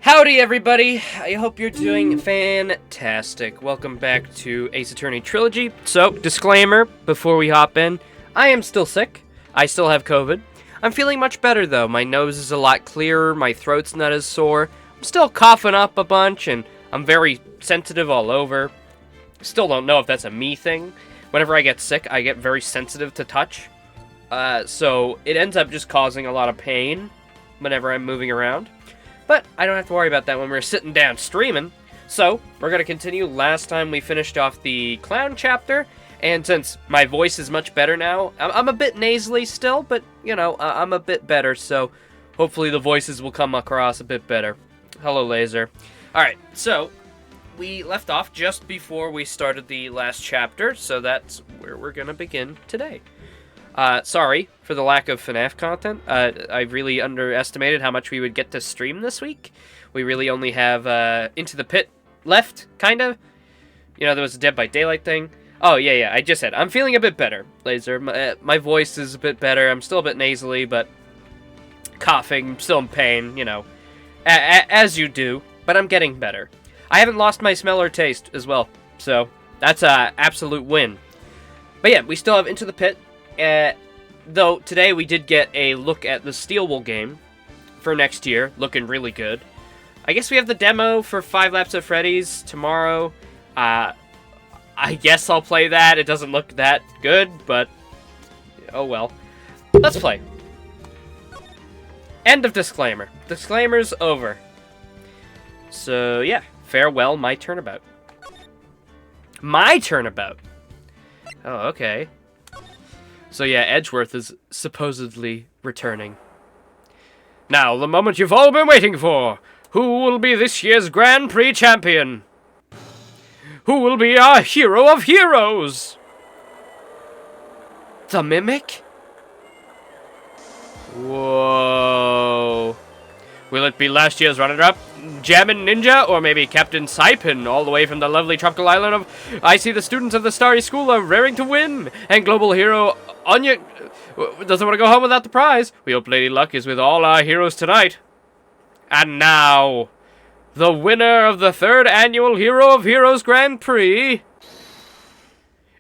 Howdy everybody, I hope you're doing fantastic. Welcome back to Ace Attorney Trilogy. So, disclaimer before we hop in, I am still sick. I still have COVID. I'm feeling much better though. My nose is a lot clearer, my throat's not as sore. I'm still coughing up a bunch and I'm very sensitive all over. Still don't know if that's a me thing. Whenever I get sick, I get very sensitive to touch. So it ends up just causing a lot of pain whenever I'm moving around. But I don't have to worry about that when we're sitting down streaming. So, we're going to continue. Last time we finished off the clown chapter, and since my voice is much better now, I'm a bit nasally still, but, you know, I'm a bit better, so hopefully the voices will come across a bit better. Hello, Laser. Alright, so, we left off just before we started the last chapter, so that's where we're going to begin today. Sorry for the lack of FNAF content. I really underestimated how much we would get to stream this week. We really only have, Into the Pit left, kind of. You know, there was a Dead by Daylight thing. Oh, yeah, I just said, I'm feeling a bit better, Laser. My voice is a bit better. I'm still a bit nasally, but coughing, still in pain, you know, as you do, but I'm getting better. I haven't lost my smell or taste as well, so that's a absolute win. But yeah, we still have Into the Pit. Though, today we did get a look at the Steel Wool game for next year, looking really good. I guess we have the demo for 5 Laps at Freddy's tomorrow. I guess I'll play that. It doesn't look that good, but oh well. Let's play. End of disclaimer. Disclaimer's over. So, yeah. Farewell, my turnabout. My turnabout? Oh, okay. So yeah, Edgeworth is supposedly returning. Now, the moment you've all been waiting for. Who will be this year's Grand Prix champion? Who will be our hero of heroes? The Mimic? Whoa. Will it be last year's runner-up, Jammin' Ninja, or maybe Captain Saipin, all the way from the lovely tropical island of... I see the students of the Starry School are raring to win, and global hero Anya doesn't want to go home without the prize. We hope Lady Luck is with all our heroes tonight. And now, the winner of the 3rd annual Hero of Heroes Grand Prix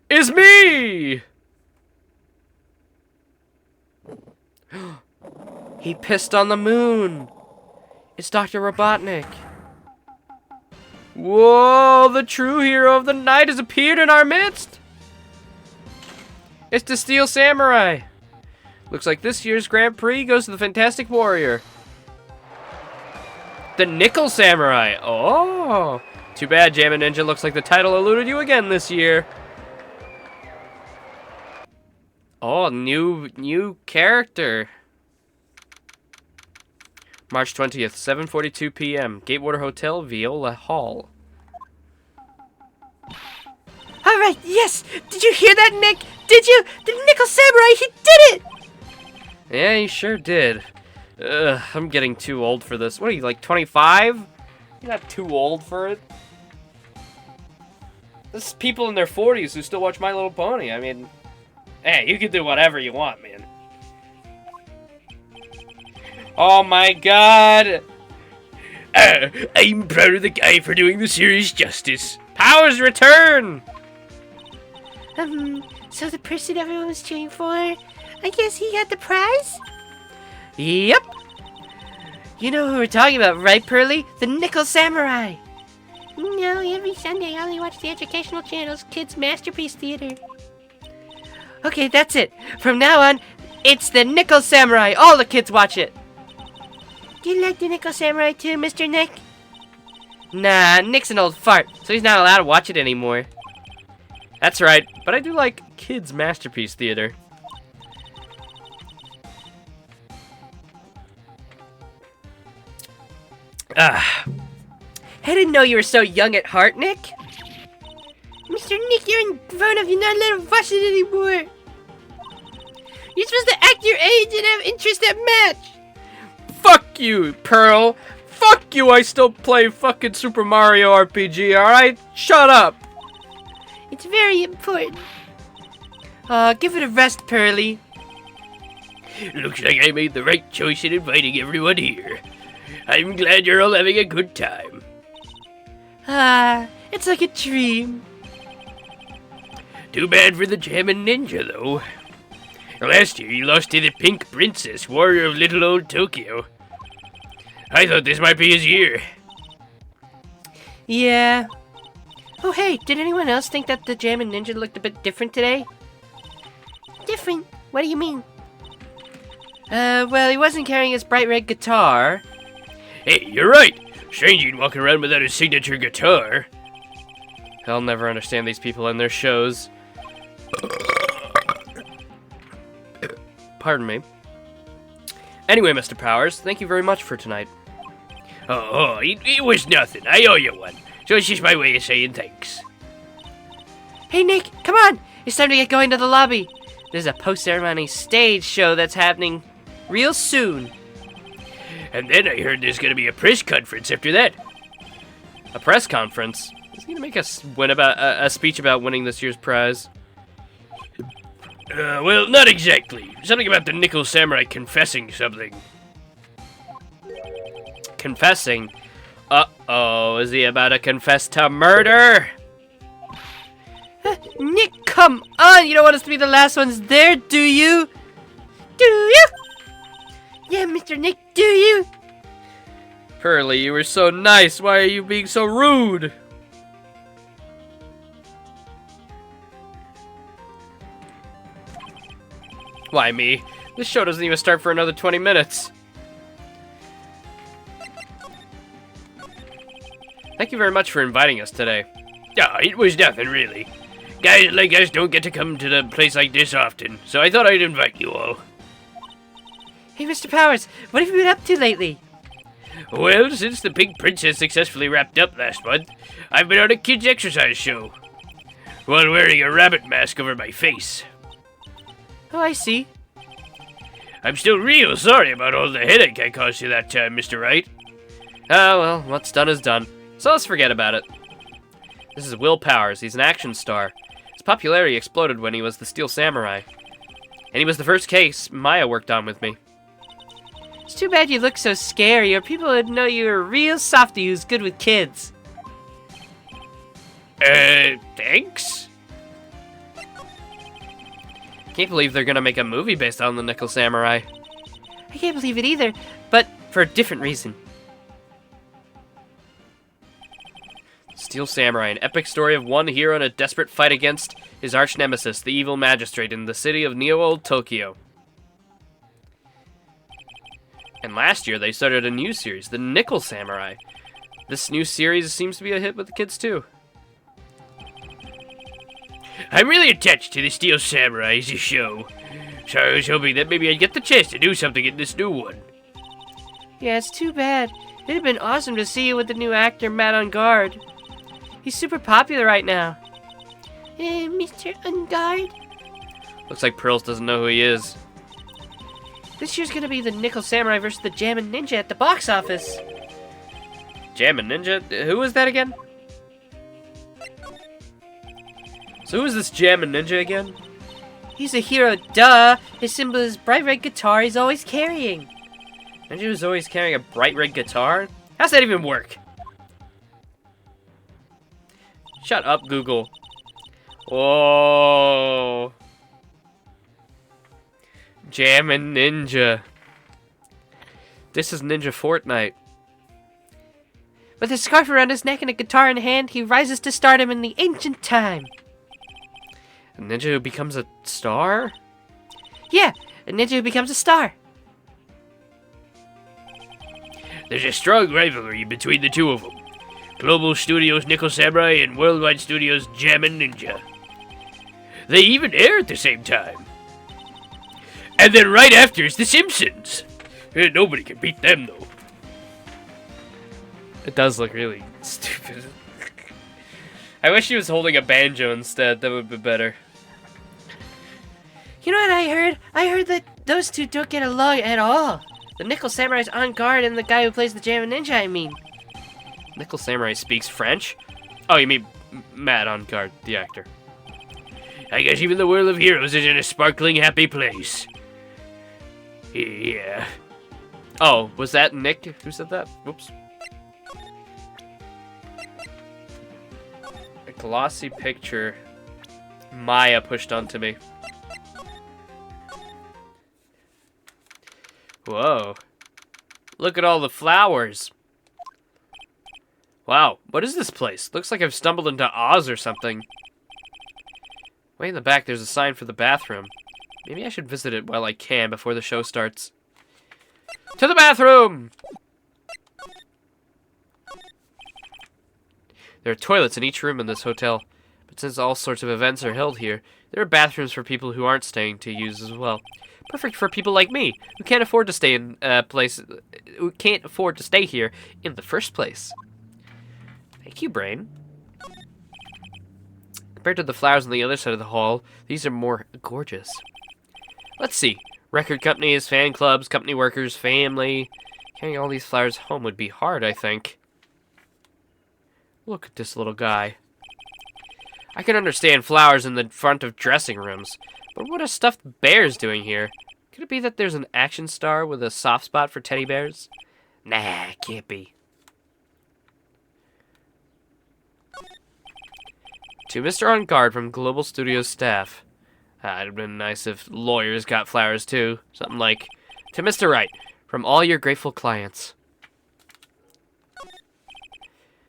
is me! He pissed on the moon. It's Dr. Robotnik. Whoa, the true hero of the night has appeared in our midst. It's the Steel Samurai. Looks like this year's Grand Prix goes to the Fantastic Warrior. The Nickel Samurai. Oh, too bad, Jammin' Ninja. Looks like the title eluded you again this year. Oh, new character. March 20th, 7:42 p.m. Gatewater Hotel, Viola Hall. Alright, yes! Did you hear that, Nick? Did you? The Nickel Samurai, he did it! Yeah, he sure did. Ugh, I'm getting too old for this. What are you, like 25? You're not too old for it. This is people in their 40s who still watch My Little Pony. I mean, hey, you can do whatever you want, man. Oh my god! I'm proud of the guy for doing the series justice. Powers return! So the person everyone was cheering for, I guess he got the prize? Yep! You know who we're talking about, right, Pearly? The Nickel Samurai! No, every Sunday I only watch the educational channel's Kids Masterpiece Theater. Okay, that's it. From now on, it's the Nickel Samurai. All the kids watch it. Do you like the Nickel Samurai too, Mr. Nick? Nah, Nick's an old fart, so he's not allowed to watch it anymore. That's right, but I do like Kids Masterpiece Theater. I didn't know you were so young at heart, Nick. Mr. Nick, you're in front of you, not letting him watch it anymore. You're supposed to act your age and have interests that match. Fuck you, Pearl. Fuck you, I still play fucking Super Mario RPG, alright? Shut up. It's very important. Give it a rest, Pearly. Looks like I made the right choice in inviting everyone here. I'm glad you're all having a good time. Ah, it's like a dream. Too bad for the Jammin' Ninja, though. Last year, he lost to the Pink Princess, warrior of little old Tokyo. I thought this might be his year. Yeah. Oh, hey, did anyone else think that the Jammin' Ninja looked a bit different today? Different? What do you mean? Well, he wasn't carrying his bright red guitar. Hey, you're right. Strange you'd walk around without his signature guitar. I'll never understand these people and their shows. Pardon me. Anyway, Mr. Powers, thank you very much for tonight. It was nothing. I owe you one. So it's just my way of saying thanks. Hey, Nick, come on! It's time to get going to the lobby. There's a post-ceremony stage show that's happening real soon. And then I heard there's gonna be a press conference after that. A press conference? Is he gonna make us win about a speech about winning this year's prize? Well, not exactly. Something about the Nickel Samurai confessing something. Confessing? Uh-oh, is he about to confess to murder? Nick, come on! You don't want us to be the last ones there, do you? Do you? Yeah, Mr. Nick, do you? Pearly, you were so nice. Why are you being so rude? Why me? This show doesn't even start for another 20 minutes. Thank you very much for inviting us today. Oh, it was nothing, really. Guys like us don't get to come to a place like this often, so I thought I'd invite you all. Hey, Mr. Powers, what have you been up to lately? Well, since the Pink Princess successfully wrapped up last month, I've been on a kids' exercise show, while wearing a rabbit mask over my face. Oh, I see. I'm still real sorry about all the headache I caused you that time, Mr. Wright. Oh, well, what's done is done. So let's forget about it. This is Will Powers. He's an action star. His popularity exploded when he was the Steel Samurai. And he was the first case Maya worked on with me. It's too bad you look so scary, or people would know you were a real softie who's good with kids. Thanks? Can't believe they're gonna make a movie based on the Nickel Samurai. I can't believe it either, but for a different reason. Steel Samurai, an epic story of one hero in a desperate fight against his arch nemesis, the evil magistrate in the city of Neo-Old Tokyo. And last year they started a new series, the Nickel Samurai. This new series seems to be a hit with the kids too. I'm really attached to the Steel Samurai as a show, so I was hoping that maybe I'd get the chance to do something in this new one. Yeah, it's too bad. It'd have been awesome to see you with the new actor, Matt on Guard. He's super popular right now. Mr. Ungard? Looks like Pearls doesn't know who he is. This year's gonna be the Nickel Samurai versus the Jammin' Ninja at the box office. Jammin' Ninja? Who was that again? So who is this Jammin' Ninja again? He's a hero, duh! His symbol is bright red guitar he's always carrying. Ninja was always carrying a bright red guitar? How's that even work? Shut up, Google. Whoa. Jammin' Ninja. This is Ninja Fortnite. With a scarf around his neck and a guitar in hand, he rises to stardom in the ancient time. A ninja who becomes a star? Yeah, a ninja who becomes a star. There's a strong rivalry between the two of them. Global Studios' Nickel Samurai and Worldwide Studios' Jammin' Ninja. They even air at the same time. And then right after is The Simpsons. Nobody can beat them, though. It does look really stupid. I wish he was holding a banjo instead. That would be better. You know what I heard? I heard that those two don't get along at all. The Nickel Samurai's on guard and the guy who plays the Jammin' Ninja, I mean. Nickel Samurai speaks French? Oh, you mean Matt on Guard, the actor. I guess even the world of heroes is in a sparkling, happy place. Yeah. Oh, was that Nick who said that? Whoops. A glossy picture Maya pushed onto me. Whoa. Look at all the flowers. Wow, what is this place? Looks like I've stumbled into Oz or something. Way in the back, there's a sign for the bathroom. Maybe I should visit it while I can before the show starts. To the bathroom! There are toilets in each room in this hotel, but since all sorts of events are held here, there are bathrooms for people who aren't staying to use as well. Perfect for people like me, who can't afford to stay here in the first place. Thank you, Brain. Compared to the flowers on the other side of the hall, these are more gorgeous. Let's see. Record companies, fan clubs, company workers, family. Carrying all these flowers home would be hard, I think. Look at this little guy. I can understand flowers in the front of dressing rooms, but what are stuffed bears doing here? Could it be that there's an action star with a soft spot for teddy bears? Nah, can't be. To Mr. On Guard from Global Studios staff. It'd have been nice if lawyers got flowers too. Something like, to Mr. Wright, from all your grateful clients.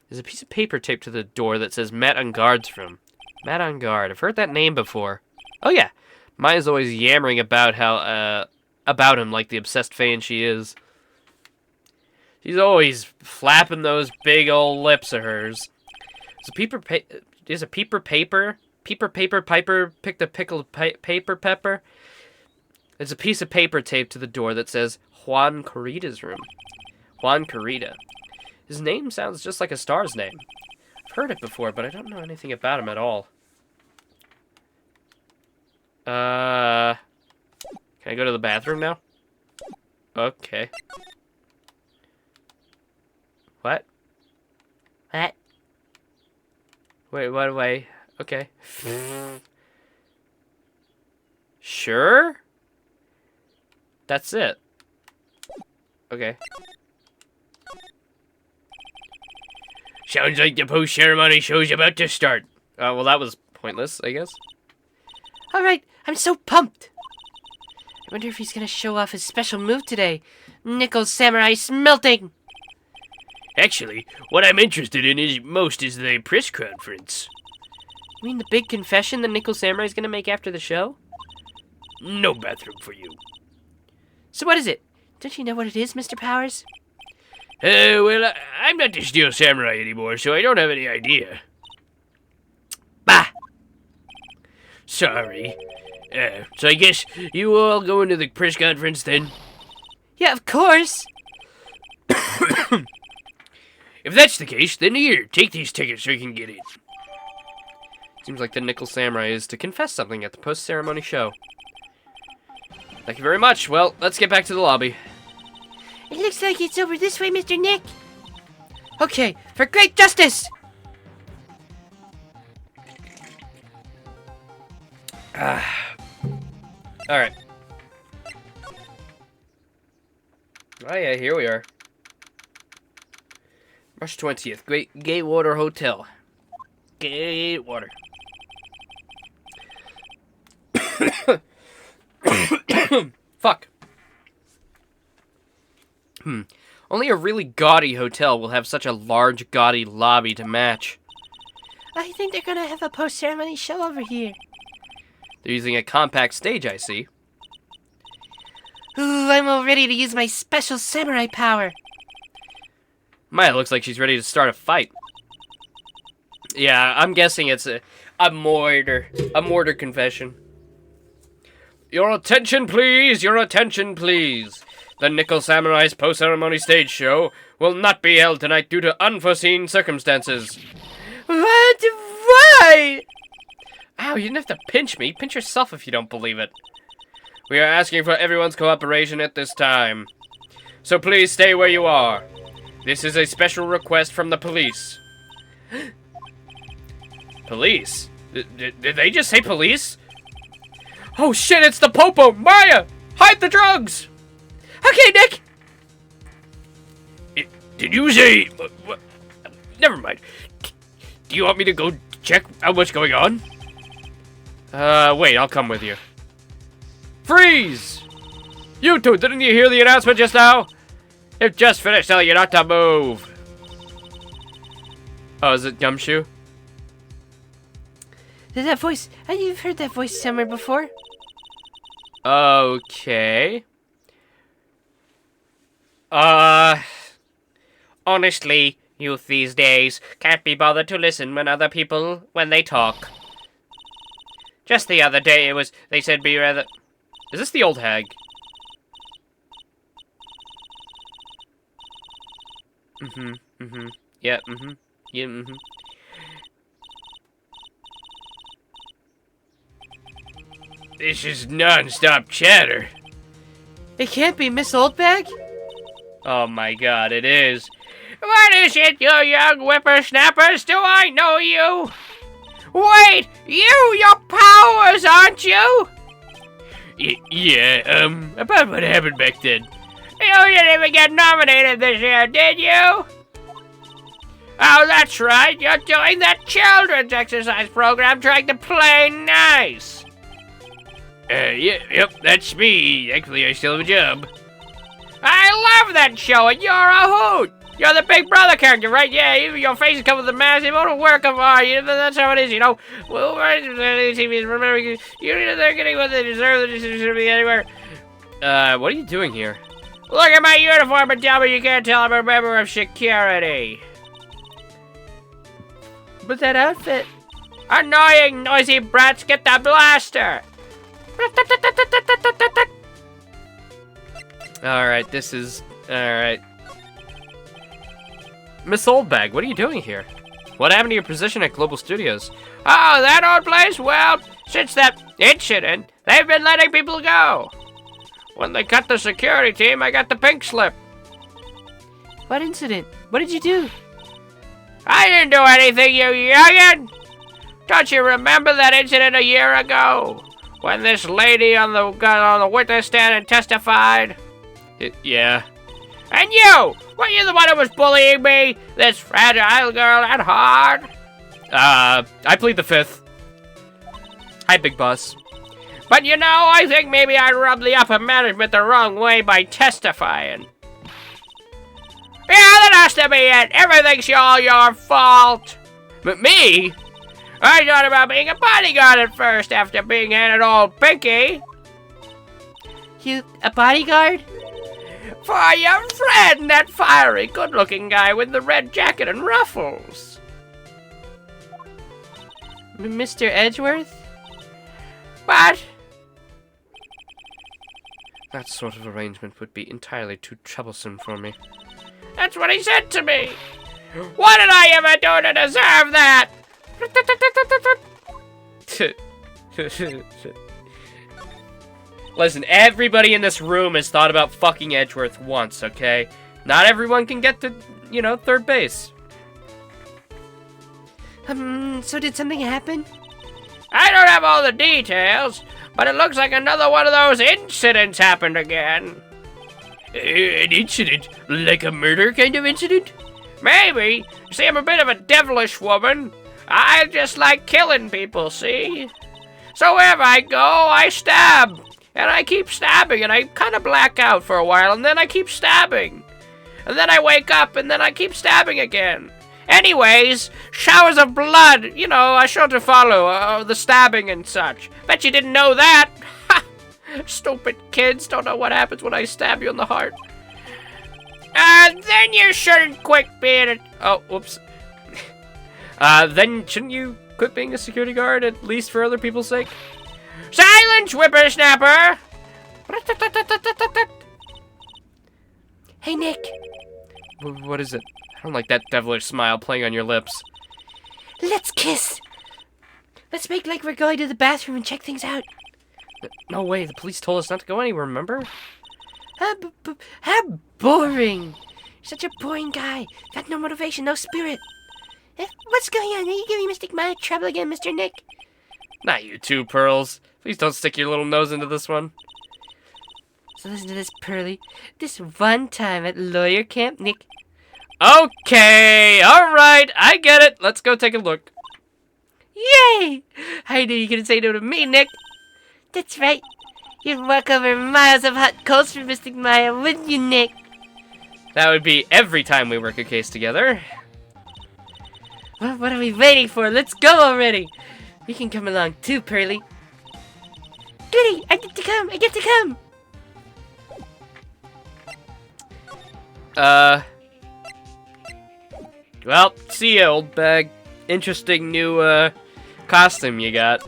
There's a piece of paper taped to the door that says Matt on Guard's room. Matt on Guard. I've heard that name before. Oh yeah, Maya's always yammering about how, about him like the obsessed fan she is. She's always flapping those big old lips of hers. There's a peeper paper piper picked a pickled paper pepper. There's a piece of paper taped to the door that says Juan Corrida's room. Juan Corrida. His name sounds just like a star's name. I've heard it before, but I don't know anything about him at all. Can I go to the bathroom now? Okay. What? What? Wait, what way? Okay. Sure? That's it. Okay. Sounds like the post-ceremony show's about to start. Well, that was pointless, I guess. Alright, I'm so pumped. I wonder if he's gonna show off his special move today. Nickel Samurai Smelting! Actually, what I'm interested in is the press conference. You mean the big confession the Nickel Samurai's gonna make after the show? No bathroom for you. So what is it? Don't you know what it is, Mr. Powers? Well, I'm not the Steel Samurai anymore, so I don't have any idea. Bah! Sorry. So I guess you all going to the press conference then? Yeah, of course! If that's the case, then here, take these tickets so you can get in. Seems like the Nickel Samurai is to confess something at the post-ceremony show. Thank you very much. Well, let's get back to the lobby. It looks like it's over this way, Mr. Nick. Okay, for great justice! Alright. Oh yeah, here we are. March 20th, Great Gatewater Hotel. Gatewater. Fuck. Only a really gaudy hotel will have such a large, gaudy lobby to match. I think they're gonna have a post-ceremony show over here. They're using a compact stage, I see. Ooh, I'm all ready to use my special samurai power. Maya looks like she's ready to start a fight. Yeah, I'm guessing it's a mortar confession. Your attention, please! Your attention, please! The Nickel Samurai's post-ceremony stage show will not be held tonight due to unforeseen circumstances. What? Why? Ow, you didn't have to pinch me. Pinch yourself if you don't believe it. We are asking for everyone's cooperation at this time. So please stay where you are. This is a special request from the police. Police? Did they just say police? Oh shit, it's the Popo! Maya! Hide the drugs! Okay, Nick! Did you say... What? Never mind. Do you want me to go check out what's going on? Wait, I'll come with you. Freeze! You two, didn't you hear the announcement just now? They've just finished telling you not to move. Oh, is it Gumshoe? That voice, you've heard that voice somewhere before. Okay. Honestly, youth these days can't be bothered to listen when they talk. Just the other day they said be rather... Is this the old hag? Yeah, Yeah, This is non-stop chatter. It can't be Miss Oldbag? Oh my god, it is. What is it, you young whippersnappers? Do I know you? Wait, your powers, aren't you? Yeah, about what happened back then. You didn't even get nominated this year, did you? Oh, that's right. You're doing that children's exercise program trying to play nice. Yep, that's me. Thankfully, I still have a job. I love that show, and you're a hoot. You're the Big Brother character, right? Yeah, your face is covered with a massive work of art. That's how it is, you know. Well, remember, they're getting what they deserve. They deserve to be anywhere. What are you doing here? Look at my uniform and tell me you can't tell I'm a member of security. But that outfit... Annoying, noisy brats, get the blaster! Alright, this is... Alright. Miss Oldbag, what are you doing here? What happened to your position at Global Studios? Oh, that old place? Well, since that incident, they've been letting people go. When they cut the security team, I got the pink slip. What incident? What did you do? I didn't do anything, you youngin'! Don't you remember that incident a year ago? When this lady got on the witness stand and testified? Yeah. And you! Were you the one who was bullying me? This fragile girl at heart? I plead the fifth. Hi, Big Boss. But you know, I think maybe I rubbed the upper management the wrong way by testifying. Yeah, that has to be it. Everything's all your fault. But me? I thought about being a bodyguard at first after being handed old Pinky. You, a bodyguard? For your friend, that fiery, good-looking guy with the red jacket and ruffles. Mr. Edgeworth? What? That sort of arrangement would be entirely too troublesome for me. That's what he said to me. What did I ever do to deserve that? Listen, everybody in this room has thought about fucking Edgeworth once, okay? Not everyone can get to, third base. So did something happen? I don't have all the details, but it looks like another one of those incidents happened again. An incident? Like a murder kind of incident? Maybe. See, I'm a bit of a devilish woman. I just like killing people, see? So wherever I go, I stab. And I keep stabbing, and I kind of black out for a while, and then I keep stabbing. And then I wake up, and then I keep stabbing again. Anyways, showers of blood, are sure to follow, the stabbing and such. Bet you didn't know that. Ha! Stupid kids don't know what happens when I stab you in the heart. Then you shouldn't quit being a... Oh, whoops. Then shouldn't you quit being a security guard, at least for other people's sake? Silence, whippersnapper! Hey, Nick. What is it? I don't like that devilish smile playing on your lips. Let's kiss. Let's make like we're going to the bathroom and check things out. No way, the police told us not to go anywhere, remember? How boring. You're such a boring guy. Got no motivation, no spirit. What's going on? Are you giving Mystic Maya trouble again, Mr. Nick? Not you too, Pearls. Please don't stick your little nose into this one. So listen to this, Pearly. This one time at lawyer camp, Nick... Okay, alright, I get it. Let's go take a look. Yay! I knew you couldn't say no to me, Nick. That's right. You'd walk over miles of hot coals for Mystic Maya, wouldn't you, Nick? That would be every time we work a case together. Well, what are we waiting for? Let's go already. We can come along too, Pearly. Goody! I get to come! I get to come! Well, see ya, old bag. Interesting new, costume you got.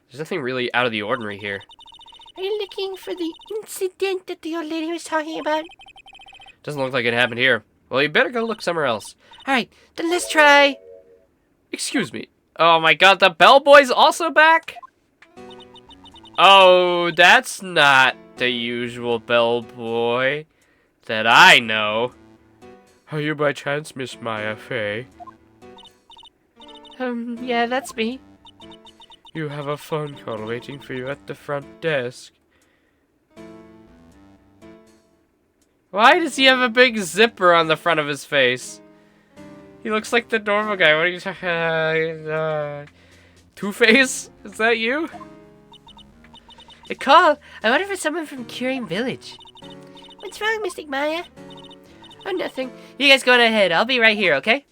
There's nothing really out of the ordinary here. Are you looking for the incident that the old lady was talking about? Doesn't look like it happened here. Well, you better go look somewhere else. Alright, then let's try. Excuse me. Oh my god, the bellboy's also back? Oh, that's not the usual bellboy that I know. Are you by chance Miss Maya Fey? Yeah, that's me. You have a phone call waiting for you at the front desk. Why does he have a big zipper on the front of his face? He looks like the normal guy. What are you talking? Two-Face? Is that you? A call? I wonder if it's someone from Curing Village. What's wrong, Mystic Maya? Oh, nothing. You guys go on ahead. I'll be right here, okay?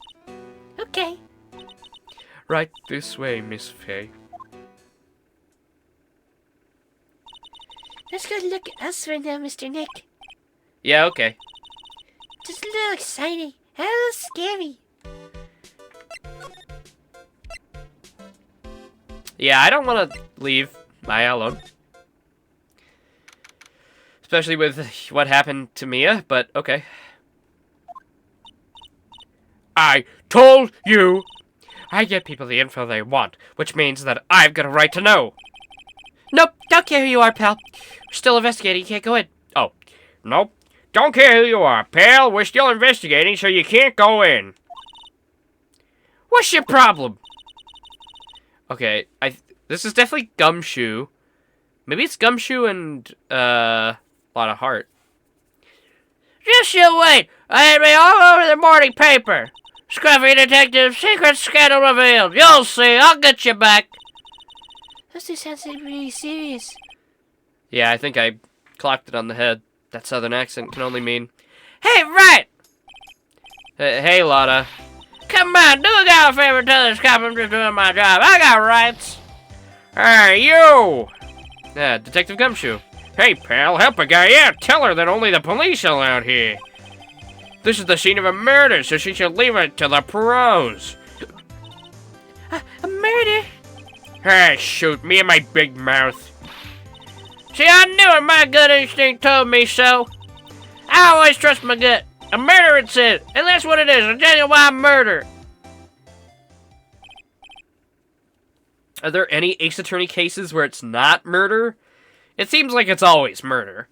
Okay. Right this way, Miss Fey. Let's go look elsewhere now, Mr. Nick. Yeah, okay. Just a little exciting. A little scary. Yeah, I don't want to leave Maya alone. Especially with what happened to Mia, but okay. I told you! I get people the info they want, which means that I've got a right to know. Nope, don't care who you are, pal. We're still investigating, you can't go in. Oh, nope. Don't care who you are, pal. We're still investigating, so you can't go in. What's your problem? Okay, this is definitely Gumshoe. Maybe it's Gumshoe and, a lot of heart. Just you wait. I had me all over the morning paper. Scruffy detective, secret scandal revealed. You'll see. I'll get you back. Those two sounds really serious. Yeah, I think I clocked it on the head. That southern accent can only mean... Hey, Wright! Hey, Lotta. Come on, do a guy a favor and tell this cop I'm just doing my job. I got rights. Hey, you! Yeah, Detective Gumshoe. Hey, pal, help a guy out. Tell her that only the police are allowed here. This is the scene of a murder, so she should leave it to the pros. A murder? Hey, shoot, me and my big mouth. See, I knew it. My gut instinct told me so. I always trust my gut. A murder, it said. And that's what it is. A genuine murder. Are there any Ace Attorney cases where it's not murder? It seems like it's always murder.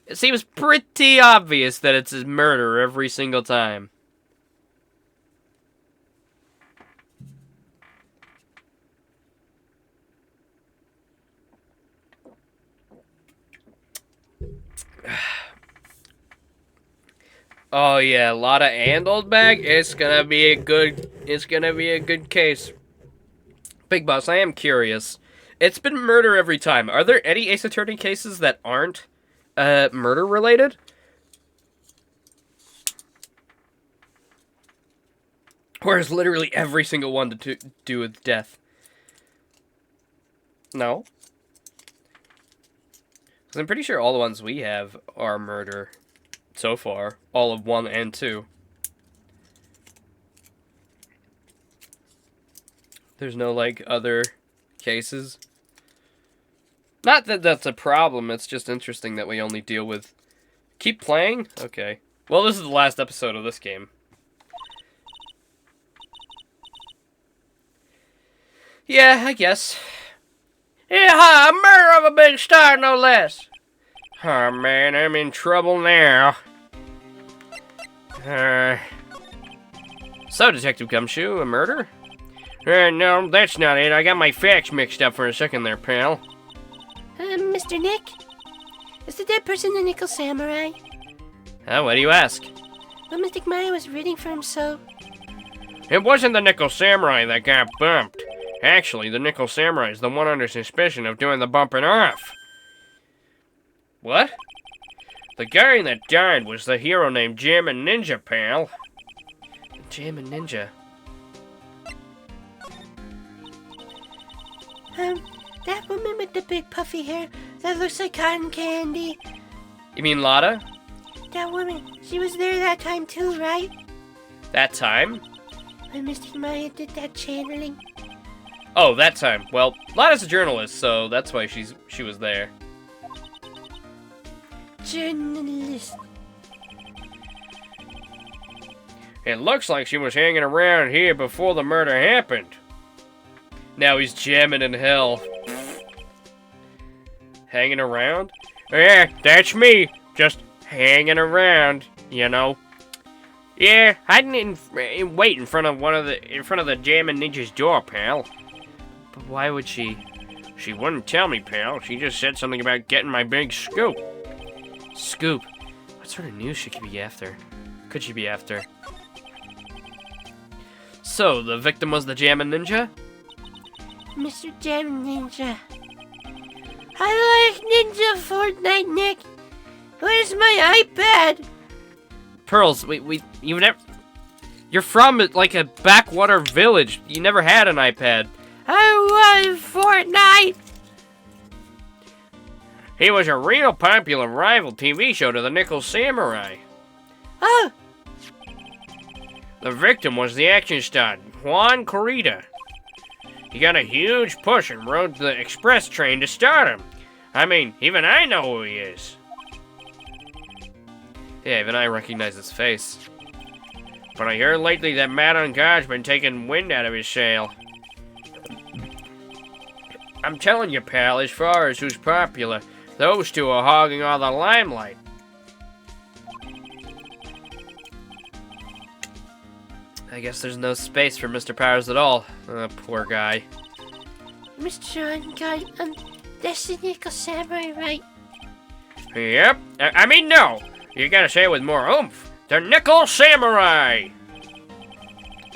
It seems pretty obvious that it's a murder every single time. Oh yeah, Lotta and Old Bag. It's gonna be a good case. Big Boss, I am curious. It's been murder every time. Are there any Ace Attorney cases that aren't murder related? Or is literally every single one to do with death? No. Because I'm pretty sure all the ones we have are murder. So far. All of 1 and 2. There's no, like, other cases. Not that that's a problem, it's just interesting that we only deal with... Keep playing? Okay. Well, this is the last episode of this game. Yeah, I guess. Yeah, a murder of a big star, no less. Oh, man, I'm in trouble now. So, Detective Gumshoe, a murder? No, that's not it. I got my facts mixed up for a second there, pal. Mr. Nick? Is the dead person the Nickel Samurai? Why do you ask? Well, Mystic Maya was rooting for him, so... It wasn't the Nickel Samurai that got bumped. Actually, the Nickel Samurai is the one under suspicion of doing the bumping off. What? The guy that died was the hero named Jammin' Ninja, pal. Jammin' Ninja. That woman with the big puffy hair that looks like cotton candy. You mean Lada? That woman, she was there that time too, right? That time? When Mystic Maya did that channeling. Oh, that time. Well, Lada's a journalist, so that's why she was there. Journalist. It looks like she was hanging around here before the murder happened. Now he's jamming in hell. Hanging around? Yeah, that's me. Just hanging around, you know. Yeah, hiding wait in front of the Jammin' Ninja's door, pal. But why would she? She wouldn't tell me, pal. She just said something about getting my big scoop. Scoop? What sort of news she could be after? Could she be after? So, the victim was the Jammin' Ninja? Mr. Jam Ninja. I like Ninja Fortnite, Nick. Where's my iPad? Pearls, you've never... You're from, like, a backwater village. You never had an iPad. I want Fortnite. He was a real popular rival TV show to the Nickel Samurai. Oh, The victim was the action star, Juan Corrida. He got a huge push and rode the express train to stardom. I mean, even I know who he is. Yeah, even I recognize his face. But I heard lately that Madame God's been taking wind out of his sail. I'm telling you, pal, as far as who's popular, those two are hogging all the limelight. I guess there's no space for Mr. Powers at all. Poor guy. Mr. John, God, that's the Nickel Samurai, right? Yep. I mean, no. You gotta say it with more oomph. The Nickel Samurai!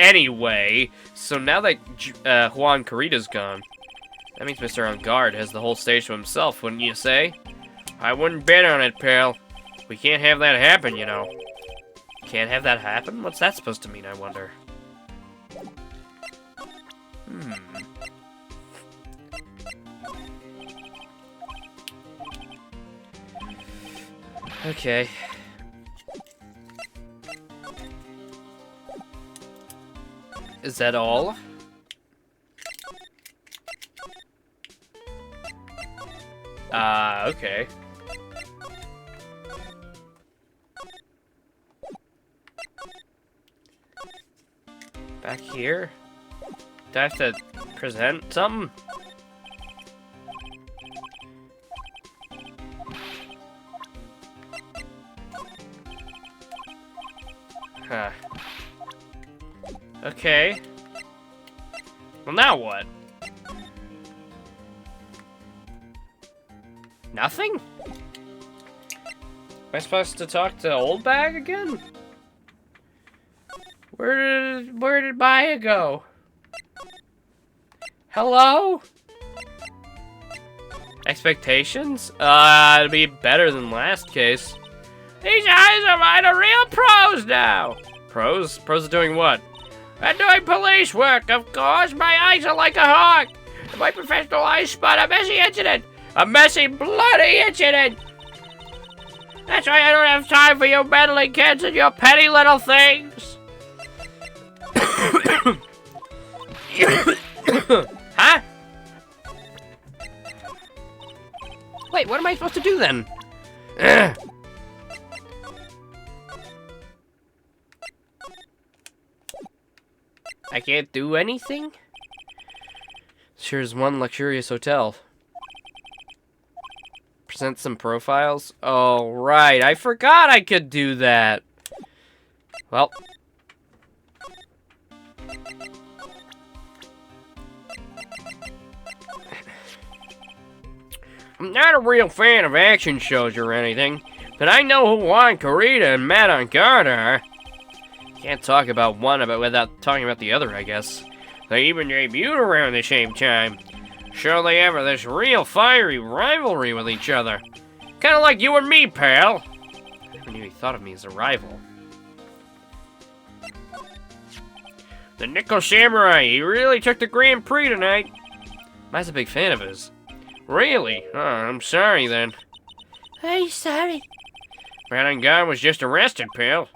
Anyway, so now that Juan Corrida's gone, that means Mr. On Guard has the whole stage to himself, wouldn't you say? I wouldn't bet on it, pal. We can't have that happen, you know. Can't have that happen? What's that supposed to mean, I wonder? Okay. Is that all? Okay. Back here? Do I have to present something? Huh. Okay. Well, now what? Nothing? Am I supposed to talk to Old Bag again? Where did Maya go? Hello? Expectations? It'll be better than last case. These eyes of mine are real pros now. Pros? Pros are doing what? I'm doing police work, of course. My eyes are like a hawk. My professional eyes spot a messy incident. A messy, bloody incident. That's why I don't have time for you meddling kids and your petty little things. Huh? Wait, what am I supposed to do then? I can't do anything? Sure is one luxurious hotel. Present some profiles? Oh, right. I forgot I could do that. Well. I'm not a real fan of action shows or anything, but I know who Juan Corrida and Matt on Guard are. Can't talk about one without talking about the other, I guess. They even debuted around the same time. So they have this real fiery rivalry with each other. Kinda like you and me, pal. I never knew he thought of me as a rival. The Nickel Samurai, he really took the Grand Prix tonight. Matt's a big fan of his. Really? Oh, I'm sorry then. Are you sorry? Matt on Guard was just arrested, pal.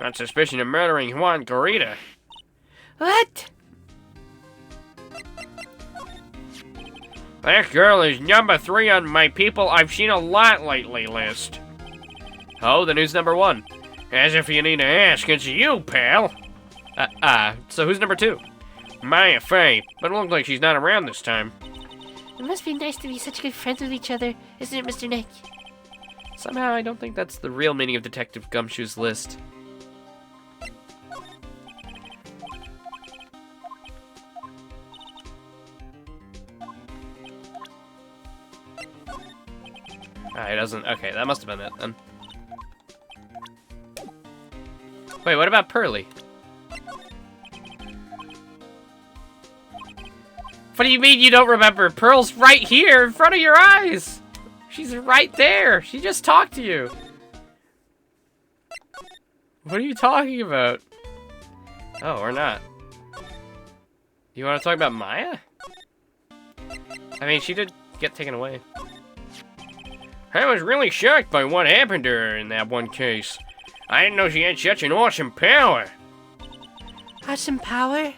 On suspicion of murdering Juan Corrida. What? That girl is number 3 on my people I've seen a lot lately list. Oh, then who's number 1? As if you need to ask, it's you, pal. So who's number 2? Maya Fey, but it looks like she's not around this time. It must be nice to be such good friends with each other, isn't it, Mr. Nick? Somehow I don't think that's the real meaning of Detective Gumshoe's list. It doesn't. Okay, that must have been it then. Wait, what about Pearly? What do you mean you don't remember? Pearl's right here in front of your eyes! She's right there! She just talked to you! What are you talking about? Oh, or not. You want to talk about Maya? I mean, she did get taken away. I was really shocked by what happened to her in that one case. I didn't know she had such an awesome power. Awesome power?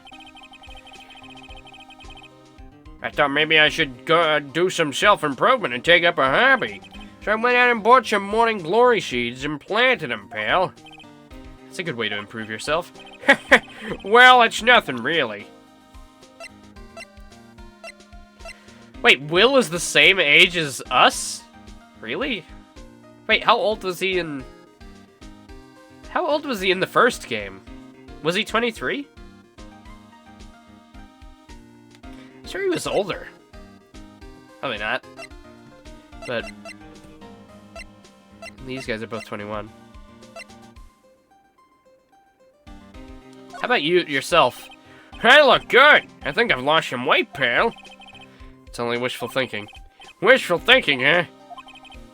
I thought maybe I should go do some self-improvement and take up a hobby. So I went out and bought some morning glory seeds and planted them, pal. That's a good way to improve yourself. Well, it's nothing really. Wait, Will is the same age as us? Really? Wait, how old was he in... How old was he in the first game? Was he 23? I'm sure he was older. Probably not. But... these guys are both 21. How about you, yourself? I look good. I think I've lost some weight, pal. It's only wishful thinking. Wishful thinking, huh?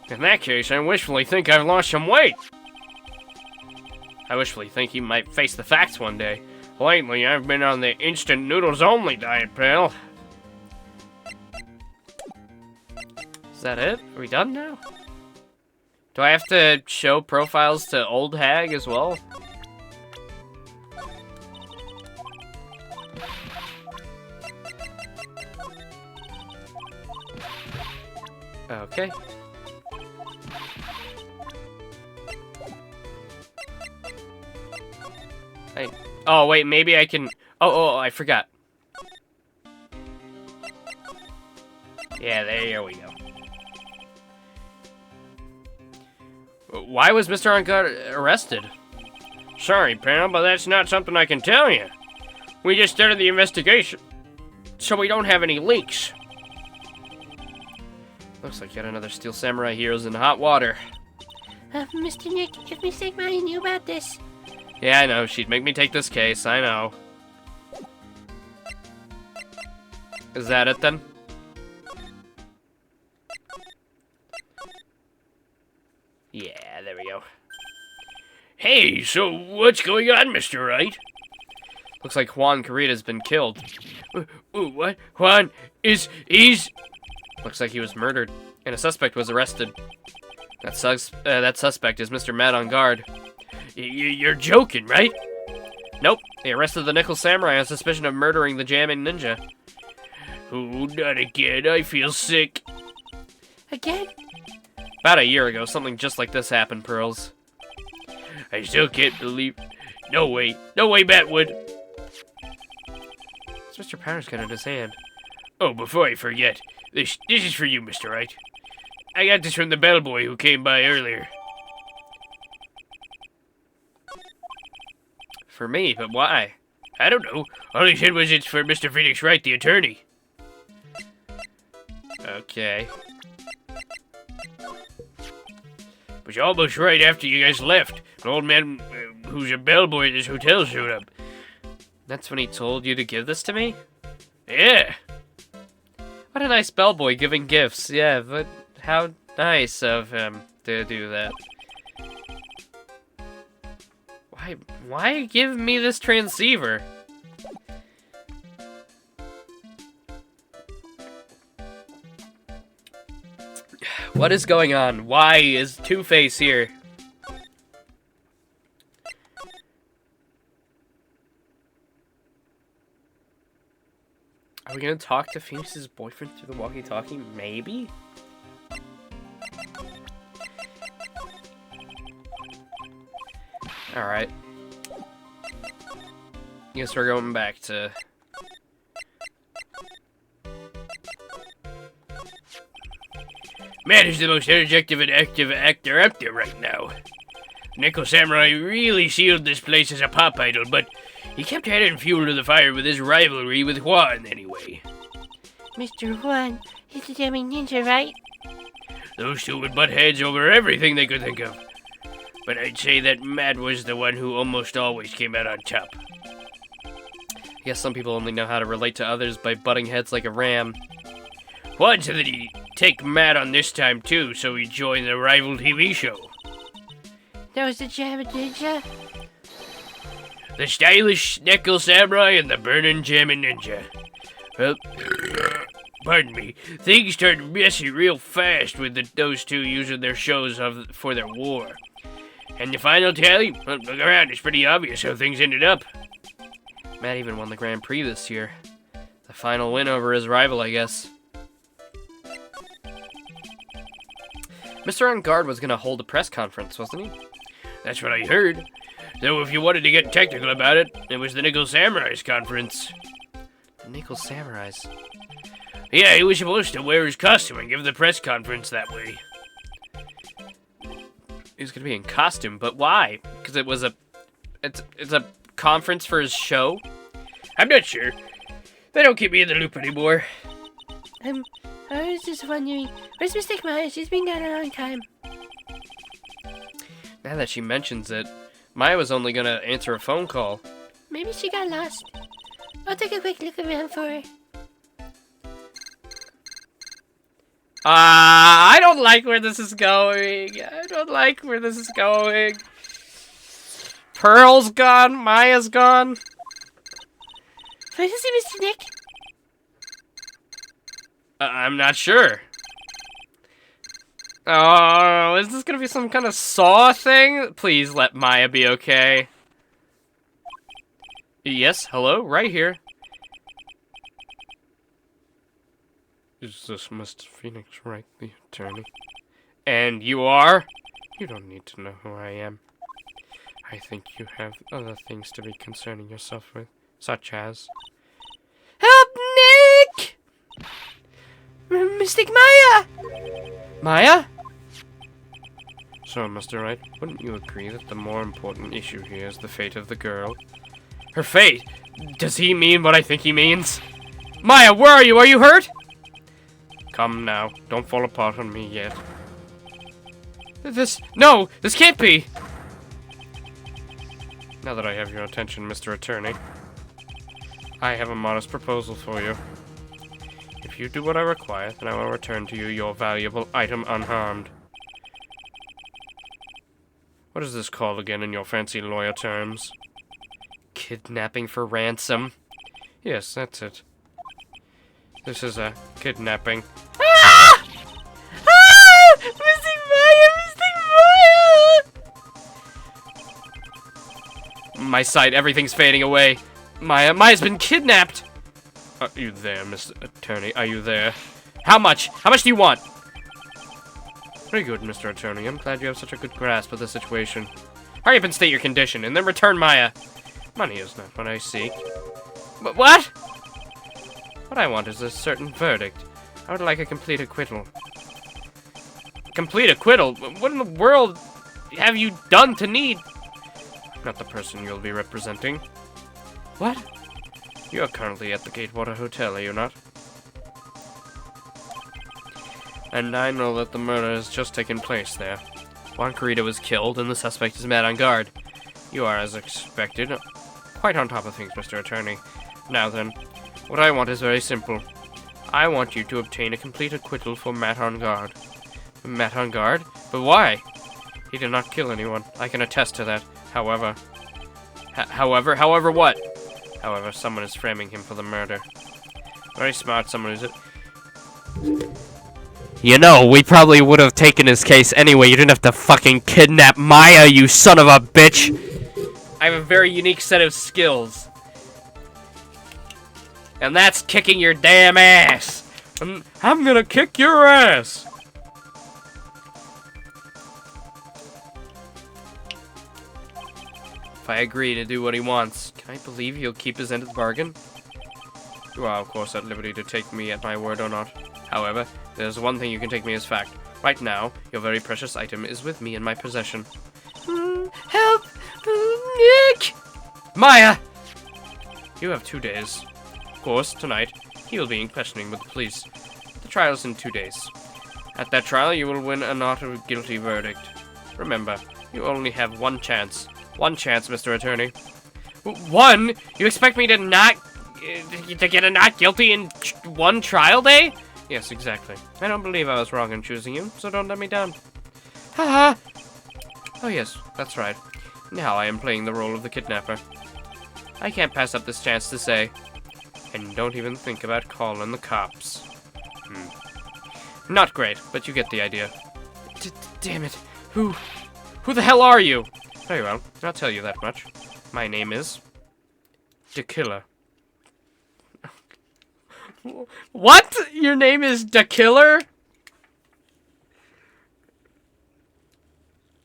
In that case, I wishfully think I've lost some weight. I wishfully think you might face the facts one day. Lately, I've been on the instant noodles only diet, pal. Is that it? Are we done now? Do I have to show profiles to Old Hag as well? Okay. Oh, wait, maybe I can... Oh, I forgot. Yeah, there we go. Why was Mr. On Guard arrested? Sorry, pal, but that's not something I can tell you. We just started the investigation, so we don't have any leaks. Looks like yet another Steel Samurai hero's in hot water. Mr. Nick, if Miss Maya knew about this... Yeah, I know. She'd make me take this case. I know. Is that it, then? Yeah, there we go. Hey, so what's going on, Mr. Wright? Looks like Juan Corrida's been killed. What? Juan he's... Looks like he was murdered, and a suspect was arrested. That suspect is Mr. Matt on Guard. You're joking, right? Nope. They arrested the Nickel Samurai on suspicion of murdering the jamming ninja. Oh, not again. I feel sick. Again? About a year ago, something just like this happened, Pearls. I still can't believe... No way. No way, Batwood. What's Mr. Powers got in his hand? Oh, before I forget. This is for you, Mr. Wright. I got this from the bellboy who came by earlier. For me, but why? I don't know. All he said was it's for Mr. Phoenix Wright, the attorney. Okay. was almost right after you guys left. An old man who's a bellboy at this hotel showed up. That's when he told you to give this to me? Yeah. What a nice bellboy giving gifts. Yeah, but how nice of him to do that. Why give me this transceiver? What is going on? Why is Two-Face here? Are we gonna talk to Phoenix's boyfriend through the walkie-talkie? Maybe? Alright. Guess we're going back to... Matt is the most interjective and active actor out there right now. Nickel Samurai really sealed this place as a pop idol, but he kept adding fuel to the fire with his rivalry with Juan anyway. Mr. Juan, he's a dummy ninja, right? Those two would butt heads over everything they could think of. But I'd say that Matt was the one who almost always came out on top. I guess some people only know how to relate to others by butting heads like a ram. Juan said that he'd take Matt on this time too, so he'd join the rival TV show. That was the Jabba Ninja? The stylish Nickel Samurai and the burning Jammin' Ninja. Well, pardon me, things turned messy real fast with those two using their shows for their war. And the final tally? Well, look around, it's pretty obvious how things ended up. Matt even won the Grand Prix this year. The final win over his rival, I guess. Mr. On Guard was gonna hold a press conference, wasn't he? That's what I heard. Though if you wanted to get technical about it, it was the Nickel Samurai's conference. The Nickel Samurais. Yeah, he was supposed to wear his costume and give the press conference that way. He was gonna be in costume, but why? Because it's a conference for his show? I'm not sure. They don't keep me in the loop anymore. I was just wondering, where's Mystic Maya? She's been gone a long time. Now that she mentions it, Maya was only gonna answer a phone call. Maybe she got lost. I'll take a quick look around for her. I don't like where this is going. I don't like where this is going. Pearl's gone. Maya's gone. Where's Mr. Nick? I'm not sure. Oh, is this gonna be some kind of Saw thing? Please let Maya be okay. Yes, hello, right here. Is this Mr. Phoenix Wright, the attorney? And you are? You don't need to know who I am. I think you have other things to be concerning yourself with, such as... Help, Nick! Mystic Maya! Maya? So, Mr. Wright, wouldn't you agree that the more important issue here is the fate of the girl? Her fate? Does he mean what I think he means? Maya, where are you? Are you hurt? Come now, don't fall apart on me yet. No, this can't be! Now that I have your attention, Mr. Attorney, I have a modest proposal for you. If you do what I require, then I will return to you your valuable item unharmed. What is this called again in your fancy lawyer terms? Kidnapping for ransom? Yes, that's it. This is a kidnapping. Ah! Ah! Mystic Maya! Mystic Maya! My sight, everything's fading away. Maya's been kidnapped! Are you there, Mr. Attorney? Are you there? How much? How much do you want? Very good, Mr. Attorney. I'm glad you have such a good grasp of the situation. Hurry up and state your condition, and then return Maya. Money is not what I seek. But what? What I want is a certain verdict. I would like a complete acquittal. Complete acquittal? What in the world have you done to need? Not the person you'll be representing. What? You are currently at the Gatewater Hotel, are you not? And I know that the murder has just taken place there. Juan Carita was killed, and the suspect is mad on guard. You are, as expected, quite on top of things, Mr. Attorney. Now then, what I want is very simple. I want you to obtain a complete acquittal for Matt on guard. Matt on guard? But why? He did not kill anyone. I can attest to that. However... However what? However, someone is framing him for the murder. Very smart, someone is it. You know, we probably would have taken his case anyway. You didn't have to fucking kidnap Maya, you son of a bitch! I have a very unique set of skills. And that's kicking your damn ass! I'm gonna kick your ass! If I agree to do what he wants, can I believe he'll keep his end of the bargain? You are, of course, at liberty to take me at my word or not. However, there's one thing you can take me as fact. Right now, your very precious item is with me in my possession. Help! Nick! Maya! You have 2 days. Of course, tonight, he will be in questioning with the police. The trial is in 2 days. At that trial, you will win a not guilty verdict. Remember, you only have one chance. One chance, Mr. Attorney. One? You expect me to get a not guilty in one trial day? Yes, exactly. I don't believe I was wrong in choosing you, so don't let me down. Haha! Oh yes, that's right. Now I am playing the role of the kidnapper. I can't pass up this chance to say, and don't even think about calling the cops. Not great, but you get the idea. Damn it. Who the hell are you? Very well, I'll tell you that much. My name is... The Killer. What? Your name is The Killer?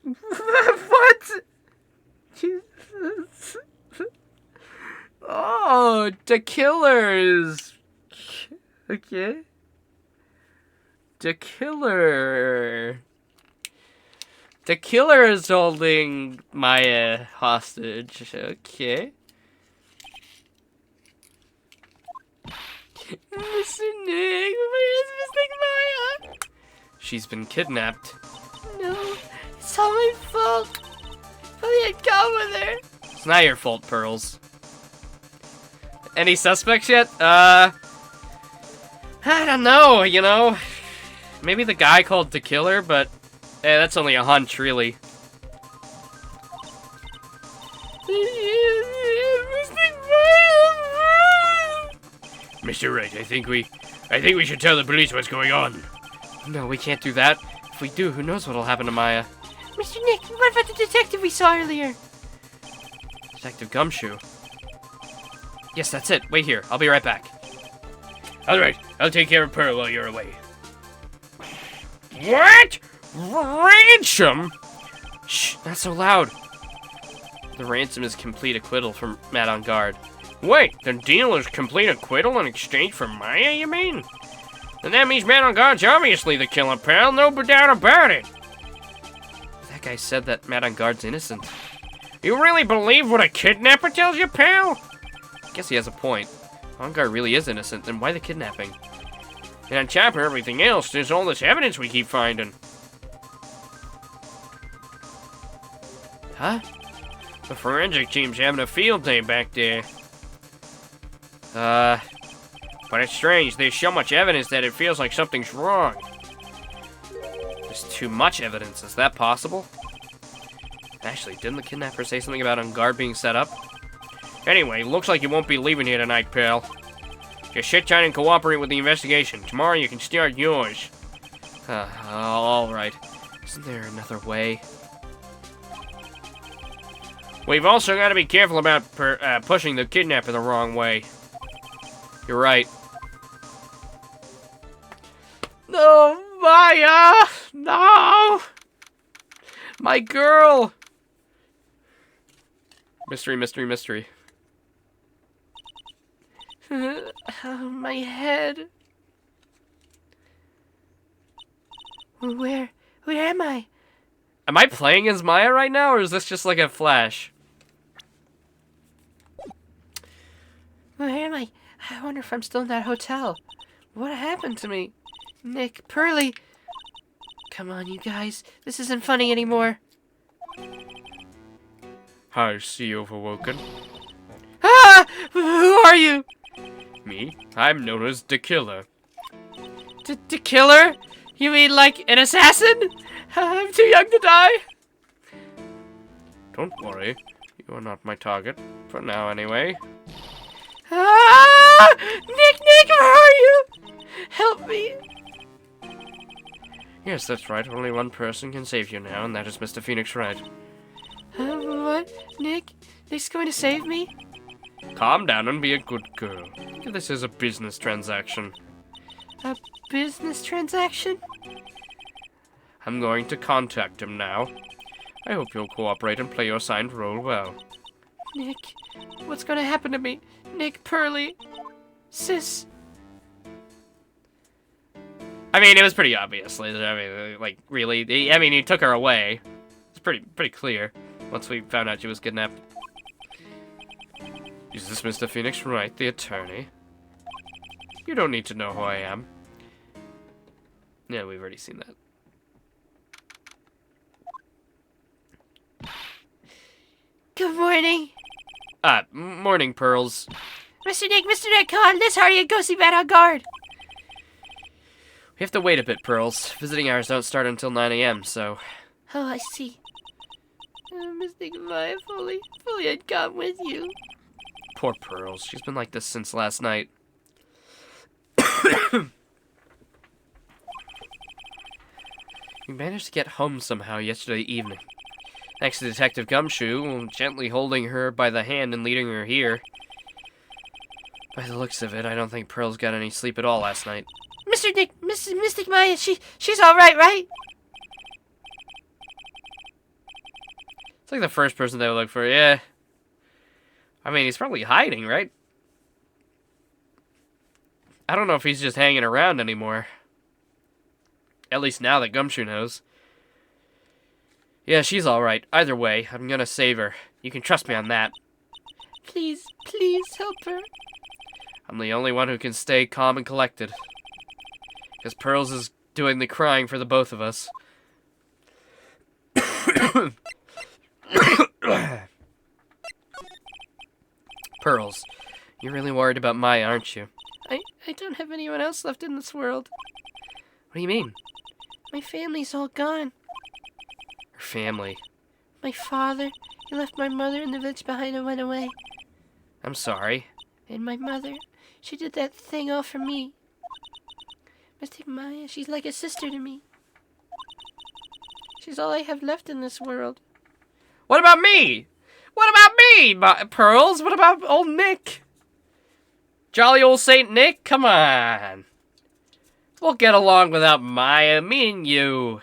What? Jesus. Oh, The Killer is... Okay. The Killer... The Killer is holding Maya hostage. Okay. Mr. Nick, where's Mr. Maya? She's been kidnapped. No, it's all my fault. If I had gone with her. It's not your fault, Pearls. Any suspects yet? I don't know, you know. Maybe the guy called The Killer, but that's only a hunch, really. Mr. Wright, I think we should tell the police what's going on. No, we can't do that. If we do, who knows what'll happen to Maya? Mr. Nick, what about the detective we saw earlier? Detective Gumshoe. Yes, that's it. Wait here. I'll be right back. Alright, I'll take care of Pearl while you're away. What? Ransom? Shh, not so loud. The ransom is complete acquittal from Matt on guard. Wait, the deal is complete acquittal in exchange for Maya, you mean? Then that means Matt on guard's obviously the killer, pal. No doubt about it. That guy said that Matt on guard's innocent. You really believe what a kidnapper tells you, pal? Guess he has a point. On guard really is innocent, then why the kidnapping? And on top of everything else, there's all this evidence we keep finding. Huh? The forensic team's having a field day back there. But it's strange, there's so much evidence that it feels like something's wrong. There's too much evidence, is that possible? Actually, didn't the kidnapper say something about on guard being set up? Anyway, looks like you won't be leaving here tonight, pal. Just sit tight and cooperate with the investigation. Tomorrow you can start yours. Alright. Isn't there another way? We've also got to be careful about pushing the kidnapper the wrong way. You're right. No, Maya! No! My girl! Mystery, mystery, mystery. Oh, my head. Where am I? Am I playing as Maya right now, or is this just like a flash? Where am I? I wonder if I'm still in that hotel. What happened to me? Nick, Pearly. Come on, you guys. This isn't funny anymore. I see you've awoken. Ah! Who are you? Me? I'm known as the Killer. The killer? You mean like an assassin? I'm too young to die. Don't worry. You are not my target. For now, anyway. Ah! Nick, where are you? Help me. Yes, that's right. Only one person can save you now, and that is Mr. Phoenix Wright. What? Nick's going to save me? Calm down and be a good girl. This is a business transaction. A business transaction? I'm going to contact him now. I hope you'll cooperate and play your assigned role well. Nick, what's going to happen to me? Nick, Pearly, Sis. I mean, it was pretty obvious. I mean, like, really. He took her away. It's pretty clear once we found out she was kidnapped. Is this Mr. Phoenix Wright, the attorney? You don't need to know who I am. Yeah, we've already seen that. Good morning. Morning, Pearls. Mr. Nick, come on, let's hurry and go see Matt on guard. We have to wait a bit, Pearls. Visiting hours don't start until 9 a.m., so... Oh, I see. Mystic Maya fully had gone with you. Poor Pearls. She's been like this since last night. We managed to get home somehow yesterday evening. Thanks to Detective Gumshoe, gently holding her by the hand and leading her here. By the looks of it, I don't think Pearls got any sleep at all last night. Mr. Nick, Mystic Maya, she's all right, right? It's like the first person they would look for, yeah. I mean, he's probably hiding, right? I don't know if he's just hanging around anymore. At least now that Gumshoe knows. Yeah, she's alright. Either way, I'm gonna save her. You can trust me on that. Please help her. I'm the only one who can stay calm and collected. Because Pearls is doing the crying for the both of us. Pearls, you're really worried about Maya, aren't you? I don't have anyone else left in this world. What do you mean? My family's all gone. Her family. My father, he left my mother in the village behind and went away. I'm sorry. And my mother, she did that thing all for me. Mystic Maya, she's like a sister to me. She's all I have left in this world. What about me? What about me, Pearls? What about old Nick? Jolly old Saint Nick? Come on. We'll get along without Maya, me and you.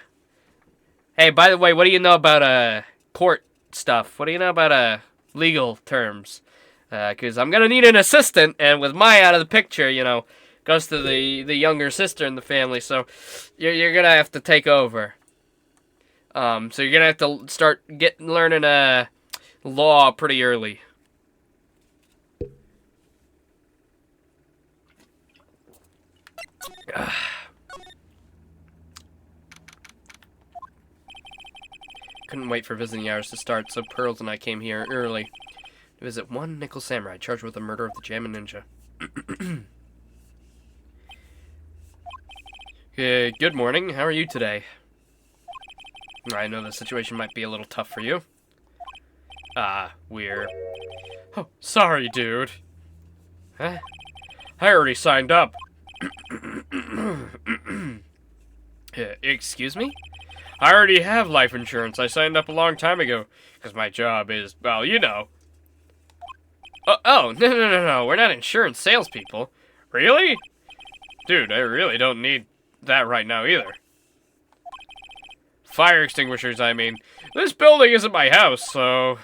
Hey, by the way, what do you know about, court stuff? What do you know about, legal terms? Because I'm gonna need an assistant, and with Maya out of the picture, you know, goes to the younger sister in the family, so you're gonna have to take over. So you're gonna have to start learning, law pretty early. Couldn't wait for visiting hours to start, so Pearls and I came here early to visit one nickel samurai charged with the murder of the Jammin Ninja. Good morning. How are you today? I know the situation might be a little tough for you. We're... Oh, sorry, dude. Huh? I already signed up. Excuse me? I already have life insurance. I signed up a long time ago. Because my job is, well, you know. Oh, no. We're not insurance salespeople. Really? Dude, I really don't need that right now either. Fire extinguishers, I mean. This building isn't my house, so...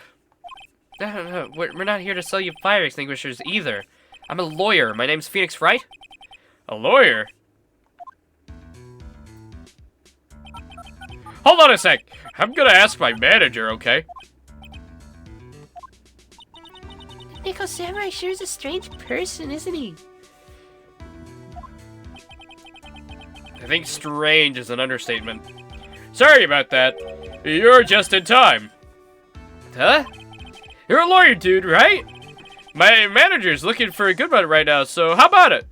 No. We're not here to sell you fire extinguishers either. I'm a lawyer. My name's Phoenix Wright. A lawyer? Hold on a sec. I'm gonna ask my manager, okay? Nico Samurai sure is a strange person, isn't he? I think strange is an understatement. Sorry about that. You're just in time. Huh? You're a lawyer, dude, right? My manager's looking for a good one right now, so how about it?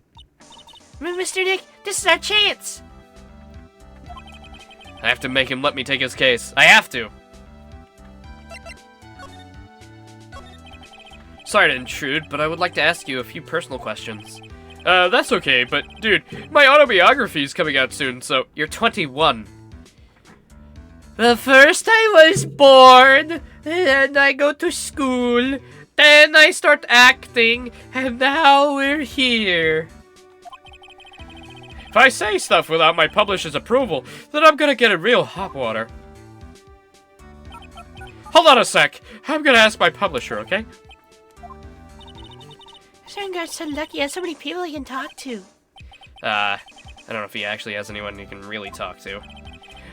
Mr. Nick, this is our chance. I have to make him let me take his case. I have to. Sorry to intrude, but I would like to ask you a few personal questions. That's okay, but dude, my autobiography is coming out soon, so... You're 21. Well, first I was born, then I go to school, then I start acting, and now we're here. If I say stuff without my publisher's approval, then I'm gonna get in real hot water. Hold on a sec. I'm gonna ask my publisher, okay? Sangard's so lucky he has so many people he can talk to. I don't know if he actually has anyone you can really talk to.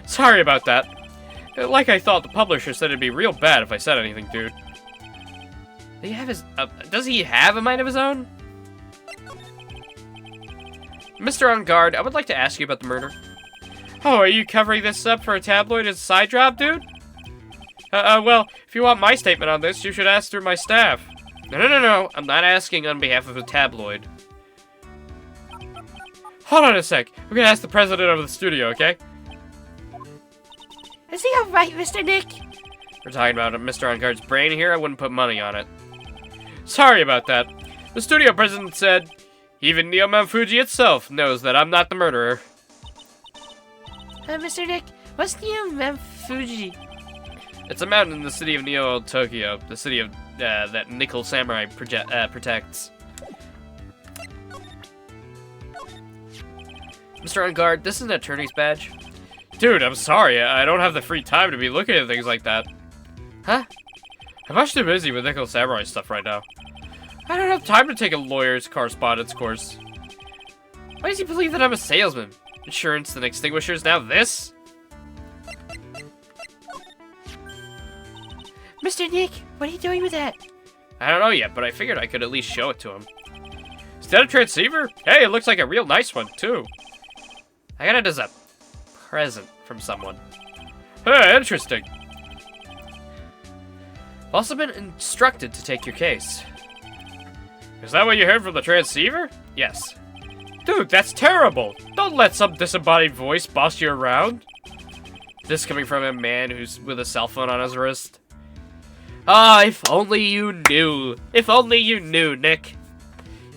Sorry about that. Like I thought, the publisher said it'd be real bad if I said anything, dude. Do you have his, does he have a mind of his own? Mr. On Guard, I would like to ask you about the murder. Oh, are you covering this up for a tabloid as a side job, dude? Well, if you want my statement on this, you should ask through my staff. No. I'm not asking on behalf of a tabloid. Hold on a sec. We're gonna ask the president of the studio, okay? Is he alright, Mr. Nick? We're talking about Mr. On Guard's brain here. I wouldn't put money on it. Sorry about that. The studio president said, even Neo Mount Fuji itself knows that I'm not the murderer. Mr. Nick, what's Neo Mount Fuji? It's a mountain in the city of Neo Tokyo, the city of that Nickel Samurai protects. Mr. On Guard, this is an attorney's badge. Dude, I'm sorry. I don't have the free time to be looking at things like that. Huh? I'm much too busy with Nickel Samurai stuff right now. I don't have time to take a lawyer's correspondence course. Why does he believe that I'm a salesman? Insurance and extinguishers, now this? Mr. Nick, what are you doing with that? I don't know yet, but I figured I could at least show it to him. Is that a transceiver? Hey, it looks like a real nice one, too. I got it as a present from someone. Hey, interesting. I've also been instructed to take your case. Is that what you heard from the transceiver? Yes. Dude, that's terrible. Don't let some disembodied voice boss you around. This coming from a man who's with a cell phone on his wrist. Ah, if only you knew. If only you knew, Nick.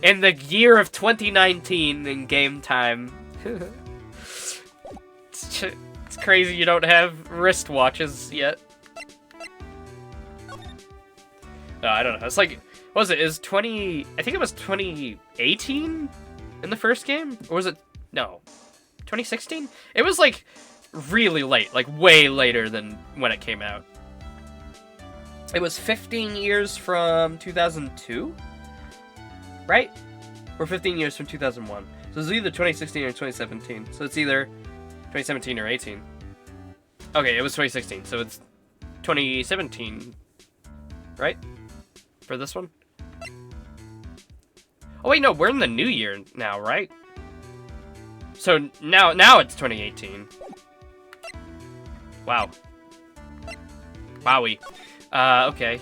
In the year of 2019 in game time. It's crazy you don't have wristwatches yet. No, I don't know. It's like, what was it? Is 20... I think it was 2018 in the first game? Or was it... No. 2016? It was like really late. Like way later than when it came out. It was 15 years from 2002? Right? Or 15 years from 2001. So it's either 2016 or 2017. So it's either 2017 or 18. Okay, it was 2016. So it's 2017. Right? For this one? Oh wait, no, we're in the new year now, right? So now it's 2018. Wow. Wowie. Okay.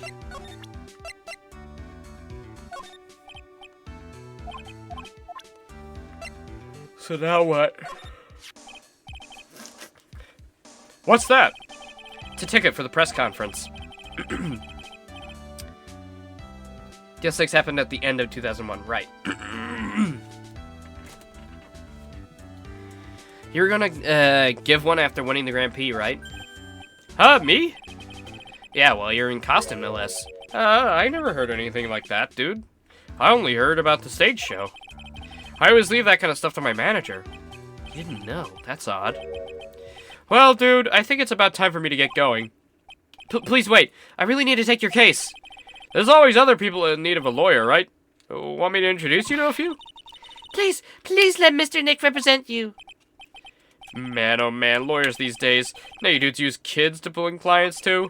So now what? What's that? It's a ticket for the press conference. Guess 6 happened at the end of 2001, right. You were gonna give one after winning the Grand Prix, right? Huh, me? Yeah, well, you're in costume, no less. I never heard anything like that, dude. I only heard about the stage show. I always leave that kind of stuff to my manager. You didn't know. That's odd. Well, dude, I think it's about time for me to get going. Please wait. I really need to take your case. There's always other people in need of a lawyer, right? Want me to introduce you to a few? Please let Mr. Nick represent you. Man, oh man, lawyers these days. Now you dudes use kids to pull in clients too?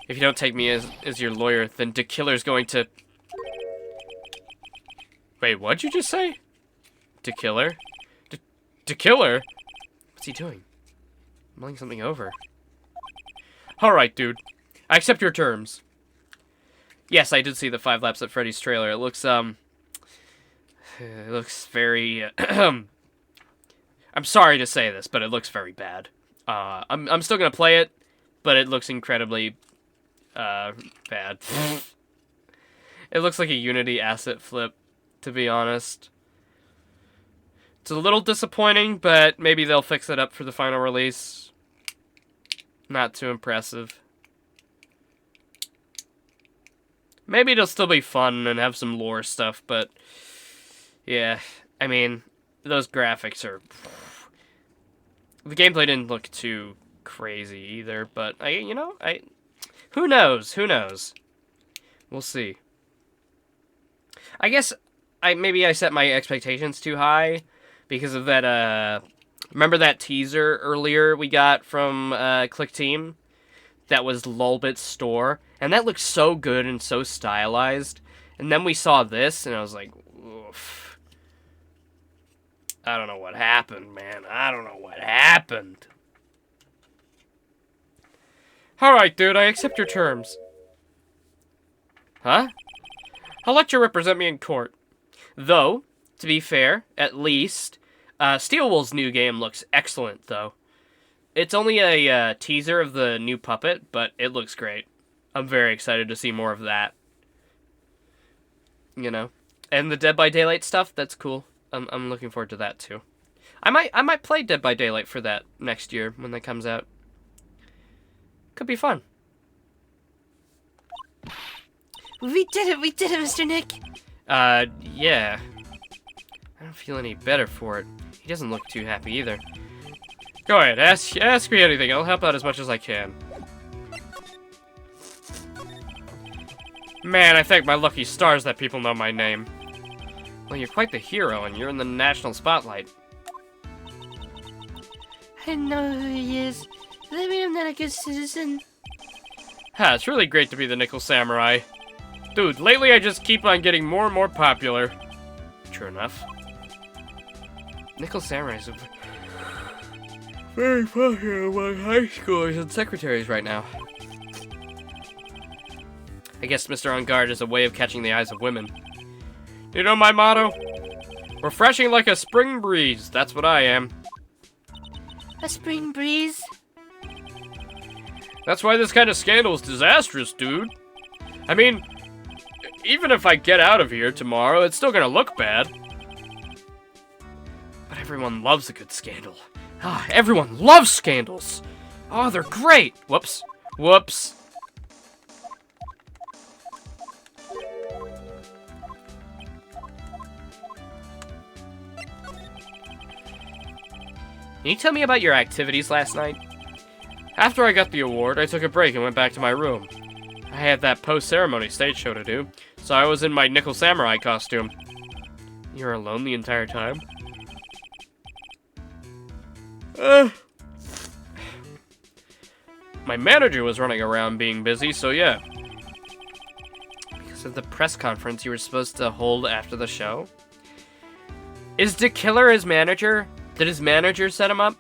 If you don't take me as your lawyer, then the killer's going to... Wait, what'd you just say? To killer? To killer? What's he doing? mulling something over. Alright, dude. I accept your terms. Yes, I did see the 5 Laps at Freddy's trailer. It looks very, I'm sorry to say this, but it looks very bad. I'm still gonna play it, but it looks incredibly, bad. It looks like a Unity asset flip, to be honest. It's a little disappointing, but maybe they'll fix it up for the final release. Not too impressive. Maybe it'll still be fun and have some lore stuff, but yeah, I mean, those graphics are... The gameplay didn't look too crazy either, but who knows? Who knows? We'll see. I guess maybe I set my expectations too high because of that, remember that teaser earlier we got from Click Team? That was Lulbit's store, and that looked so good and so stylized. And then we saw this, and I was like, oof. I don't know what happened, man. I don't know what happened. Alright, dude, I accept your terms. Huh? I'll let you represent me in court. Though, to be fair, at least, Steel Wool's new game looks excellent, though. It's only a teaser of the new puppet, but it looks great. I'm very excited to see more of that. You know, and the Dead by Daylight stuff, that's cool. I'm looking forward to that too. I might play Dead by Daylight for that next year when that comes out. Could be fun. We did it, Mr. Nick. Yeah. I don't feel any better for it. He doesn't look too happy either. Go ahead, ask me anything. I'll help out as much as I can. Man, I thank my lucky stars that people know my name. Well, you're quite the hero, and you're in the national spotlight. I didn't know who he is. Does that mean I'm not a good citizen? Ha, it's really great to be the Nickel Samurai. Dude, lately I just keep on getting more and more popular. True enough. Nickel Samurai's very popular among high schoolers and secretaries right now. I guess Mr. On Guard is a way of catching the eyes of women. You know my motto? Refreshing like a spring breeze. That's what I am. A spring breeze? That's why this kind of scandal is disastrous, dude. I mean, even if I get out of here tomorrow, it's still gonna look bad. But everyone loves a good scandal. Ah, everyone loves scandals. Oh, they're great. Whoops. Whoops. Can you tell me about your activities last night? After I got the award, I took a break and went back to my room. I had that post-ceremony stage show to do, so I was in my Nickel Samurai costume. You were alone the entire time? My manager was running around being busy, so yeah. Because of the press conference you were supposed to hold after the show? Is the killer his manager? Did his manager set him up?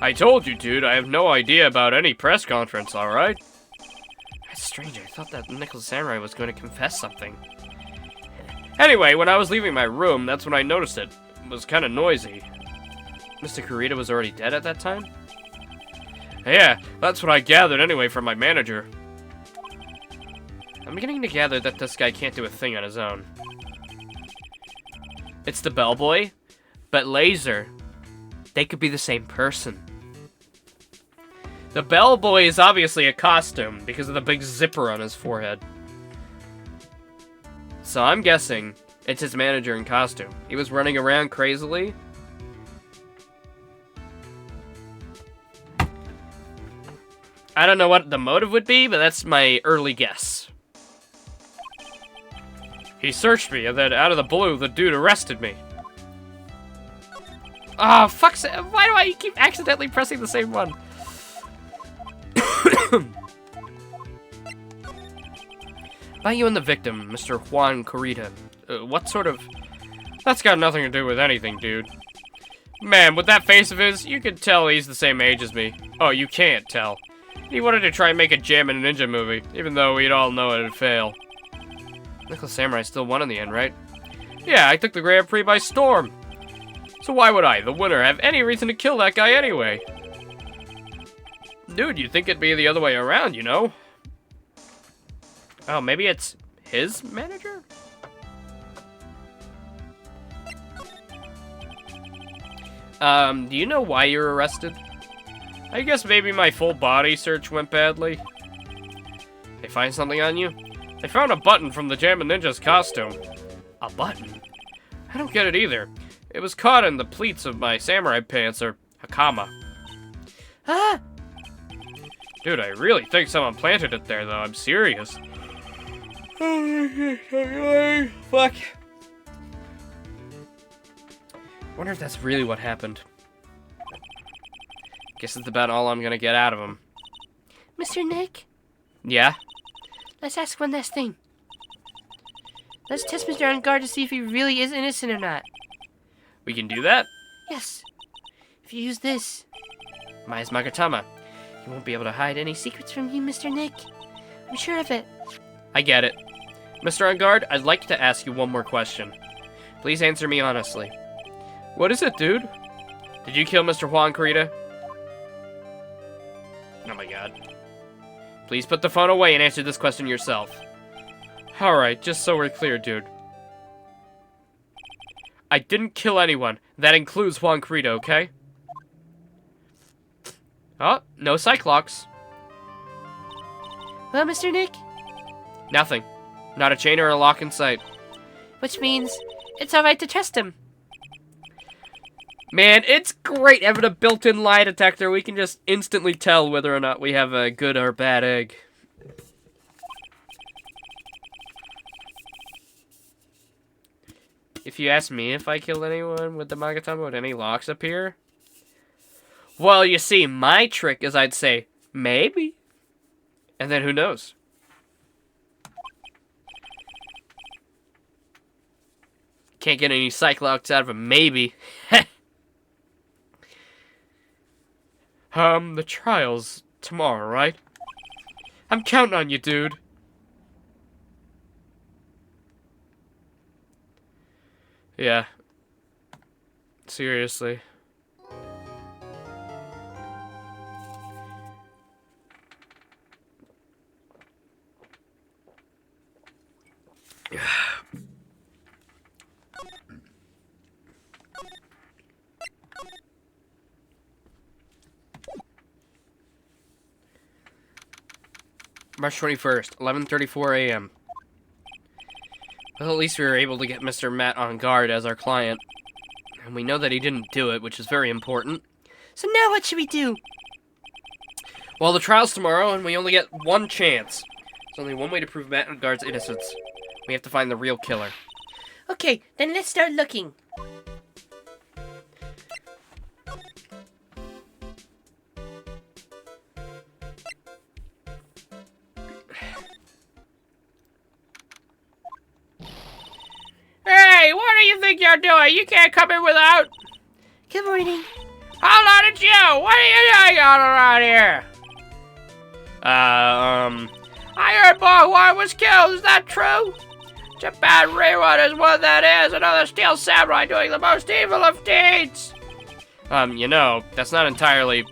I told you, dude, I have no idea about any press conference, alright? That's strange, I thought that Nickel Samurai was going to confess something. Anyway, when I was leaving my room, that's when I noticed it. It was kind of noisy. Mr. Kurita was already dead at that time? Yeah, that's what I gathered anyway from my manager. I'm beginning to gather that this guy can't do a thing on his own. It's the bellboy, but Laser. They could be the same person. The bellboy is obviously a costume because of the big zipper on his forehead. So I'm guessing it's his manager in costume. He was running around crazily. I don't know what the motive would be, but that's my early guess. He searched me, and then out of the blue, the dude arrested me. Oh, fuck's sake. Why do I keep accidentally pressing the same one? About you and the victim, Mr. Juan Kurita. What sort of... That's got nothing to do with anything, dude. Man, with that face of his, you could tell he's the same age as me. Oh, you can't tell. He wanted to try and make a Jammin' Ninja movie, even though we'd all know it'd fail. Nickel Samurai still won in the end, right? Yeah, I took the Grand Prix by storm. So why would I, the winner, have any reason to kill that guy anyway? Dude, you'd think it'd be the other way around, you know? Oh, maybe it's his manager? Do you know why you were arrested? I guess maybe my full body search went badly. They find something on you? They found a button from the Jammin' Ninja's costume. A button? I don't get it either. It was caught in the pleats of my samurai pants, or hakama. Ah! Dude, I really think someone planted it there, though. I'm serious. Fuck. Wonder if that's really what happened. Guess that's about all I'm gonna get out of him. Mr. Nick, Yeah? let's ask one last thing. Let's test Mr. On Guard to see if he really is innocent or not. We can do that? Yes. If you use this, Mai's Magatama. he won't be able to hide any secrets from you, Mr. Nick. I'm sure of it. I get it. Mr. On Guard, I'd like to ask you one more question. Please answer me honestly. What is it, dude? Did you kill Mr. Juan Carita? Oh my god. Please put the phone away and answer this question yourself. Alright, just so we're clear, dude. I didn't kill anyone. That includes Juan Carita, okay? Oh, no Cyclops. Well, Mr. Nick, Nothing. Not a chain or a lock in sight. which means it's alright to trust him. Man, it's great having a built-in lie detector. We can just instantly tell whether or not we have a good or bad egg. If you ask me if I killed anyone with the Magatama, would any locks appear? Well, you see, my trick is I'd say, maybe. And then who knows? Can't get any Cyclops out of a maybe. The trial's tomorrow, right? I'm counting on you, dude. Yeah. Seriously. March 21st, 11:34 a.m. Well, at least we were able to get Mr. Matt on guard as our client. And we know that he didn't do it, which is very important. So now what should we do? Well, the trial's tomorrow, and we only get one chance. There's only one way to prove Matt on guard's innocence. We have to find the real killer. Okay, then let's start looking. Hey, what do you think you're doing? You can't come in without... Good morning. Hold on, it's you! What are you doing all around here? I heard Boy Juan was killed, is that true? It's a bad rerun is what that is. Another steel samurai doing the most evil of deeds. You know, that's not entirely...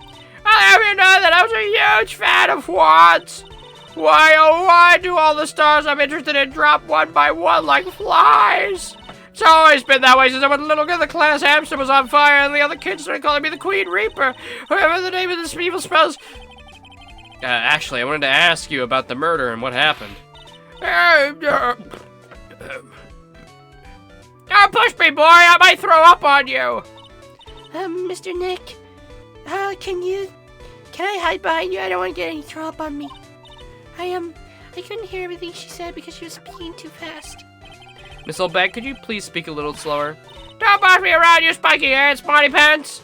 I'll have you know that I was a huge fan of Juan's. Why, oh why do all the stars I'm interested in drop one by one like flies? It's always been that way since I was a little kid. The class hamster was on fire and the other kids started calling me the Queen Reaper. Whatever the name of this evil spells. Actually, I wanted to ask you about the murder and what happened. Don't push me, boy. I might throw up on you. Mr. Nick, can I hide behind you? I don't want to get any throw up on me. I couldn't hear everything she said because she was speaking too fast. Miss Oldbag, could you please speak a little slower? Don't boss me around, you spiky haired spotty pants.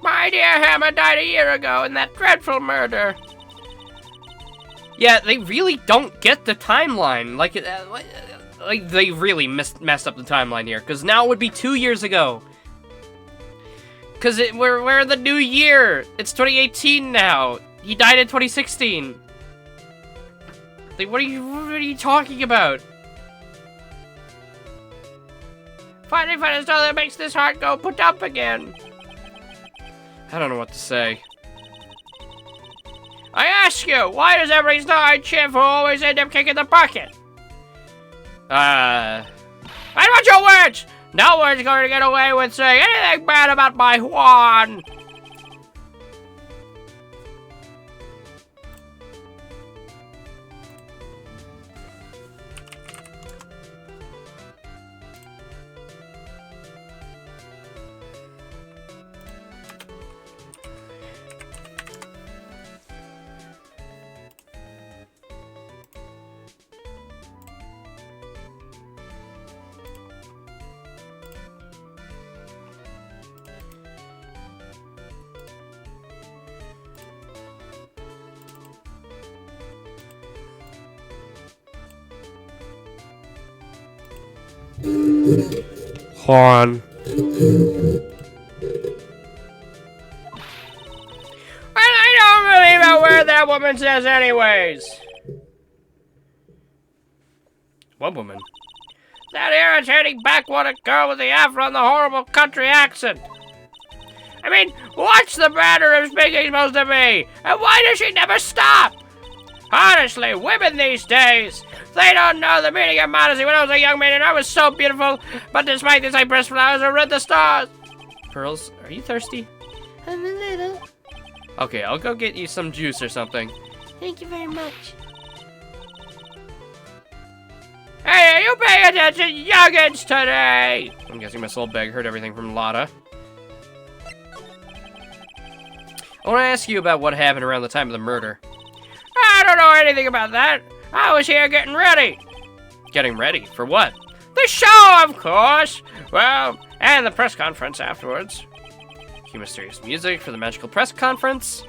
My dear Hammer died a year ago in that dreadful murder. Yeah, they really don't get the timeline. Like they really messed up the timeline here. Because now it would be 2 years ago. Because we're in the new year. It's 2018 now. He died in 2016. Like, what are you talking about? Finding a stone that makes this heart go put up again. I don't know what to say. I ask you, why does every star-eyed chimp always end up kicking the bucket? I want your words! No one's going to get away with saying anything bad about my Juan! Juan. And I don't believe a word that woman says anyways. What woman? That irritating backwater girl with the afro and the horrible country accent. I mean, what's the manner of speaking supposed to be? And why does she never stop? Honestly, women these days, they don't know the meaning of modesty. When I was a young man and I was so beautiful, but despite this I pressed flowers and read the stars. Pearls, are you thirsty? I'm a little. Okay, I'll go get you some juice or something. Thank you very much. Hey, are you paying attention, youngins, today? I'm guessing my soul bag heard everything from Lotta. I want to ask you about what happened around the time of the murder. I don't know anything about that. I was here getting ready. Getting ready? For what? The show, of course. Well, and the press conference afterwards. Cue mysterious music for the magical press conference.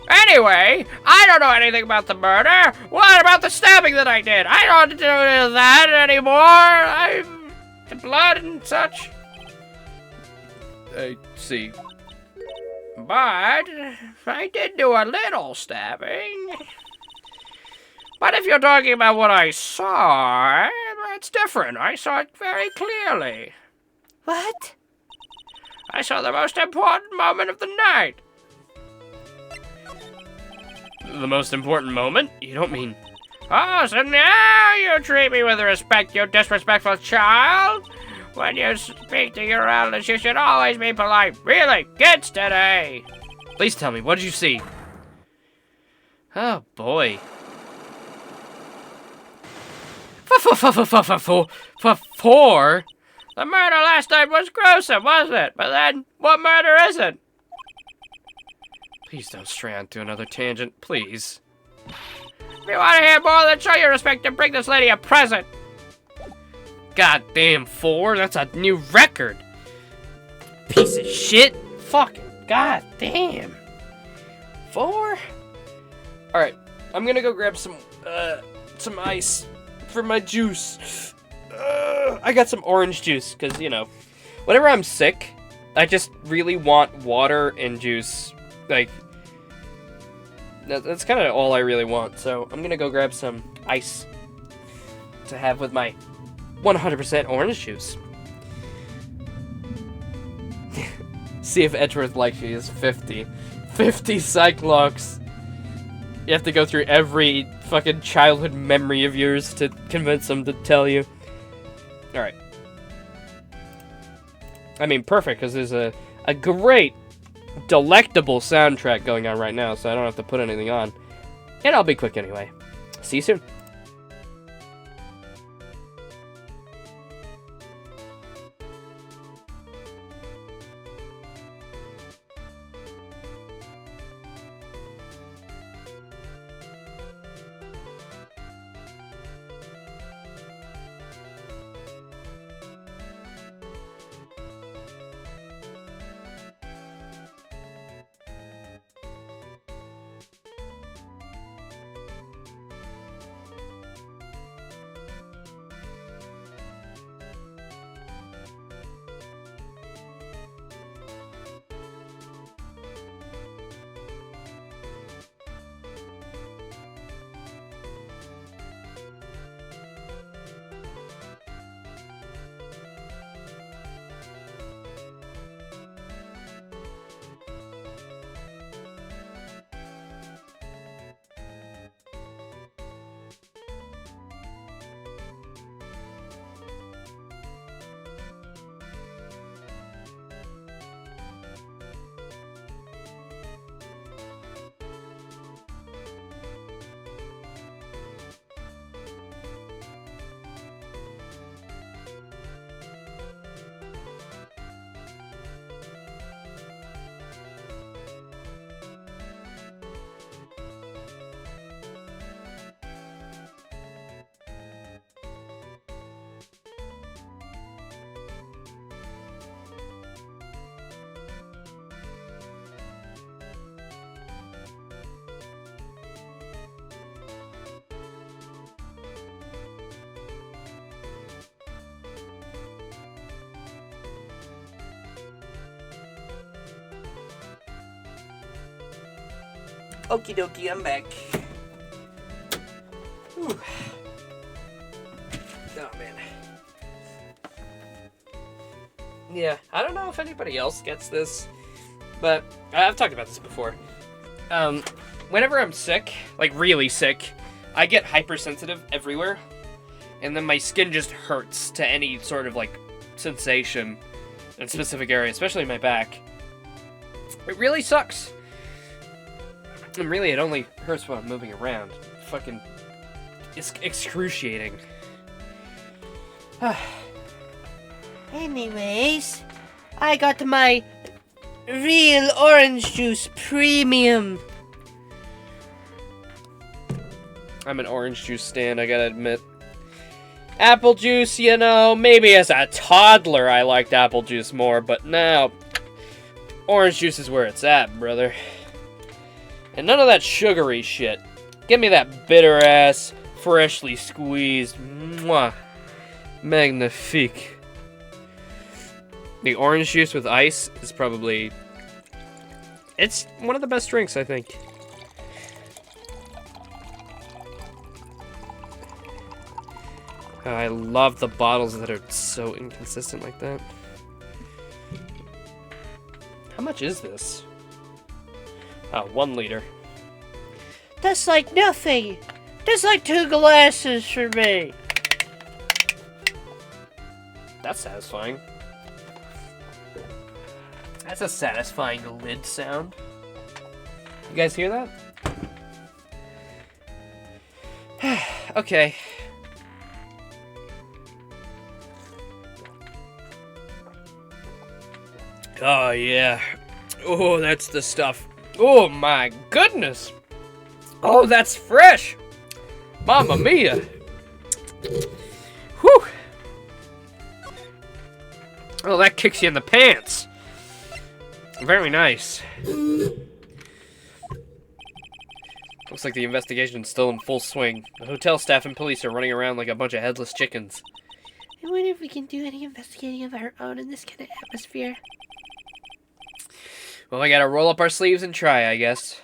Anyway, I don't know anything about the murder. What about the stabbing that I did? I don't do that anymore. The blood and such. I see. But I did do a little stabbing. But if you're talking about what I saw, that's different. I saw it very clearly. What? I saw the most important moment of the night. The most important moment? You don't mean... Oh, so now you treat me with respect, you disrespectful child. When you speak to your elders, you should always be polite. Really, kids today. Please tell me, what did you see? Oh, boy. Four? The murder last night was gruesome, wasn't it? But then, what murder isn't? Please don't stray onto another tangent, please. If you want to hear more, then show your respect and bring this lady a present. Goddamn 4? That's a new record. Piece of shit. Fucking goddamn. 4? Alright, I'm gonna go grab some ice for my juice. I got some orange juice, because, you know, whenever I'm sick, I just really want water and juice. Like, that's kind of all I really want. So I'm gonna go grab some ice to have with my 100% orange juice. See if Edgeworth likes you is 50. 50 Cyclops. You have to go through every fucking childhood memory of yours to convince them to tell you. Alright. I mean, perfect, because there's a great, delectable soundtrack going on right now, so I don't have to put anything on. And I'll be quick anyway. See you soon. Okie dokie, I'm back. Whew. Oh, man. Yeah, I don't know if anybody else gets this, but I've talked about this before. Whenever I'm sick, like really sick, I get hypersensitive everywhere, and then my skin just hurts to any sort of, like, sensation in a specific area, especially my back. It really sucks. And really, it only hurts when I'm moving around. Fucking... it's excruciating. Anyways, I got my real orange juice premium. I'm an orange juice stan, I gotta admit. Apple juice, you know, maybe as a toddler I liked apple juice more, but now, orange juice is where it's at, brother. And none of that sugary shit. Give me that bitter-ass, freshly squeezed, mwah, magnifique. The orange juice with ice is probably... it's one of the best drinks, I think. I love the bottles that are so inconsistent like that. How much is this? Oh, 1 liter. That's like nothing. That's like 2 glasses for me. That's satisfying. That's a satisfying lid sound. You guys hear that? Okay. Oh, yeah. Oh, that's the stuff. Oh, my goodness. Oh, that's fresh. Mamma mia. Whew. Oh, that kicks you in the pants. Very nice. Looks like the investigation's still in full swing. The hotel staff and police are running around like a bunch of headless chickens. I wonder if we can do any investigating of our own in this kind of atmosphere. Well, we gotta roll up our sleeves and try, I guess.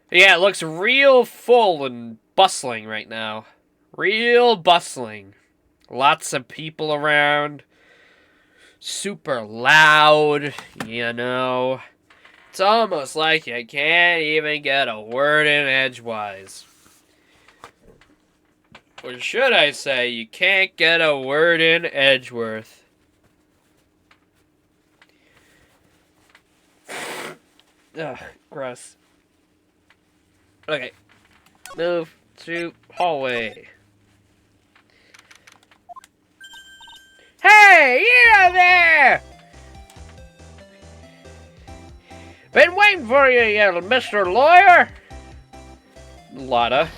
Yeah, it looks real full and bustling right now. Real bustling. Lots of people around. Super loud, you know. It's almost like you can't even get a word in edgewise. Or should I say, you can't get a word in Edgeworth. Ugh, gross. Okay. Move to hallway. Hey, you there! Been waiting for you, you Mr. Lawyer. Lotta.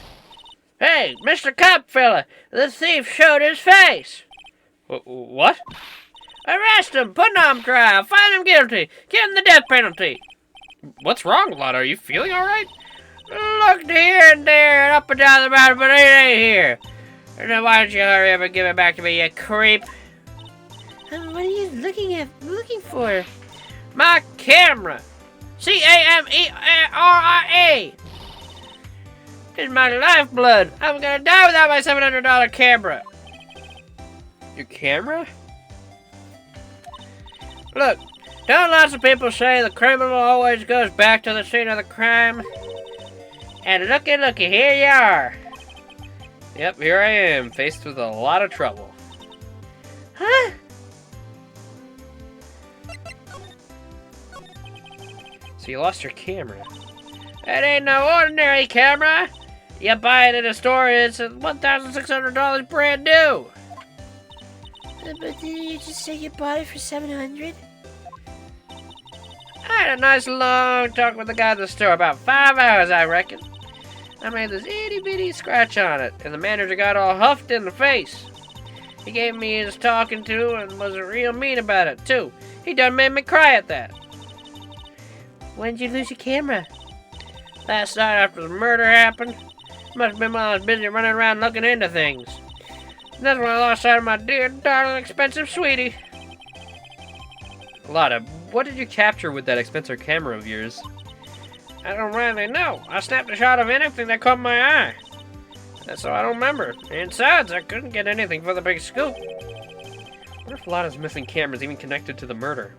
Hey, Mr. Cop fella, the thief showed his face. What? Arrest him, put him on trial, find him guilty, give him the death penalty. What's wrong, Lotta? Are you feeling alright? Looked here and there and up and down the mountain, but it ain't here. Now why don't you hurry up and give it back to me, you creep? What are you looking for? My camera. CAMERA. It's my lifeblood. I'm gonna die without my $700 camera. Your camera? Look, don't lots of people say the criminal always goes back to the scene of the crime? And looky, here you are. Yep, here I am, faced with a lot of trouble. Huh? So you lost your camera. That ain't no ordinary camera. You buy it at a store, it's $1,600 brand new. But didn't you just say you bought it for $700? I had a nice long talk with the guy at the store, about 5 hours, I reckon. I made this itty-bitty scratch on it, and the manager got all huffed in the face. He gave me his talking to and was real mean about it, too. He done made me cry at that. When'd you lose your camera? Last night after the murder happened. Must have been while I was busy running around looking into things. That's when I lost sight of my dear, darling, expensive sweetie. Lotta, what did you capture with that expensive camera of yours? I don't really know. I snapped a shot of anything that caught my eye. So I don't remember. And besides, I couldn't get anything for the big scoop. I wonder if Lana's missing camera's even connected to the murder.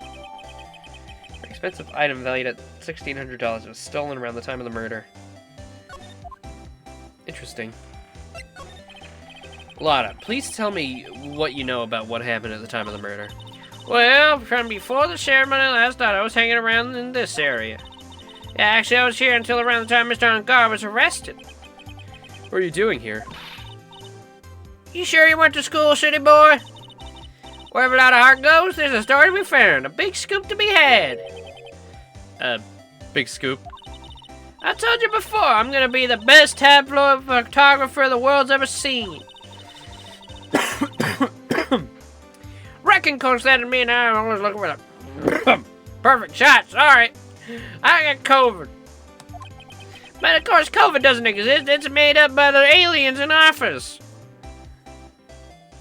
An expensive item valued at $1,600 was stolen around the time of the murder. Interesting. Lana, please tell me what you know about what happened at the time of the murder. Well, from before the ceremony last night, I was hanging around in this area. Yeah, actually, I was here until around the time Mr. Ungar was arrested. What are you doing here? You sure you went to school, city boy? Wherever that heart goes, there's a story to be found, a big scoop to be had. Big scoop. I told you before, I'm gonna be the best tabloid photographer the world's ever seen. Reckon Coach that and me and I are always looking for the perfect shot. Sorry, I got COVID. But of course, COVID doesn't exist. It's made up by the aliens in office.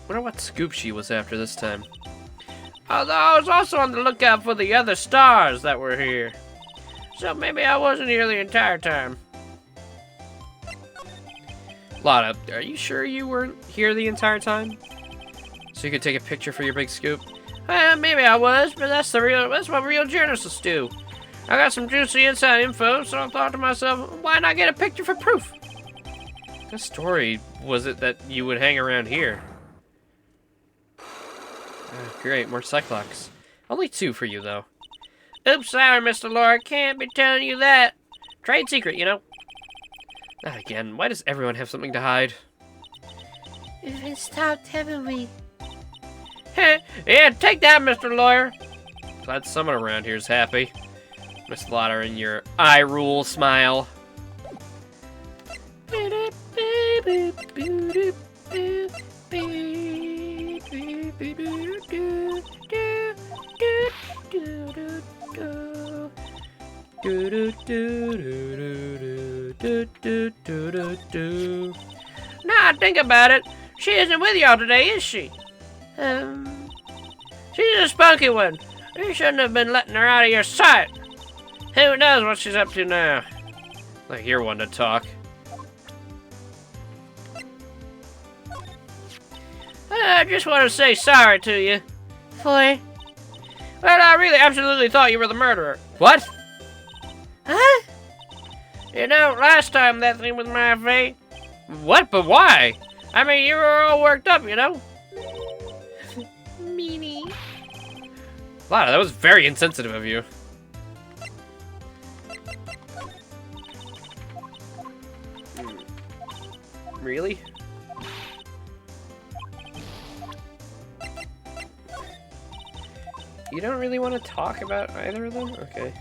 Wonder what scoop she was after this time. Although I was also on the lookout for the other stars that were here. So maybe I wasn't here the entire time. Lana, are you sure you weren't here the entire time? So you could take a picture for your big scoop? Well, maybe I was, but that's what real journalists do. I got some juicy inside info, so I thought to myself, why not get a picture for proof? What story was it that you would hang around here? Great, more Cyclops. Only 2 for you, though. Oops, sorry, Mr. Lawyer, can't be telling you that. Trade secret, you know. Not again. Why does everyone have something to hide? We've been stopped, haven't we? Yeah, take that, Mr. Lawyer. Glad someone around here is happy. Miss Lauder and your eye rule smile. Now I think about it, she isn't with y'all today, is she? She's a spunky one. You shouldn't have been letting her out of your sight. Who knows what she's up to now? Like you're one to talk. I just want to say sorry to you. For? Well, I really absolutely thought you were the murderer. What? Huh? You know, last time that thing with my fate. What? But why? I mean, you were all worked up, you know? Meanie. Lana, that was very insensitive of you. Really? You don't really want to talk about either of them? Okay.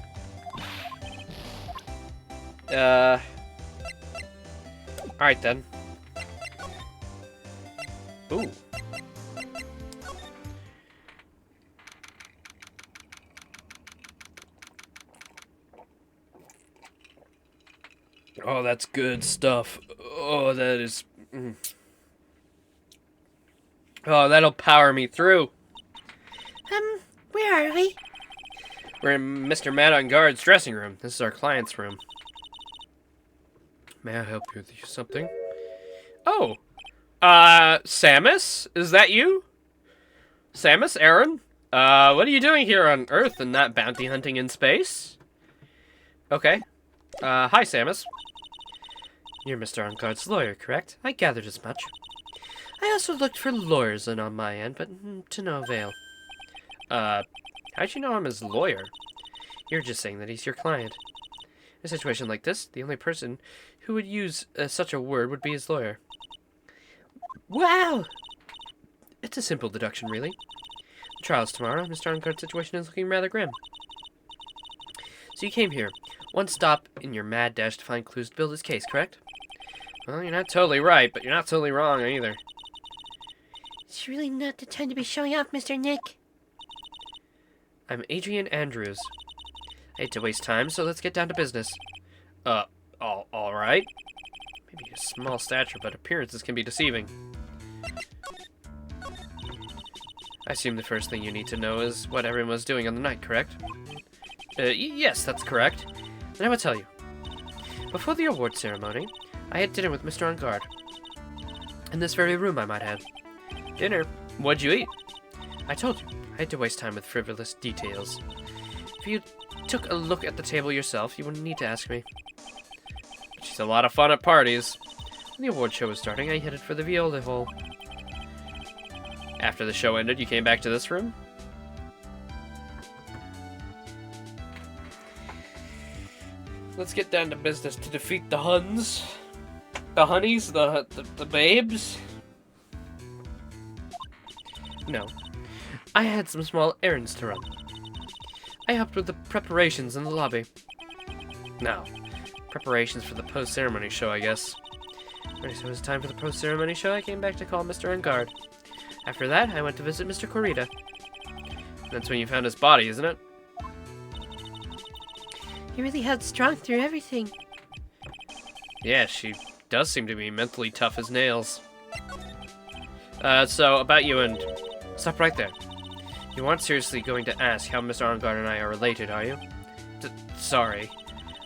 Alright then. Ooh. Oh, that's good stuff. Oh, that is... Oh, that'll power me through. Where are we? We're in Mr. Matt on Guard's dressing room. This is our client's room. May I help you with something? Oh. Samus? Is that you? Samus? Aaron? What are you doing here on Earth and not bounty hunting in space? Okay. Hi, Samus. You're Mr. Onguard's lawyer, correct? I gathered as much. I also looked for lawyers on my end, but to no avail. How'd you know I'm his lawyer? You're just saying that he's your client. In a situation like this, the only person who would use such a word would be his lawyer. Wow! It's a simple deduction, really. The trial's tomorrow. Mr. Onguard's situation is looking rather grim. So you came here. One stop in your mad dash to find clues to build his case, correct? Well, you're not totally right, but you're not totally wrong either. It's really not the time to be showing off, Mr. Nick. I'm Adrian Andrews. I hate to waste time, so let's get down to business. All right. Maybe a small stature, but appearances can be deceiving. I assume the first thing you need to know is what everyone was doing on the night, correct? Yes, that's correct. And I will tell you. Before the award ceremony, I had dinner with Mr. On Guard. In this very room, I might add. Dinner? What'd you eat? I told you, I had to waste time with frivolous details. If you took a look at the table yourself, you wouldn't need to ask me. She's a lot of fun at parties. When the award show was starting, I headed for the viola hall. After the show ended, you came back to this room? Let's get down to business to defeat the Huns. The honeys, the babes. No. I had some small errands to run. I helped with the preparations in the lobby. Now, preparations for the post-ceremony show, I guess. Alright, so it was time for the post-ceremony show. I came back to call Mr. On Guard. After that, I went to visit Mr. Corita. That's when you found his body, isn't it? You really held strong through everything. Yeah, she does seem to be mentally tough as nails. So, about you and... Stop right there. You aren't seriously going to ask how Mr. On Guard and I are related, are you? Sorry.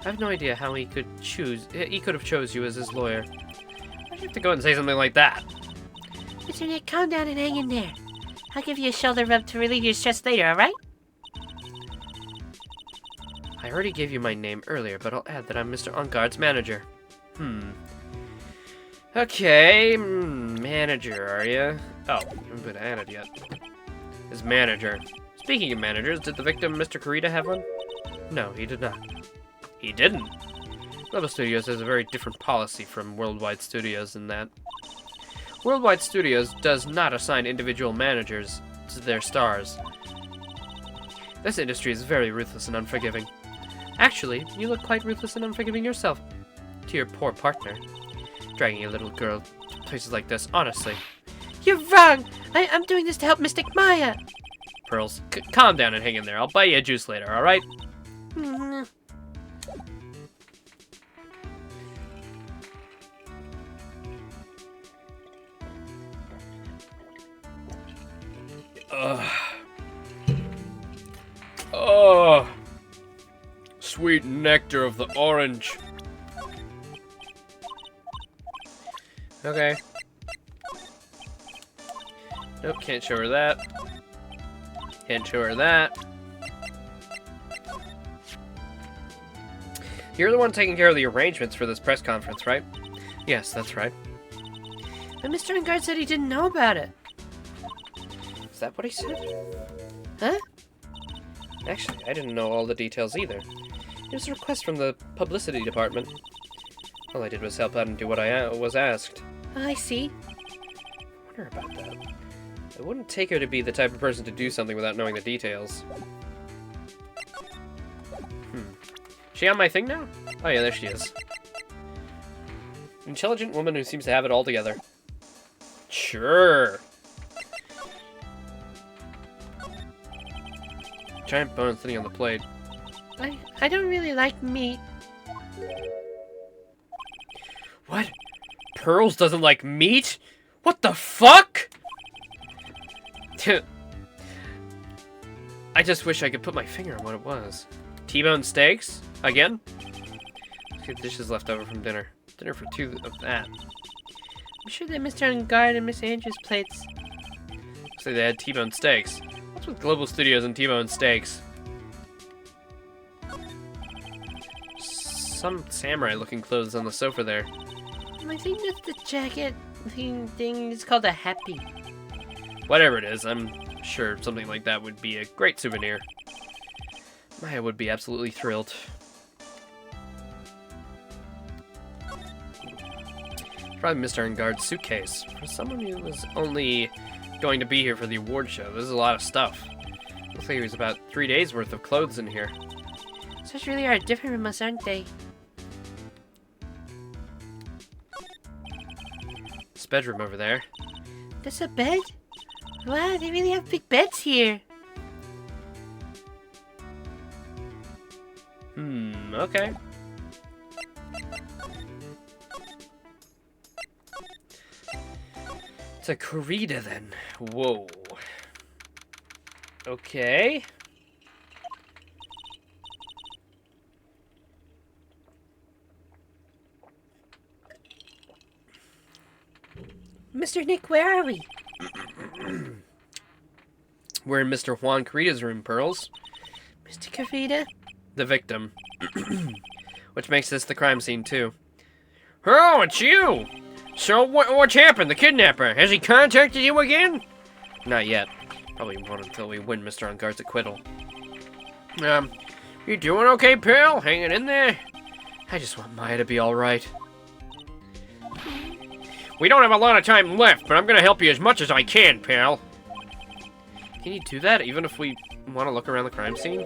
I have no idea how he could choose... He could have chose you as his lawyer. Why'd you have to go and say something like that? Mr. Nick, calm down and hang in there. I'll give you a shoulder rub to relieve your stress later, alright? I already gave you my name earlier, but I'll add that I'm Mr. On Guard's manager. Okay, manager, are you? Oh, you haven't been added yet. His manager. Speaking of managers, did the victim, Mr. Corita, have one? No, he did not. He didn't? Global Studios has a very different policy from Worldwide Studios in that Worldwide Studios does not assign individual managers to their stars. This industry is very ruthless and unforgiving. Actually, you look quite ruthless and unforgiving yourself to your poor partner. Dragging a little girl to places like this, honestly. You're wrong! I'm doing this to help Mystic Maya! Pearls, calm down and hang in there. I'll buy you a juice later, alright? Oh, sweet nectar of the orange. Okay. Nope, can't show her that. Can't show her that. You're the one taking care of the arrangements for this press conference, right? Yes, that's right. But Mr. On Guard said he didn't know about it. Is that what he said? Huh? Actually, I didn't know all the details either. It was a request from the publicity department. All I did was help out and do what I was asked. I see. I wonder about that. I wouldn't take her to be the type of person to do something without knowing the details. She on my thing now? Oh yeah, there she is. Intelligent woman who seems to have it all together. Sure. Giant bone sitting on the plate. I don't really like meat. What? Pearls doesn't like meat? What the fuck? I just wish I could put my finger on what it was. T-bone steaks? Again? Let's get dishes left over from dinner. Dinner for two of that. I'm sure that Mr. On Guard and Miss Andrews' plates. Say they had T-bone steaks. What's with Global Studios and T-bone steaks? Some samurai-looking clothes on the sofa there. I think that's the jacket thing is called a happy. Whatever it is, I'm sure something like that would be a great souvenir. Maya would be absolutely thrilled. Probably Mr. On Guard's suitcase. For someone who was only going to be here for the award show, this is a lot of stuff. Looks like there's about 3 days worth of clothes in here. Such really are different from us, aren't they? This bedroom over there. That's a bed? Wow, they really have big beds here. Okay. It's a corrida then. Whoa. Okay. Mr. Nick, where are we? We're in Mr. Juan Carita's room, Pearls. Mr. Carita? The victim. Which makes this the crime scene, too. Oh, it's you! So, what's happened? The kidnapper, has he contacted you again? Not yet. Probably won't until we win Mr. Unguard's acquittal. You doing okay, pal? Hanging in there? I just want Maya to be alright. We don't have a lot of time left, but I'm gonna help you as much as I can, pal. Can you do that, even if we want to look around the crime scene?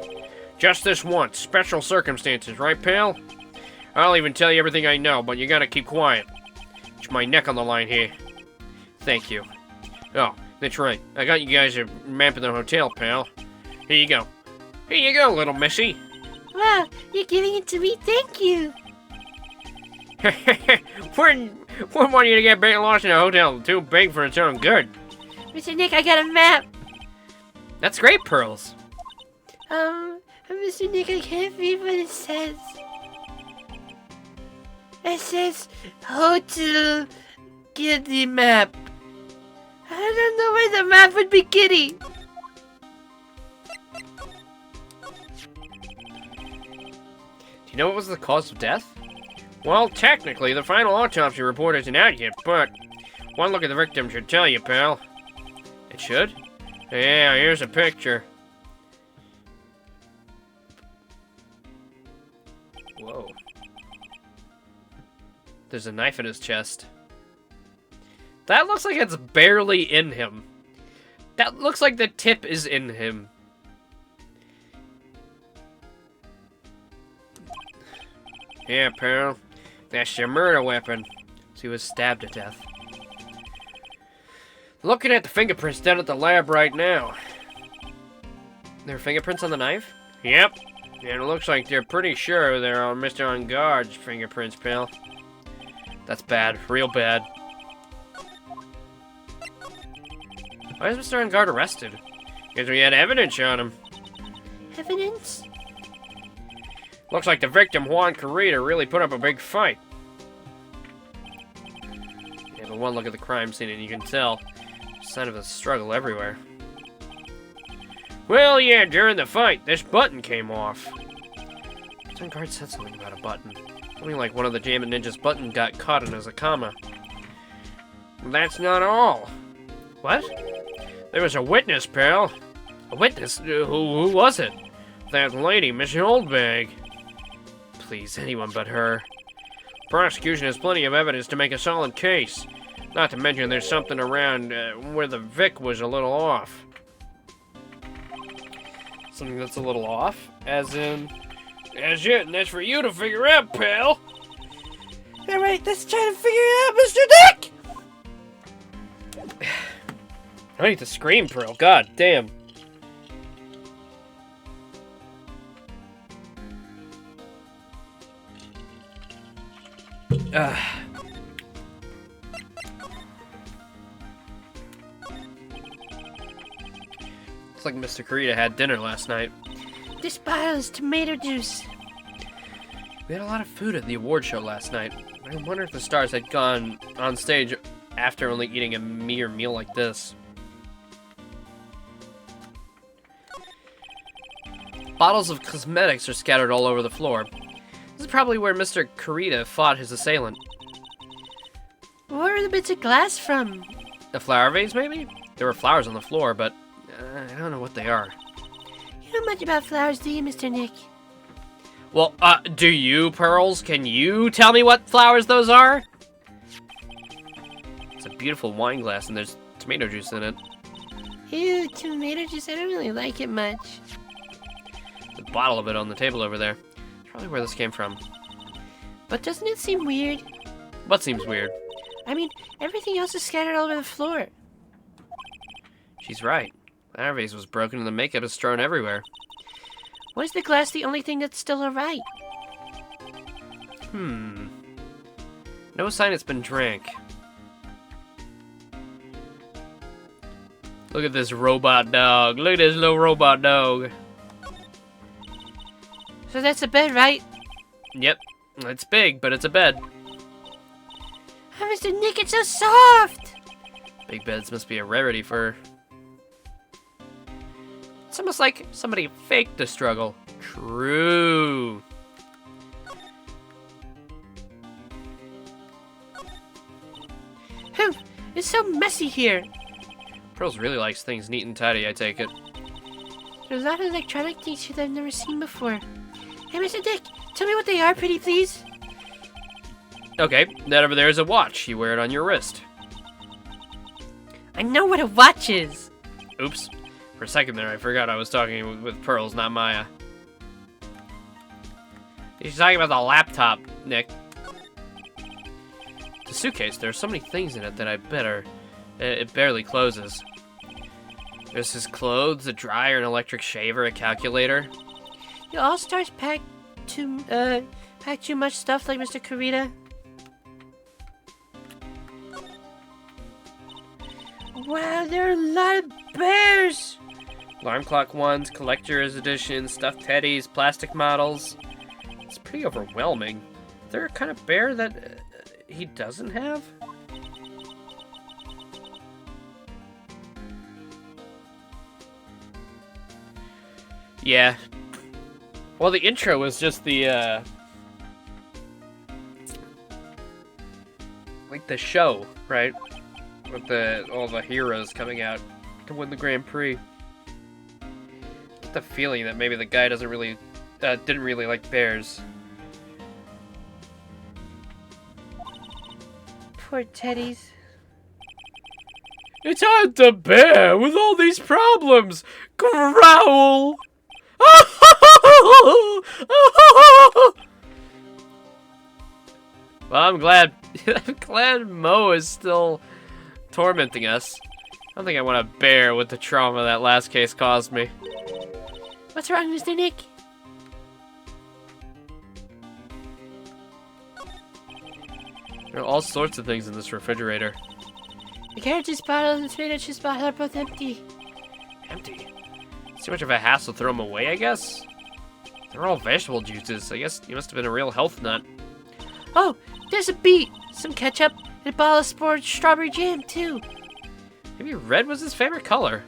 Just this once. Special circumstances, right, pal? I'll even tell you everything I know, but you gotta keep quiet. It's my neck on the line here. Thank you. Oh, that's right. I got you guys a map of the hotel, pal. Here you go. Here you go, little missy. Wow, you're giving it to me, thank you. Wouldn't want you to get lost in a hotel too big for its own good. Mr. Nick, I got a map. That's great, Pearls. Mr. Nick, I can't read what it says. It says, Hotel Kitty Map. I don't know where the map would be kitty. Do you know what was the cause of death? Well, technically, the final autopsy report isn't out yet, but one look at the victim should tell you, pal. It should? Yeah, here's a picture. Whoa. There's a knife in his chest. That looks like it's barely in him. That looks like the tip is in him. Yeah, pal. That's your murder weapon. So he was stabbed to death. Looking at the fingerprints down at the lab right now. There are fingerprints on the knife? Yep. And it looks like they're pretty sure they're on Mr. Unguard's fingerprints, pal. That's bad. Real bad. Why is Mr. Unguard arrested? Because we had evidence on him. Evidence? Looks like the victim, Juan Carita, really put up a big fight. Yeah, but one look at the crime scene and you can tell. Sign of a struggle everywhere. Well, yeah, during the fight, this button came off. Mr. Unguard said something about a button. Something like one of the Jammin' Ninja's button got caught in as a comma. That's not all. What? There was a witness, pal. A witness? Who was it? That lady, Miss Oldbag. Please, anyone but her. Prosecution has plenty of evidence to make a solid case. Not to mention there's something around where the Vic was a little off. Something that's a little off? As in? That's it, and that's for you to figure out, pal. Alright, let's try to figure it out, Mr. Nick! I need to scream, Pearl. God damn. Looks like Mr. Carita had dinner last night. This bottle is tomato juice. We had a lot of food at the award show last night. I wonder if the stars had gone on stage after only eating a mere meal like this. Bottles of cosmetics are scattered all over the floor. This is probably where Mr. Carita fought his assailant. Where are the bits of glass from? A flower vase, maybe? There were flowers on the floor, but I don't know what they are. You know much about flowers, do you, Mr. Nick? Well, do you, Pearls? Can you tell me what flowers those are? It's a beautiful wine glass, and there's tomato juice in it. Ew, tomato juice, I don't really like it much. A bottle of it on the table over there. That's probably where this came from. But doesn't it seem weird? What seems weird? I mean, everything else is scattered all over the floor. She's right. Our vase was broken and the makeup is strewn everywhere. Why is the glass the only thing that's still alright? No sign it's been drank. Look at this robot dog. Look at this little robot dog. So that's a bed, right? Yep. It's big, but it's a bed. Oh, Mr. Nick, it's so soft! Big beds must be a rarity for... It's almost like somebody faked the struggle. True. Phew, it's so messy here. Pearls really likes things neat and tidy, I take it. There's a lot of electronic things here that I've never seen before. Hey, Mr. Dick, tell me what they are, pretty please. Okay, that over there is a watch. You wear it on your wrist. I know what a watch is. Oops. For a second there, I forgot I was talking with Pearls, not Maya. She's talking about the laptop, Nick. The suitcase, there's so many things in it that I better... It barely closes. There's his clothes, a dryer, an electric shaver, a calculator. You All-Stars pack too much stuff like Mr. Kurita? Wow, there are a lot of bears! Alarm clock ones, collector's editions, stuffed teddies, plastic models. It's pretty overwhelming. Is there a kind of bear that he doesn't have? Yeah. Well, the intro was just the, like the show, right? With all the heroes coming out to win the Grand Prix. Get the feeling that maybe the guy didn't really like bears. Poor teddies. It's hard to bear with all these problems. Growl. Well, I'm glad Mo is still tormenting us. I don't think I want to bear with the trauma that last case caused me. What's wrong, Mr. Nick? There are all sorts of things in this refrigerator. The carrot juice bottle and the tomato juice bottle are both empty. Empty. It's too much of a hassle to throw them away, I guess. They're all vegetable juices. I guess you must have been a real health nut. Oh, there's a beet, some ketchup, and a bottle of spored strawberry jam, too. Maybe red was his favorite color.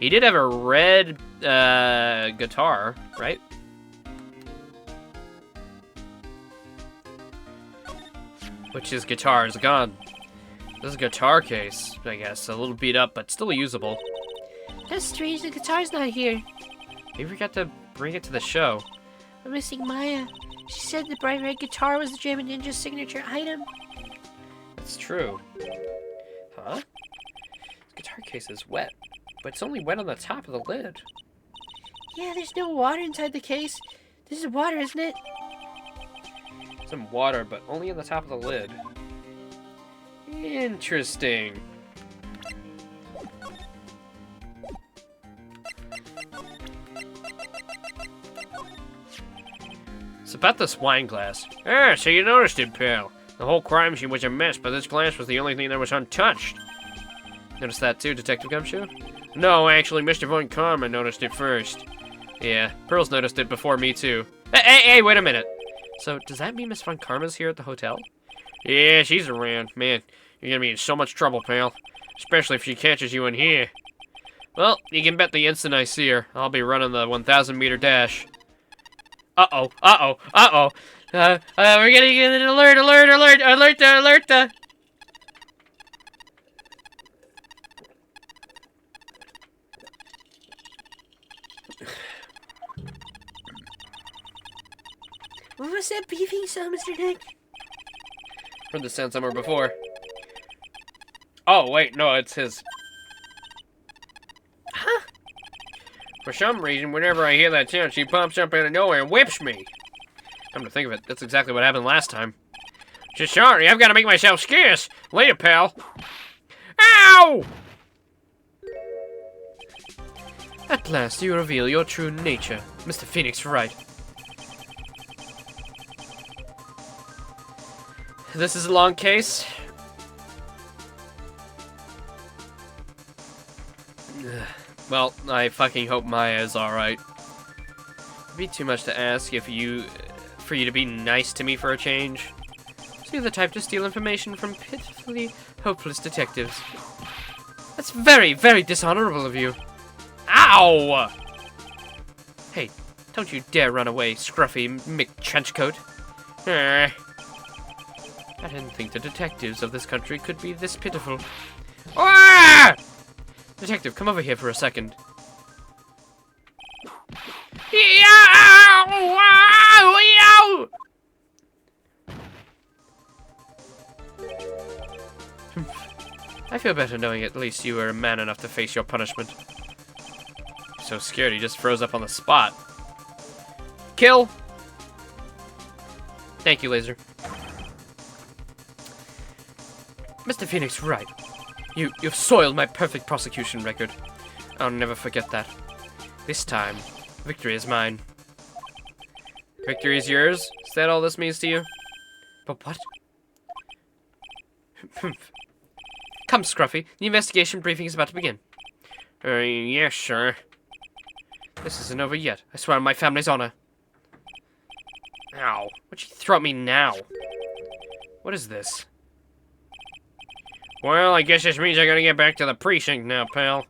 He did have a red guitar, right? Which his guitar is gone. This is a guitar case, I guess. A little beat up, but still usable. That's strange, the guitar's not here. Maybe we got to bring it to the show. I'm missing Maya. She said the bright red guitar was the Jammin' Ninja's signature item. That's true. Huh? This guitar case is wet, but it's only wet on the top of the lid. Yeah, there's no water inside the case. This is water, isn't it? Some water, but only on the top of the lid. Interesting. It's about this wine glass. Ah, so you noticed it, pal. The whole crime scene was a mess, but this glass was the only thing that was untouched. Noticed that too, Detective Gumshoe? No, actually, Mr. Von Karma noticed it first. Yeah, Pearls noticed it before me too. Hey, wait a minute. So, does that mean Miss Von Karma's here at the hotel? Yeah, she's around. Man, you're gonna be in so much trouble, pal. Especially if she catches you in here. Well, you can bet the instant I see her, I'll be running the 1,000-meter dash. Uh-oh. We're getting an alert. What was that beeping sound, Mr. Nick? Heard this sound somewhere before. Oh, wait, no, it's his. Huh? For some reason, whenever I hear that sound, she pops up out of nowhere and whips me. Come to think of it, that's exactly what happened last time. Just sorry, I've got to make myself scarce. Later, pal. Ow! At last, you reveal your true nature, Mr. Phoenix Wright. This is a long case. Well, I fucking hope Maya is alright. It'd be too much to ask for you to be nice to me for a change. So you're the type to steal information from pitifully hopeless detectives. That's very, very dishonorable of you. Ow! Hey, don't you dare run away, scruffy McTrenchcoat. I didn't think the detectives of this country could be this pitiful. Ah! Detective, come over here for a second. I feel better knowing at least you were a man enough to face your punishment. So scared he just froze up on the spot. Kill! Thank you, Laser. Mr. Phoenix, right. You've soiled my perfect prosecution record. I'll never forget that. This time, victory is mine. Victory is yours? Is that all this means to you? But what? Come, Scruffy. The investigation briefing is about to begin. Yeah, sure. This isn't over yet. I swear on my family's honor. Ow. What'd you throw at me now? What is this? Well, I guess this means I gotta get back to the precinct now, pal.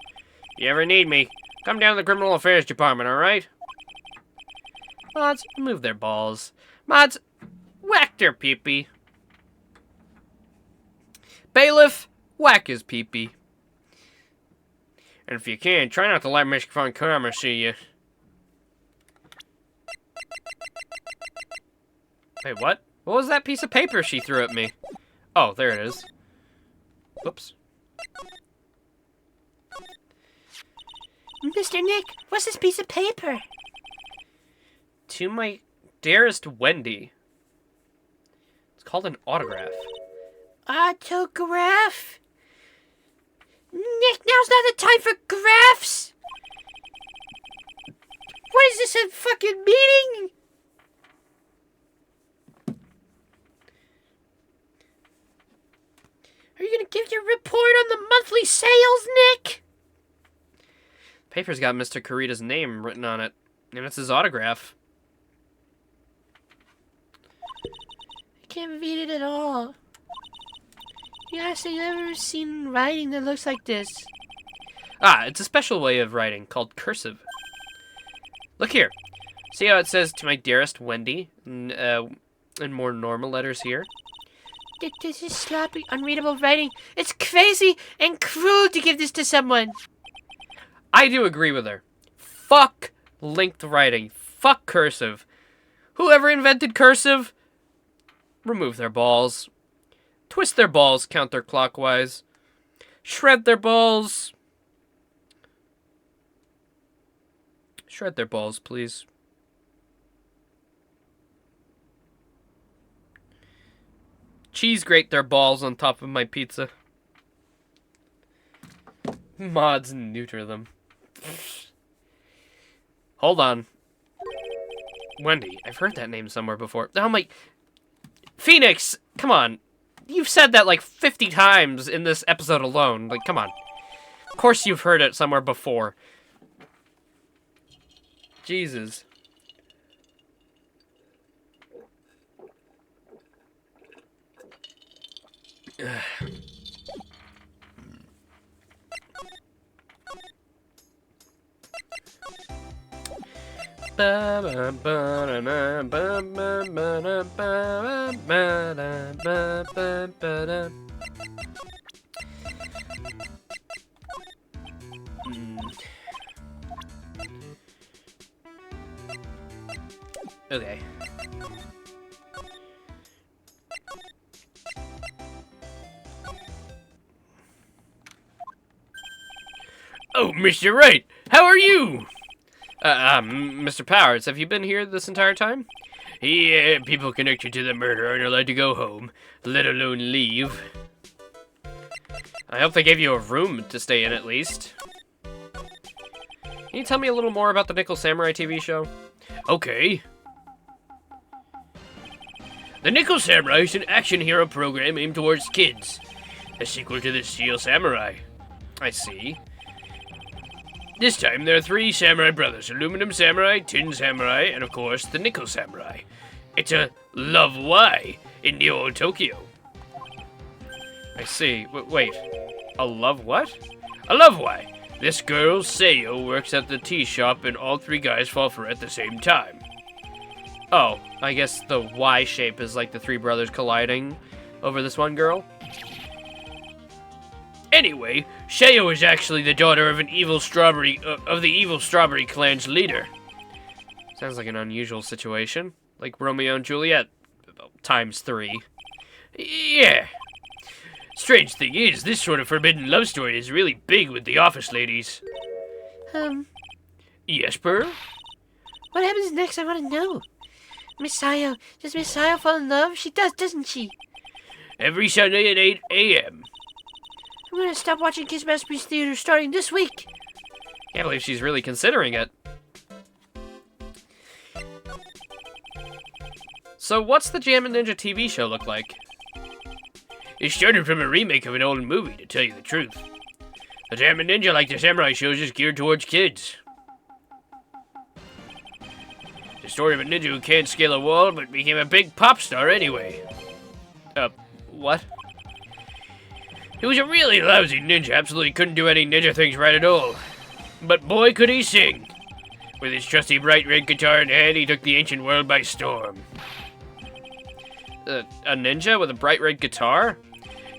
You ever need me, come down to the Criminal Affairs Department, alright? Mods, move their balls. Mods, whack their pee-pee. Bailiff, whack his pee-pee. And if you can, try not to let Miss Von Karma see you. Wait, what? What was that piece of paper she threw at me? Oh, there it is. Whoops. Mr. Nick, what's this piece of paper? To my dearest Wendy. It's called an autograph. Autograph? Nick, now's not the time for graphs! What is this, a fucking meeting? Are you gonna give your report on the monthly sales, Nick? Paper's got Mr. Kurita's name written on it, and it's his autograph. I can't read it at all. Yes, I've never seen writing that looks like this. Ah, it's a special way of writing called cursive. Look here. See how it says to my dearest Wendy in more normal letters here? This is sloppy, unreadable writing. It's crazy and cruel to give this to someone. I do agree with her. Fuck linked writing. Fuck cursive. Whoever invented cursive, remove their balls. Twist their balls counterclockwise. Shred their balls. Shred their balls, please. Cheese grate their balls on top of my pizza. Mods neuter them. Hold on. Wendy, I've heard that name somewhere before. Oh my... Phoenix, come on. You've said that like 50 times in this episode alone. Like, come on. Of course you've heard it somewhere before. Jesus. Okay. Oh, Mr. Wright, how are you? Mr. Powers, have you been here this entire time? Yeah, people connected to the murder aren't allowed to go home, let alone leave. I hope they gave you a room to stay in at least. Can you tell me a little more about the Nickel Samurai TV show? Okay. The Nickel Samurai is an action hero program aimed towards kids. A sequel to the Steel Samurai. I see. This time there are 3 samurai brothers, Aluminum Samurai, Tin Samurai, and of course the Nickel Samurai. It's a love why, in Neo Tokyo. I see. Wait. A love what? A love why. This girl, Sayo, works at the tea shop and all three guys fall for her at the same time. Oh, I guess the Y shape is like the three brothers colliding over this one girl. Anyway, Sayo is actually the daughter of an evil strawberry, of the evil strawberry clan's leader. Sounds like an unusual situation. Like Romeo and Juliet times 3. Yeah. Strange thing is, this sort of forbidden love story is really big with the office ladies. Yes, Pearl? What happens next? I want to know. Miss Sayo, does Miss Sayo fall in love? She does, doesn't she? Every Sunday at 8 a.m. I'm gonna stop watching Kids Masterpiece Theater starting this week. Can't believe she's really considering it. So what's the Jammin' Ninja TV show look like? It started from a remake of an old movie, to tell you the truth. The Jammin' Ninja, like the samurai shows, is geared towards kids. The story of a ninja who can't scale a wall, but became a big pop star anyway. What? He was a really lousy ninja, absolutely couldn't do any ninja things right at all. But boy, could he sing! With his trusty bright red guitar in hand, he took the ancient world by storm. A ninja with a bright red guitar?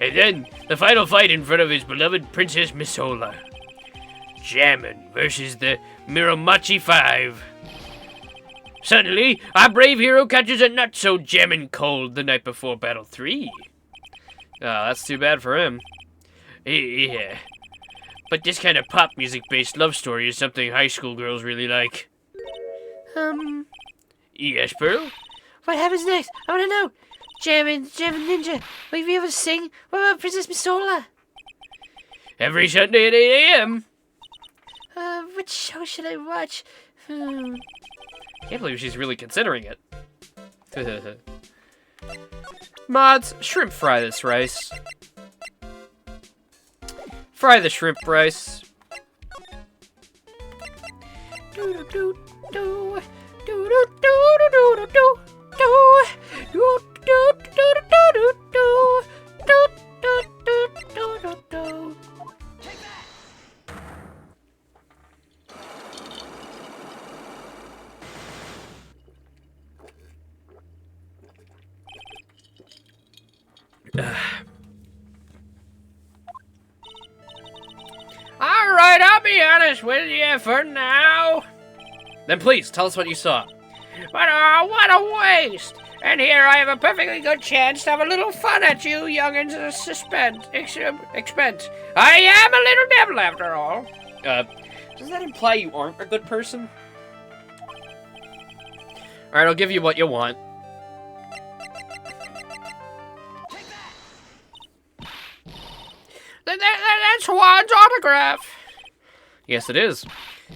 And then, the final fight in front of his beloved Princess Misola. Jammin' versus the Miromachi 5. Suddenly, our brave hero catches a not-so-jammin' cold the night before Battle 3. Oh, that's too bad for him. Yeah. But this kind of pop music-based love story is something high school girls really like. Yes, Pearl? What happens next? I want to know. Jammin' Ninja, will you be able to sing? What about Princess Misola? Every Sunday at 8 a.m. Which show should I watch? Can't believe she's really considering it. Mods, shrimp fry this rice. Fry the shrimp rice. Alright, I'll be honest with you for now. Then please, tell us what you saw. But what a waste! And here I have a perfectly good chance to have a little fun at you youngins' expense. I am a little devil after all. Does that imply you aren't a good person? Alright, I'll give you what you want. That's Juan's autograph. Yes, it is.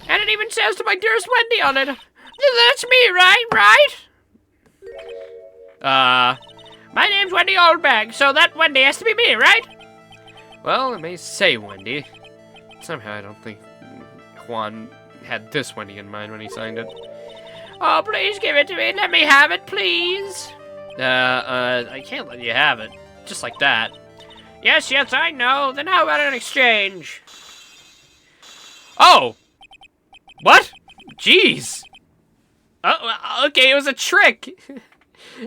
And it even says to my dearest Wendy on it. That's me, right? My name's Wendy Oldbag, so that Wendy has to be me, right? Well, it may say Wendy. Somehow I don't think Juan had this Wendy in mind when he signed it. Oh, please give it to me. Let me have it, please. I can't let you have it. Just like that. Yes, I know. Then how about an exchange? Oh! What? Jeez! Oh, okay, it was a trick!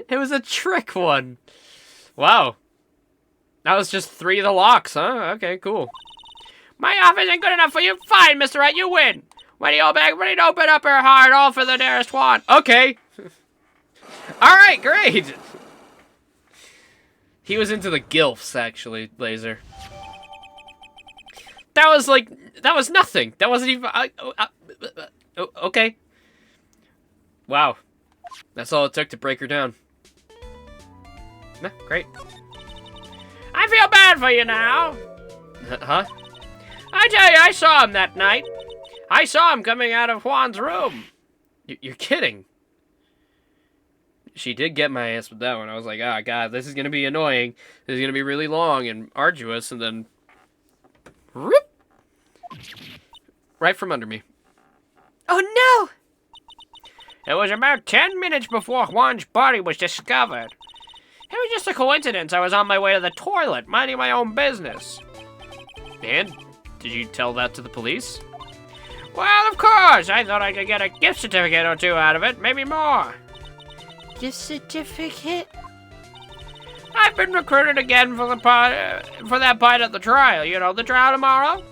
It was a trick one. Wow. That was just 3 of the locks, huh? Okay, cool. My offer isn't good enough for you. Fine, Mr. Wright, you win. Wendy Oldbag, ready to open up her heart, all for the dearest Juan. Okay. Alright, great! He was into the gilfs, actually, Laser. That was nothing. That wasn't even... okay. Wow. That's all it took to break her down. Nah, great. I feel bad for you now. Huh? I tell you, I saw him that night. I saw him coming out of Juan's room. You're kidding. She did get my ass with that one. I was like, ah, God, this is going to be annoying. This is going to be really long and arduous, and then... Rip! Right from under me. Oh, no! It was about 10 minutes before Juan's body was discovered. It was just a coincidence. I was on my way to the toilet, minding my own business. And did you tell that to the police? Well, of course. I thought I could get a gift certificate or two out of it, maybe more. Gift certificate? I've been recruited again for that part at the trial. You know, the trial tomorrow.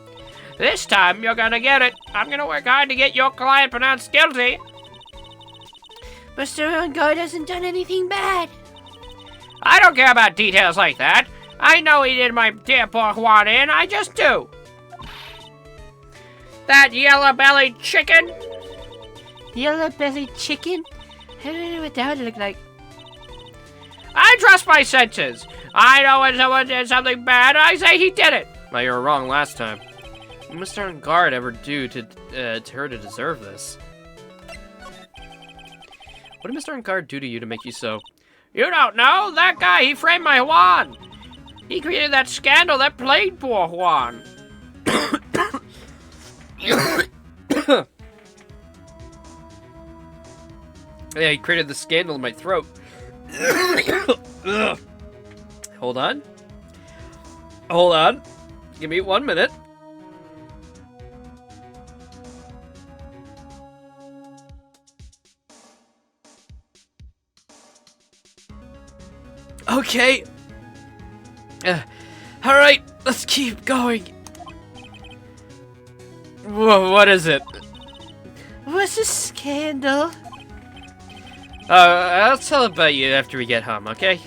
This time, you're gonna get it. I'm gonna work hard to get your client pronounced guilty. Mr. Unguard hasn't done anything bad. I don't care about details like that. I know he did my dear poor Juan in. I just do. That yellow-bellied chicken. Yellow-bellied chicken? I don't know what that would look like. I trust my senses. I know when someone did something bad, I say he did it. Well, you were wrong last time. What did Mr. Unguard ever do to her to deserve this? What did Mr. Unguard do to you to make you so... You don't know? That guy, he framed my Juan. He created that scandal that plagued poor Juan. Yeah, he created the scandal in my throat. Hold on. Hold on. Give me 1 minute. Okay. All right, let's keep going. Whoa, what is it? What's a scandal? I'll tell about you after we get home, okay?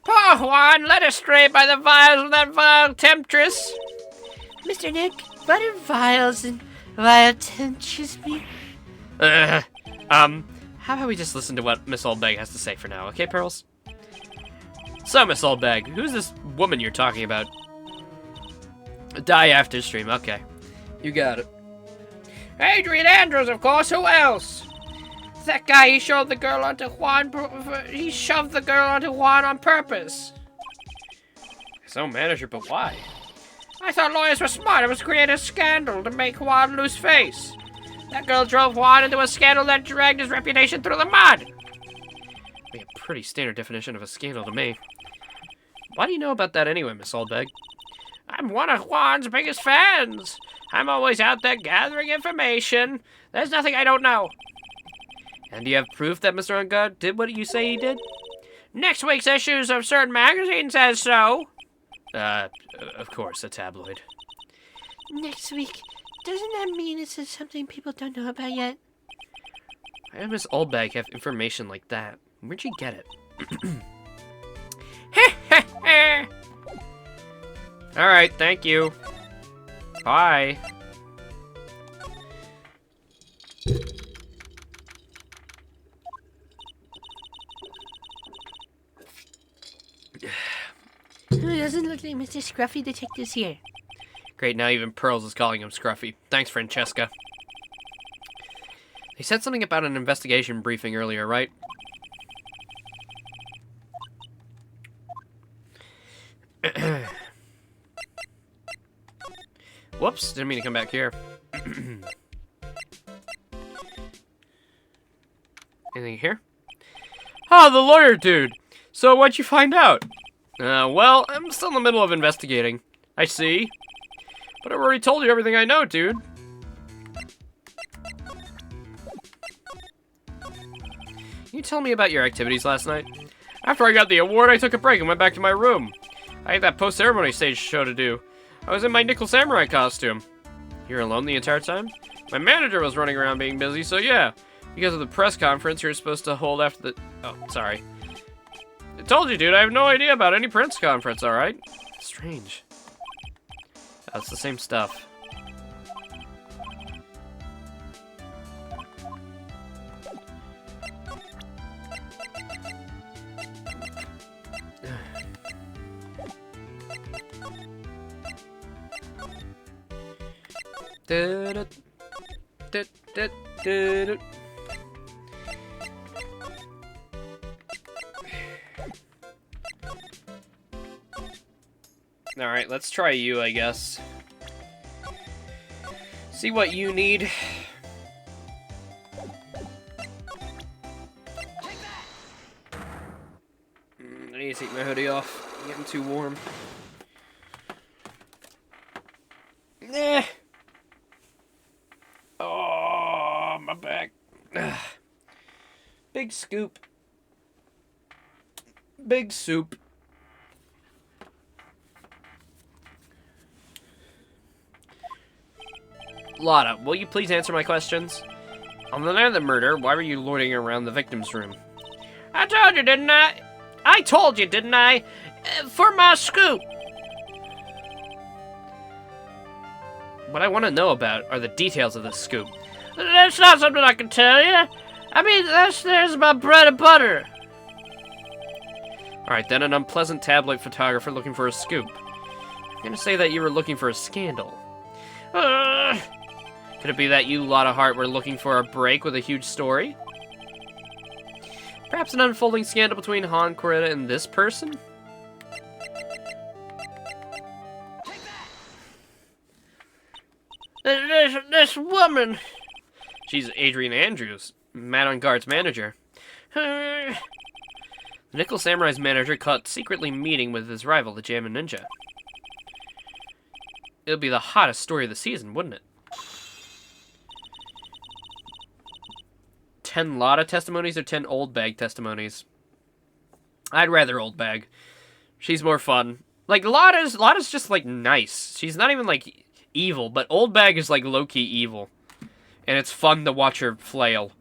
Poor Juan, led astray by the vials of that vile temptress. Mr. Nick, what do vials and vile temptress mean? How about we just listen to what Miss Oldbag has to say for now, okay, Pearls? So, Miss Oldbag, who's this woman you're talking about? Die after stream, okay. You got it. Adrian Andrews, of course, who else? That guy, he shoved the girl onto Juan. He shoved the girl onto Juan on purpose. So, manager, but why? I thought lawyers were smart. It was to create a scandal to make Juan lose face. That girl drove Juan into a scandal that dragged his reputation through the mud. A pretty standard definition of a scandal to me. Why do you know about that anyway, Miss Oldbag? I'm one of Juan's biggest fans. I'm always out there gathering information. There's nothing I don't know. And do you have proof that Mr. Unguard did what you say he did? Next week's issues of certain magazines says so. Of course, a tabloid. Next week. Doesn't that mean it's something people don't know about yet? Why does Miss Oldbag have information like that? Where'd you get it? Alright, thank you. Bye. It doesn't look like Mr. Scruffy Detective's here. Great, now even Pearls is calling him Scruffy. Thanks, Francesca. He said something about an investigation briefing earlier, right? Whoops, didn't mean to come back here. Anything here? Ah, the lawyer dude! So what'd you find out? Well, I'm still in the middle of investigating. I see. But I've already told you everything I know, dude. Can you tell me about your activities last night? After I got the award, I took a break and went back to my room. I had that post-ceremony stage show to do. I was in my Nickel Samurai costume. You were alone the entire time? My manager was running around being busy, so yeah. Because of the press conference you're supposed to hold after the... Oh, sorry. I told you, dude, I have no idea about any press conference, alright? Strange. That's the same stuff. Alright, let's try you, I guess. See what you need. take my hoodie off. I'm getting too warm. Eh. Oh, my back. Big scoop. Big soup. Lotta, will you please answer my questions? On the night of the murder, why were you loitering around the victim's room? I told you, didn't I? I told you, didn't I? For my scoop. What I want to know about are the details of this scoop. That's not something I can tell you. I mean, there's my bread and butter. Alright, then an unpleasant tabloid photographer looking for a scoop. I'm gonna say that you were looking for a scandal. Could it be that you, Lotta Hart, were looking for a break with a huge story? Perhaps an unfolding scandal between Han, Coretta, and this person? This woman. She's Adrian Andrews, Man on Guard's manager. The Nickel Samurai's manager caught secretly meeting with his rival, the Jammin' Ninja. It would be the hottest story of the season, wouldn't it? 10 Lotta testimonies or 10 Old Bag testimonies? I'd rather Old Bag. She's more fun. Like, Lotta's just, like, nice. She's not even, like, evil, but Old Bag is, like, low-key evil. And it's fun to watch her flail.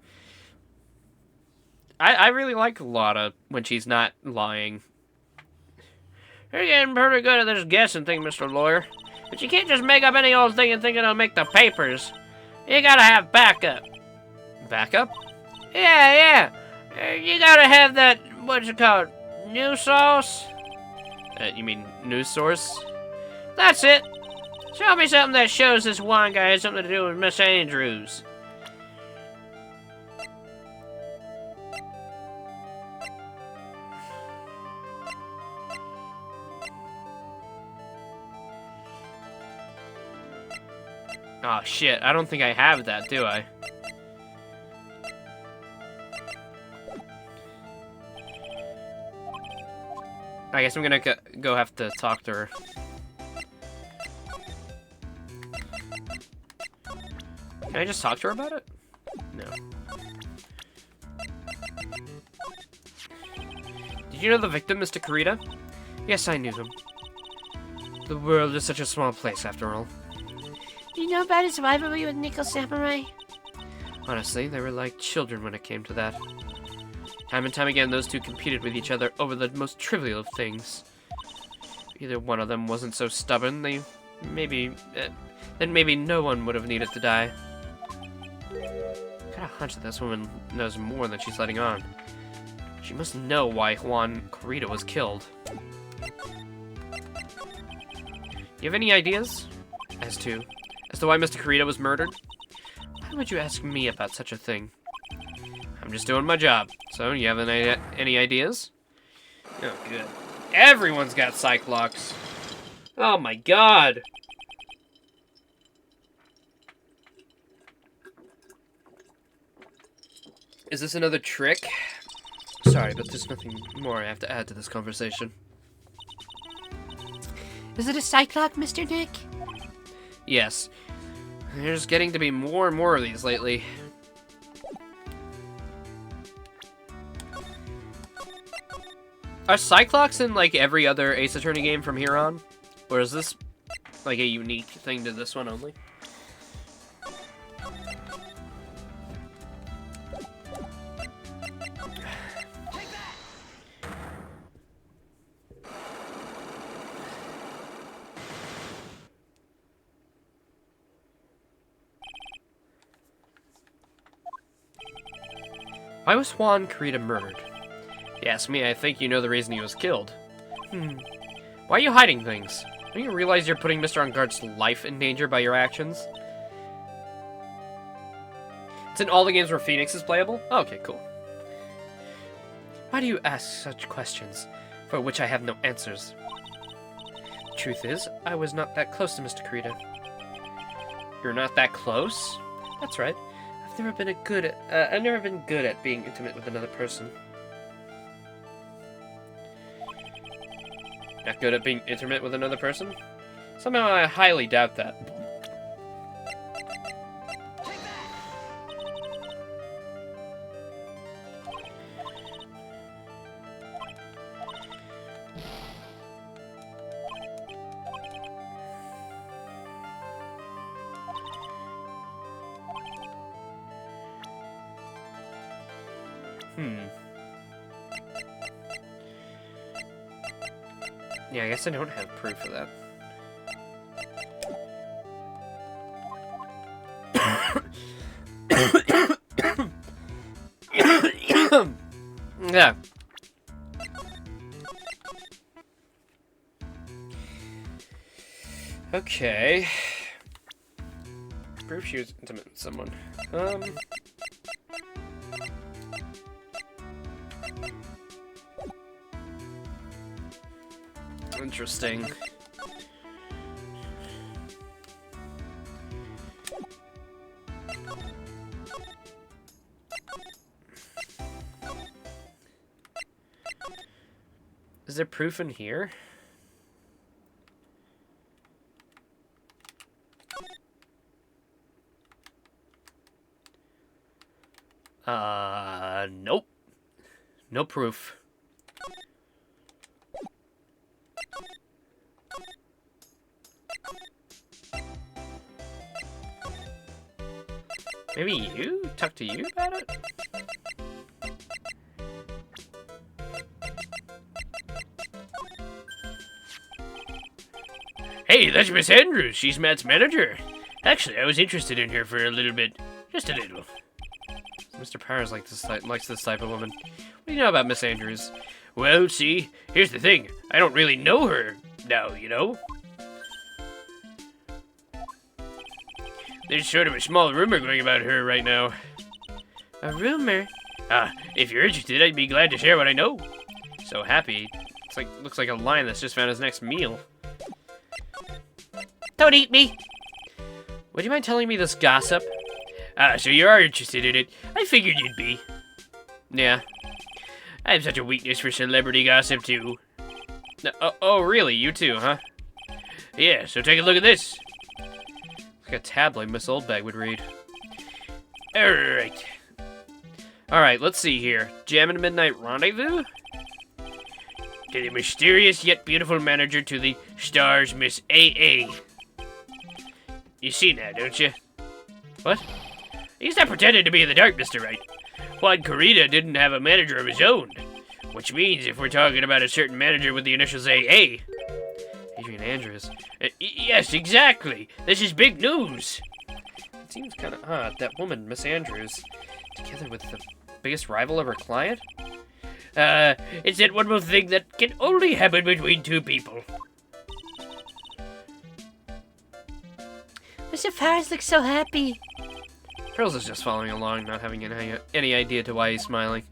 I really like Lotta when she's not lying. You're getting pretty good at this guessing thing, Mr. Lawyer. But you can't just make up any old thing and think it'll make the papers. You gotta have backup. Backup? Yeah. You gotta have that, what's it called, news sauce? You mean news source? That's it. Show me something that shows this wine guy has something to do with Miss Andrews. Oh shit, I don't think I have that, do I? I guess I'm gonna go have to talk to her. Can I just talk to her about it? No. Did you know the victim, Mr. Kurita? Yes, I knew him. The world is such a small place, after all. Do you know about his rivalry with Nickel Samurai? Honestly, they were like children when it came to that. Time and time again, those two competed with each other over the most trivial of things. If either one of them wasn't so stubborn, then maybe no one would have needed to die. Got a hunch that this woman knows more than she's letting on. She must know why Juan Corrida was killed. You have any ideas? As to why Mr. Corrida was murdered? Why would you ask me about such a thing? I'm just doing my job. So, you have any ideas? Oh, good. Everyone's got Cyclops. Oh my god. Is this another trick? Sorry, but there's nothing more I have to add to this conversation. Is it a Cyclops, Mr. Nick? Yes. There's getting to be more and more of these lately. Are Cyclops in, like, every other Ace Attorney game from here on? Or is this, like, a unique thing to this one only? Why was Juan Corrida murdered? If you ask me, I think you know the reason he was killed. Why are you hiding things? Don't you realize you're putting Mr. On Guard's life in danger by your actions? It's in all the games where Phoenix is playable? Oh, okay, cool. Why do you ask such questions, for which I have no answers? The truth is, I was not that close to Mr. Corrida. You're not that close? That's right. I've never been good at being intimate with another person. Not good at being intimate with another person? Somehow I highly doubt that. Yeah, I guess I don't have proof of that. Yeah. Okay. Proof she was intimate with someone. Interesting. Is there proof in here? Nope. No proof. Maybe you? Talk to you about it? Hey, that's Miss Andrews. She's Matt's manager. Actually, I was interested in her for a little bit. Just a little. Mr. Powers likes this type of woman. What do you know about Miss Andrews? Well, see, here's the thing. I don't really know her now, you know? There's sort of a small rumor going about her right now. A rumor? If you're interested, I'd be glad to share what I know. So happy. Looks like a lion that's just found his next meal. Don't eat me! Would you mind telling me this gossip? So you are interested in it. I figured you'd be. Yeah. I have such a weakness for celebrity gossip, too. No, oh, really? You too, huh? Yeah, so take a look at this. Like a tabloid Miss Oldbag would read. Alright. Alright, let's see here. Jammin' Midnight Rendezvous? To the mysterious yet beautiful manager to the stars, Miss A.A. You seen that, don't you? What? He's not pretending to be in the dark, Mr. Wright. Juan Corrida didn't have a manager of his own. Which means if we're talking about a certain manager with the initials A.A. Adrian Andrews. Yes, exactly. This is big news. It seems kind of odd. That woman, Miss Andrews, together with the biggest rival of her client? It's that one more thing that can only happen between two people. Mr. Powers looks so happy. Pearls is just following along, not having any idea to why he's smiling.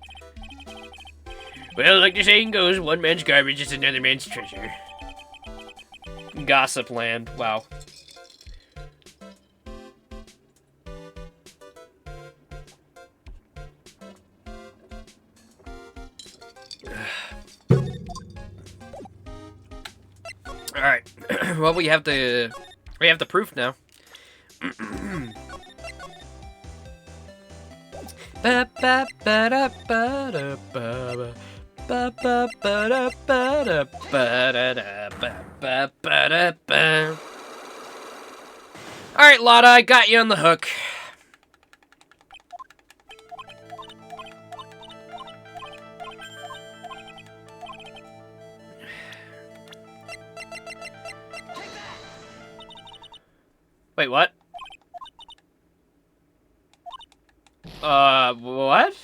Well, like the saying goes, one man's garbage is another man's treasure. Gossip land. Wow. All right. Well, we have the proof now. All right, Lotta, I got you on the hook. Wait, what? What?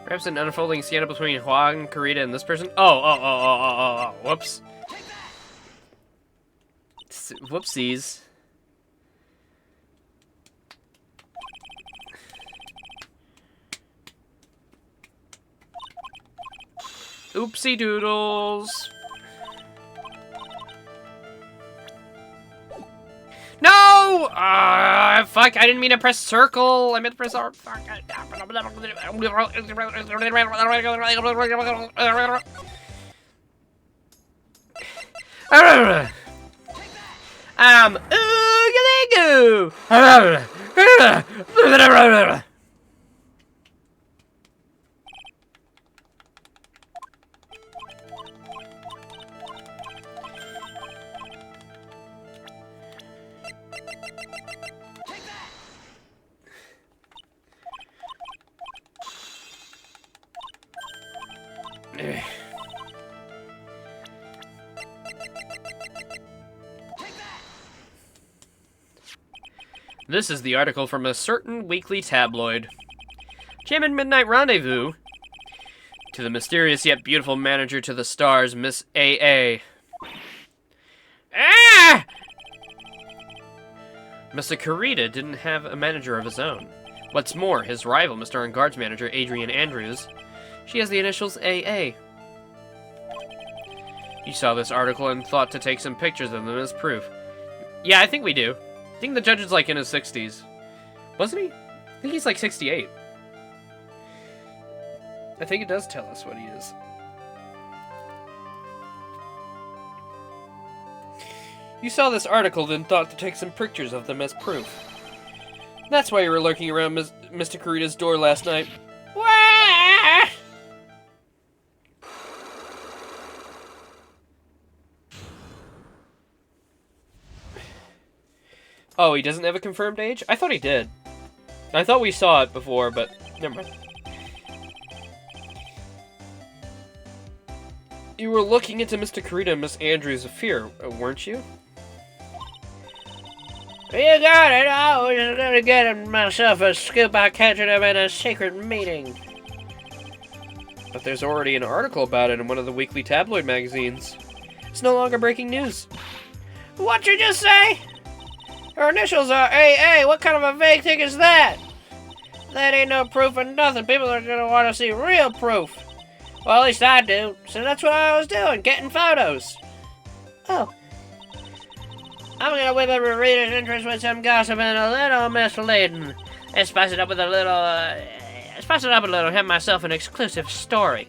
Perhaps an unfolding scandal between Juan, Corrida, and this person? Oh, whoops. Whoopsies. Oopsie doodles. No, No! Fuck, I didn't mean to press circle. I meant to press R. Fuck. Oogaloo! This is the article from a certain weekly tabloid. Jammin' Midnight Rendezvous. To the mysterious yet beautiful manager to the stars, Miss A.A. Ah! Mr. Kurita didn't have a manager of his own. What's more, his rival, Mr. On-Guard's manager, Adrian Andrews, she has the initials A.A. You saw this article and thought to take some pictures of them as proof. Yeah, I think we do. I think the judge is like in his 60s. Wasn't he? I think he's like 68. I think it does tell us what he is. You saw this article, then thought to take some pictures of them as proof. That's why you were lurking around Mr. Kurita's door last night. Wah! Oh, he doesn't have a confirmed age? I thought he did. I thought we saw it before, but never mind. You were looking into Mr. Kurita and Miss Andrews' affair, weren't you? You got it. I was gonna get myself a scoop by catching him in a secret meeting. But there's already an article about it in one of the weekly tabloid magazines. It's no longer breaking news. What'd you just say? Her initials are AA. What kind of a vague thing is that? That ain't no proof of nothing. People are gonna want to see real proof. Well, at least I do. So that's what I was doing, getting photos. Oh. I'm gonna whip up a reader's interest with some gossip and a little misleading. And spice it up with a little, have myself an exclusive story.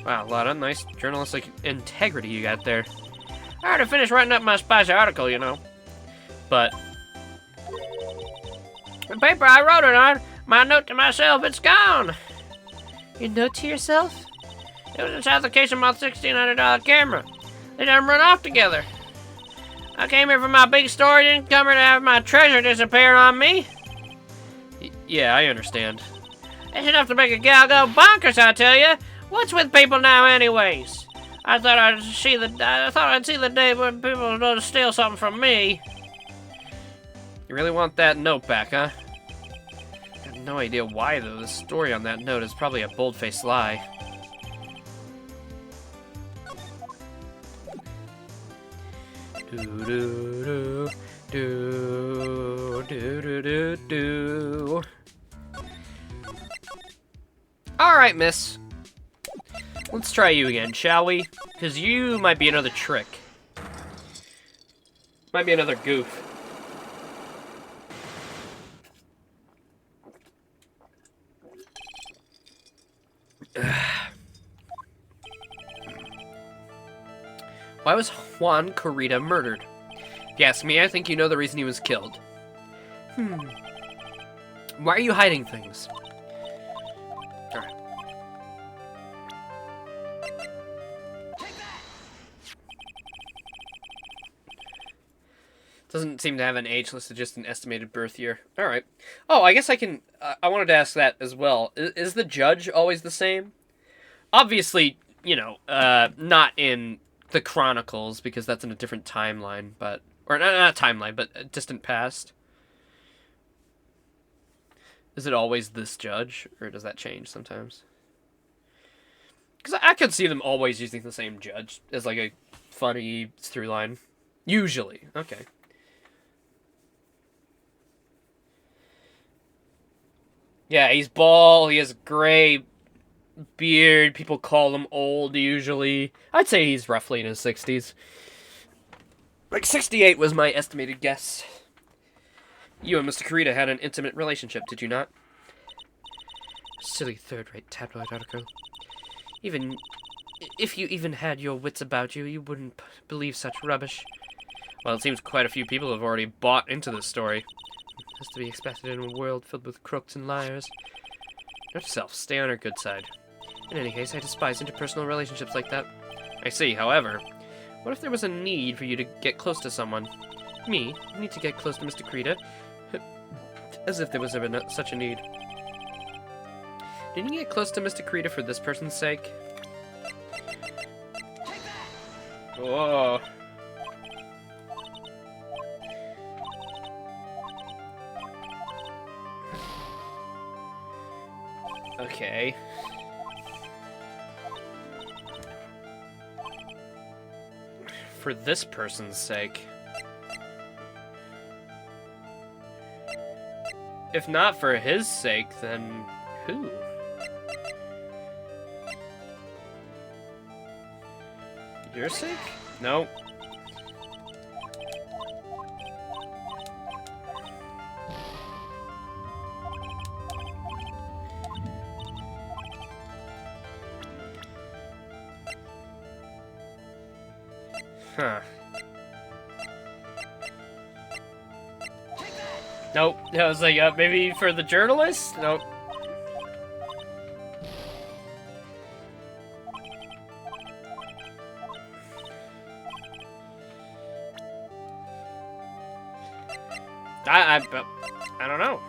Wow, a lot of nice journalistic integrity you got there. I already finished writing up my spicy article, you know. But the paper I wrote it on, my note to myself, it's gone. your note to yourself? It was inside the case of my $1,600 camera. They done run off together. I came here for my big story, didn't come here to have my treasure disappear on me. Yeah, I understand. It's enough to make a gal go bonkers, I tell you. What's with people now, anyways? I thought I'd see the day when people would to steal something from me. You really want that note back, huh? I have no idea why, though. The story on that note is probably a bold-faced lie. Do-do-do, do-do-do-do. Alright, miss. Let's try you again, shall we? Because you might be another trick. Might be another goof. Why was Juan Kurita murdered? If you ask me, I think you know the reason he was killed. Why are you hiding things? Alright. Doesn't seem to have an age listed, just an estimated birth year. Alright. Oh, I guess I can... I wanted to ask that as well. Is the judge always the same? Obviously, you know, not in the Chronicles, because that's in a different timeline, but... Or, not timeline, but a distant past. Is it always this judge, or does that change sometimes? Because I could see them always using the same judge as, like, a funny through line. Usually. Okay. Yeah, he's bald, he has gray beard, people call him old usually. I'd say he's roughly in his 60s. Like 68 was my estimated guess. You and Mr. Kurita had an intimate relationship, did you not? Silly third-rate tabloid article. Even if you even had your wits about you, you wouldn't believe such rubbish. Well, it seems quite a few people have already bought into this story. As to be expected in a world filled with crooks and liars. Note to self, stay on our good side. In any case, I despise interpersonal relationships like that. I see, however, what if there was a need for you to get close to someone? Me? Need to get close to Mr. Kurita? As if there was ever such a need. Didn't you get close to Mr. Kurita for this person's sake? Whoa. Okay. For this person's sake. If not for his sake, then who? Your sake? No. Huh. Nope. I was like, maybe for the journalist? Nope. I don't know.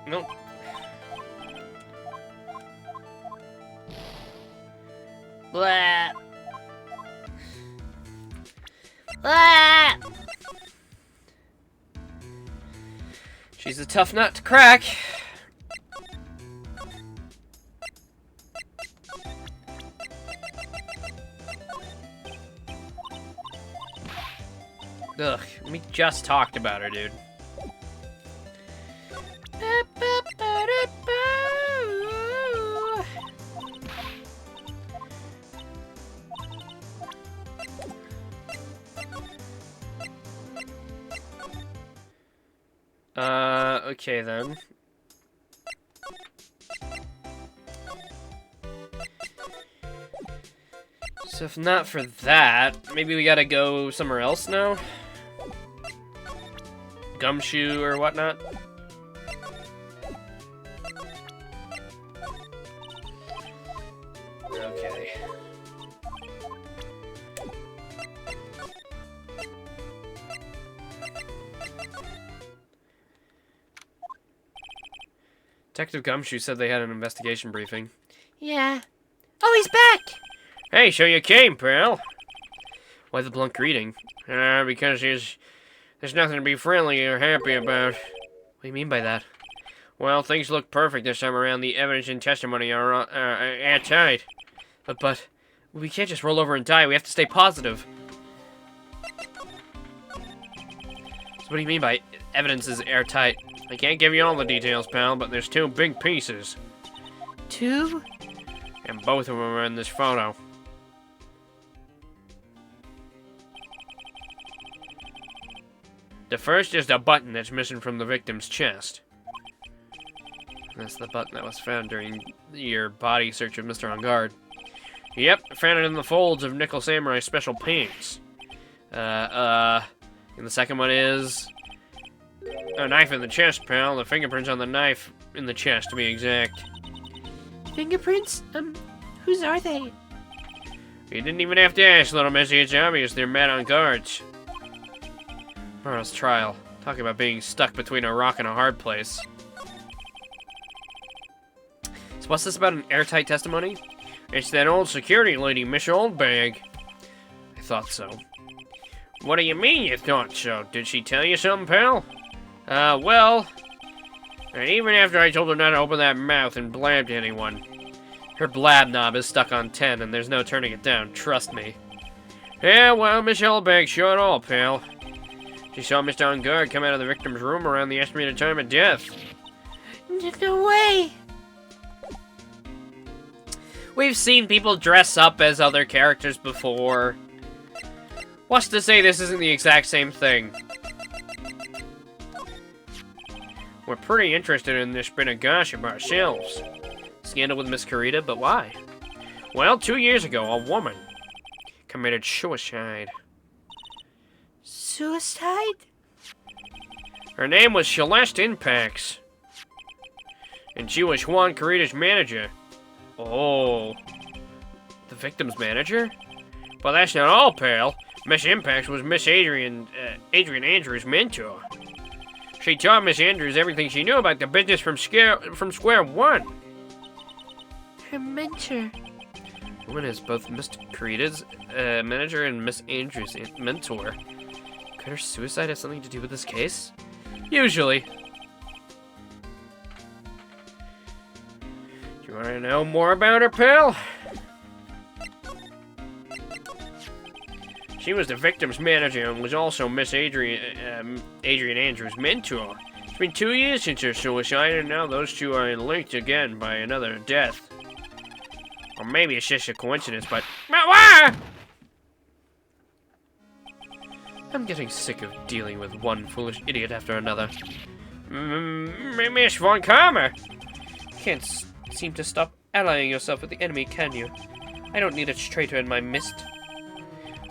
Nope. Blah. Blah. She's a tough nut to crack. Ugh, we just talked about her, dude. Okay then. So if not for that, maybe we gotta go somewhere else now? Gumshoe or whatnot? Okay. Detective Gumshoe said they had an investigation briefing. Yeah. Oh, he's back! Hey, so you came, pal. Why the blunt greeting? Because there's nothing to be friendly or happy about. What do you mean by that? Well, things look perfect this time around. The evidence and testimony are airtight. But we can't just roll over and die. We have to stay positive. So what do you mean by evidence is airtight? I can't give you all the details, pal, but there's two big pieces. Two? And both of them are in this photo. The first is the button that's missing from the victim's chest. That's the button that was found during your body search of Mr. On Guard. Yep, I found it in the folds of Nickel Samurai's special pants. And the second one is... A knife in the chest, pal. The fingerprints on the knife in the chest, to be exact. Fingerprints? Whose are they? You didn't even have to ask, little missy. It's obvious they're men on guards. Tomorrow's trial. Talking about being stuck between a rock and a hard place. So what's this about an airtight testimony? It's that old security lady, Miss Oldbag. I thought so. What do you mean you thought so? Did she tell you something, pal? Well... And even after I told her not to open that mouth and blab to anyone. Her blab knob is stuck on 10 and there's no turning it down, trust me. Yeah, well, Miss Oldbag showed all, pal. She saw Mr. On Guard come out of the victim's room around the estimated time of death. No way! We've seen people dress up as other characters before. What's to say this isn't the exact same thing? We're pretty interested in this bit of gossip ourselves. Scandal with Miss Carita, but why? Well, 2 years ago, a woman committed suicide. Suicide? Her name was Celeste Impax. And she was Juan Carita's manager. Oh. The victim's manager? But that's not all, pal. Miss Impax was Miss Adrian Andrews' mentor. She taught Miss Andrews everything she knew about the business from square one. Her mentor. The woman is both Miss Carita's manager and Miss Andrews' mentor. Could her suicide have something to do with this case? Usually. Do you want to know more about her, pal? She was the victim's manager and was also Miss Adrian Andrews' mentor. It's been 2 years since her suicide, and now those two are linked again by another death. Or maybe it's just a coincidence, but... I'm getting sick of dealing with one foolish idiot after another. Miss Von Karma! Can't seem to stop allying yourself with the enemy, can you? I don't need a traitor in my midst.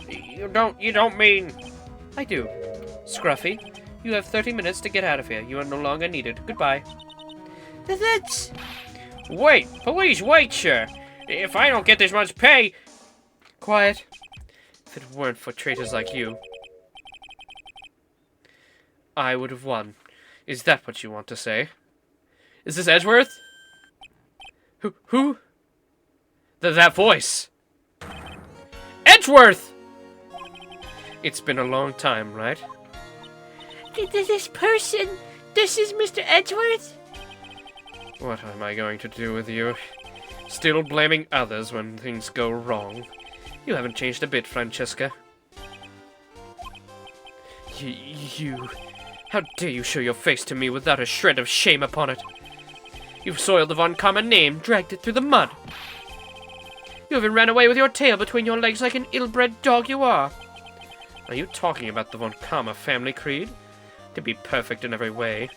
You don't mean... I do. Scruffy, you have 30 minutes to get out of here. You are no longer needed. Goodbye. That's... Wait! Please wait, sir! If I don't get this much pay... Quiet. If it weren't for traitors like you, I would have won. Is that what you want to say? Is this Edgeworth? Who? That voice! Edgeworth! It's been a long time, right? This person... This is Mr. Edgeworth? What am I going to do with you? Still blaming others when things go wrong. You haven't changed a bit, Francesca. You... How dare you show your face to me without a shred of shame upon it? You've soiled the Von Karma name, dragged it through the mud. You even ran away with your tail between your legs like an ill-bred dog you are. Are you talking about the Von Karma family creed? To be perfect in every way.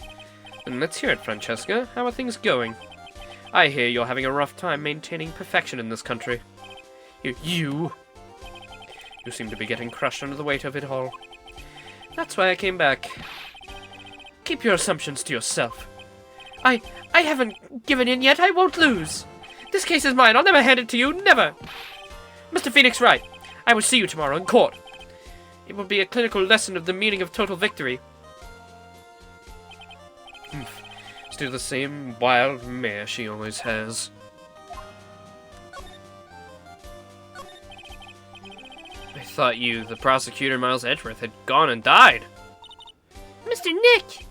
Then let's hear it, Francesca. How are things going? I hear you're having a rough time maintaining perfection in this country. You seem to be getting crushed under the weight of it all. That's why I came back. Keep your assumptions to yourself. I haven't given in yet. I won't lose. This case is mine. I'll never hand it to you. Never. Mr. Phoenix Wright, I will see you tomorrow in court. It will be a clinical lesson of the meaning of total victory. Still the same wild mare she always has. I thought you, the prosecutor Miles Edgeworth, had gone and died. Mr. Nick!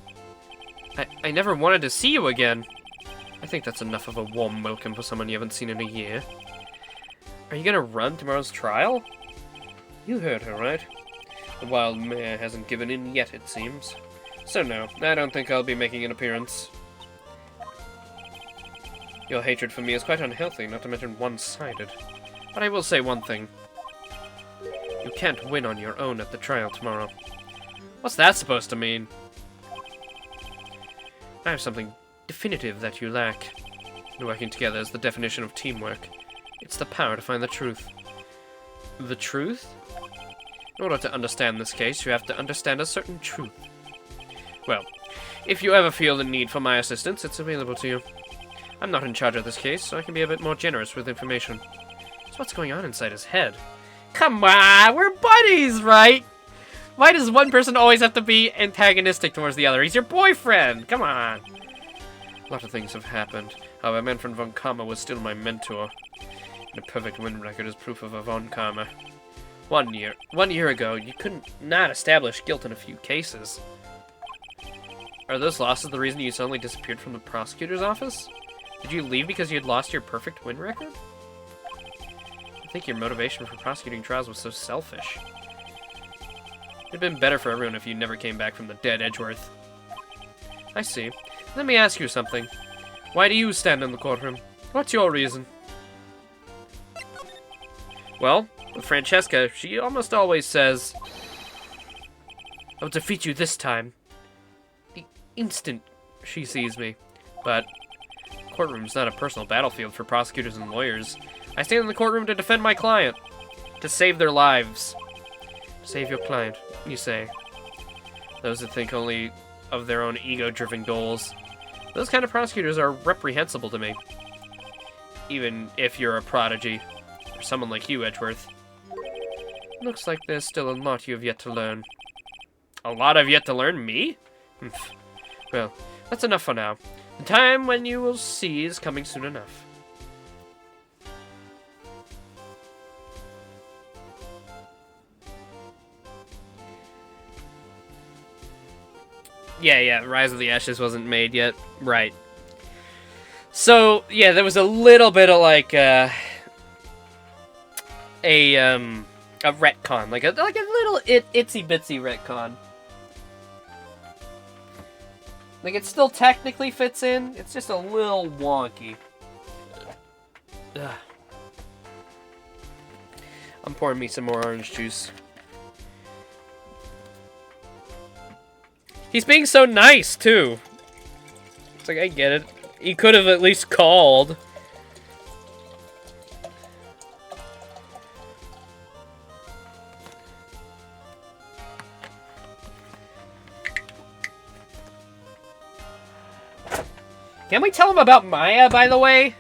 I never wanted to see you again. I think that's enough of a warm welcome for someone you haven't seen in a year. Are you gonna run tomorrow's trial? You heard her, right? The wild mare hasn't given in yet, it seems. So no, I don't think I'll be making an appearance. Your hatred for me is quite unhealthy, not to mention one-sided. But I will say one thing. You can't win on your own at the trial tomorrow. What's that supposed to mean? I have something definitive that you lack. Working together is the definition of teamwork. It's the power to find the truth. The truth? In order to understand this case, you have to understand a certain truth. Well, if you ever feel the need for my assistance, it's available to you. I'm not in charge of this case, so I can be a bit more generous with information. So what's going on inside his head? Come on, we're buddies, right? Why does one person always have to be antagonistic towards the other? He's your boyfriend. Come on. A lot of things have happened. However, Manfred von Karma was still my mentor. And a perfect win record is proof of a von Karma. 1 year ago, you couldn't not establish guilt in a few cases. Are those losses the reason you suddenly disappeared from the prosecutor's office? Did you leave because you had lost your perfect win record? I think your motivation for prosecuting trials was so selfish. It'd been better for everyone if you never came back from the dead, Edgeworth. I see. Let me ask you something. Why do you stand in the courtroom? What's your reason? Well, With Francesca, she almost always says, "I'll defeat you this time." The instant she sees me. But courtroom's not a personal battlefield for prosecutors and lawyers. I stand in the courtroom to defend my client. To save their lives. Save your client, you say. Those that think only of their own ego-driven goals. Those kind of prosecutors are reprehensible to me. Even if you're a prodigy. Or someone like you, Edgeworth. Looks like there's still a lot you have yet to learn. A lot I've yet to learn? Me? Well, that's enough for now. The time when you will see is coming soon enough. Yeah, Rise of the Ashes wasn't made yet. Right. So, yeah, there was a little bit of, like, a retcon. Like a little itsy-bitsy retcon. Like, it still technically fits in. It's just a little wonky. Ugh. I'm pouring me some more orange juice. He's being so nice, too. It's like, I get it. He could have at least called. Can we tell him about Maya, by the way?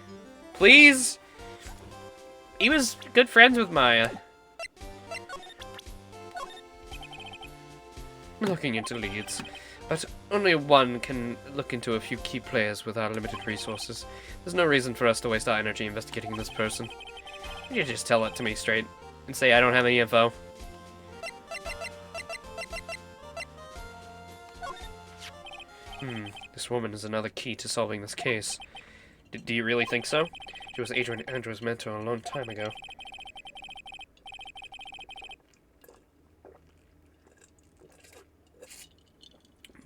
Please? He was good friends with Maya. Looking into leads. But only one can look into a few key players with our limited resources. There's no reason for us to waste our energy investigating this person. You just tell it to me straight and say I don't have any info. This woman is another key to solving this case. Do you really think so? She was Adrian Andrews' mentor a long time ago.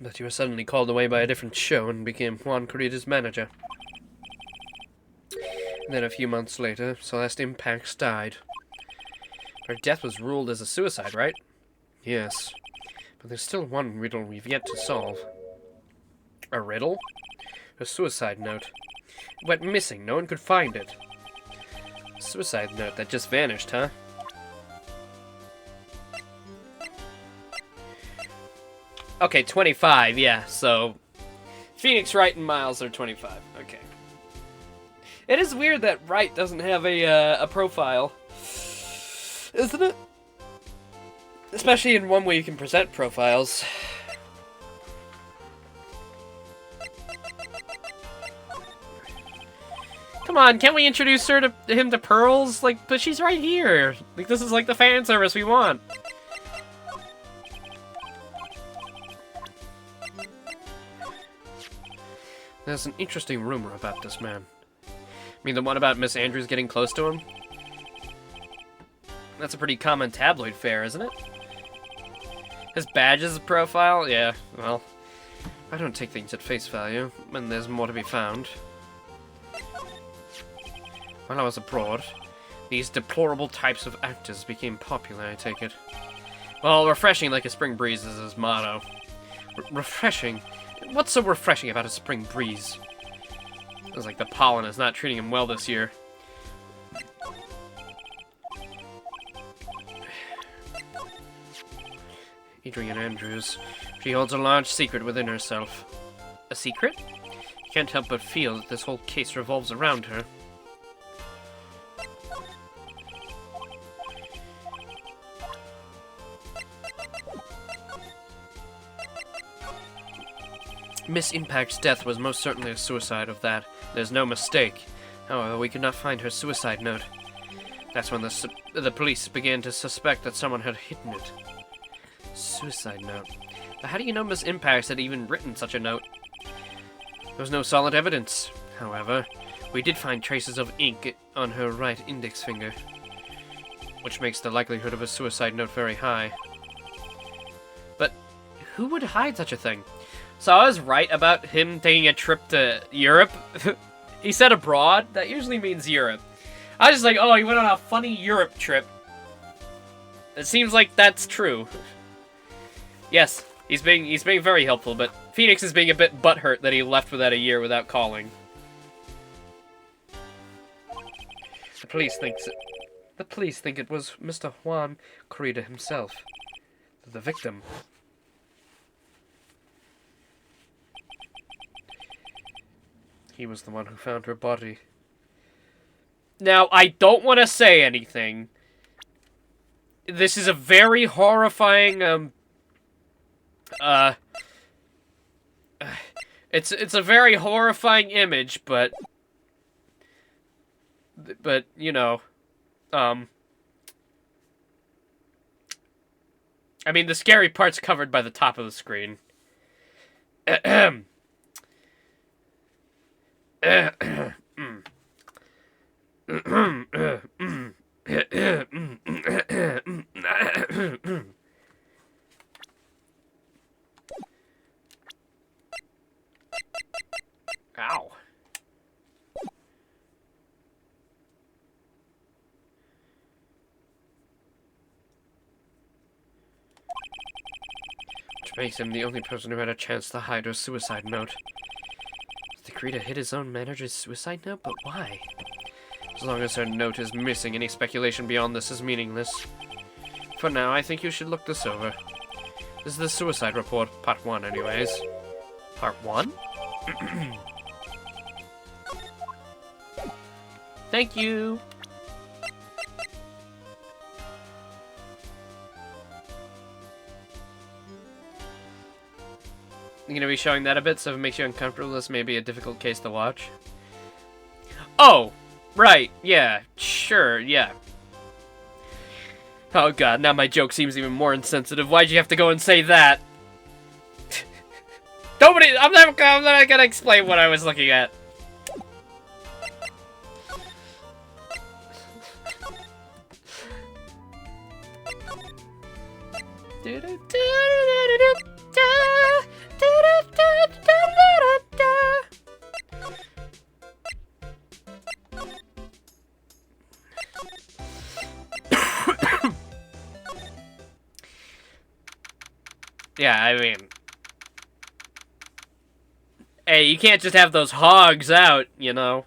But you were suddenly called away by a different show and became Juan Corrida's manager. And then a few months later, Celeste Impax died. Her death was ruled as a suicide, right? Yes. But there's still one riddle we've yet to solve. A riddle? Her suicide note. It went missing. No one could find it. Suicide note that just vanished, huh? Okay, 25, yeah, so Phoenix, Wright, and Miles are 25. Okay. It is weird that Wright doesn't have a profile, isn't it? Especially in one way you can present profiles. Come on, can't we introduce him to Pearls? Like, but she's right here. Like, this is like the fan service we want. There's an interesting rumor about this man. I mean, the one about Miss Andrews getting close to him? That's a pretty common tabloid fare, isn't it? His badge is a profile? Yeah, well, I don't take things at face value, and there's more to be found. While I was abroad, these deplorable types of actors became popular, I take it. Well, refreshing like a spring breeze is his motto. Refreshing? What's so refreshing about a spring breeze? It's like the pollen is not treating him well this year. Adrian Andrews. She holds a large secret within herself. A secret? You can't help but feel that this whole case revolves around her. Miss Impact's death was most certainly a suicide, of that there's no mistake. However, we could not find her suicide note. That's when the police began to suspect that someone had hidden it. Suicide note. But how do you know Miss Impacts had even written such a note? There was no solid evidence. However, we did find traces of ink on her right index finger, which makes the likelihood of a suicide note very high. But who would hide such a thing? So I was right about him taking a trip to Europe. He said abroad. That usually means Europe. I was just like, oh, he went on a funny Europe trip. It seems like that's true. Yes, he's being very helpful, but Phoenix is being a bit butthurt that he left without a year without calling. The police think it was Mr. Juan Corrida himself, the victim. He was the one who found her body. Now, I don't want to say anything. This is a very horrifying, it's a very horrifying image, but, you know, I mean, the scary part's covered by the top of the screen. Ow. Which makes him the only person who had a chance to hide her suicide note. The creator hid his own manager's suicide note, but why? As long as her note is missing, any speculation beyond this is meaningless. For now, I think you should look this over. This is the suicide report, part 1 anyways. Part 1? Thank you! I'm gonna be showing that a bit, so if it makes you uncomfortable, this may be a difficult case to watch. Oh! Right, yeah, sure, yeah. Oh god, now my joke seems even more insensitive. Why'd you have to go and say that? I'm not gonna explain what I was looking at. Yeah, I mean... Hey, you can't just have those hogs out, you know?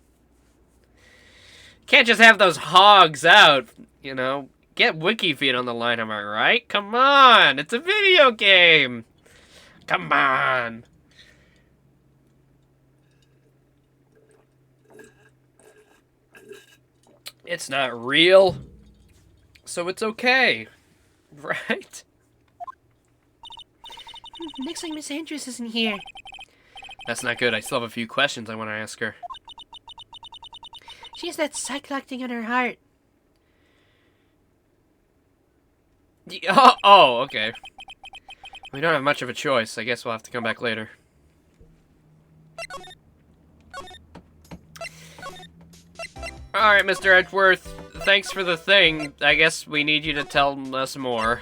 Can't just have those hogs out, you know? Get WikiFeed on the line, am I right? Come on! It's a video game! Come on! It's not real, so it's okay, right? Looks like Miss Andrews isn't here. That's not good. I still have a few questions I want to ask her. She has that cyclock thing on her heart. Oh, okay. We don't have much of a choice. I guess we'll have to come back later. Alright, Mr. Edgeworth. Thanks for the thing. I guess we need you to tell us more.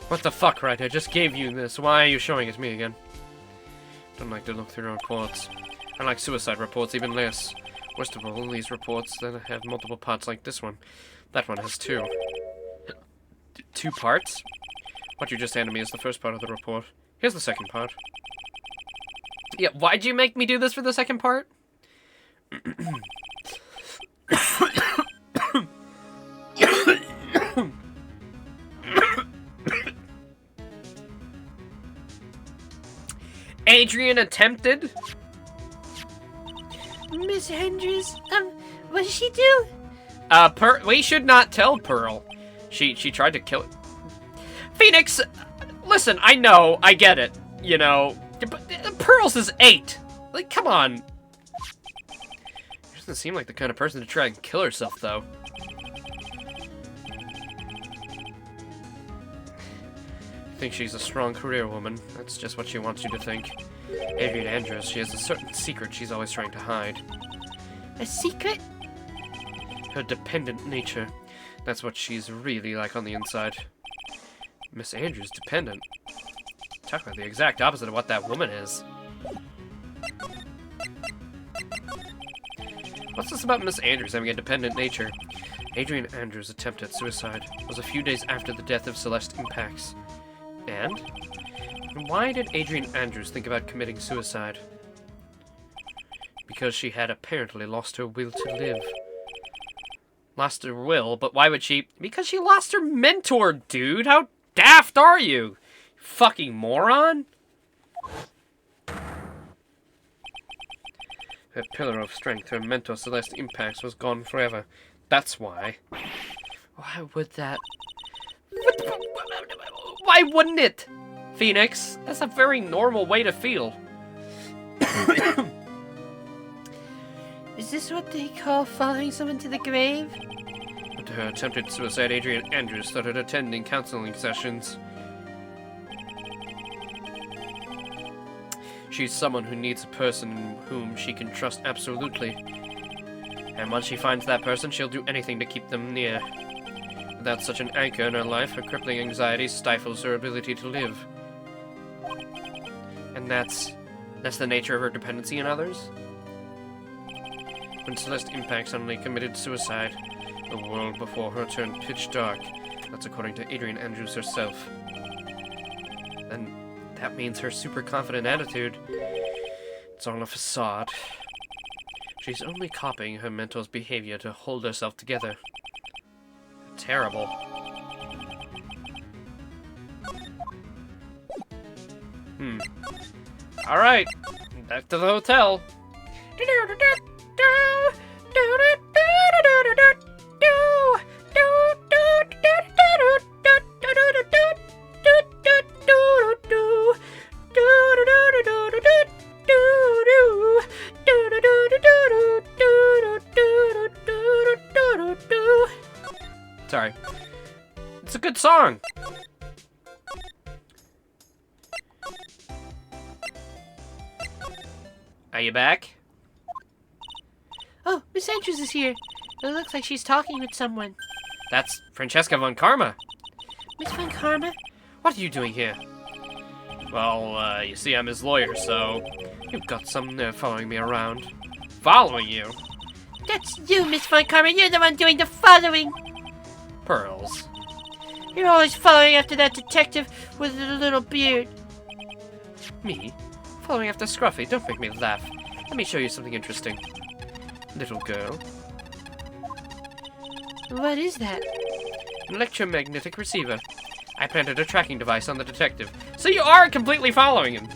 What the fuck, Wright? I just gave you this. Why are you showing it to me again? Don't like to look through reports. I like suicide reports even less. Worst of all, these reports that have multiple parts like this one. That one has 2. 2 parts? What you just handed me is the first part of the report. Here's the second part. Yeah, why'd you make me do this for the second part? Adrian attempted? Miss Andrews, what did she do? We should not tell Pearl. She tried to kill it. Phoenix, listen, I know, I get it, you know, but Pearl's is 8. Like, come on. She doesn't seem like the kind of person to try and kill herself, though. I think she's a strong career woman. That's just what she wants you to think. Adrian Andrews, she has a certain secret she's always trying to hide. A secret? Her dependent nature. That's what she's really like on the inside. Miss Andrews, dependent. Talk about the exact opposite of what that woman is. What's this about Miss Andrews having a dependent nature? Adrian Andrews' attempt at suicide was a few days after the death of Celeste Impacts. And? Why did Adrian Andrews think about committing suicide? Because she had apparently lost her will to live. Lost her will, but why would she? Because she lost her mentor, dude! How daft are you? Fucking moron! Her pillar of strength, her mentor Celeste Impacts, was gone forever. That's why. Why would that? Why wouldn't it? Phoenix, that's a very normal way to feel. Is this what they call following someone to the grave? After her attempted suicide, Adrian Andrews started attending counseling sessions. She's someone who needs a person in whom she can trust absolutely. And once she finds that person, she'll do anything to keep them near. Without such an anchor in her life, her crippling anxiety stifles her ability to live. And that's the nature of her dependency on others? When Celeste Impact suddenly committed suicide, the world before her turned pitch dark. That's according to Adrian Andrews herself. And that means her super confident attitude, it's all a facade. She's only copying her mentor's behavior to hold herself together. Terrible. Alright, back to the hotel. Sorry. It's a good song. Are you back? Oh, Miss Andrews is here. It looks like she's talking with someone. That's Francesca von Karma. Miss Von Karma? What are you doing here? Well, you see, I'm his lawyer, so you've got some there following me around. Following you? That's you, Miss Von Karma. You're the one doing the following. Pearls. You're always following after that detective with the little beard. Me? Following after Scruffy? Don't make me laugh. Let me show you something interesting. Little girl. What is that? An electromagnetic receiver. I planted a tracking device on the detective. So you are completely following him.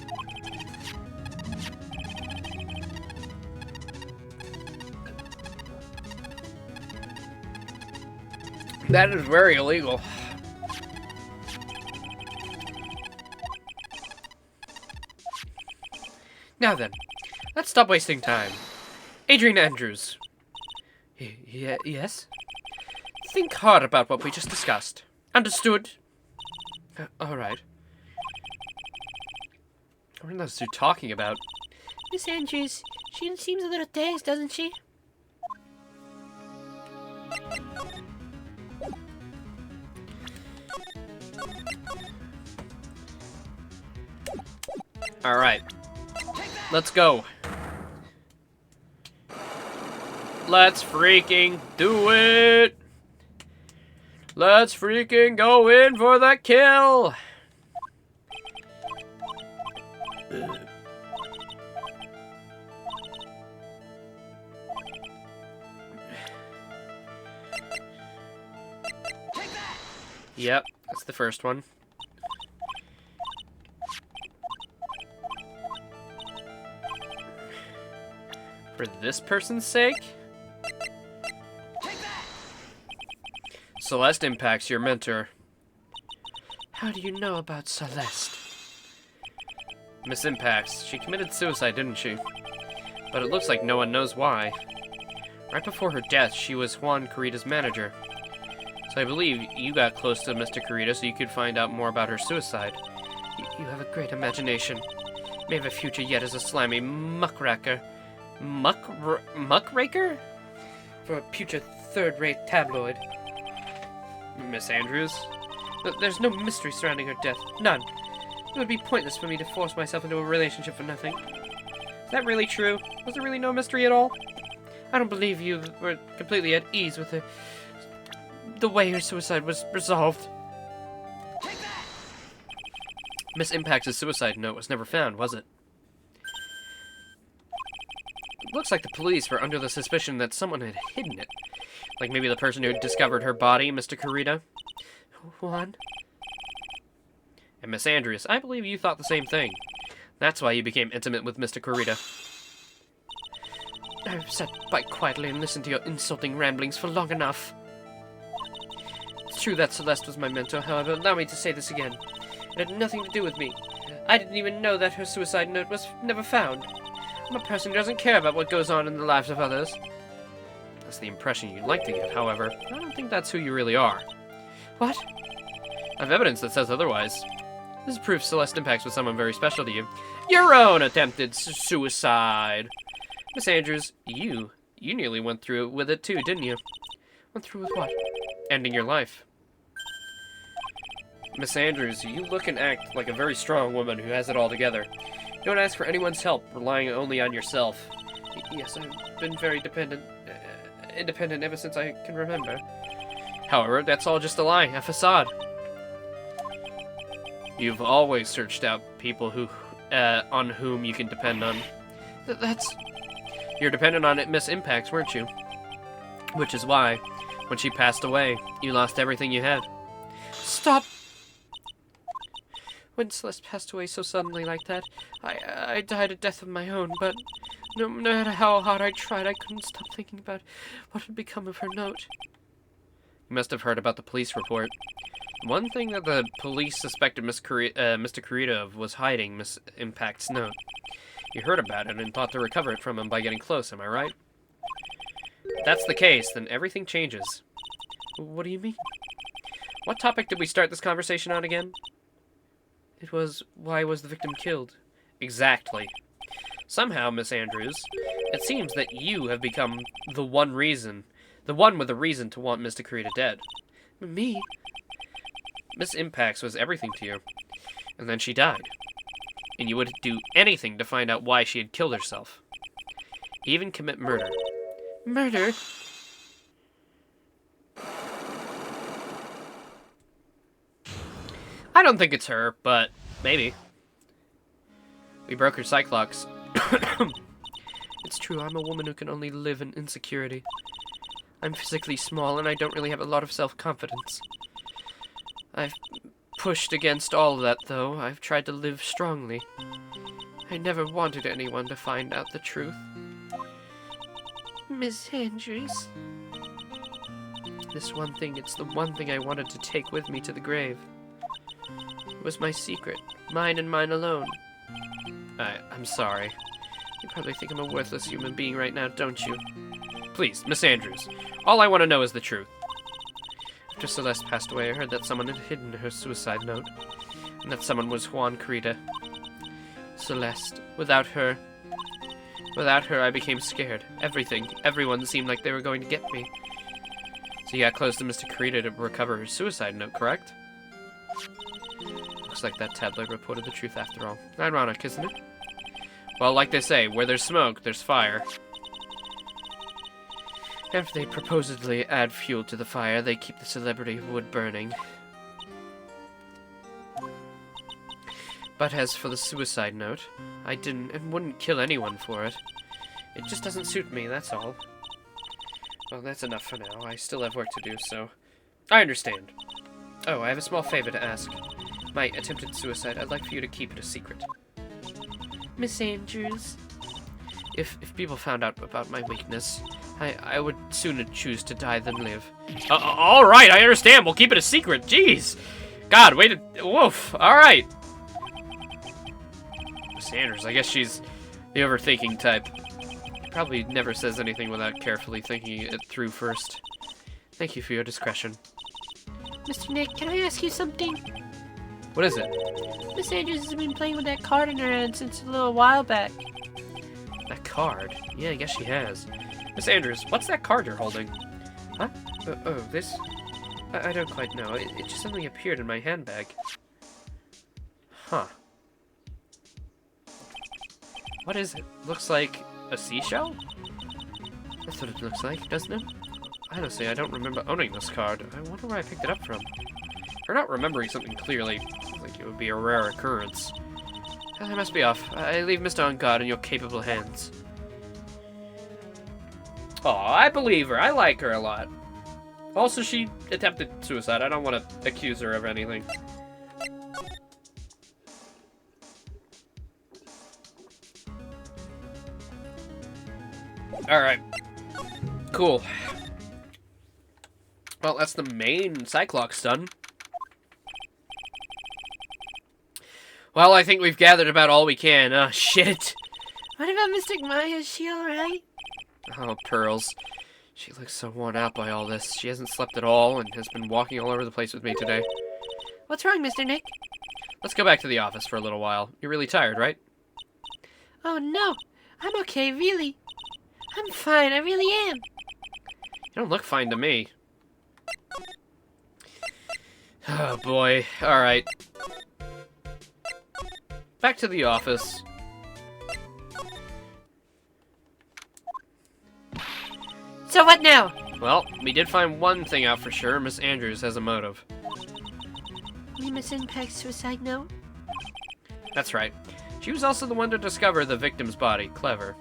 That is very illegal. Now then, let's stop wasting time. Adrian Andrews. Yes? Think hard about what we just discussed. Understood? Alright. What are those two talking about? Miss Andrews, she seems a little dazed, doesn't she? Alright. Let's go. Let's freaking do it! Let's freaking go in for the kill! Yep, that's the first one. For this person's sake? Celeste Impact's your mentor. How do you know about Celeste? Miss Impacts, she committed suicide, didn't she? But it looks like no one knows why. Right before her death, she was Juan Carita's manager. So I believe you got close to Mr. Carita so you could find out more about her suicide. You have a great imagination. You may have a future yet as a slimy muckraker. Muckraker? For a future third-rate tabloid. Miss Andrews? There's no mystery surrounding her death. None. It would be pointless for me to force myself into a relationship for nothing. Is that really true? Was there really no mystery at all? I don't believe you were completely at ease with the way her suicide was resolved. Miss Impact's suicide note was never found, was it? It looks like the police were under the suspicion that someone had hidden it. Like maybe the person who discovered her body, Mr. Kurita. Juan? And Miss Andrews, I believe you thought the same thing. That's why you became intimate with Mr. Kurita. I've sat quite quietly and listened to your insulting ramblings for long enough. It's true that Celeste was my mentor, however, allow me to say this again. It had nothing to do with me. I didn't even know that her suicide note was never found. I'm a person who doesn't care about what goes on in the lives of others. That's the impression you'd like to give, however. I don't think that's who you really are. What? I have evidence that says otherwise. This is proof Celeste Impacts was someone very special to you. Your own attempted suicide. Miss Andrews, you nearly went through with it too, didn't you? Went through with what? Ending your life. Miss Andrews, you look and act like a very strong woman who has it all together. You don't ask for anyone's help, relying only on yourself. Yes, I've been very independent ever since I can remember. However, that's all just a lie, a facade. You've always searched out people who, on whom you can depend on. You're dependent on Miss Impacts, weren't you? Which is why, when she passed away, you lost everything you had. Stop! When Celeste passed away so suddenly like that, I died a death of my own, but no matter how hard I tried, I couldn't stop thinking about what had become of her note. You must have heard about the police report. One thing that the police suspected Mr. Kurita of was hiding Miss Impact's note. You heard about it and thought to recover it from him by getting close, am I right? If that's the case, then everything changes. What do you mean? What topic did we start this conversation on again? It was, why was the victim killed? Exactly. Somehow, Miss Andrews, it seems that you have become the one with a reason to want Mr. Kurita dead. Me? Miss Impacts was everything to you. And then she died. And you would do anything to find out why she had killed herself. Even commit murder. Murder? I don't think it's her, but maybe. We broke her Cyclops. It's true, I'm a woman who can only live in insecurity. I'm physically small and I don't really have a lot of self-confidence. I've pushed against all of that, though. I've tried to live strongly. I never wanted anyone to find out the truth. Miss Andrews. This one thing, it's the one thing I wanted to take with me to the grave. It was my secret, mine and mine alone. I'm sorry. You probably think I'm a worthless human being right now, don't you? Please, Miss Andrews, all I want to know is the truth. After Celeste passed away, I heard that someone had hidden her suicide note, and that someone was Juan Kurita. Celeste, without her, I became scared. Everyone seemed like they were going to get me. So you got close to Mr. Kurita to recover her suicide note, correct? Looks like that tabloid reported the truth after all. Ironic, isn't it? Well, like they say, where there's smoke, there's fire. If they proposedly add fuel to the fire, they keep the celebrity wood burning. But as for the suicide note, I didn't and wouldn't kill anyone for it. It just doesn't suit me, that's all. Well, that's enough for now. I still have work to do, so... I understand. Oh, I have a small favor to ask. My attempted suicide, I'd like for you to keep it a secret. Miss Andrews. If people found out about my weakness, I would sooner choose to die than live. Alright, I understand. We'll keep it a secret. Jeez. God, wait a... Woof. Alright. Sanders, I guess she's the overthinking type. She probably never says anything without carefully thinking it through first. Thank you for your discretion. Mr. Nick, can I ask you something? What is it? Miss Andrews has been playing with that card in her hand since a little while back. That card? Yeah, I guess she has. Miss Andrews, what's that card you're holding? Huh? This? I don't quite know. It just suddenly appeared in my handbag. Huh. What is it? Looks like a seashell? That's what it looks like, doesn't it? Honestly, I don't remember owning this card. I wonder where I picked it up from. Or not remembering something clearly, like it would be a rare occurrence. I must be off. I leave Mr. Ungod in your capable hands. Oh, I believe her. I like her a lot. Also, she attempted suicide. I don't want to accuse her of anything. Alright. Cool. Well, that's the main Cyclops done. Well, I think we've gathered about all we can. Shit. What about Mystic Maya? Is she alright? Oh, Pearls. She looks so worn out by all this. She hasn't slept at all and has been walking all over the place with me today. What's wrong, Mr. Nick? Let's go back to the office for a little while. You're really tired, right? Oh, no. I'm okay, really. I'm fine. I really am. You don't look fine to me. Oh, boy. Alright. Back to the office. So what now? Well, we did find one thing out for sure. Miss Andrews has a motive. Miss Impact's suicide note? That's right. She was also the one to discover the victim's body. Clever.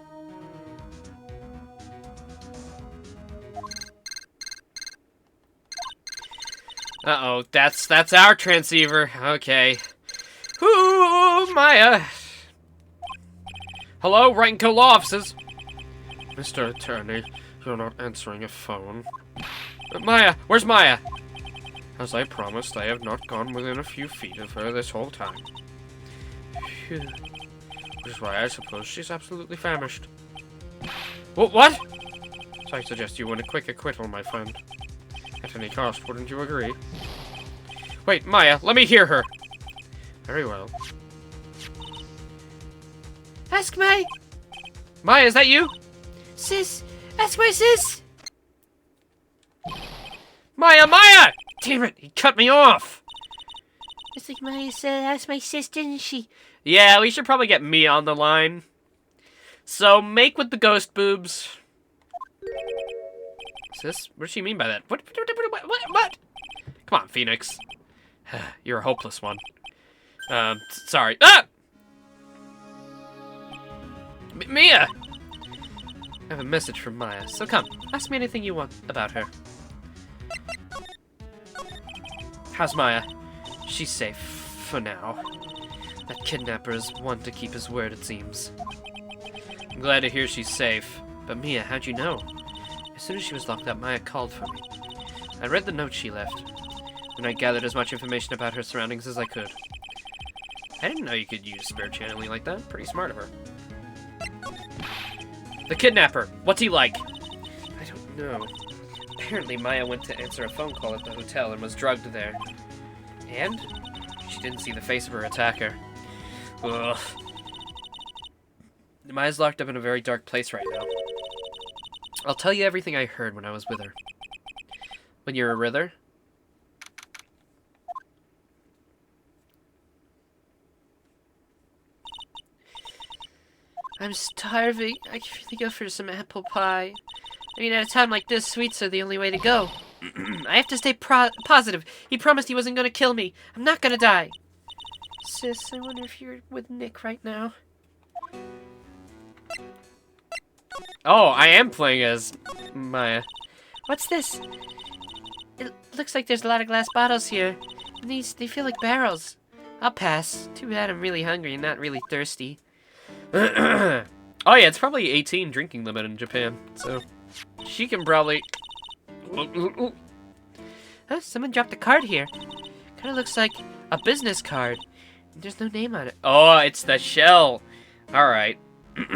Uh-oh, that's our transceiver. Okay. Ooh, Maya. Hello, Wright and Co. Law Offices. Mr. Attorney, you're not answering a phone. Maya, where's Maya? As I promised, I have not gone within a few feet of her this whole time. Phew. Which is why I suppose she's absolutely famished. What? So I suggest you win a quick acquittal, my friend. At any cost, wouldn't you agree? Wait, Maya, let me hear her. Very well. Ask my... Maya, is that you? sis. Ask my sis. Maya! Damn it, he cut me off. It's like Maya said, ask my sis, didn't she? Yeah, we should probably get Mia on the line. So, make with the ghost boobs. Sis, what does she mean by that? What? Come on, Phoenix. You're a hopeless one. Sorry. Ah! Mia! I have a message from Maya, so come, ask me anything you want about her. How's Maya? She's safe, for now. That kidnapper is one to keep his word, it seems. I'm glad to hear she's safe. But Mia, how'd you know? As soon as she was locked up, Maya called for me. I read the note she left, and I gathered as much information about her surroundings as I could. I didn't know you could use spirit channeling like that. Pretty smart of her. The kidnapper! What's he like? I don't know. Apparently Maya went to answer a phone call at the hotel and was drugged there. And? She didn't see the face of her attacker. Ugh. Maya's locked up in a very dark place right now. I'll tell you everything I heard when I was with her. When you were with her? I'm starving. I can really go for some apple pie. I mean, at a time like this, sweets are the only way to go. I have to stay positive. He promised he wasn't going to kill me. I'm not going to die. Sis, I wonder if you're with Nick right now. Oh, I am playing as Maya. What's this? It looks like there's a lot of glass bottles here. And they feel like barrels. I'll pass. Too bad I'm really hungry and not really thirsty. Oh yeah, it's probably 18 drinking limit in Japan, so she can probably... Huh? Someone dropped a card here. Kind of looks like a business card. There's no name on it. Oh, it's the shell. Alright. It's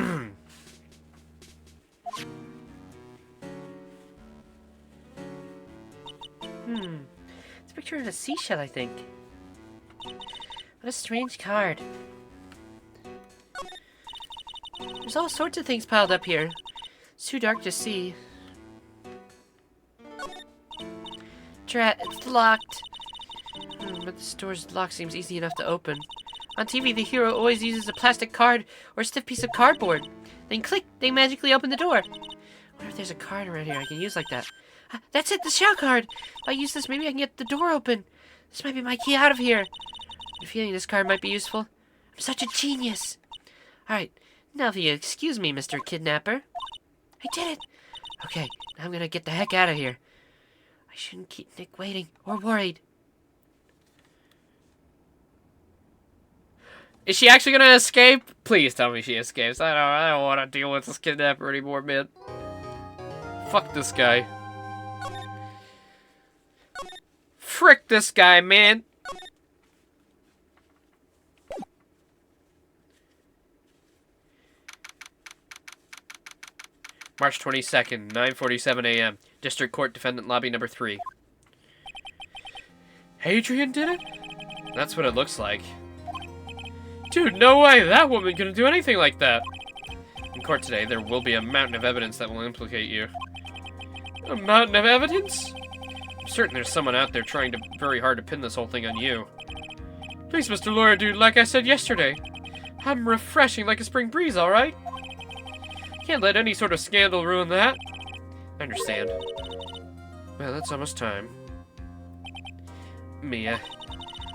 a picture of a seashell, I think. What a strange card. There's all sorts of things piled up here. It's too dark to see. Drat, it's locked. But the store's lock seems easy enough to open. On TV, the hero always uses a plastic card or a stiff piece of cardboard. Then click, they magically open the door. wonder if there's a card around here I can use like that. That's it, the shell card! If I use this, maybe I can get the door open. This might be my key out of here. I'm feeling this card might be useful. I'm such a genius. Alright, now if you excuse me, Mr. Kidnapper. I did it! Okay, now I'm gonna get the heck out of here. I shouldn't keep Nick waiting or worried. Is she actually gonna escape? Please tell me she escapes. I don't want to deal with this kidnapper anymore, man. Fuck this guy. Frick this guy, man. March 22nd, 9:47 a.m. District Court Defendant Lobby number 3. Adrian did it? That's what it looks like. Dude, no way! That woman couldn't do anything like that! In court today, there will be a mountain of evidence that will implicate you. A mountain of evidence? I'm certain there's someone out there trying very hard to pin this whole thing on you. Please, Mr. Lawyer, dude, like I said yesterday, I'm refreshing like a spring breeze, alright? Can't let any sort of scandal ruin that. I understand. Well, that's almost time. Mia,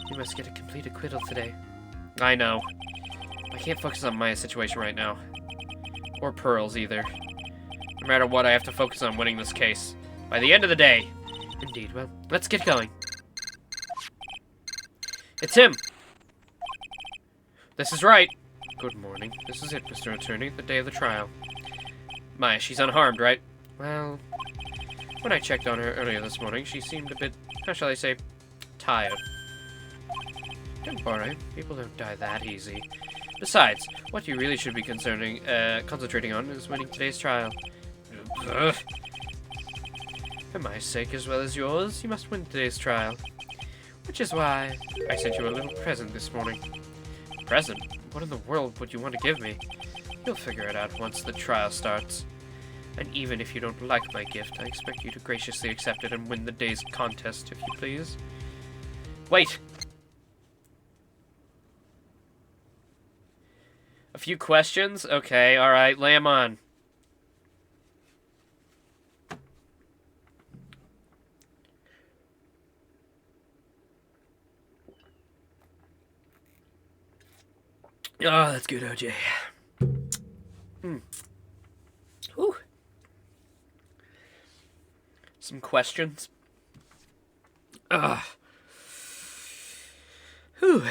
you must get a complete acquittal today. I know. I can't focus on Maya's situation right now. Or Pearl's either. No matter what, I have to focus on winning this case. By the end of the day. Indeed. Well, let's get going. It's him. This is right. Good morning. This is it, Mr. Attorney. The day of the trial. Maya, she's unharmed, right? Well, when I checked on her earlier this morning, she seemed a bit, how shall I say, tired. Don't worry, people don't die that easy. Besides, what you really should be concentrating on is winning today's trial. Ugh. For my sake as well as yours, you must win today's trial. Which is why I sent you a little present this morning. Present? What in the world would you want to give me? You'll figure it out once the trial starts. And even if you don't like my gift, I expect you to graciously accept it and win the day's contest, if you please. Wait! A few questions? Okay, alright, lay 'em on. Oh, that's good, OJ. Ooh. Some questions. Ugh. Whew.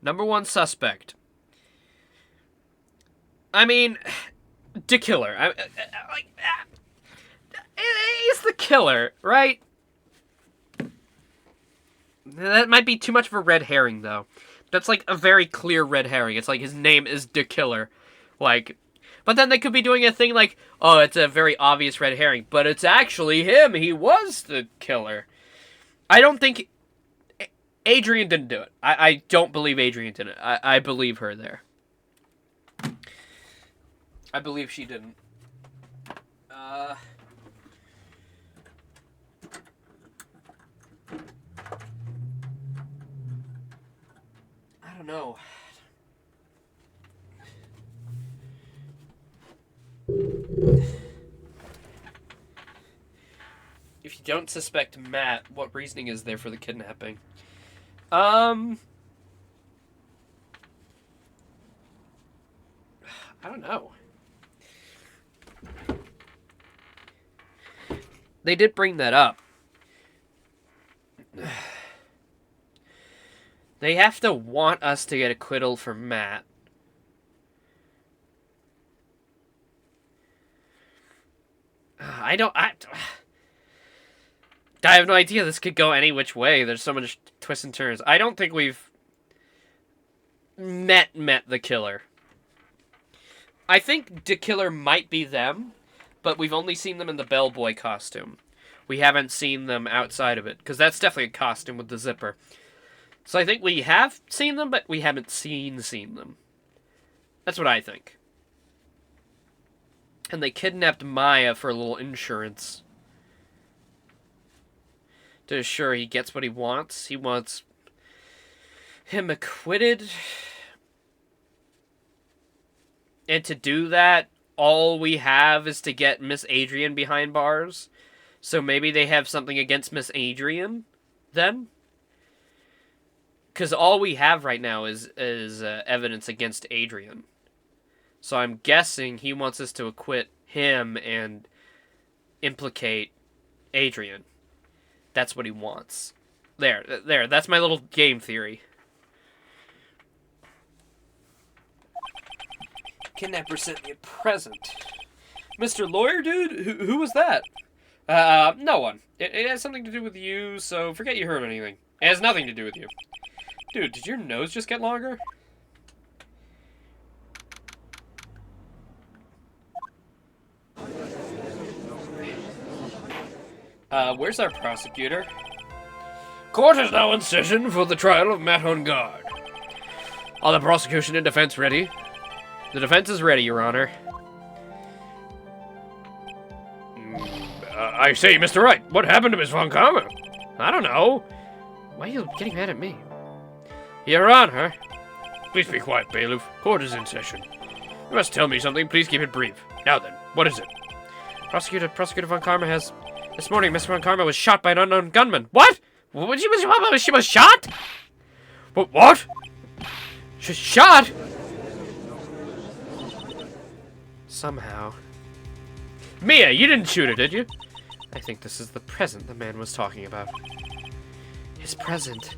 Number one suspect. I mean, the killer. He's the killer, right? That might be too much of a red herring, though. That's like a very clear red herring. It's like his name is the killer. Like, but then they could be doing a thing like, oh, it's a very obvious red herring, but it's actually him. He was the killer. I don't think Adrian didn't do it. I don't believe Adrian did it. I believe her there. I believe she didn't. I don't know. If you don't suspect Matt, what reasoning is there for the kidnapping? I don't know. They did bring that up. They have to want us to get acquittal for Matt. I have no idea. This could go any which way. There's so much twists and turns. I don't think we've met the killer. I think the killer might be them, but we've only seen them in the bellboy costume. We haven't seen them outside of it, because that's definitely a costume with the zipper. So I think we have seen them, but we haven't seen them. That's what I think. And they kidnapped Maya for a little insurance. To assure he gets what he wants. He wants him acquitted. And to do that, all we have is to get Miss Adrian behind bars. So maybe they have something against Miss Adrian, then? Because all we have right now is evidence against Adrian. So I'm guessing he wants us to acquit him and implicate Adrian. That's what he wants. There, that's my little game theory. Kidnapper sent me a present. Mr. Lawyer Dude? Who was that? No one. It has something to do with you, so forget you heard anything. It has nothing to do with you. Dude, did your nose just get longer? Where's our prosecutor? Court is now in session for the trial of Matt on guard. Are the prosecution and defense ready? The defense is ready, Your Honor. I say, Mr. Wright, what happened to Miss Von Karma? I don't know. Why are you getting mad at me? Your Honor. Please be quiet, bailiff. Court is in session. You must tell me something. Please keep it brief. Now then, what is it? Prosecutor Von Karma has... This morning, Miss Von Karma was shot by an unknown gunman. What? She was shot? What? She's shot? Somehow. Mia, you didn't shoot her, did you? I think this is the present the man was talking about. His present.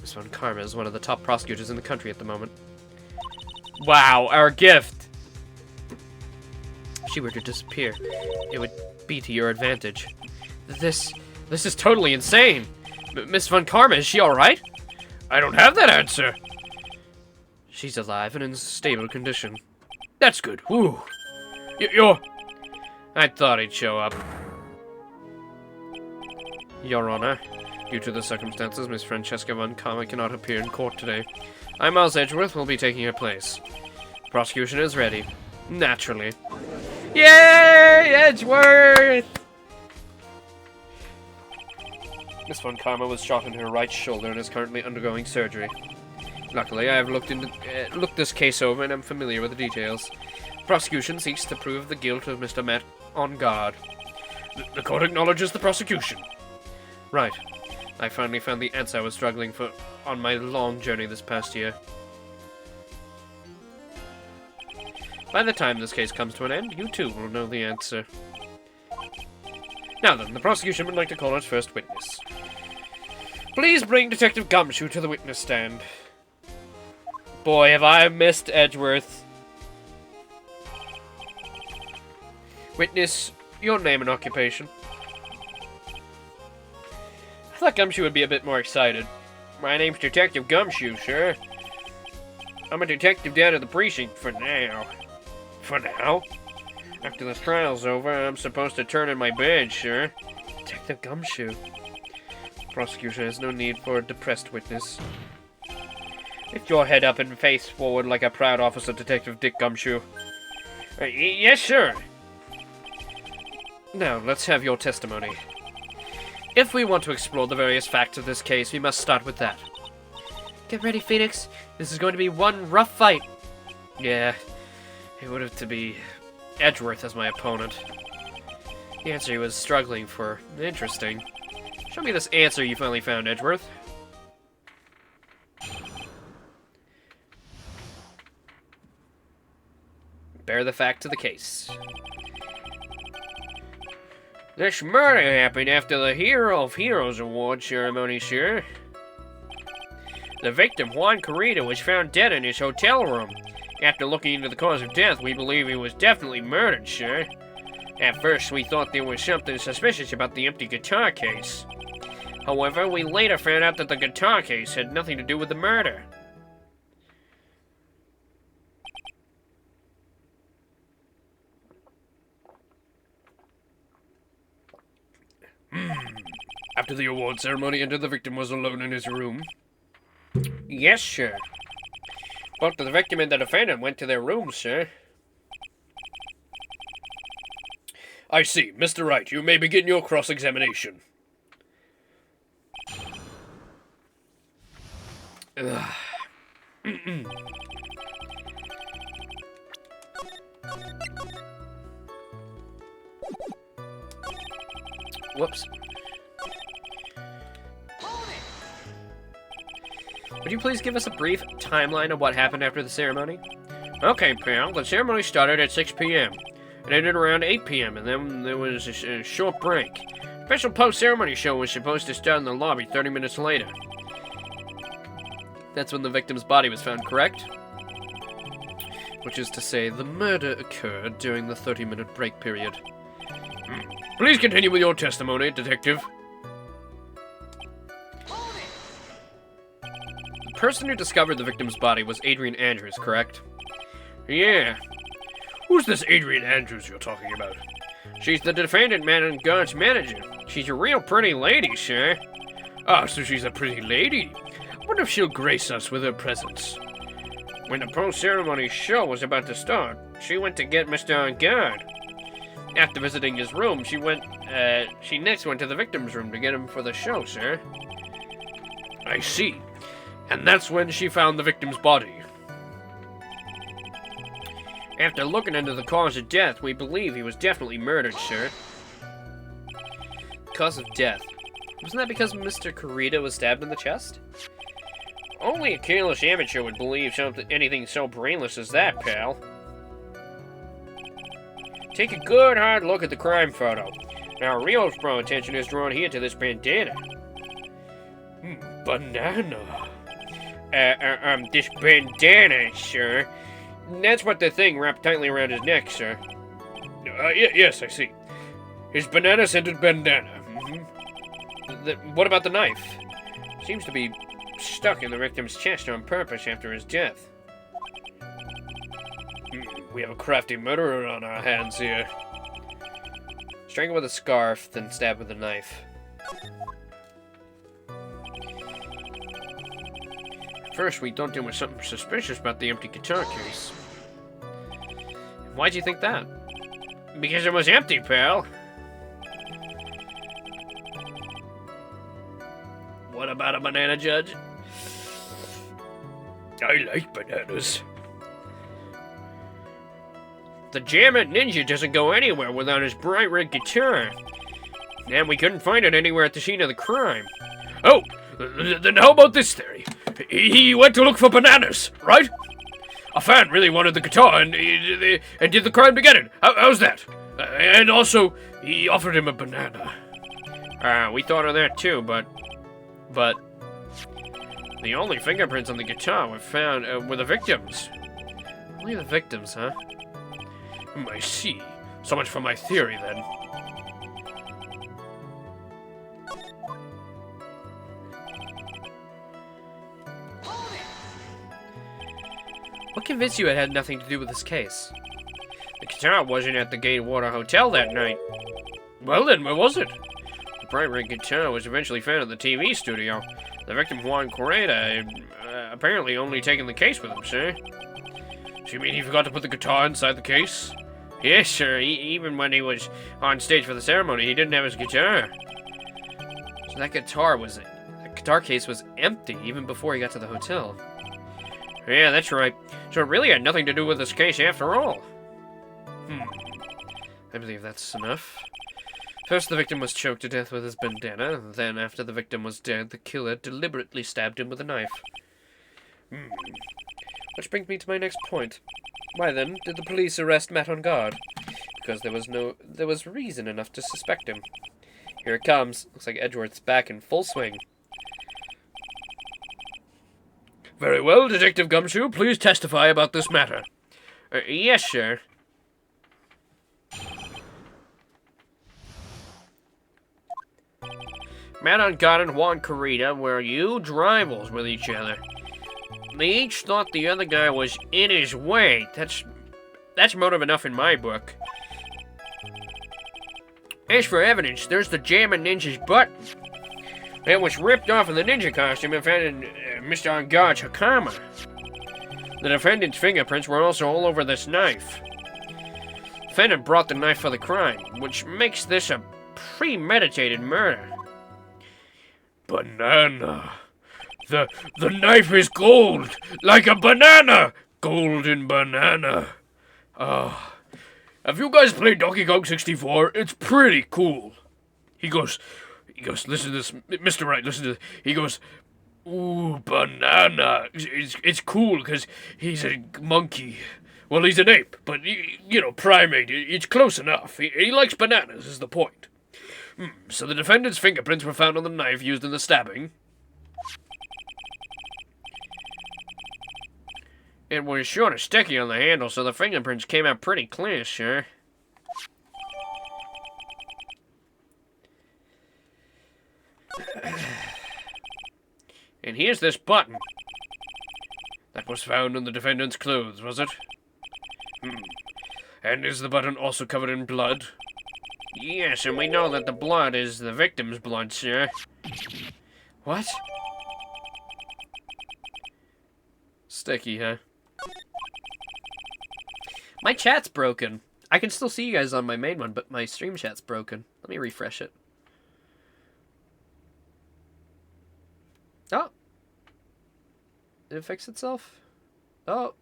Miss Von Karma is one of the top prosecutors in the country at the moment. Wow, our gift! If she were to disappear, it would be to your advantage. This is totally insane! Miss Von Karma, is she alright? I don't have that answer. She's alive and in stable condition. That's good. Whew. You're... I thought he'd show up. Your Honor, due to the circumstances, Miss Francesca Von Karma cannot appear in court today. I, Miles Edgeworth, will be taking her place. Prosecution is ready. Naturally. Yay, Edgeworth! Miss Von Karma was shot in her right shoulder and is currently undergoing surgery. Luckily, I have looked this case over and am familiar with the details. Prosecution seeks to prove the guilt of Mr. Matt on guard. The court acknowledges the prosecution. Right. I finally found the answer I was struggling for on my long journey this past year. By the time this case comes to an end, you too will know the answer. Now then, the prosecution would like to call its first witness. Please bring Detective Gumshoe to the witness stand. Boy, have I missed Edgeworth. Witness, your name and occupation. I thought Gumshoe would be a bit more excited. My name's Detective Gumshoe, sir. I'm a detective down at the precinct for now. For now? After this trial's over, I'm supposed to turn in my badge, sir. Detective Gumshoe. Prosecution has no need for a depressed witness. Lift your head up and face forward like a proud officer, Detective Dick Gumshoe. Yes, sir. Now, let's have your testimony. If we want to explore the various facts of this case, we must start with that. Get ready, Phoenix. This is going to be one rough fight. Yeah, it would have to be Edgeworth as my opponent. The answer he was struggling for. Interesting. Show me this answer you finally found, Edgeworth. Bear the fact to the case. This murder happened after the Hero of Heroes Award ceremony, sir. The victim, Juan Carreta, was found dead in his hotel room. After looking into the cause of death, we believe he was definitely murdered, sir. At first, we thought there was something suspicious about the empty guitar case. However, we later found out that the guitar case had nothing to do with the murder. After the award ceremony ended, the victim was alone in his room. Yes, sir. Both the victim and the defendant went to their rooms, sir. I see. Mr. Wright, you may begin your cross-examination. Ugh. Whoops. Would you please give us a brief timeline of what happened after the ceremony? Okay, pal. The ceremony started at 6 p.m. It ended around 8 p.m. and then there was a short break. Special post-ceremony show was supposed to start in the lobby 30 minutes later. That's when the victim's body was found, correct? Which is to say, the murder occurred during the 30-minute break period. Please continue with your testimony, Detective. The person who discovered the victim's body was Adrian Andrews, correct? Yeah. Who's this Adrian Andrews you're talking about? She's the defendant man and God's manager. She's a real pretty lady, sir. Ah, so she's a pretty lady. What if she'll grace us with her presence? When the post-ceremony show was about to start, she went to get Mr. On-Guard. After visiting his room, she next went to the victim's room to get him for the show, sir. I see. And that's when she found the victim's body. After looking into the cause of death, we believe he was definitely murdered, sir. Cause of death? Wasn't that because Mr. Kurita was stabbed in the chest? Only a careless amateur would believe anything so brainless as that, pal. Take a good hard look at the crime photo. Now, real pro attention is drawn here to this bandana. Banana. This bandana, sir. That's what the thing wrapped tightly around his neck, sir. Yes, I see. His banana-scented bandana. What about the knife? Seems to be stuck in the victim's chest on purpose after his death. We have a crafty murderer on our hands here. Strangle with a scarf, then stab with a knife. First, we thought there was something suspicious about the empty guitar case. Why'd you think that? Because it was empty, pal. What about a banana, Judge? I like bananas. The Jammin' Ninja doesn't go anywhere without his bright red guitar. And we couldn't find it anywhere at the scene of the crime. Oh, then how about this theory? He went to look for bananas, right? A fan really wanted the guitar and did the crime to get it. How's that? And also, he offered him a banana. We thought of that too, but the only fingerprints on the guitar were found were the victims. Only the victims, huh? I see. So much for my theory, then. What convinced you it had nothing to do with this case? The guitar wasn't at the Gatewater Hotel that night. Well then, where was it? The bright red guitar was eventually found at the TV studio. The victim, Juan Correa, apparently only taken the case with him, sir. So you mean he forgot to put the guitar inside the case? Yes, sir. Even when he was on stage for the ceremony, he didn't have his guitar. So that guitar case was empty even before he got to the hotel. Yeah, that's right. So it really had nothing to do with this case after all. I believe that's enough. First, the victim was choked to death with his bandana. Then, after the victim was dead, the killer deliberately stabbed him with a knife. Which brings me to my next point. Why then did the police arrest Matt on guard? Because there was reason enough to suspect him. Here it comes. Looks like Edgeworth's back in full swing. Very well, Detective Gumshoe. Please testify about this matter. Yes, sir. Matt on guard and Juan Correa were huge rivals with each other. They each thought the other guy was in his way. That's motive enough in my book. As for evidence, there's the Jammin' Ninja's button. It was ripped off of the ninja costume and found in Mr. On-Guard's hakama. The defendant's fingerprints were also all over this knife. The defendant brought the knife for the crime, which makes this a premeditated murder. Banana. The knife is gold, like a banana. Golden banana. Oh. Have you guys played Donkey Kong 64? It's pretty cool. He goes, listen to this, Mr. Wright, listen to this. He goes, ooh, banana. It's cool because he's a monkey. Well, he's an ape, but, you know, primate. It's close enough. He likes bananas, is the point. So the defendant's fingerprints were found on the knife used in the stabbing. It was sort of sticky on the handle, so the fingerprints came out pretty clear, sir. And here's this button. That was found on the defendant's clothes, was it? And is the button also covered in blood? Yes, and we know that the blood is the victim's blood, sir. What? Sticky, huh? My chat's broken. I can still see you guys on my main one, but my stream chat's broken. Let me refresh it. Oh. Did it fix itself? Oh.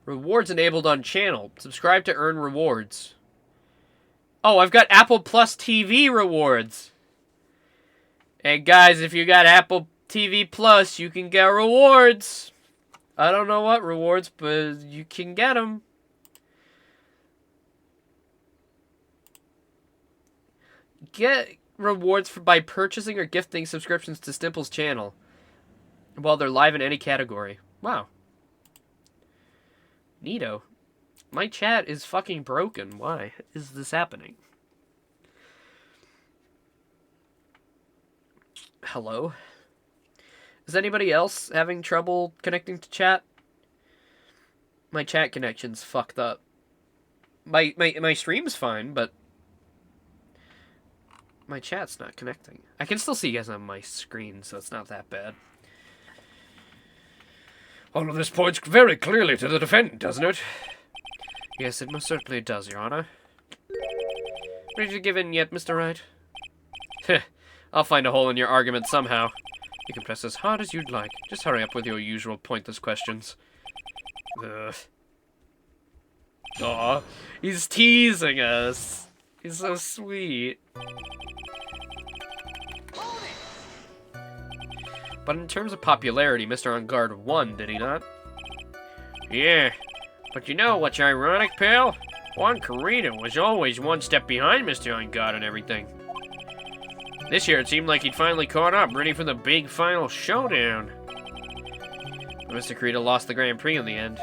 Rewards enabled on channel. Subscribe to earn rewards. Oh, I've got Apple Plus TV rewards. And guys, if you got Apple TV Plus, you can get rewards. I don't know what rewards, but you can get them. Get rewards by purchasing or gifting subscriptions to Stimple's channel while they're live in any category. Wow. Neato. My chat is fucking broken. Why is this happening? Hello? Is anybody else having trouble connecting to chat? My chat connection's fucked up. My stream's fine, but my chat's not connecting. I can still see you guys on my screen, so it's not that bad. All of this points very clearly to the defendant, doesn't it? Yes, it most certainly does, Your Honor. Ready to give in yet, Mr. Wright? I'll find a hole in your argument somehow. You can press as hard as you'd like. Just hurry up with your usual pointless questions. Ugh. Aw, he's teasing us. He's so sweet. But in terms of popularity, Mr. On Guard won, did he not? Yeah, but you know what's ironic, pal? Juan Carino was always one step behind Mr. On Guard and everything. This year it seemed like he'd finally caught up, ready for the big final showdown. But Mr. Carino lost the Grand Prix in the end.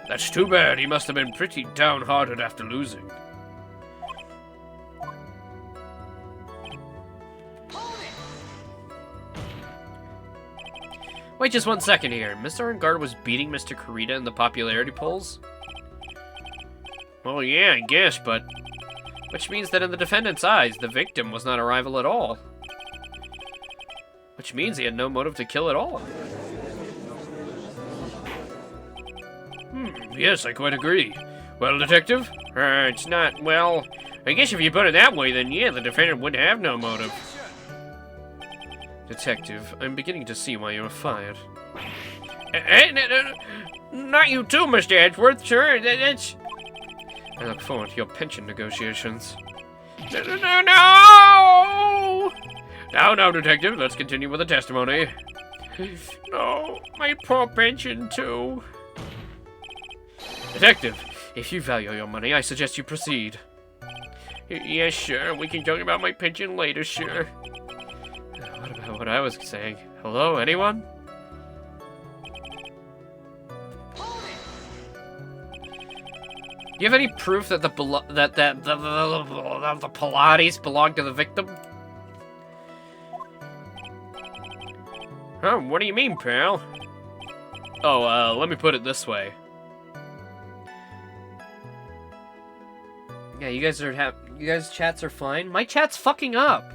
That's too bad. He must have been pretty downhearted after losing. Wait just 1 second here. Mr. On Guard was beating Mr. Carino in the popularity polls? Well, yeah, I guess, but... Which means that in the defendant's eyes, the victim was not a rival at all. Which means he had no motive to kill at all. Yes, I quite agree. Well, Detective? It's not, well... I guess if you put it that way, then yeah, the defendant would have no motive. Detective, I'm beginning to see why you were fired. Not you too, Mr. Edgeworth, sir. That's... I look forward to your pension negotiations. No! Now, Detective, let's continue with the testimony. No, my poor pension, too. Detective, if you value your money, I suggest you proceed. Yes, sure. We can talk about my pension later, sure. What about what I was saying? Hello, anyone? Do you have any proof that the Pilates belonged to the victim? Huh, what do you mean, pal? Oh, let me put it this way. Yeah, you guys' chats are fine. My chat's fucking up.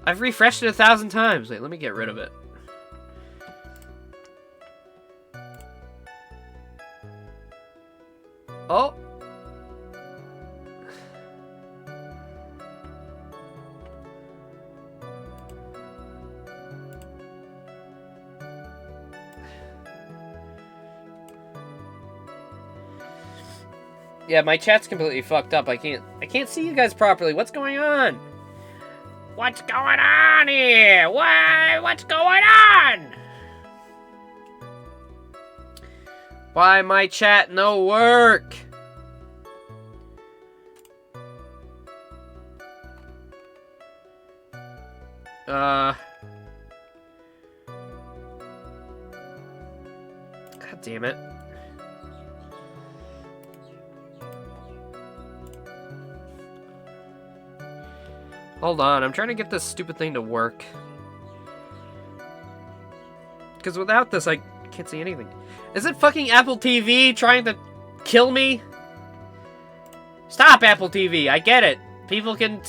I've refreshed it 1,000 times. Wait, let me get rid of it. Oh. Yeah, my chat's completely fucked up. I can't see you guys properly. What's going on? What's going on here? What's going on? Why my chat no work? God damn it. Hold on, I'm trying to get this stupid thing to work. Because without this, I can't see anything. Is it fucking Apple TV trying to kill me? Stop, Apple TV, I get it. People can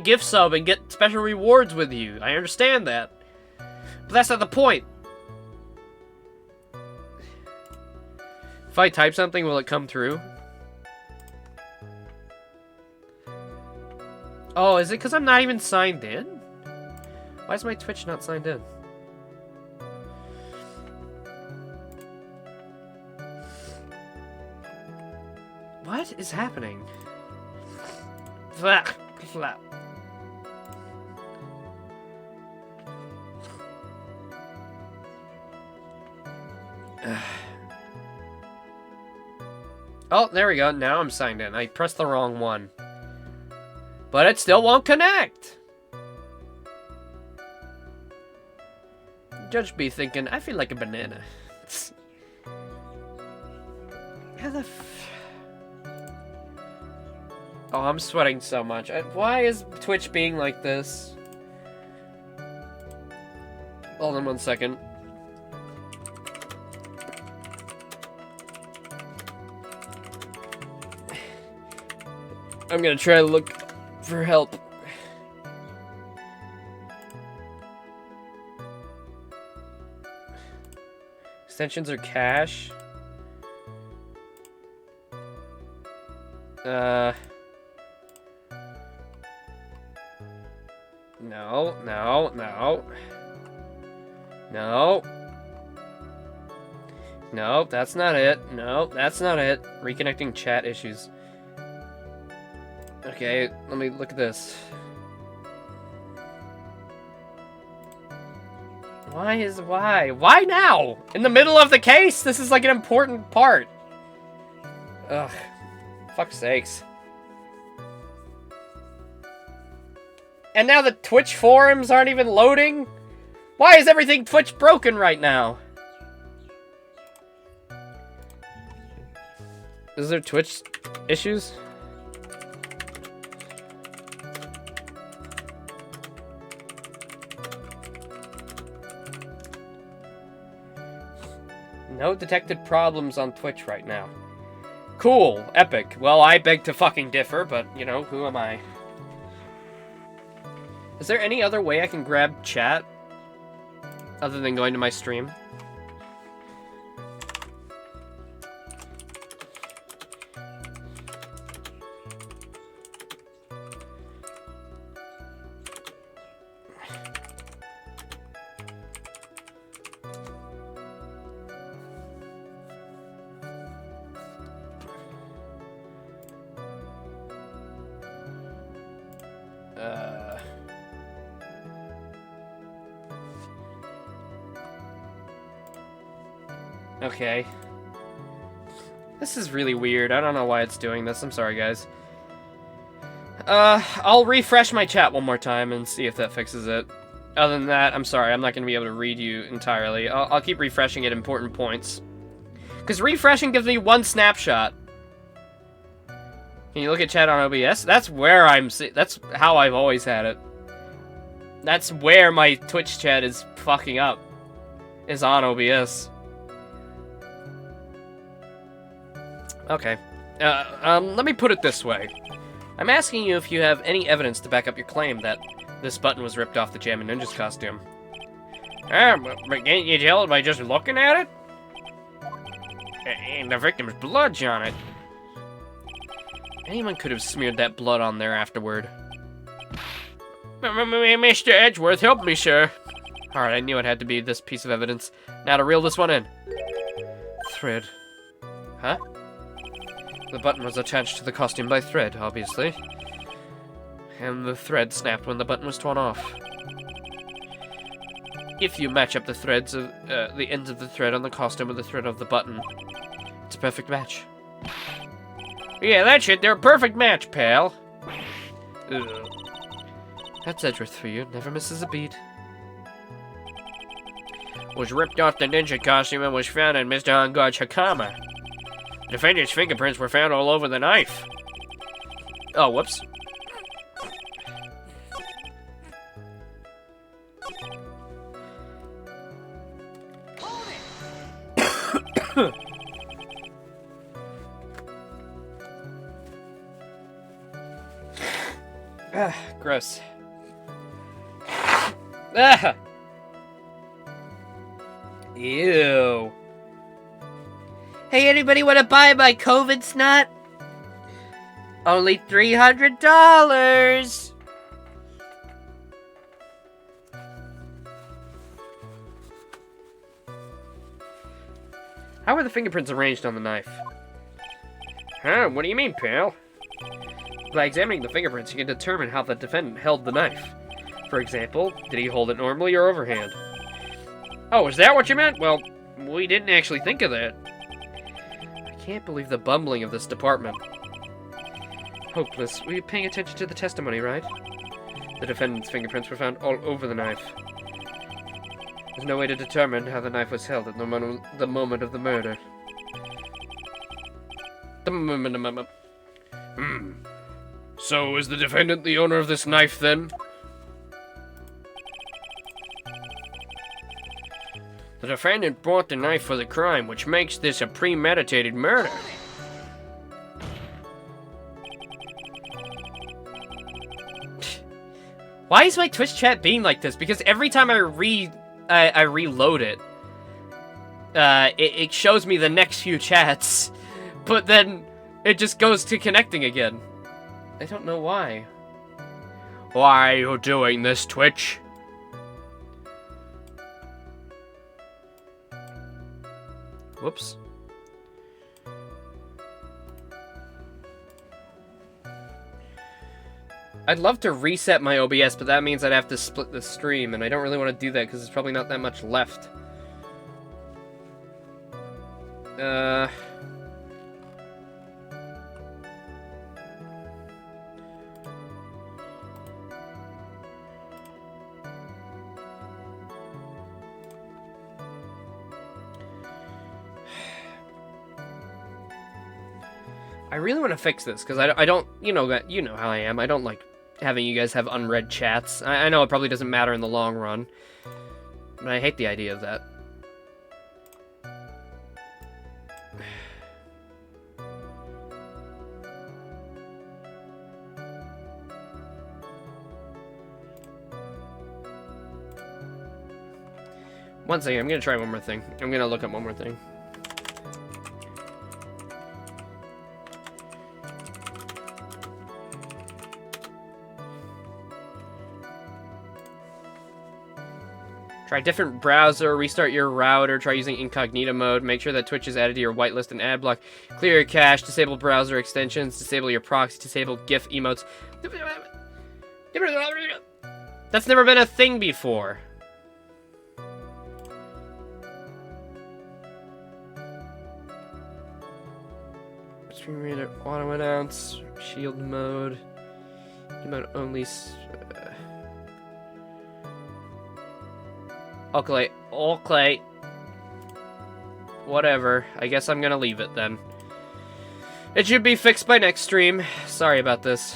gift sub and get special rewards with you. I understand that. But that's not the point. If I type something, will it come through? Oh, is it because I'm not even signed in? Why is my Twitch not signed in? What is happening? Flap, flap. Oh, there we go. Now I'm signed in. I pressed the wrong one. But it still won't connect. Judge be thinking, I feel like a banana. How the Oh, I'm sweating so much. Why is Twitch being like this? Hold on 1 second. I'm gonna try to look for help. Extensions are cache. No, no, no. No. No, that's not it. No, that's not it. Reconnecting chat issues. Okay, let me look at this. Why? Why now? In the middle of the case? This is like an important part. Ugh. Fuck's sakes. And now the Twitch forums aren't even loading? Why is everything Twitch broken right now? Is there Twitch issues? No detected problems on Twitch right now. Cool. Epic. Well, I beg to fucking differ, but, you know, who am I? Is there any other way I can grab chat? Other than going to my stream? Okay. This is really weird. I don't know why it's doing this. I'm sorry, guys. I'll refresh my chat one more time and see if that fixes it. Other than that, I'm sorry. I'm not going to be able to read you entirely. I'll keep refreshing at important points. Because refreshing gives me one snapshot. Can you look at chat on OBS? That's where that's how I've always had it. That's where my Twitch chat is fucking up. Is on OBS. Okay. Let me put it this way. I'm asking you if you have any evidence to back up your claim that this button was ripped off the Jammin' Ninja's costume. But can't you tell it by just looking at it? And the victim's blood's on it. Anyone could have smeared that blood on there afterward. Mr. Edgeworth, help me, sir. Alright, I knew it had to be this piece of evidence. Now to reel this one in. Thread. Huh? The button was attached to the costume by thread, obviously. And the thread snapped when the button was torn off. If you match up the threads of the ends of the thread on the costume with the thread of the button, it's a perfect match. Yeah, that's it. They're a perfect match, pal. Ugh. That's Edgeworth for you. Never misses a beat. Was ripped off the ninja costume and was found in Mr. Hongard's Hakama. The defendant's fingerprints were found all over the knife. Oh, whoops. Ah, gross. Ah! Ew. Hey, anybody want to buy my COVID snot? Only $300. How are the fingerprints arranged on the knife? Huh? What do you mean, pal? By examining the fingerprints, you can determine how the defendant held the knife. For example, did he hold it normally or overhand? Oh, is that what you meant? Well, we didn't actually think of that. I can't believe the bumbling of this department. Hopeless. Were you paying attention to the testimony, right? The defendant's fingerprints were found all over the knife. There's no way to determine how the knife was held at the moment of the murder. So, is the defendant the owner of this knife, then? The defendant bought the knife for the crime, which makes this a premeditated murder. Why is my Twitch chat being like this? Because every time I reload it, it shows me the next few chats, but then it just goes to connecting again. I don't know why. Why are you doing this, Twitch? Whoops. I'd love to reset my OBS, but that means I'd have to split the stream, and I don't really want to do that because there's probably not that much left. I really want to fix this, because I don't, you know how I am. I don't like having you guys have unread chats. I know it probably doesn't matter in the long run, but I hate the idea of that. One second, I'm gonna try one more thing. I'm gonna look up one more thing. Try different browser, restart your router, try using incognito mode, make sure that Twitch is added to your whitelist and ad block, clear your cache, disable browser extensions, disable your proxy, disable GIF emotes. That's never been a thing before. Screen reader, auto announce, shield mode, emote only. Okay. Whatever. I guess I'm gonna leave it then. It should be fixed by next stream. Sorry about this.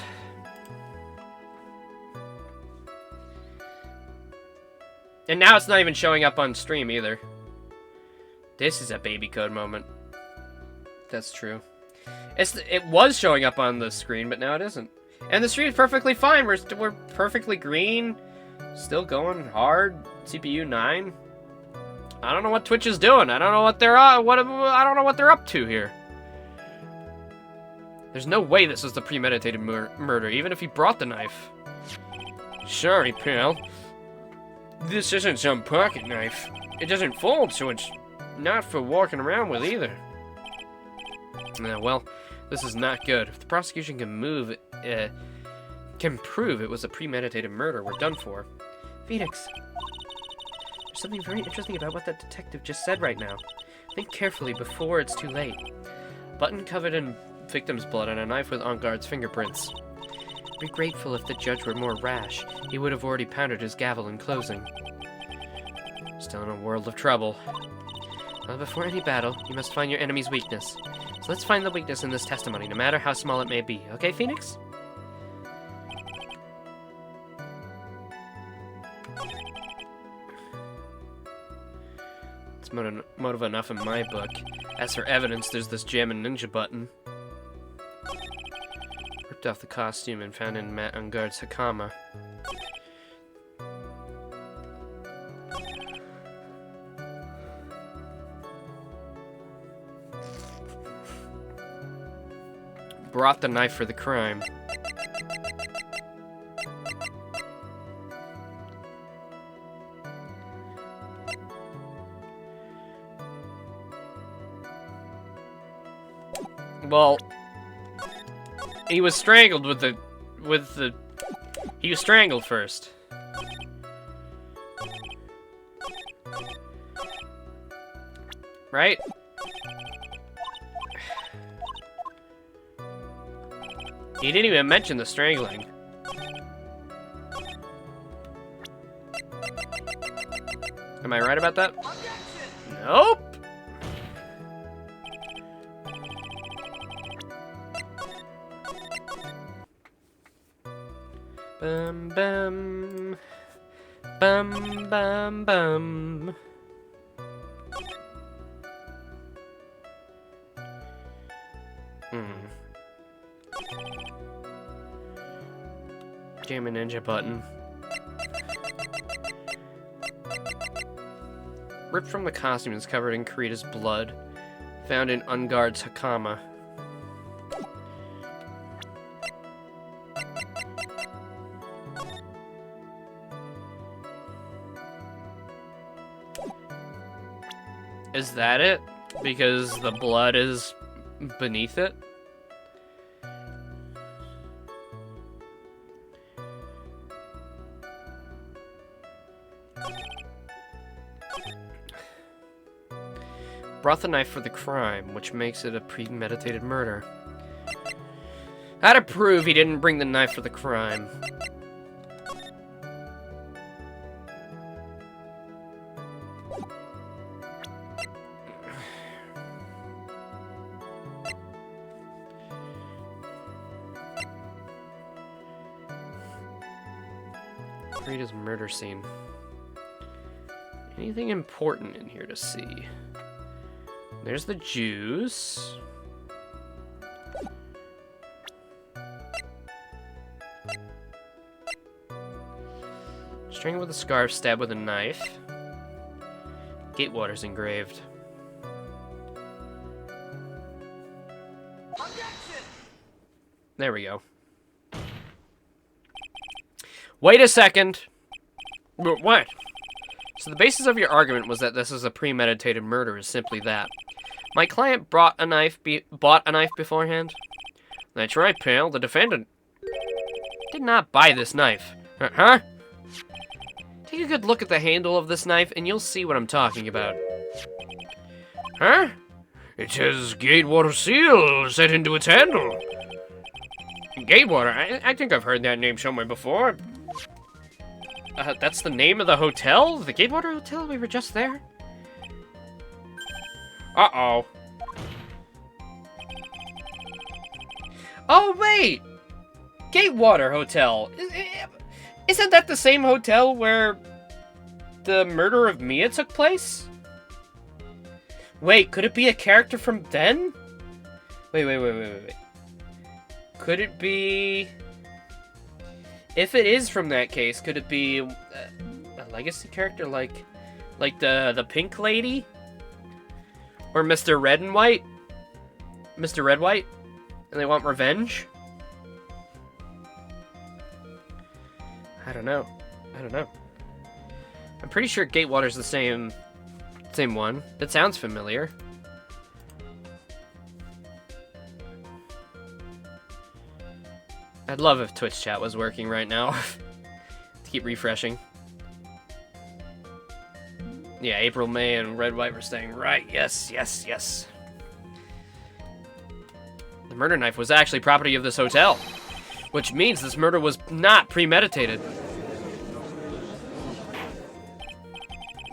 And now it's not even showing up on stream either. This is a baby code moment. That's true. It was showing up on the screen, but now it isn't. And the stream is perfectly fine. We're perfectly green. Still going hard. CPU 9. I don't know what Twitch is doing. I don't know what they're I don't know what they're up to here. There's no way this was the premeditated murder, even if he brought the knife. Sorry, pal. This isn't some pocket knife. It doesn't fold, so it's not for walking around with either. Well, This is not good. If the prosecution can prove it was a premeditated murder, we're done for. Phoenix, there's something very interesting about what that detective just said right now. Think carefully before it's too late. Button covered in victim's blood and a knife with on-guard's fingerprints. Be grateful if the judge were more rash. He would have already pounded his gavel in closing. Still in a world of trouble. Well, before any battle, you must find your enemy's weakness. So let's find the weakness in this testimony, no matter how small it may be. Okay, Phoenix? It's motive enough in my book. As for evidence, there's this Jammin' Ninja button. Ripped off the costume and found in Matt Ungard's Hakama. Brought the knife for the crime. Well, he was strangled he was strangled first. Right? He didn't even mention the strangling. Am I right about that? Nope. Bum bum. Bum bum bum. Jammin' Ninja button. Ripped from the costume is covered in Kurita's blood. Found in Ungard's Hakama. Is that it? Because the blood is beneath it? Brought the knife for the crime, which makes it a premeditated murder. How to prove he didn't bring the knife for the crime? Rita's murder scene. Anything important in here to see? There's the juice. String with a scarf, stab with a knife. Gatewater's engraved. There we go. Wait a second. What? So the basis of your argument was that this is a premeditated murder is simply that. My client bought a knife beforehand? That's right, pal. The defendant did not buy this knife. Huh? Take a good look at the handle of this knife and you'll see what I'm talking about. Huh? It says Gatewater seal set into its handle. Gatewater? I think I've heard that name somewhere before. That's the name of the hotel? The Gatewater Hotel? We were just there? Uh-oh. Oh, wait! Gatewater Hotel. Isn't that the same hotel where the murder of Mia took place? Wait, could it be a character from then? Wait. Could it be... If it is from that case, could it be a legacy character like the Pink Lady? Or Mr. Red and White? Mr. Red White? And they want revenge? I don't know. I'm pretty sure Gatewater's the same one. It sounds familiar. I'd love if Twitch chat was working right now. To keep refreshing. Yeah, April, May, and Red White were staying right. Yes, yes, yes. The murder knife was actually property of this hotel, which means this murder was not premeditated.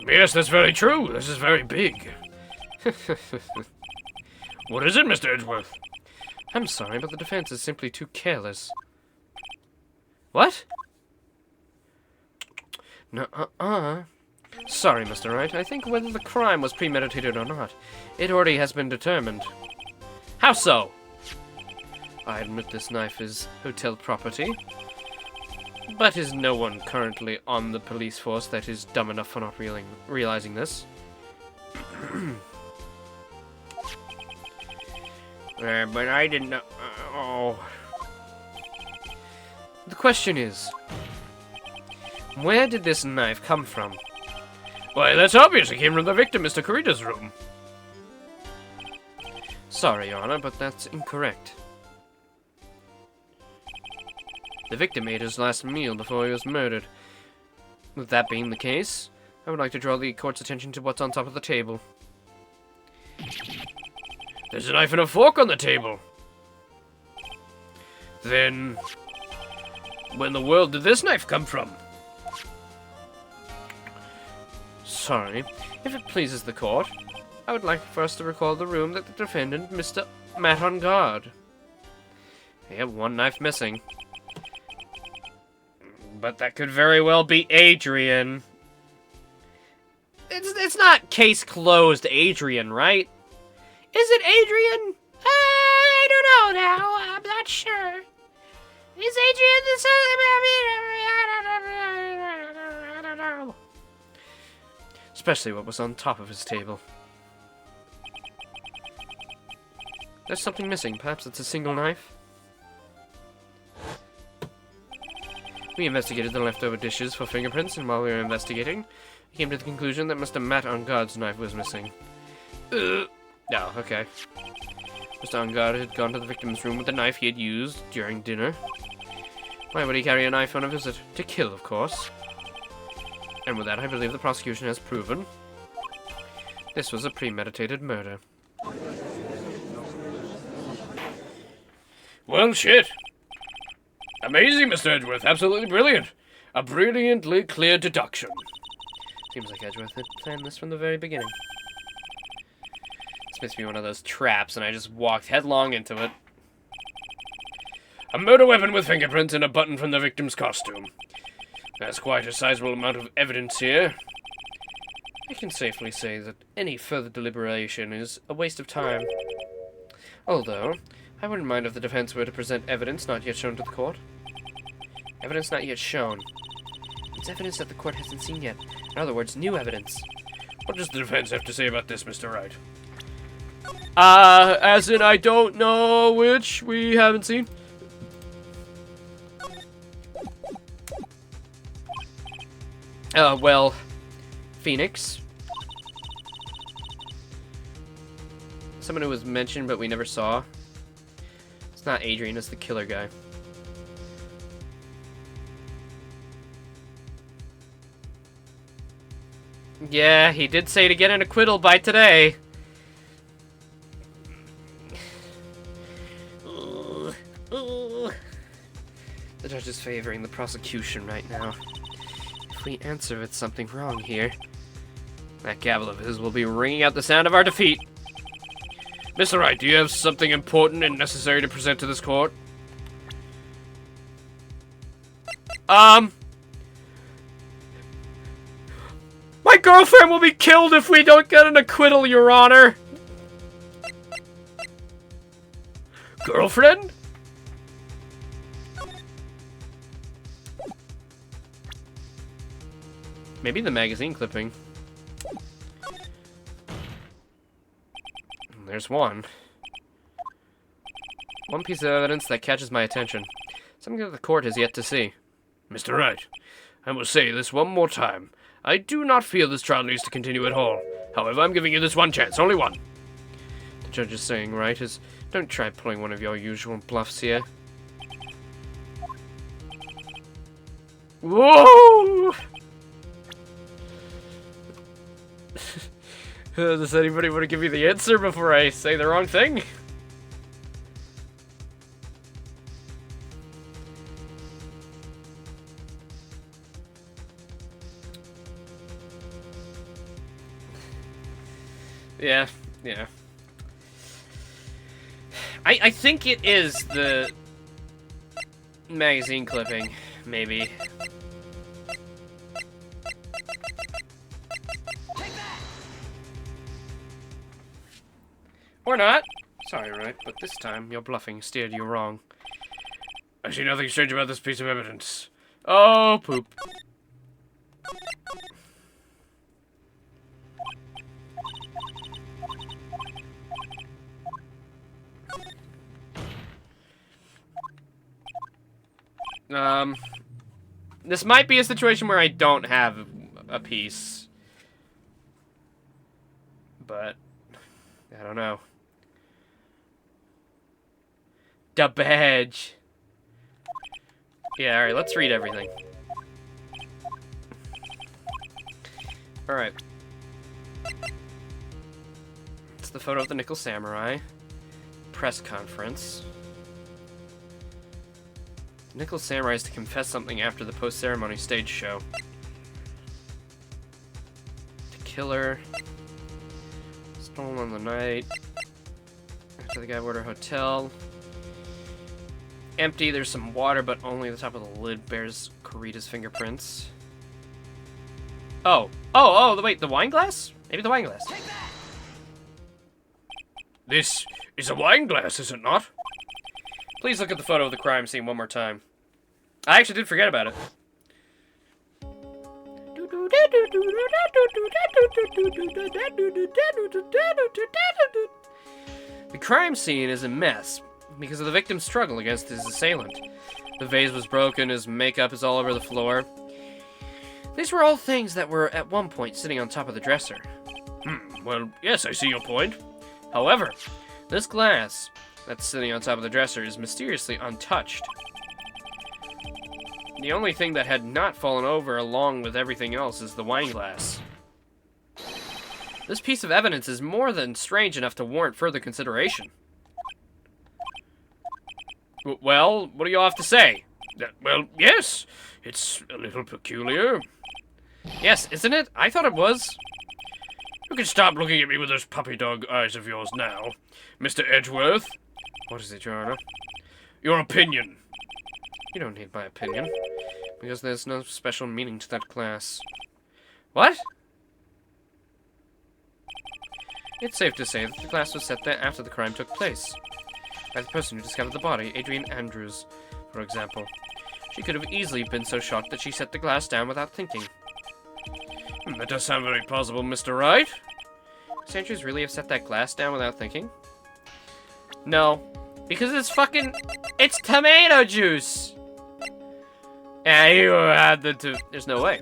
Yes, that's very true. This is very big. What is it, Mr. Edgeworth? I'm sorry, but the defense is simply too careless. What? No, Sorry, Mr. Wright. I think whether the crime was premeditated or not, it already has been determined. How so? I admit this knife is hotel property, but is no one currently on the police force that is dumb enough for not realizing this? But I didn't know. Oh. The question is, where did this knife come from? Why, that's obvious. It came from the victim, Mr. Kurita's room. Sorry, Your Honor, but that's incorrect. The victim ate his last meal before he was murdered. With that being the case, I would like to draw the court's attention to what's on top of the table. There's a knife and a fork on the table. Then, where in the world did this knife come from? Sorry. If it pleases the court, I would like for us to recall the room that the defendant, Mr. Matt on guard. They have one knife missing. But that could very well be Adrian. It's not case closed, Adrian, right? Is it Adrian? I don't know now. I'm not sure. Is Adrian the son? I don't know. Especially what was on top of his table. There's something missing. Perhaps it's a single knife? We investigated the leftover dishes for fingerprints, and while we were investigating, we came to the conclusion that Mr. Matt on guard's knife was missing. Oh, okay. Mr. On guard had gone to the victim's room with the knife he had used during dinner. Why would he carry a knife on a visit? To kill, of course. And with that, I believe the prosecution has proven this was a premeditated murder. Well, shit. Amazing, Mr. Edgeworth. Absolutely brilliant. A brilliantly clear deduction. Seems like Edgeworth had planned this from the very beginning. This must be one of those traps, and I just walked headlong into it. A murder weapon with fingerprints and a button from the victim's costume. That's quite a sizable amount of evidence here. I can safely say that any further deliberation is a waste of time. Although, I wouldn't mind if the defense were to present evidence not yet shown to the court. Evidence not yet shown. It's evidence that the court hasn't seen yet. In other words, new evidence. What does the defense have to say about this, Mr. Wright? As in I don't know which we haven't seen. Well, Phoenix. Someone who was mentioned but we never saw. It's not Adrian, it's the killer guy. Yeah, he did say to get an acquittal by today. The judge is favoring the prosecution right now. If we answer with something wrong here, that gavel of his will be ringing out the sound of our defeat. Mr. Wright, do you have something important and necessary to present to this court? My girlfriend will be killed if we don't get an acquittal, Your Honor! Girlfriend? Maybe the magazine clipping. There's one. One piece of evidence that catches my attention. Something that the court has yet to see. Mr. Wright, I will say this one more time. I do not feel this trial needs to continue at all. However, I'm giving you this one chance, only one. The judge is saying, right, is don't try pulling one of your usual bluffs here. Whoa! Does anybody want to give me the answer before I say the wrong thing? Yeah, yeah. I think it is the magazine clipping, maybe. Or not. Sorry, Wright, but this time your bluffing steered you wrong. I see nothing strange about this piece of evidence. Oh, poop. This might be a situation where I don't have a piece. But I don't know. The badge. Yeah, alright, let's read everything. Alright. It's the photo of the Nickel Samurai. Press conference. Nickel Samurai is to confess something after the post-ceremony stage show. The killer. Stolen on the night. After the guy ordered a hotel. Empty, there's some water, but only the top of the lid bears Corita's fingerprints. Oh, wait, the wine glass? Maybe the wine glass. This is a wine glass, is it not? Please look at the photo of the crime scene one more time. I actually did forget about it. The crime scene is a mess because of the victim's struggle against his assailant. The vase was broken, his makeup is all over the floor. These were all things that were at one point sitting on top of the dresser. Well, yes, I see your point. However, this glass that's sitting on top of the dresser is mysteriously untouched. The only thing that had not fallen over along with everything else is the wine glass. This piece of evidence is more than strange enough to warrant further consideration. Well, what do you all have to say? Well, yes, it's a little peculiar. Yes, isn't it? I thought it was. You can stop looking at me with those puppy dog eyes of yours now, Mr. Edgeworth. What is it, Your Honor? Your opinion. You don't need my opinion, because there's no special meaning to that glass. What? It's safe to say that the glass was set there after the crime took place. By the person who discovered the body, Adrian Andrews, for example. She could have easily been so shocked that she set the glass down without thinking. That does sound very plausible, Mr. Wright. Does Andrews really have set that glass down without thinking? No. Because it's tomato juice! Yeah, you had there's no way.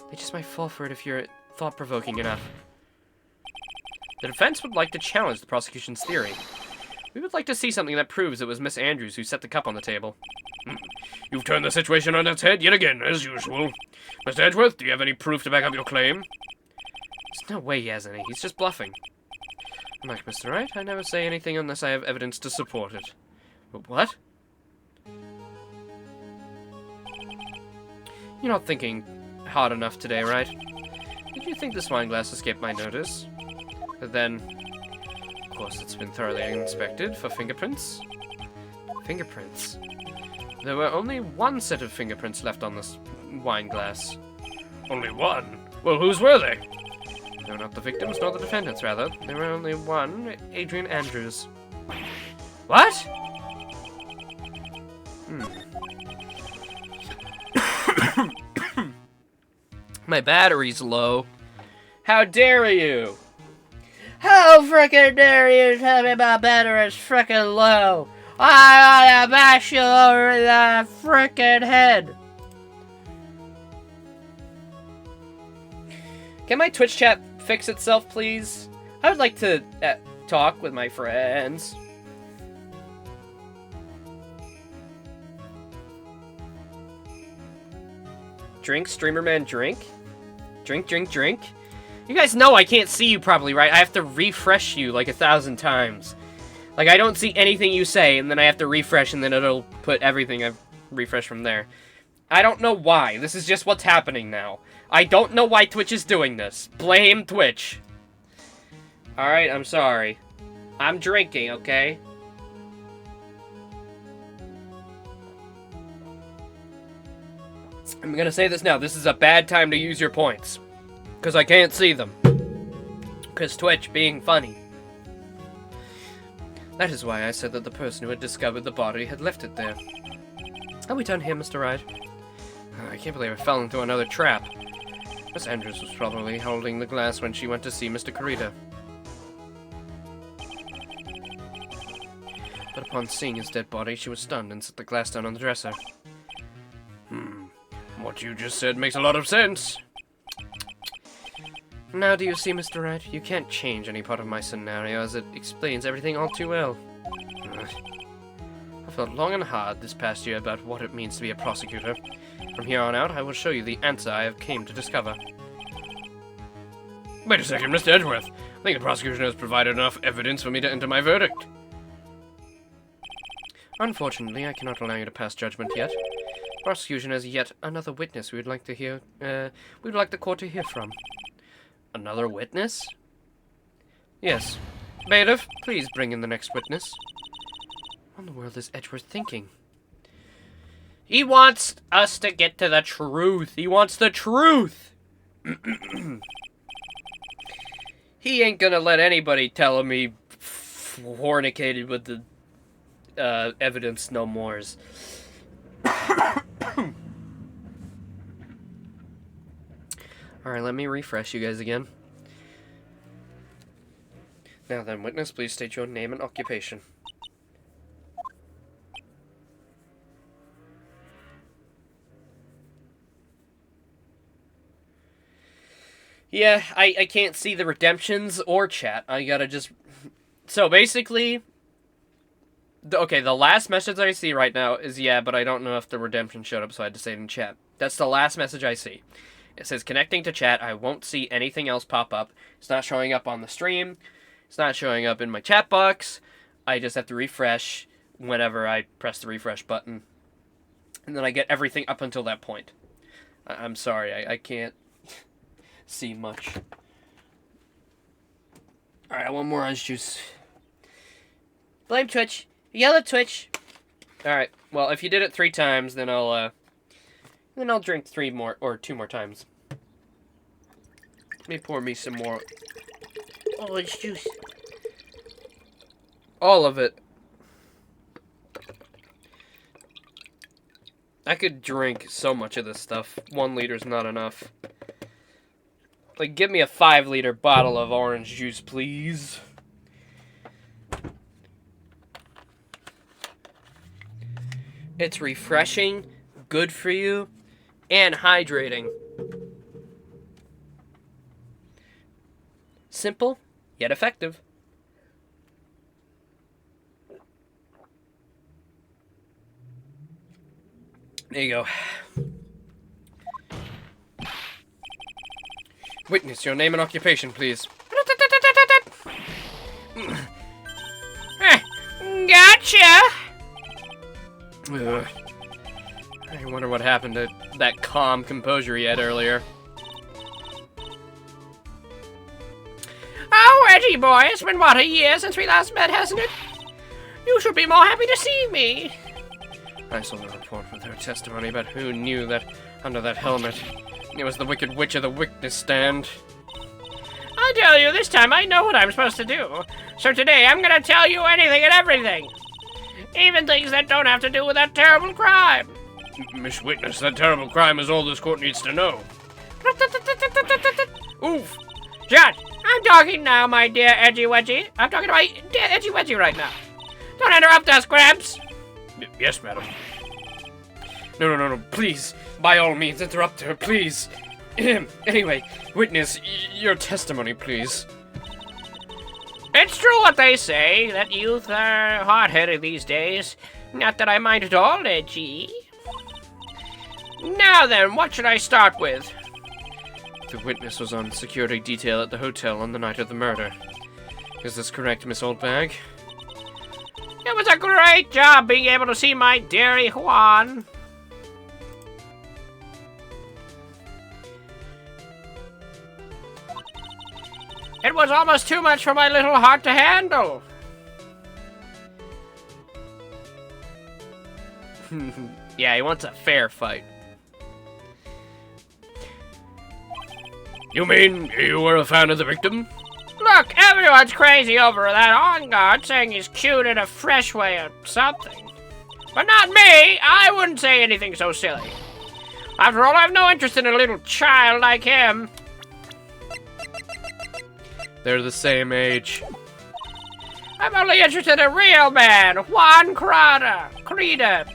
They just might fall for it if you're thought-provoking enough. The defense would like to challenge the prosecution's theory. We would like to see something that proves it was Miss Andrews who set the cup on the table. You've turned the situation on its head yet again, as usual. Mr. Edgeworth, do you have any proof to back up your claim? There's no way he has any. He's just bluffing. Like Mr. Wright, I never say anything unless I have evidence to support it. But what? You're not thinking hard enough today, right? Did you think this wine glass escaped my notice? But then, of course, it's been thoroughly inspected for fingerprints. Fingerprints? There were only one set of fingerprints left on this wine glass. Only one? Well, whose were they? No, not the victims, nor the defendants, rather. There were only one, Adrian Andrews. What? My battery's low. How dare you? How frickin' dare you tell me my battery's frickin' low? I wanna bash you over the frickin' head. Can my Twitch chat fix itself, please? I would like to talk with my friends. Drink, streamer man, drink? Drink, drink, drink? You guys know I can't see you properly, right? I have to refresh you like 1,000 times. Like, I don't see anything you say, and then I have to refresh, and then it'll put everything I've refreshed from there. I don't know why. This is just what's happening now. I don't know why Twitch is doing this. Blame Twitch. Alright, I'm sorry. I'm drinking, okay? I'm gonna say this now. This is a bad time to use your points. Because I can't see them. Because Twitch being funny. That is why I said that the person who had discovered the body had left it there. Are we done here, Mr. Wright? I can't believe I fell into another trap. Miss Andrews was probably holding the glass when she went to see Mr. Carita. But upon seeing his dead body, she was stunned and set the glass down on the dresser. What you just said makes a lot of sense. Now do you see, Mr. Wright? You can't change any part of my scenario, as it explains everything all too well. I felt long and hard this past year about what it means to be a prosecutor. From here on out, I will show you the answer I have came to discover. Wait a second, Mr. Edgeworth. I think the prosecution has provided enough evidence for me to enter my verdict. Unfortunately, I cannot allow you to pass judgment yet. Prosecution has yet another witness we would like to hear, we would like the court to hear from. Another witness? Yes. Bailiff, please bring in the next witness. What in the world is Edgeworth thinking? He wants us to get to the truth. He wants the truth. He ain't gonna let anybody tell him he fornicated with the evidence no mores. Alright, let me refresh you guys again. Now then, witness, please state your name and occupation. Yeah, I can't see the redemptions or chat. I gotta just... So, basically... Okay, the last message I see right now is, yeah, but I don't know if the redemption showed up, so I had to say it in chat. That's the last message I see. It says connecting to chat. I won't see anything else pop up. It's not showing up on the stream. It's not showing up in my chat box. I just have to refresh whenever I press the refresh button. And then I get everything up until that point. I'm sorry, I can't see much. Alright, I want more orange juice. Blame Twitch. Yell at Twitch. Alright, well, if you did it 3 times, then I'll drink 3 more, or 2 more times. Let me pour me some more. Orange juice. All of it. I could drink so much of this stuff. 1 liter's not enough. Like, give me a 5-liter bottle of orange juice, please. It's refreshing, good for you, and hydrating. Simple, yet effective. There you go. Witness, your name and occupation, please. Gotcha! Ugh. I wonder what happened to that calm composure he had earlier. Oh, Reggie boy, it's been what, a year since we last met, hasn't it? You should be more happy to see me. I saw the report with her testimony, but who knew that under that helmet it was the Wicked Witch of the witness stand? I tell you, this time I know what I'm supposed to do. So today I'm gonna tell you anything and everything. Even things that don't have to do with that terrible crime. Miss Witness, that terrible crime is all this court needs to know. Oof. John, I'm talking now, my dear Edgy Wedgie. I'm talking to my dear Edgy Wedgie right now. Don't interrupt us, Gramps. Yes, madam. No, please. By all means, interrupt her, please. Anyway, witness, your testimony, please. It's true what they say, that youth are hot-headed these days. Not that I mind at all, Edgy. Now then, what should I start with? The witness was on security detail at the hotel on the night of the murder. Is this correct, Miss Oldbag? It was a great job being able to see my dearie Juan. It was almost too much for my little heart to handle. Yeah, he wants a fair fight. You mean you were a fan of the victim? Look, everyone's crazy over that on-guard saying he's cute in a fresh way or something. But not me! I wouldn't say anything so silly. After all, I have no interest in a little child like him. They're the same age. I'm only interested in a real man, Juan Creda.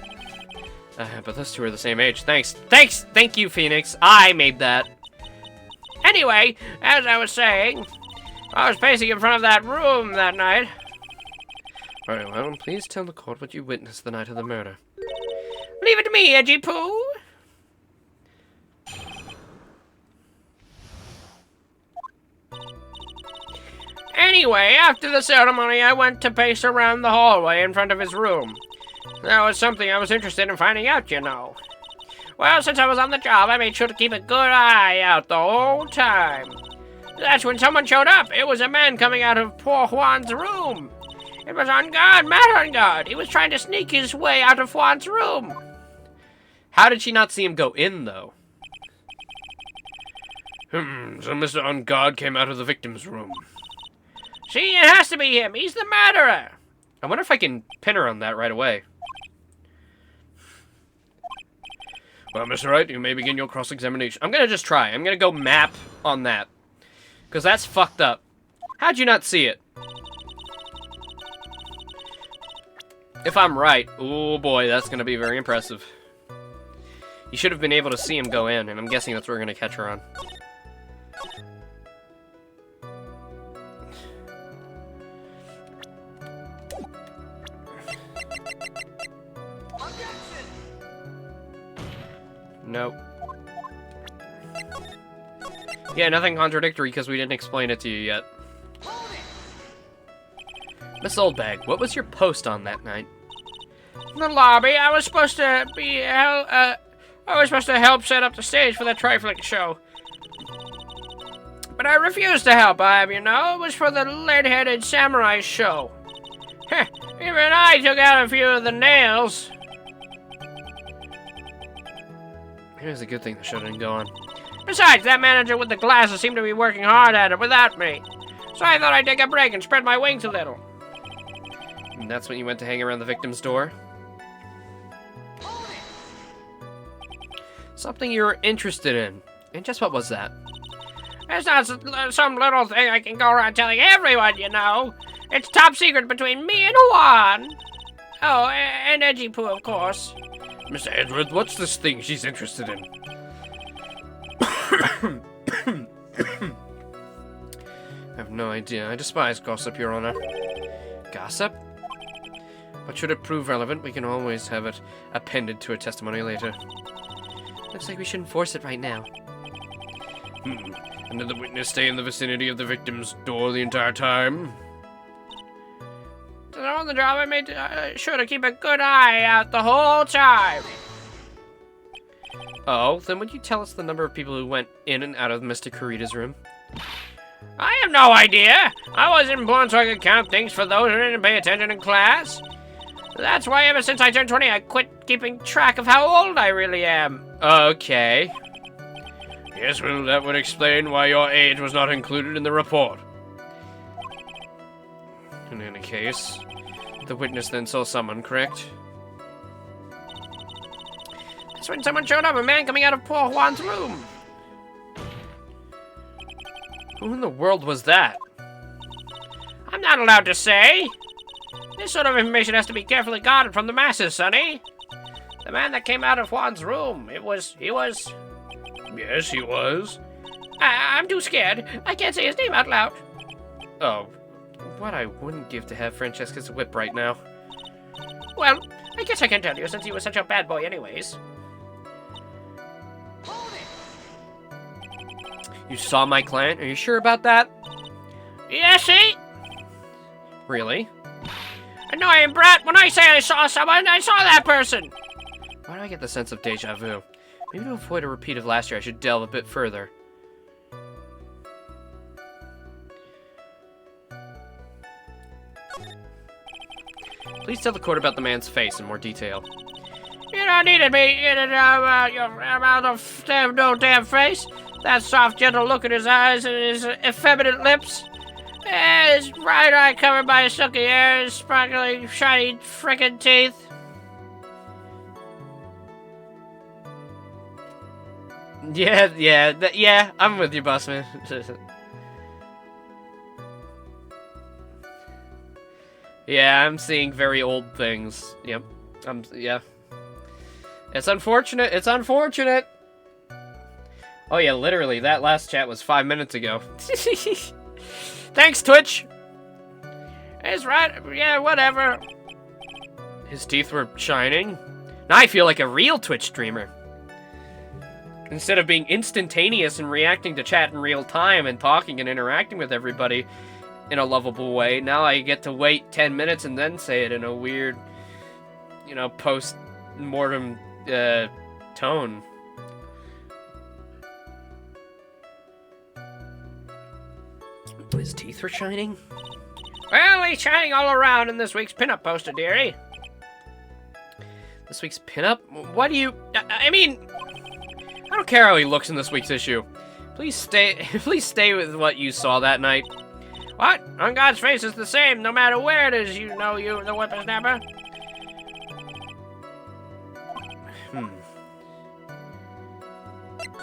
But those two are the same age. Thank you, Phoenix. I made that. Anyway, as I was saying, I was pacing in front of that room that night. Very well, please tell the court what you witnessed the night of the murder. Leave it to me, Edgy Poo. Anyway, after the ceremony, I went to pace around the hallway in front of his room. That was something I was interested in finding out, you know. Well, since I was on the job, I made sure to keep a good eye out the whole time. That's when someone showed up. It was a man coming out of poor Juan's room. It was on guard, mad on guard. He was trying to sneak his way out of Juan's room. How did she not see him go in, though? So Mr. On Guard came out of the victim's room. See, it has to be him. He's the murderer. I wonder if I can pin her on that right away. Well, Mr. Wright, you may begin your cross-examination. I'm gonna just try. I'm gonna go map on that. Because that's fucked up. How'd you not see it? If I'm right, oh boy, that's gonna be very impressive. You should have been able to see him go in, and I'm guessing that's what we're gonna catch her on. Nope. Yeah, nothing contradictory because we didn't explain it to you yet. Miss Oldbag, what was your post on that night? In the lobby, I was supposed to help set up the stage for that trifling show. But I refused to help, you know. It was for the lead-headed samurai show. Heh, even I took out a few of the nails. It was a good thing the show didn't go on. Besides, that manager with the glasses seemed to be working hard at it without me. So I thought I'd take a break and spread my wings a little. And that's when you went to hang around the victim's door? Something you were interested in. And just what was that? It's not some little thing I can go around telling everyone, you know. It's top secret between me and Juan. Oh, and Edgy Poo, of course. Mr. Edgeworth, what's this thing she's interested in? I have no idea. I despise gossip, Your Honor. Gossip? But should it prove relevant, we can always have it appended to a testimony later. Looks like we shouldn't force it right now. And did the witness stay in the vicinity of the victim's door the entire time? On the job, I made sure to keep a good eye out the whole time. Oh, then would you tell us the number of people who went in and out of Mr. Kurita's room? I have no idea. I wasn't born so I could count things for those who didn't pay attention in class. That's why ever since I turned 20, I quit keeping track of how old I really am. Okay. Yes, well, that would explain why your age was not included in the report. In any case, the witness then saw someone, correct? That's when someone showed up, a man coming out of poor Juan's room. Who in the world was that? I'm not allowed to say. This sort of information has to be carefully guarded from the masses, Sonny. The man that came out of Juan's room, he was... Yes, he was. I'm too scared. I can't say his name out loud. Oh, what I wouldn't give to have Francesca's whip right now. Well, I guess I can tell you since he was such a bad boy anyways. You saw my client? Are you sure about that? Yeah, see? Really? Annoying brat, when I say I saw someone, I saw that person! Why do I get the sense of deja vu? Maybe to avoid a repeat of last year, I should delve a bit further. Please tell the court about the man's face in more detail. You don't need to be in and out of no damn face. That soft, gentle look in his eyes and his effeminate lips. His right eye covered by his silky hair, his sparkling, shiny, frickin' teeth. Yeah, I'm with you, bossman. Yeah, I'm seeing very old things. Yep. Yeah. It's unfortunate. It's unfortunate. Oh yeah, literally, that last chat was 5 minutes ago. Thanks, Twitch! It's right, yeah, whatever. His teeth were shining. Now I feel like a real Twitch streamer. Instead of being instantaneous and reacting to chat in real time and talking and interacting with everybody in a lovable way, now I get to wait 10 minutes and then say it in a weird, post-mortem tone. His teeth were shining? Well, he's shining all around in this week's pinup poster, dearie. This week's pinup? Why do you... I mean... I don't care how he looks in this week's issue. Please stay with what you saw that night. What? On God's face is the same, no matter where it is, you the whippersnapper.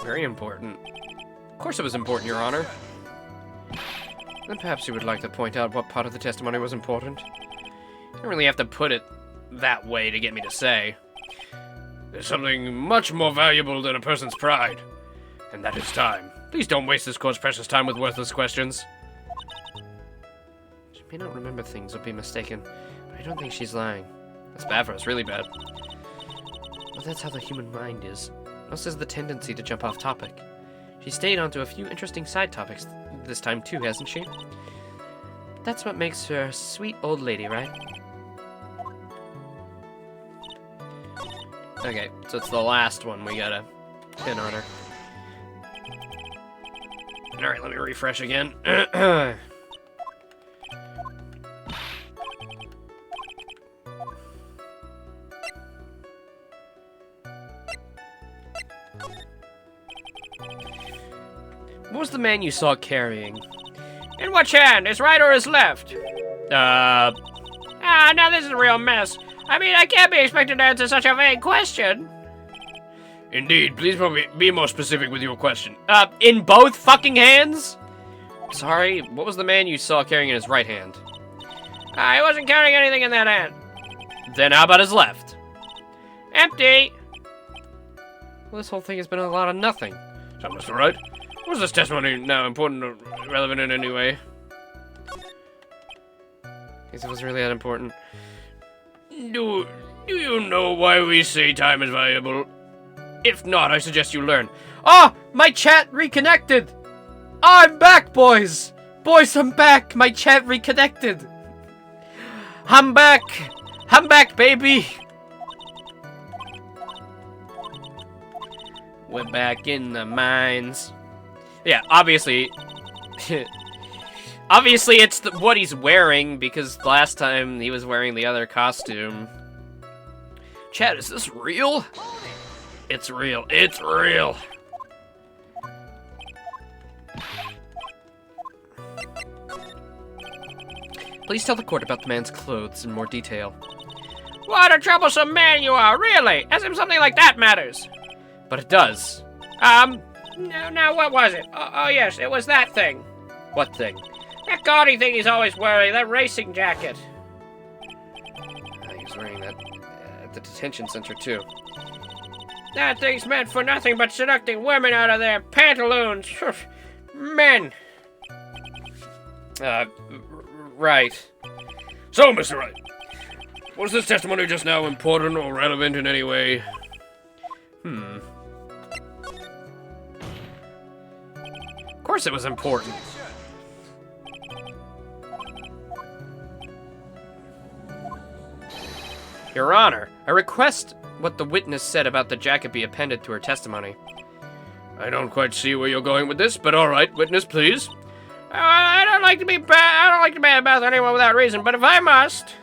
Very important. Of course it was important, Your Honor. Then perhaps you would like to point out what part of the testimony was important. You don't really have to put it that way to get me to say. There's something much more valuable than a person's pride, and that is time. Please don't waste this court's precious time with worthless questions. She may not remember things or be mistaken, but I don't think she's lying. That's bad for us, really bad. But that's how the human mind is. Also has the tendency to jump off topic. She stayed onto a few interesting side topics this time too, hasn't she? That's what makes her a sweet old lady, right? Okay, so it's the last one we gotta pin on her. Alright, let me refresh again. What was the man you saw carrying? In which hand? His right or his left? Now this is a real mess. I mean, I can't be expected to answer such a vague question. Indeed, please be more specific with your question. In both fucking hands? Sorry, what was the man you saw carrying in his right hand? He wasn't carrying anything in that hand. Then how about his left? Empty. Well, this whole thing has been a lot of nothing. So, Mr. Wright, was this testimony now important or relevant in any way? Guess it wasn't really that important. Do you know why we say time is valuable? If not, I suggest you learn. Ah! My chat reconnected! I'm back, boys! Boys, I'm back! My chat reconnected! I'm back! I'm back, baby! We're back in the mines. Yeah, obviously... obviously, it's what he's wearing, because last time he was wearing the other costume. Chat, is this real? It's real. It's real. Please tell the court about the man's clothes in more detail. What a troublesome man you are, really! As if something like that matters. But it does. Now what was it? Oh yes, it was that thing. What thing? That gaudy thing he's always wearing, that racing jacket. He was wearing that at the detention center, too. That thing's meant for nothing but seducting women out of their pantaloons. Men. Right. So, Mr. Wright, was this testimony just now important or relevant in any way? Of course it was important. Your Honor, I request what the witness said about the jacket be appended to her testimony. I don't quite see where you're going with this, but all right, witness, please. I don't like to be bad. I don't like to badmouth anyone without reason, but if I must,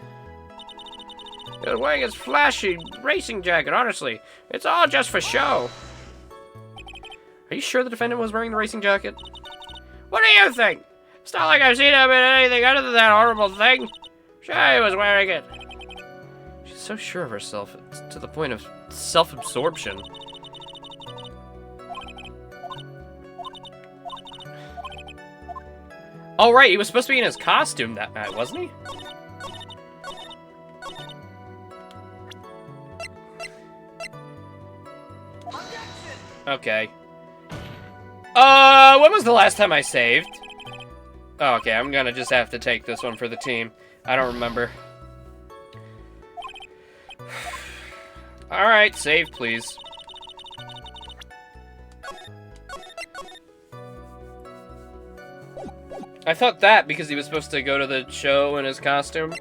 He was wearing his flashy racing jacket. Honestly, it's all just for show. Are you sure the defendant was wearing the racing jacket? What do you think? It's not like I've seen him in anything other than that horrible thing. Sure, he was wearing it. She's so sure of herself, it's to the point of self-absorption. Oh, right, he was supposed to be in his costume that night, wasn't he? Okay. When was the last time I saved? Oh, okay, I'm gonna just have to take this one for the team. I don't remember. Alright, save, please. I thought that because he was supposed to go to the show in his costume.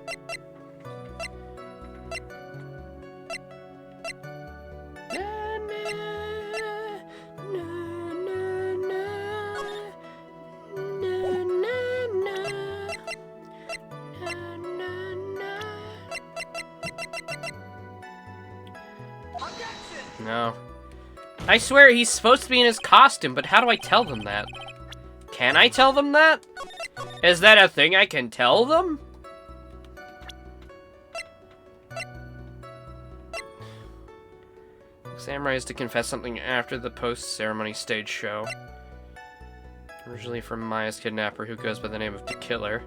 No. I swear he's supposed to be in his costume, but how do I tell them that? Can I tell them that? Is that a thing I can tell them? Samurai is to confess something after the post-ceremony stage show. Originally from Maya's kidnapper, who goes by the name of The Killer.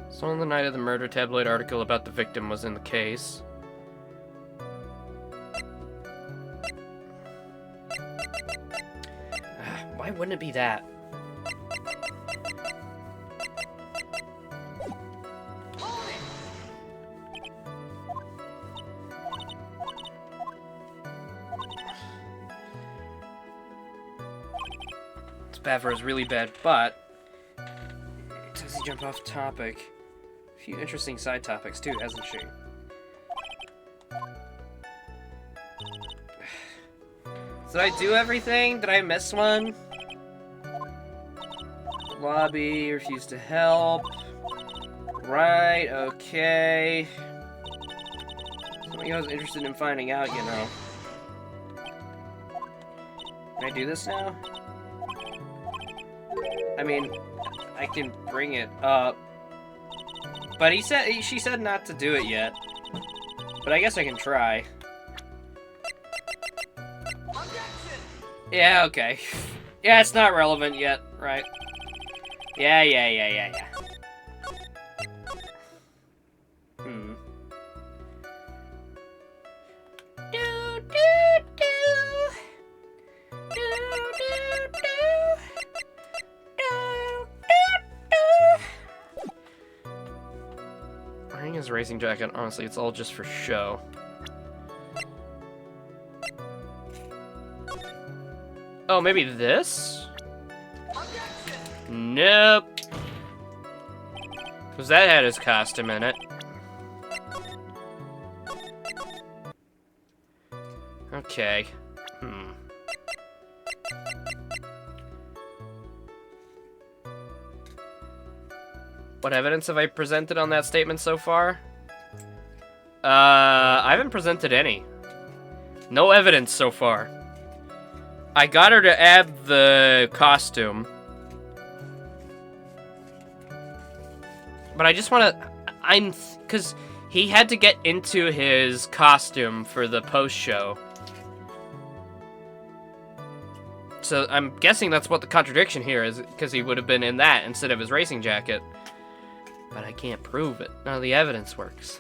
So on the night of the murder, tabloid article about the victim was in the case. Why wouldn't it be that? Bavra is really bad, but does he jump off topic? A few interesting side topics too, hasn't she? Did I do everything? Did I miss one? Lobby, refused to help. Right, okay. Something I was interested in finding out, you know. Can I do this now? I mean, I can bring it up. But she said not to do it yet. But I guess I can try. Yeah, okay. Yeah, it's not relevant yet, right? Yeah. Wearing his racing jacket, honestly, it's all just for show. Oh, maybe this? Nope. Because that had his costume in it. Okay. What evidence have I presented on that statement so far? I haven't presented any. No evidence so far. I got her to add the costume. But I just want to... because he had to get into his costume for the post-show. So I'm guessing that's what the contradiction here is, because he would have been in that instead of his racing jacket. But I can't prove it. None of the evidence works.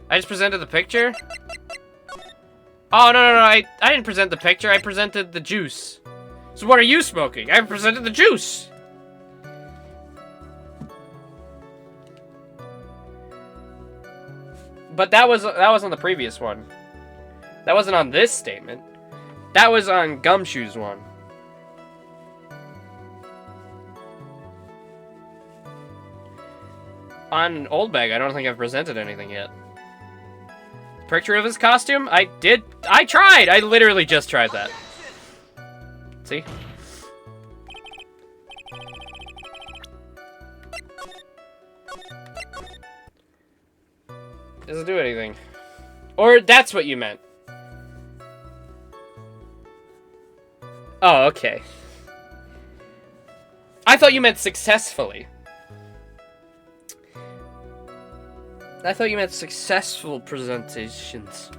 I just presented the picture? Oh, no, I didn't present the picture. I presented the juice. So what are you smoking? I presented the juice. But that was on the previous one. That wasn't on this statement. That was on Gumshoe's one. On Old Bag, I don't think I've presented anything yet. Picture of his costume? I tried! I literally just tried that. See? Doesn't do anything. Or that's what you meant. Oh, okay. I thought you meant successfully. I thought you meant successful presentations.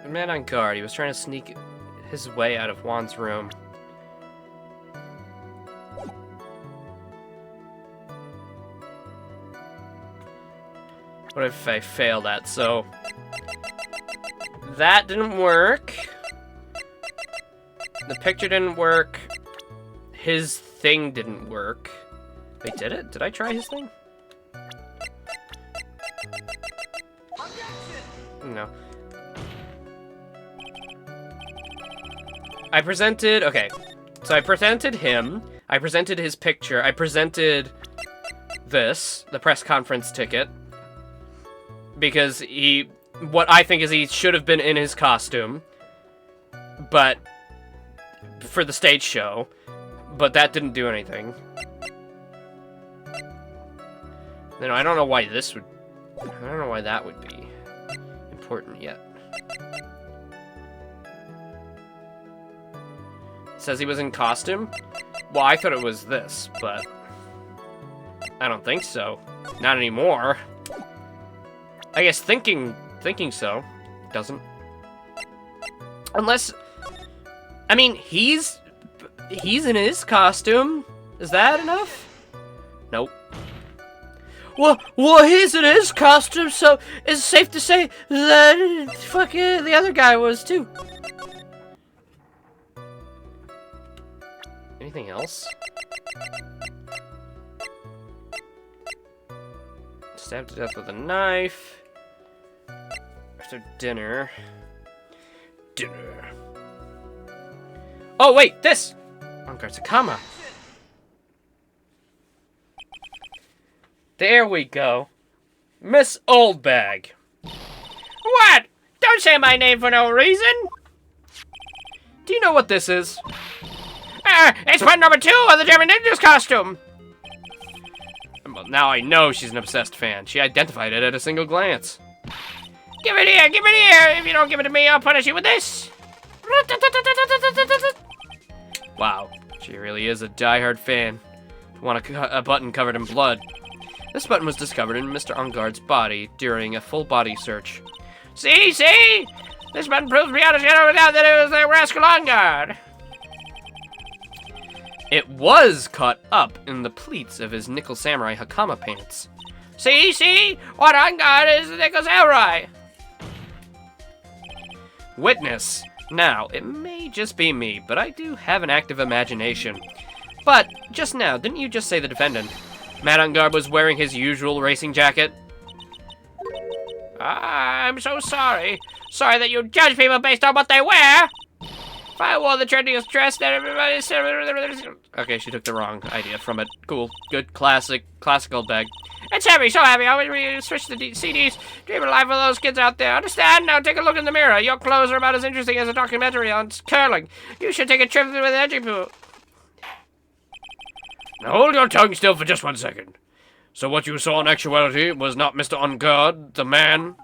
A man on guard. He was trying to sneak his way out of Juan's room. What if I failed that? So that didn't work. The picture didn't work. His thing didn't work. Wait, did it? Did I try his thing? No. I presented... Okay. So I presented him. I presented his picture. I presented this, the press conference ticket. Because he... What I think is he should have been in his costume. But... For the stage show. But that didn't do anything. Then I don't know why this would... I don't know why that would be important yet. It says he was in costume? Well, I thought it was this, but... I don't think so. Not anymore. I guess thinking so. Doesn't. Unless... I mean, he's in his costume. Is that enough? Nope. Well, he's in his costume, so it's safe to say that fucking the other guy was too. Anything else? Stabbed to death with a knife. After dinner. Oh, wait, this! On-guard Sakama. There we go. Miss Oldbag. What? Don't say my name for no reason. Do you know what this is? It's part number 2 of the German Ninja's costume. Well, now I know she's an obsessed fan. She identified it at a single glance. Give it here, give it here. If you don't give it to me, I'll punish you with this. Wow, she really is a diehard fan. Want a button covered in blood. This button was discovered in Mr. Ungard's body during a full body search. See? This button proves beyond a shadow of a doubt that it was the rascal Ungard. It was caught up in the pleats of his Nickel Samurai Hakama pants. See? What Ungard is the Nickel Samurai. Witness. Now, it may just be me, but I do have an active imagination. But, just now, didn't you just say the defendant? Matt Ungard was wearing his usual racing jacket? I'm so sorry. Sorry that you judge people based on what they wear. If I wore the trendiest dress, then everybody said... Okay, she took the wrong idea from it. Cool. Good. Classical bag. It's heavy, so heavy. I always switch the CDs. Dream of life for those kids out there. Understand? Now take a look in the mirror. Your clothes are about as interesting as a documentary on curling. You should take a trip with Edgy Poo. Now hold your tongue still for just 1 second. So what you saw in actuality was not Mr. Ungard, the man?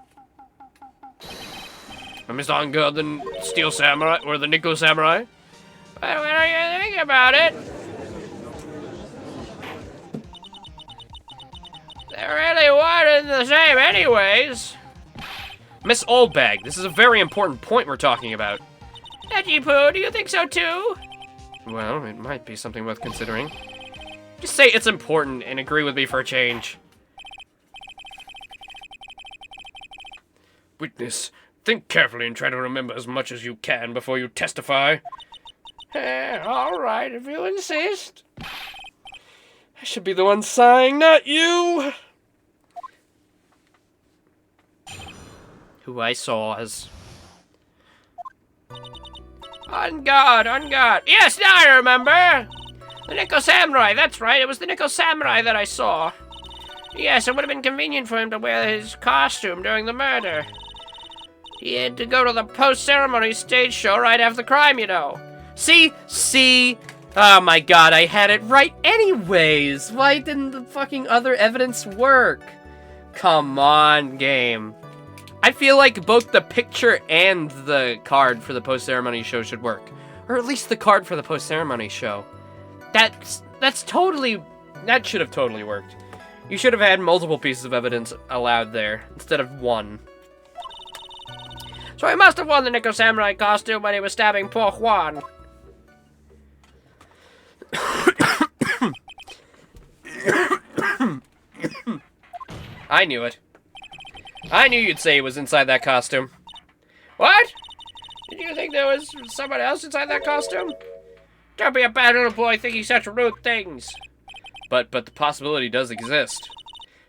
Or Mr. Ungard, the Steel Samurai, or the Nickel Samurai? But when are you thinking about it? They really weren't the same anyways. Miss Oldbag, this is a very important point we're talking about. Edgy Poo, do you think so too? Well, it might be something worth considering. Just say it's important and agree with me for a change. Witness, think carefully and try to remember as much as you can before you testify. All right, if you insist. I should be the one sighing, not you! Who I saw as... On guard, on guard. Yes, now I remember. The Nickel Samurai, that's right. It was the Nickel Samurai that I saw. Yes, it would have been convenient for him to wear his costume during the murder. He had to go to the post-ceremony stage show right after the crime, you know. See? Oh my god, I had it right anyways! Why didn't the fucking other evidence work? Come on, game. I feel like both the picture and the card for the post-ceremony show should work. Or at least the card for the post-ceremony show. That should have totally worked. You should have had multiple pieces of evidence allowed there, instead of one. So he must have worn the Nickel Samurai costume when he was stabbing poor Juan. I knew it. I knew you'd say he was inside that costume. What? Did you think there was someone else inside that costume? Don't be a bad little boy thinking such rude things. But the possibility does exist.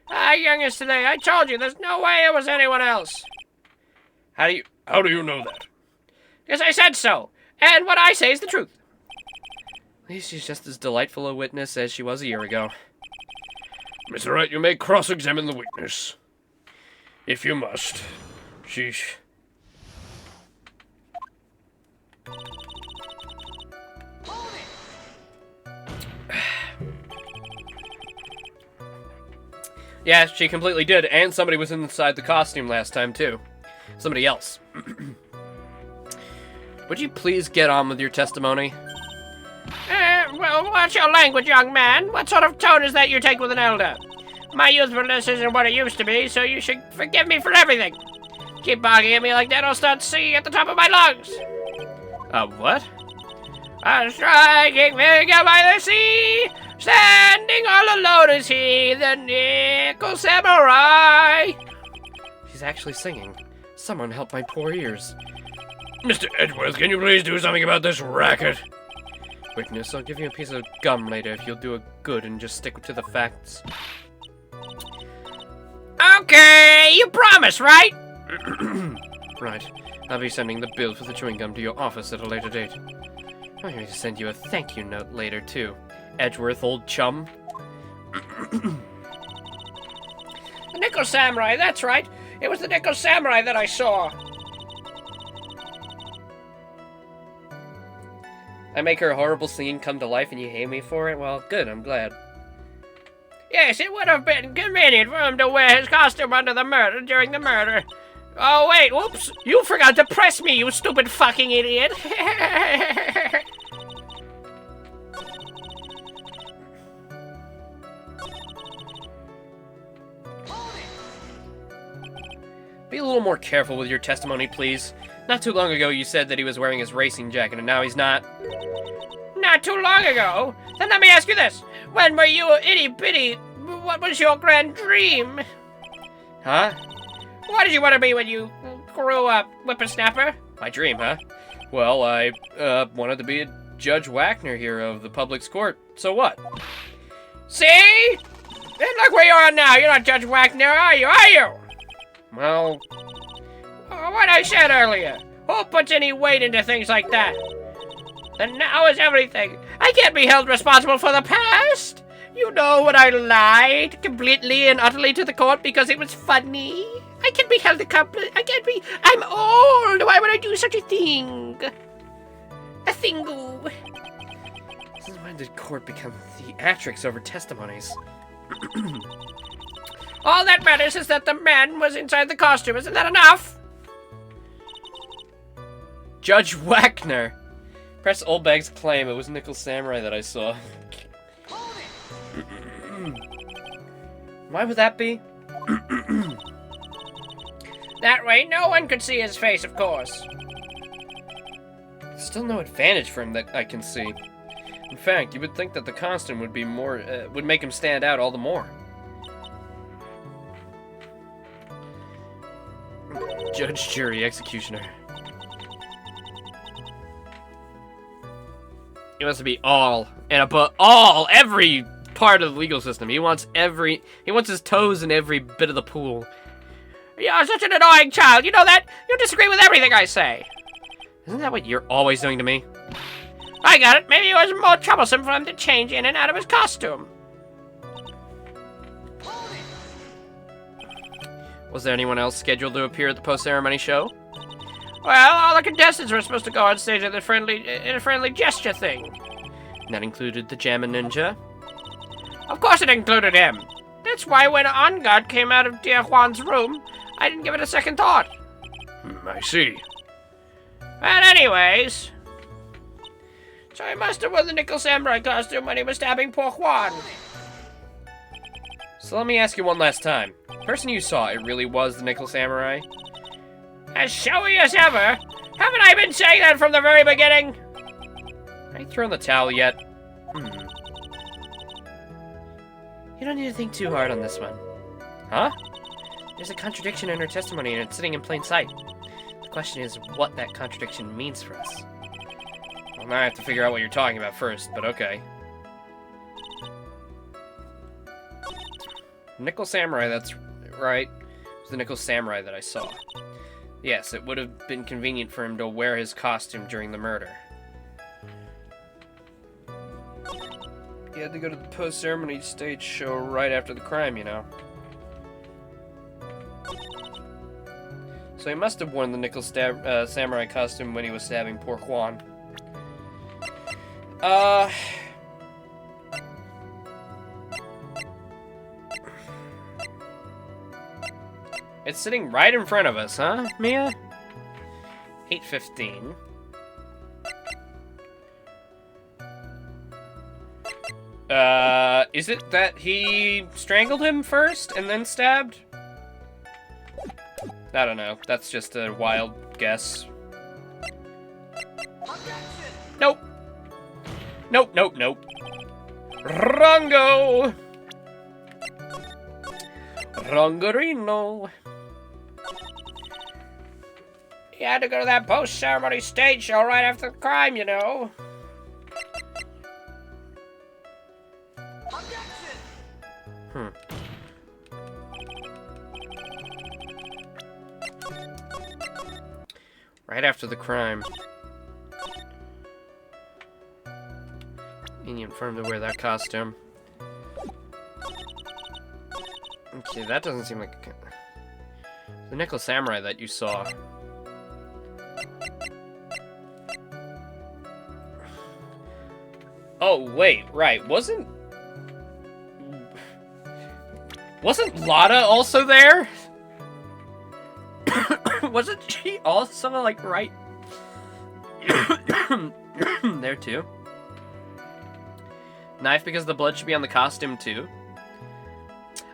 Youngest today, I told you, there's no way it was anyone else. How do you know that? Because I said so, and what I say is the truth. At least she's just as delightful a witness as she was a year ago. Mr. Wright, you may cross-examine the witness. If you must. Sheesh. Yeah, she completely did, and somebody was inside the costume last time, too. Somebody else. Would you please get on with your testimony? Well, what's your language, young man? What sort of tone is that you take with an elder? My youthfulness isn't what it used to be, so you should forgive me for everything. Keep barking at me like that, I'll start singing at the top of my lungs. What? A striking figure by the sea, standing all alone is he, the Nickel Samurai. She's actually singing. Someone help my poor ears. Mr. Edgeworth, can you please do something about this racket? Witness, I'll give you a piece of gum later if you'll do it good and just stick to the facts. Okay, you promise, right? Right. I'll be sending the bill for the chewing gum to your office at a later date. I'm going to send you a thank you note later, too. Edgeworth, old chum. The Nickel Samurai, that's right. It was the Nickel Samurai that I saw. I make her horrible singing come to life and you hate me for it? Well, good, I'm glad. Yes, it would have been convenient for him to wear his costume during the murder. Oh, wait, whoops. You forgot to press me, you stupid fucking idiot. Be a little more careful with your testimony, please. Not too long ago you said that he was wearing his racing jacket and now he's not. Not too long ago? Then let me ask you this. When were you itty-bitty? What was your grand dream? Huh? What did you want to be when you grew up, whippersnapper? My dream, huh? Well, I wanted to be a Judge Wagner here of the public's court. So what? See? And look where you are now. You're not Judge Wagner, are you? Are you? Well... what I said earlier. Who puts any weight into things like that? And now is everything. I can't be held responsible for the past. You know when I lied completely and utterly to the court because it was funny? I can't be held accomplice. I'm old. Why would I do such a thing? A thingo. Since when did court become theatrics over testimonies? All that matters is that the man was inside the costume. Isn't that enough? Judge Wagner! Press Oldbag's claim. It was Nickel Samurai that I saw. Why would that be? That way, no one could see his face, of course. Still no advantage for him that I can see. In fact, you would think that the costume would be more, would make him stand out all the more. Judge, jury, executioner. He wants to be all and above all, every part of the legal system. He wants his toes in every bit of the pool. You're such an annoying child. You know that? You disagree with everything I say. Isn't that what you're always doing to me? I got it. Maybe it was more troublesome for him to change in and out of his costume. Was there anyone else scheduled to appear at the post-ceremony show? Well, all the contestants were supposed to go on stage at the friendly gesture thing. And that included the Jammin' Ninja? Of course it included him. That's why when On Guard came out of dear Juan's room, I didn't give it a second thought. I see. But anyways... So he must have worn the Nickel Samurai costume when he was stabbing poor Juan. So let me ask you one last time. The person you saw, it really was the Nickel Samurai? As showy as ever. Haven't I been saying that from the very beginning? Are you throwing the towel yet? You don't need to think too hard on this one. Huh? There's a contradiction in her testimony and it's sitting in plain sight. The question is what that contradiction means for us. Well, now I have to figure out what you're talking about first, but okay. Nickel Samurai, that's right. It was the Nickel Samurai that I saw. Yes, it would have been convenient for him to wear his costume during the murder. He had to go to the post-ceremony stage show right after the crime, you know. So he must have worn the Nickel Samurai costume when he was stabbing poor Juan. It's sitting right in front of us, huh, Mia? 8:15. Is it that he strangled him first and then stabbed? I don't know. That's just a wild guess. Nope. Nope, nope, nope. Rongo! Rongorino. He had to go to that post-ceremony stage show right after the crime, you know. Right after the crime. Convenient for him to wear that costume. Okay, that doesn't seem like the Nickel Samurai that you saw. Oh, wait, right. Wasn't Lada also there? Wasn't she also, like, right there, too? Knife because the blood should be on the costume, too?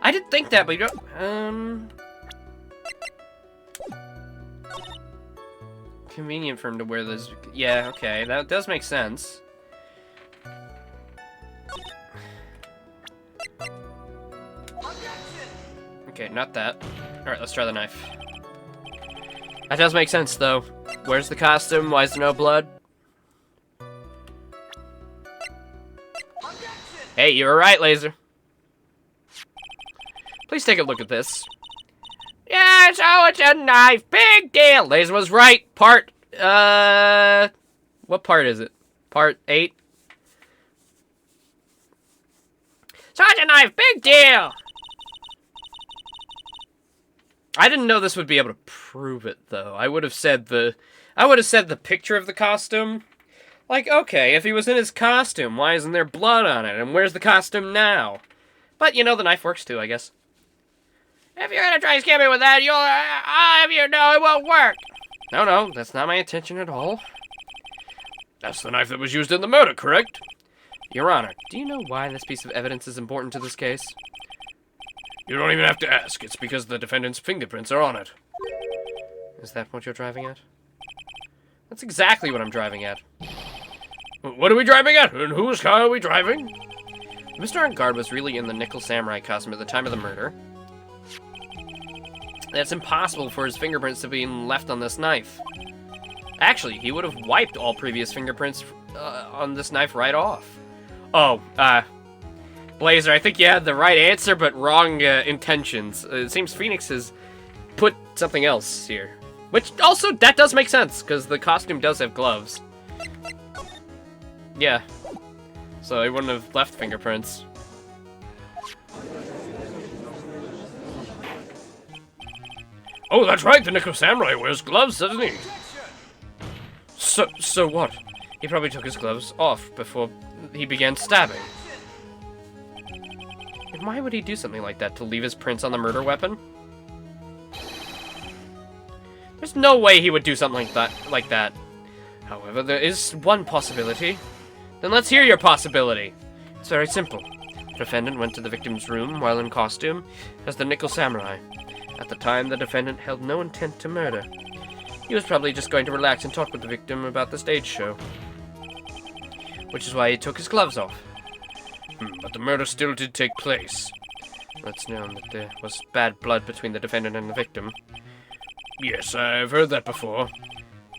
I did think that, but you don't... Convenient for him to wear those... Yeah, okay, that does make sense. Okay, not that. Alright, let's try the knife. That does make sense, though. Where's the costume? Why is there no blood? Hey, you were right, Laser. Please take a look at this. Yeah, so it's a knife. Big deal. Laser was right. Part, what part is it? Part 8? So it's a knife. Big deal. I didn't know this would be able to prove it, though. I would have said the picture of the costume. Like, okay, if he was in his costume, why isn't there blood on it? And where's the costume now? But, you know, the knife works too, I guess. If you're gonna try and scare me with that, I'll have you know it won't work. No, that's not my intention at all. That's the knife that was used in the murder, correct? Your Honor, do you know why this piece of evidence is important to this case? You don't even have to ask. It's because the defendant's fingerprints are on it. Is that what you're driving at? That's exactly what I'm driving at. What are we driving at? And whose car are we driving? Mr. On Guard was really in the Nickel Samurai costume at the time of the murder. It's impossible for his fingerprints to be left on this knife. Actually, he would have wiped all previous fingerprints on this knife right off. Oh, Blazer, I think you had the right answer, but wrong intentions. It seems Phoenix has put something else here. Which, also, that does make sense, because the costume does have gloves. Yeah. So he wouldn't have left fingerprints. Oh, that's right, the Nickel Samurai wears gloves, doesn't he? So what? He probably took his gloves off before he began stabbing. And why would he do something like that? To leave his prints on the murder weapon? There's no way he would do something like that. However, there is one possibility. Then let's hear your possibility. It's very simple. The defendant went to the victim's room while in costume as the Nickel Samurai. At the time, the defendant held no intent to murder. He was probably just going to relax and talk with the victim about the stage show. Which is why he took his gloves off. But the murder still did take place. It's known that there was bad blood between the defendant and the victim. Yes, I've heard that before.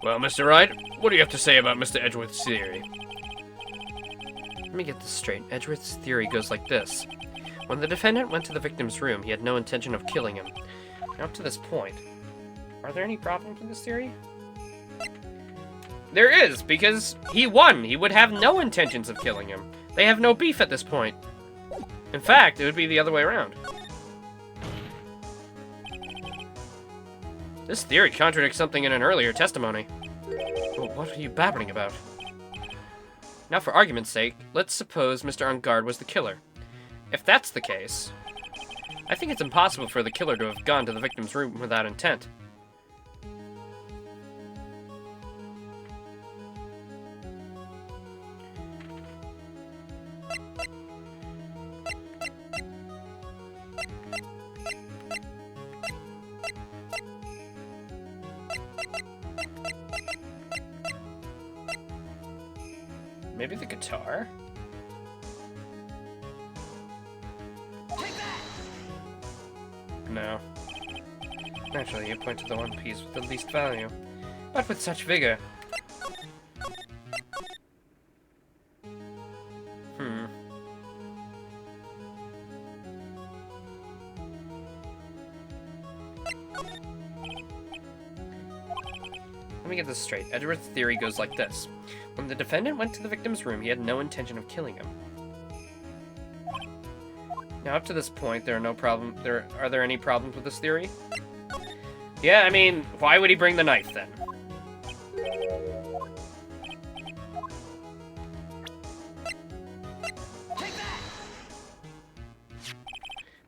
Well, Mr. Wright, what do you have to say about Mr. Edgeworth's theory? Let me get this straight. Edgeworth's theory goes like this. When the defendant went to the victim's room, he had no intention of killing him. Now, up to this point, are there any problems with this theory? There is, because he won. He would have no intentions of killing him. They have no beef at this point. In fact, it would be the other way around. This theory contradicts something in an earlier testimony. Well, what are you babbling about? Now, for argument's sake, let's suppose Mr. On Guard was the killer. If that's the case, I think it's impossible for the killer to have gone to the victim's room without intent. Maybe the guitar? No. Naturally, you point to the one piece with the least value, but with such vigor. Let me get this straight. Edgeworth's theory goes like this. When the defendant went to the victim's room, he had no intention of killing him. Now, up to this point, are there any problems with this theory? Yeah, I mean, why would he bring the knife then?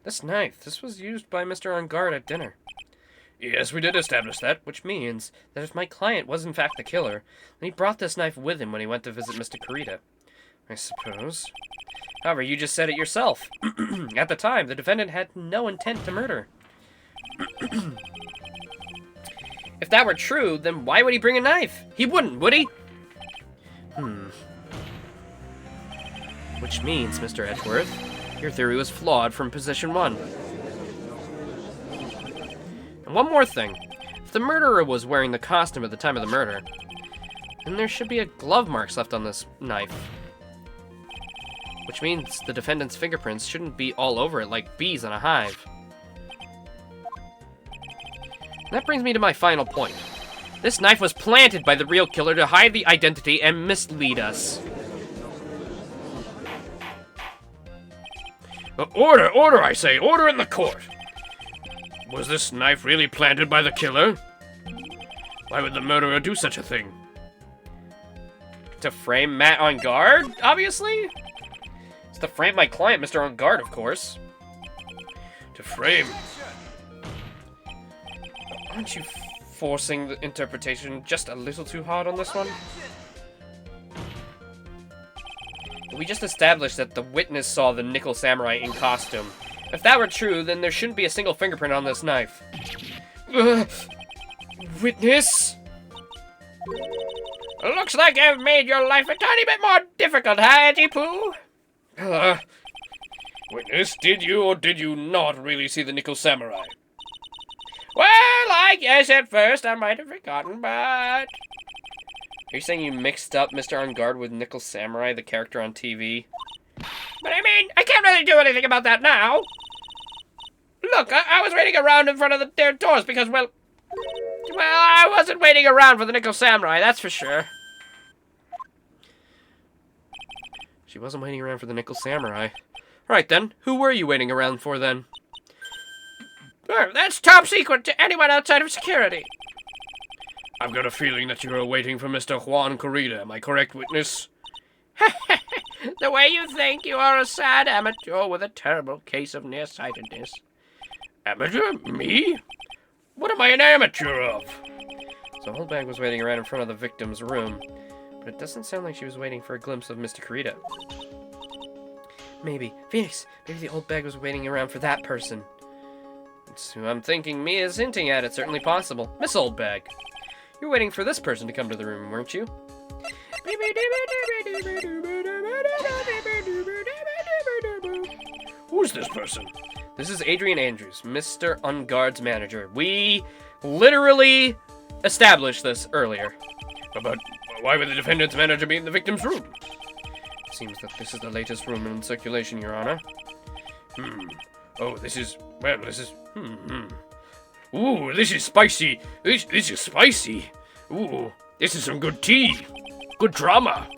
This knife, this was used by Mr. On Guard at dinner. Yes, we did establish that. Which means that if my client was in fact the killer, then he brought this knife with him when he went to visit Mr. Kurita. I suppose. However, you just said it yourself. At the time, the defendant had no intent to murder. If that were true, then why would he bring a knife? He wouldn't, would he? Which means, Mr. Edgeworth, your theory was flawed from position 1. And one more thing. If the murderer was wearing the costume at the time of the murder, then there should be glove marks left on this knife. Which means the defendant's fingerprints shouldn't be all over it like bees on a hive. And that brings me to my final point. This knife was planted by the real killer to hide the identity and mislead us. Order, I say! Order in the court! Was this knife really planted by the killer? Why would the murderer do such a thing? To frame Matt On Guard, obviously? It's to frame my client, Mr. On Guard, of course. To frame? Aren't you forcing the interpretation just a little too hard on this one? We just established that the witness saw the Nickel Samurai in costume. If that were true, then there shouldn't be a single fingerprint on this knife. Witness? Looks like I've made your life a tiny bit more difficult, huh, Edgy Poo? Witness, did you or did you not really see the Nickel Samurai? Well, I guess at first I might have forgotten, but... Are you saying you mixed up Mr. On Guard with Nickel Samurai, the character on TV? But I mean, I can't really do anything about that now. Look, I was waiting around in front of their doors because, well, I wasn't waiting around for the Nickel Samurai, that's for sure. She wasn't waiting around for the Nickel Samurai. Alright then, who were you waiting around for then? Well, that's top secret to anyone outside of security. I've got a feeling that you are waiting for Mr. Juan Corrida. Am I correct, witness? The way you think, you are a sad amateur with a terrible case of nearsightedness. Amateur? Me? What am I an amateur of? So Holdbag was waiting around in front of the victim's room, but it doesn't sound like she was waiting for a glimpse of Mr. Corrida. Maybe. Phoenix, maybe the old bag was waiting around for that person. It's who I'm thinking Mia's hinting at. It's certainly possible. Miss Oldbag, you're waiting for this person to come to the room, weren't you? Who's this person? This is Adrian Andrews, Mr. Unguard's manager. We literally established this earlier. But why would the defendant's manager be in the victim's room? Seems that this is the latest rumor in circulation, Your Honor. Oh, this is... Well, this is... Ooh, this is spicy. This is spicy. Ooh, this is some good tea. Good drama.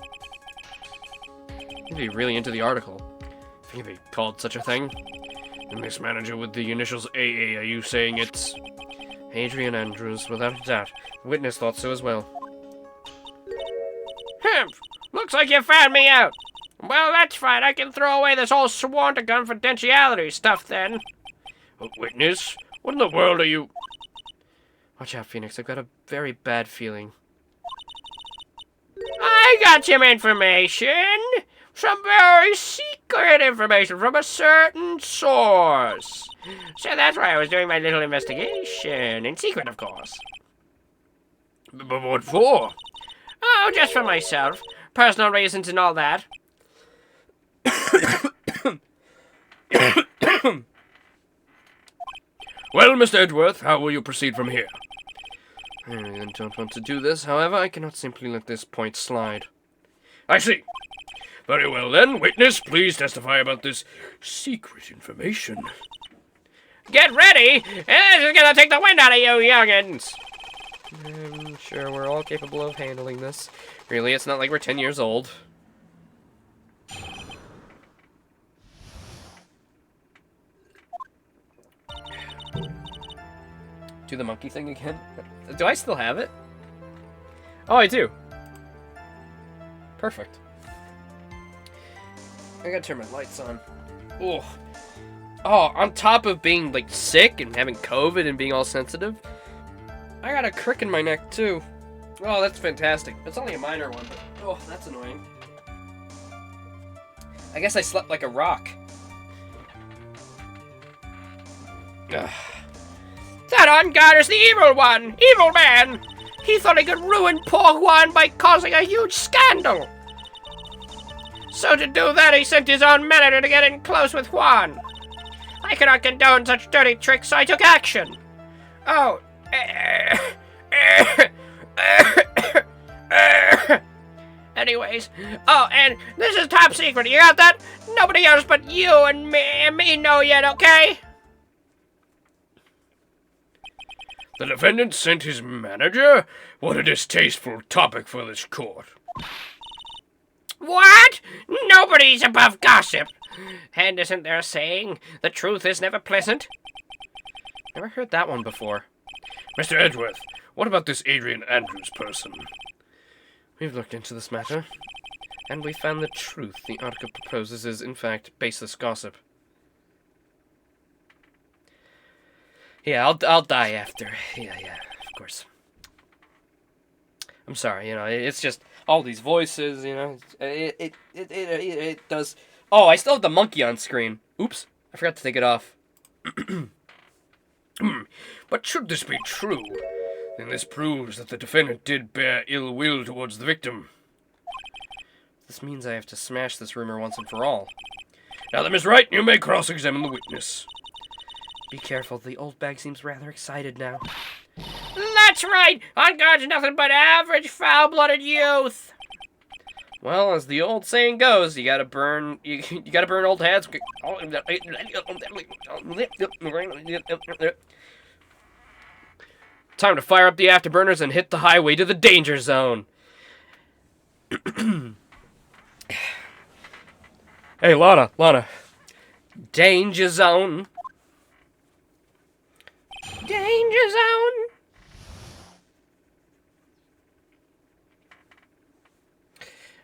You'd be really into the article. If you be called such a thing. And this manager with the initials AA, are you saying it's... Adrian Andrews, without a doubt. The witness thought so as well. Looks like you found me out. Well, that's fine. I can throw away this whole sworn to confidentiality stuff then. Witness? What in the world are you... Watch out, Phoenix. I've got a very bad feeling. I got some information. Some very secret information from a certain source. So that's why I was doing my little investigation. In secret, of course. But what for? Oh, just for myself. Personal reasons and all that. Well, Mr. Edgeworth, how will you proceed from here? I really don't want to do this. However, I cannot simply let this point slide. I see. Very well then, witness, please testify about this secret information. Get ready! This is gonna take the wind out of you, youngins! I'm sure we're all capable of handling this. Really, it's not like we're 10 years old. Do the monkey thing again? Do I still have it? Oh, I do. Perfect. I gotta turn my lights on. Oh, on top of being, like, sick and having COVID and being all sensitive, I got a crick in my neck, too. Oh, that's fantastic. It's only a minor one, but, oh, that's annoying. I guess I slept like a rock. Ugh. That Unguard is the evil one! Evil man! He thought he could ruin poor Juan by causing a huge scandal! So to do that, he sent his own manager to get in close with Juan. I cannot condone such dirty tricks, so I took action. Oh. Anyways. Oh, and this is top secret. You got that? Nobody else but you and me know yet, okay? The defendant sent his manager? What a distasteful topic for this court. What? Nobody's above gossip. And isn't there a saying, the truth is never pleasant? Never heard that one before. Mr. Edgeworth, what about this Adrian Andrews person? We've looked into this matter, and we found the truth the article proposes is, in fact, baseless gossip. Yeah, I'll die after. Yeah, of course. I'm sorry, it's just all these voices, it does. Oh, I still have the monkey on screen. Oops, I forgot to take it off. But should this be true, then this proves that the defendant did bear ill will towards the victim. This means I have to smash this rumor once and for all. Now then, Miss Wright, you may cross-examine the witness. Be careful, the old bag seems rather excited now. That's right! On guard's nothing but average foul-blooded youth! Well, as the old saying goes, you gotta burn old hats. Time to fire up the afterburners and hit the highway to the danger zone. Hey, Lana. Danger zone. Danger zone!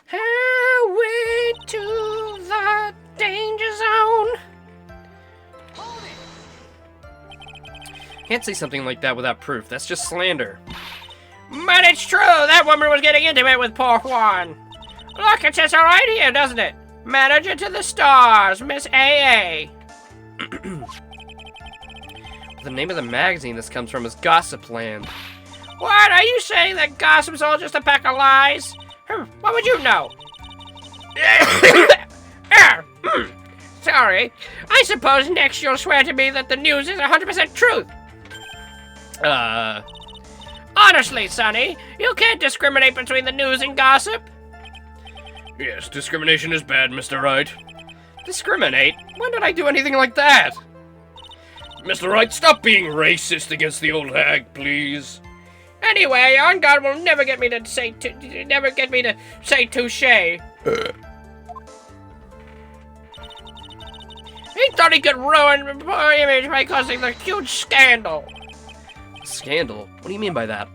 Highway to the danger zone! Can't say something like that without proof. That's just slander. But it's true! That woman was getting intimate with poor Juan. Look, it says her right here, doesn't it? Manager to the stars, Miss AA. The name of the magazine this comes from is Gossipland. What? Are you saying that gossip's all just a pack of lies? What would you know? Sorry. I suppose next you'll swear to me that the news is 100% truth. Honestly, Sonny, you can't discriminate between the news and gossip. Yes, discrimination is bad, Mr. Wright. Discriminate? When did I do anything like that? Mr. Wright, stop being racist against the old hag, please. Anyway, On God will never get me to say touche. He thought he could ruin our image by causing the huge scandal. Scandal? What do you mean by that?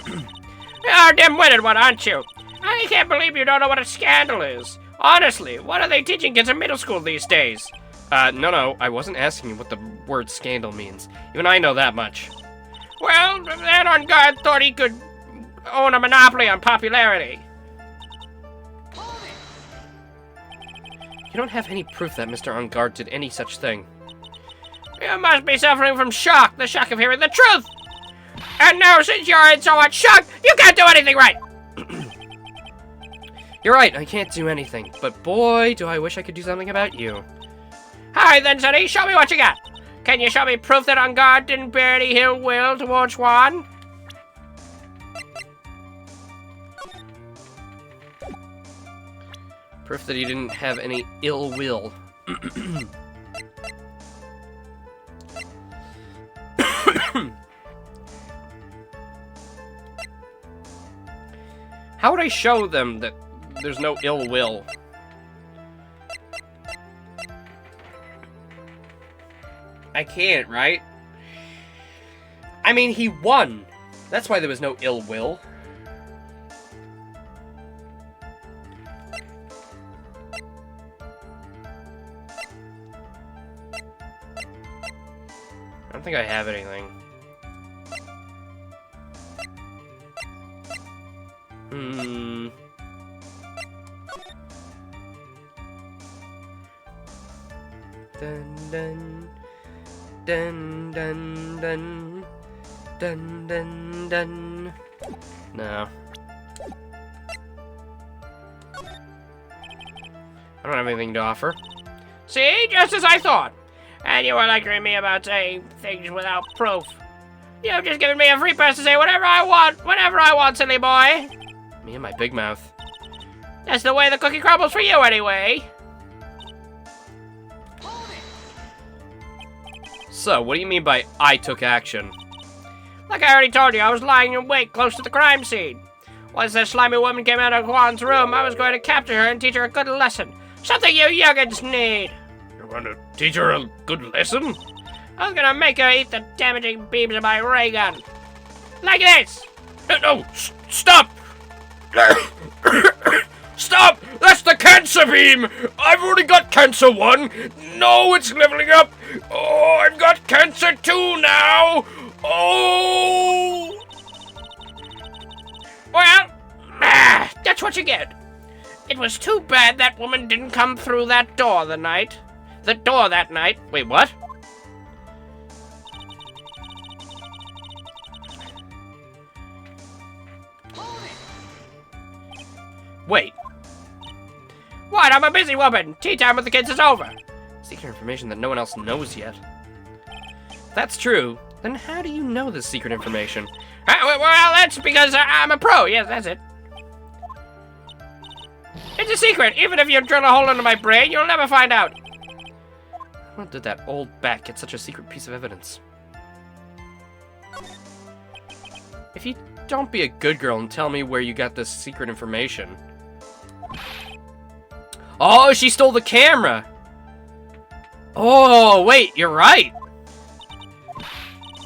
You're a dim-witted one, aren't you? I can't believe you don't know what a scandal is. Honestly, what are they teaching kids in middle school these days? No, I wasn't asking you what the word scandal means. Even I know that much. Well, that On Guard thought he could own a monopoly on popularity. You don't have any proof that Mr. On Guard did any such thing. You must be suffering from shock, the shock of hearing the truth. And now, since you're in so much shock, you can't do anything right. You're right, I can't do anything. But boy, do I wish I could do something about you. Alright then, Sonny, show me what you got. Can you show me proof that On Guard didn't bear any ill will towards Juan? Proof that he didn't have any ill will. How would I show them that there's no ill will? I can't, right? I mean, he won. That's why there was no ill will. I don't think I have anything. Dun dun dun dun dun dun dun dun. No. I don't have anything to offer. See, just as I thought. And you were lecturing me about saying things without proof. You've just given me a free pass to say whatever I want, whenever I want, silly boy. Me and my big mouth. That's the way the cookie crumbles for you, anyway. So, what do you mean by I took action? Like I already told you, I was lying in wait close to the crime scene. Once that slimy woman came out of Juan's room, I was going to capture her and teach her a good lesson. Something you youngins need. You're going to teach her a good lesson? I was gonna make her eat the damaging beams of my ray gun. Like this! No, stop! Stop! That's the cancer beam! I've already got cancer 1. No, it's leveling up. Oh, I've got cancer 2 now. Oh! Well, that's what you get. It was too bad that woman didn't come through that door that night. Wait, what? Wait. What? I'm a busy woman. Tea time with the kids is over. Secret information that no one else knows yet. that's true, then how do you know this secret information? Well, that's because I'm a pro. Yes, that's it. It's a secret. Even if you drill a hole into my brain, you'll never find out. How did that old bat get such a secret piece of evidence? If you don't be a good girl and tell me where you got this secret information. Oh, she stole the camera! Oh, wait, you're right!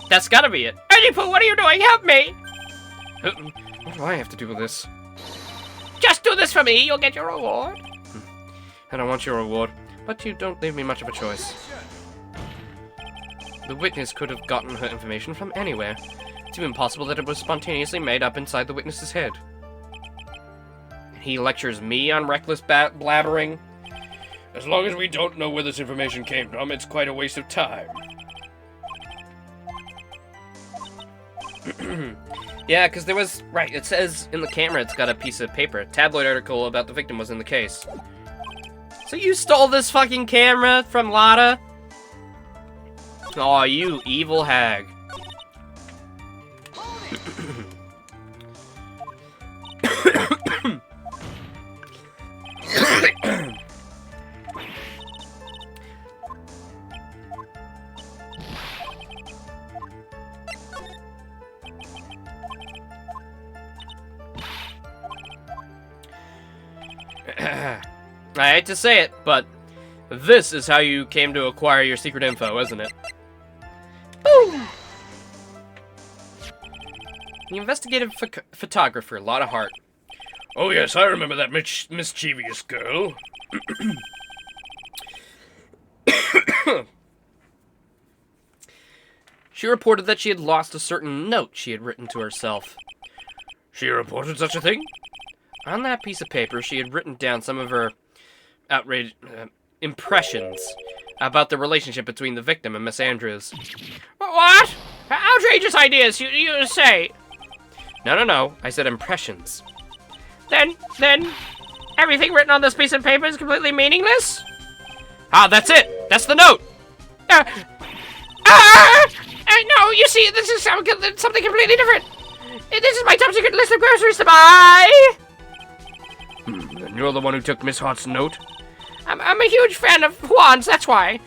That's gotta be it. Edgy Poo, what are you doing? Help me! What do I have to do with this? Just do this for me. You'll get your reward. I don't want your reward, but you don't leave me much of a choice. The witness could have gotten her information from anywhere. It's even possible that it was spontaneously made up inside the witness's head. And he lectures me on reckless blabbering? As long as we don't know where this information came from, it's quite a waste of time. Yeah, because there was... Right, it says in the camera it's got a piece of paper. A tabloid article about the victim was in the case. So you stole this fucking camera from Lotta? Aw, you evil hag. I hate to say it, but this is how you came to acquire your secret info, isn't it? Boom! The investigative photographer, Lotta Hart. Oh yes, I remember that mischievous girl. She reported that she had lost a certain note she had written to herself. She reported such a thing? On that piece of paper, she had written down some of her impressions about the relationship between the victim and Miss Andrews. What? Outrageous ideas, you say? No. I said impressions. Then, everything written on this piece of paper is completely meaningless? Ah, that's it! That's the note! No, you see, this is something completely different. This is my top secret list of groceries to buy. And you're the one who took Miss Hart's note? I'm a huge fan of Juan's, that's why.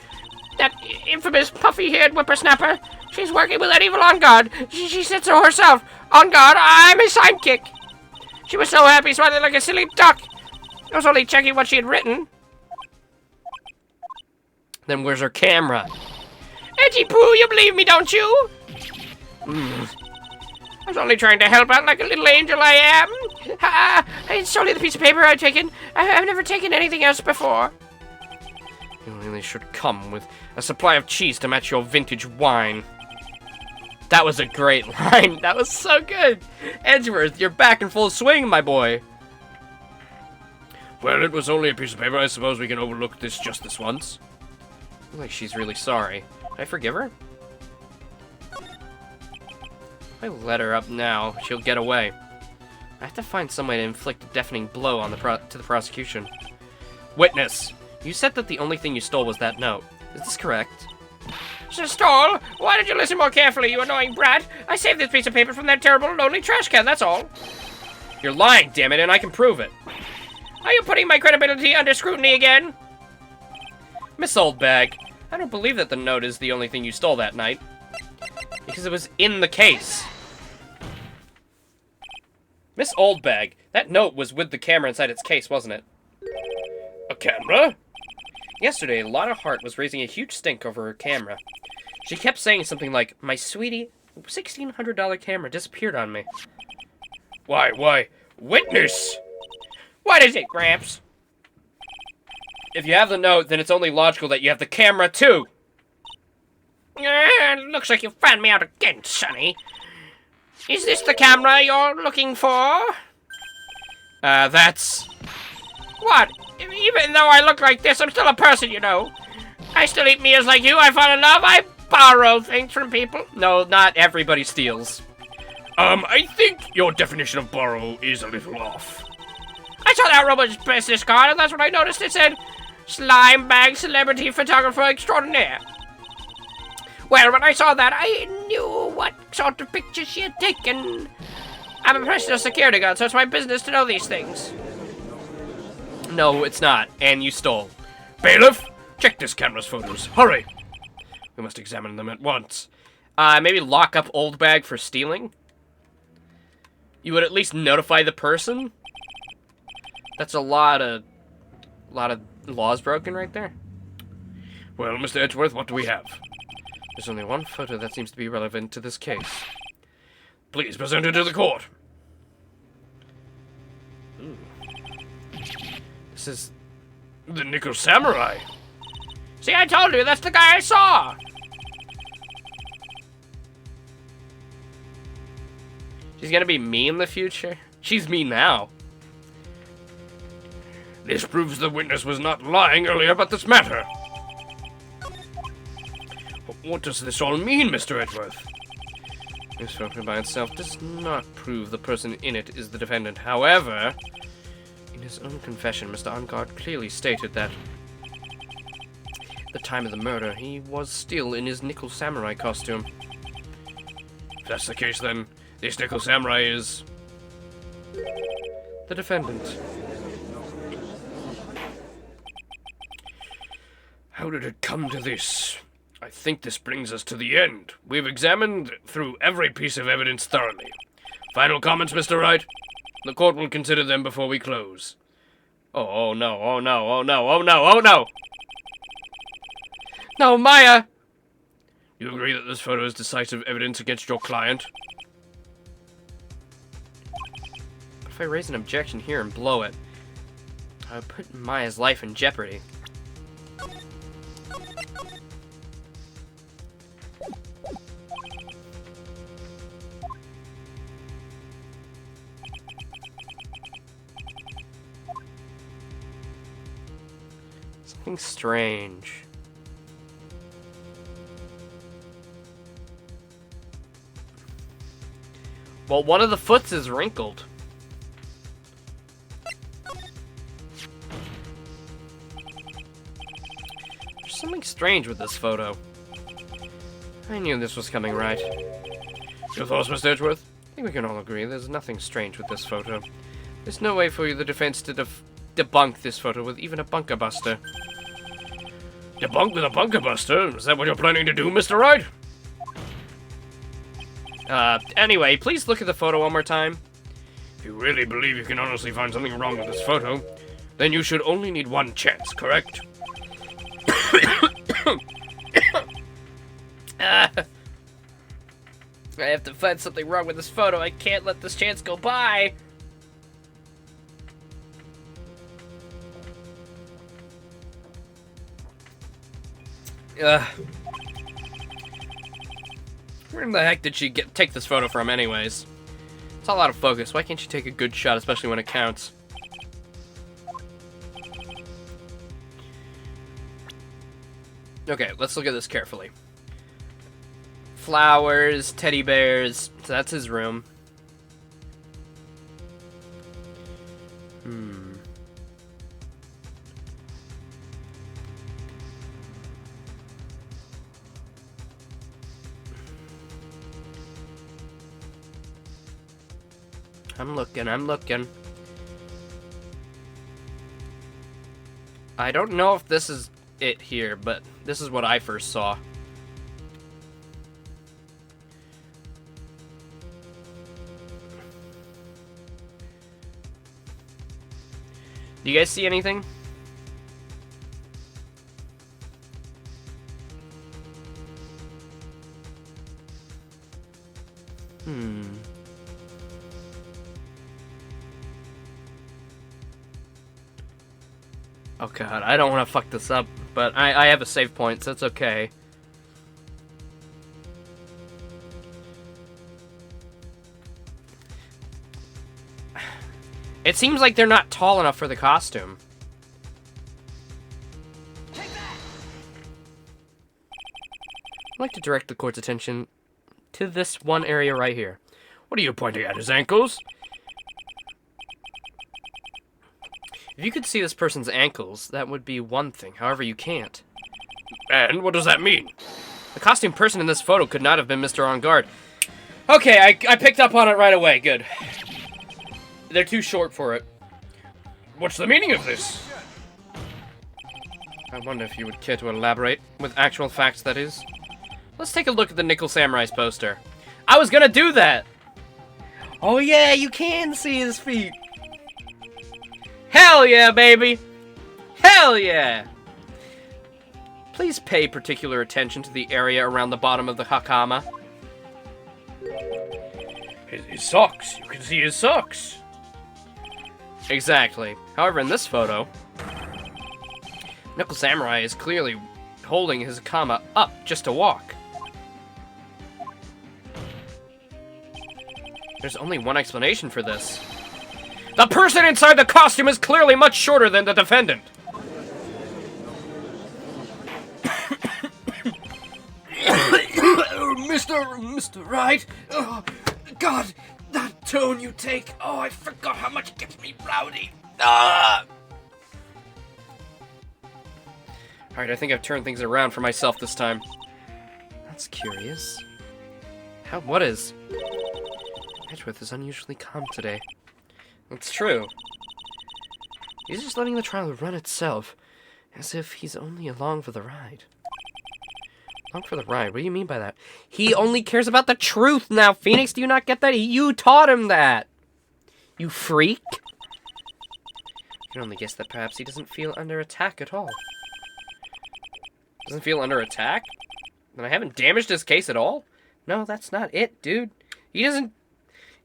That infamous puffy-haired whippersnapper. She's working with that evil On Guard. She said so herself. On Guard, I'm his sidekick. She was so happy, smiling like a silly duck. I was only checking what she had written. Then where's her camera? Edgy Poo, you believe me, don't you? I was only trying to help out like a little angel I am. It's only the piece of paper I've taken. I've never taken anything else before. You really should come with a supply of cheese to match your vintage wine. That was a great line. That was so good. Edgeworth, you're back in full swing, my boy. Well, it was only a piece of paper. I suppose we can overlook this just this once. Like she's really sorry. Can I forgive her? If I let her up now, she'll get away. I have to find some way to inflict a deafening blow on to the prosecution. Witness, you said that the only thing you stole was that note. Is this correct? Stole? Why did you listen more carefully, you annoying brat? I saved this piece of paper from that terrible, lonely trash can, that's all. You're lying, damn it, and I can prove it. Are you putting my credibility under scrutiny again? Miss Oldbag, I don't believe that the note is the only thing you stole that night. Because it was in the case. Miss Oldbag, that note was with the camera inside its case, wasn't it? A camera? Yesterday, Lotta Hart was raising a huge stink over her camera. She kept saying something like, "My sweetie, $1,600 camera disappeared on me." Why, witness! What is it, Gramps? If you have the note, then it's only logical that you have the camera, too! Looks like you found me out again, Sonny. Is this the camera you're looking for? That's... What? Even though I look like this, I'm still a person, you know. I still eat meals like you, I fall in love, I borrow things from people. No, not everybody steals. I think your definition of borrow is a little off. I saw that robot's business card, and that's when I noticed it said, Slime Bag Celebrity Photographer Extraordinaire. Well, when I saw that, I knew what sort of picture she had taken. I'm a professional security guard, so it's my business to know these things. No, it's not. And you stole. Bailiff, check this camera's photos. Hurry. We must examine them at once. Maybe lock up Old Bag for stealing? You would at least notify the person? That's a lot of laws broken right there. Well, Mr. Edgeworth, what do we have? There's only one photo that seems to be relevant to this case. Please present it to the court. This is... The Nickel Samurai. See, I told you, that's the guy I saw. She's gonna be me in the future? She's me now. This proves the witness was not lying earlier about this matter. What does this all mean, Mr. Edgeworth? This photo by itself does not prove the person in it is the defendant. However, in his own confession, Mr. Angard clearly stated that at the time of the murder, he was still in his Nickel Samurai costume. If that's the case, then this Nickel Samurai is... the defendant. How did it come to this? I think this brings us to the end. We've examined through every piece of evidence thoroughly. Final comments, Mr. Wright? The court will consider them before we close. Oh no, oh no, oh no, oh no, oh no! No, Maya! You agree that this photo is decisive evidence against your client? If I raise an objection here and blow it, I would put Maya's life in jeopardy. Something strange. Well, one of the foots is wrinkled. There's something strange with this photo. I knew this was coming, right? Your thoughts, Mr. Edgeworth? I think we can all agree there's nothing strange with this photo. There's no way for the defense to debunk this photo with even a bunker buster. Debunk with a bunker buster? Is that what you're planning to do, Mr. Wright? Anyway, please look at the photo one more time. If you really believe you can honestly find something wrong with this photo, then you should only need one chance, correct? I have to find something wrong with this photo. I can't let this chance go by. Where in the heck did she take this photo from anyways? It's all out of focus. Why can't she take a good shot, especially when it counts? Okay, let's look at this carefully. Flowers, teddy bears. So that's his room. I'm looking. I don't know if this is it here, but this is what I first saw. Do you guys see anything? Oh god, I don't want to fuck this up, but I have a save point, so it's okay. It seems like they're not tall enough for the costume. I'd like to direct the court's attention to this one area right here. What are you pointing at, his ankles? If you could see this person's ankles, that would be one thing. However, you can't. And what does that mean? The costume person in this photo could not have been Mr. On Guard. Okay, I picked up on it right away. Good. They're too short for it. What's the meaning of this? I wonder if you would care to elaborate, with actual facts, that is. Let's take a look at the Nickel Samurai's poster. I was gonna do that! Oh yeah, you can see his feet! Hell yeah, baby! Hell yeah! Please pay particular attention to the area around the bottom of the hakama. His socks. You can see his socks. Exactly. However, in this photo, Nickel Samurai is clearly holding his hakama up just to walk. There's only one explanation for this. The person inside the costume is clearly much shorter than the defendant. Mr. Wright. Oh, God, that tone you take. Oh, I forgot how much it gets me rowdy. Ah! Alright, I think I've turned things around for myself this time. That's curious. What is? Edgeworth is unusually calm today. It's true. He's just letting the trial run itself, as if he's only along for the ride. Along for the ride? What do you mean by that? He only cares about the truth now, Phoenix! Do you not get that? You taught him that! You freak! You can only guess that perhaps he doesn't feel under attack at all. Doesn't feel under attack? Then I haven't damaged his case at all? No, that's not it, dude. He doesn't...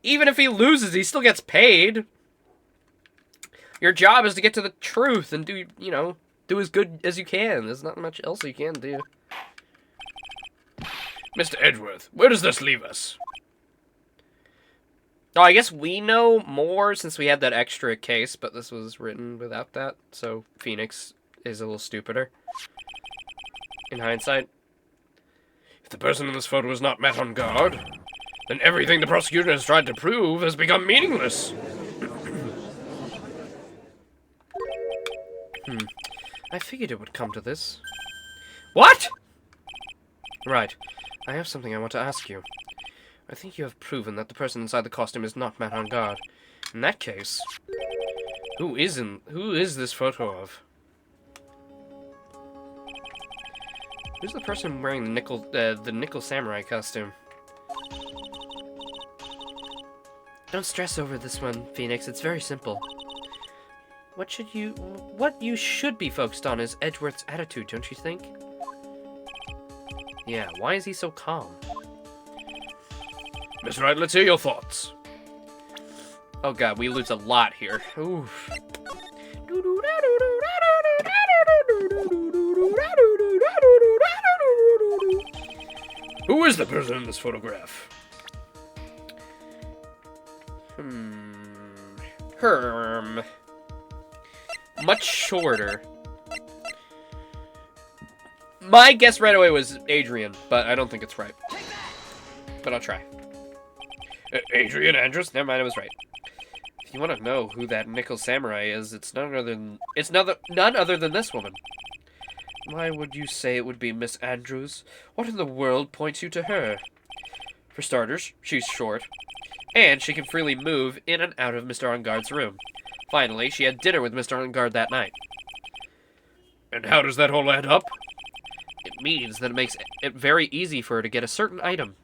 Even if he loses, he still gets paid. Your job is to get to the truth and do, you know, do as good as you can. There's not much else you can do. Mr. Edgeworth, where does this leave us? Oh, I guess we know more since we had that extra case, but this was written without that, so Phoenix is a little stupider. In hindsight. If the person in this photo is not met on guard, then everything the prosecutor has tried to prove has become meaningless. I figured it would come to this. What? Right. I have something I want to ask you. I think you have proven that the person inside the costume is not met on guard. In that case, who is this photo of? Who's the person wearing the Nickel Samurai costume? Don't stress over this one, Phoenix. It's very simple. What you should be focused on is Edgeworth's attitude, don't you think? Yeah, why is he so calm? Mr. Wright, let's hear your thoughts. Oh god, we lose a lot here. Oof. Who is the person in this photograph? Herm. Much shorter. My guess right away was Adrian, but I don't think it's right. But I'll try. Adrian Andrews? Never mind, I was right. If you want to know who that Nickel Samurai is, it's none other than this woman. Why would you say it would be Miss Andrews? What in the world points you to her? For starters, she's short, and she can freely move in and out of Mr. On Guard's room. Finally, she had dinner with Mr. On Guard that night. And how does that all add up? It means that it makes it very easy for her to get a certain item.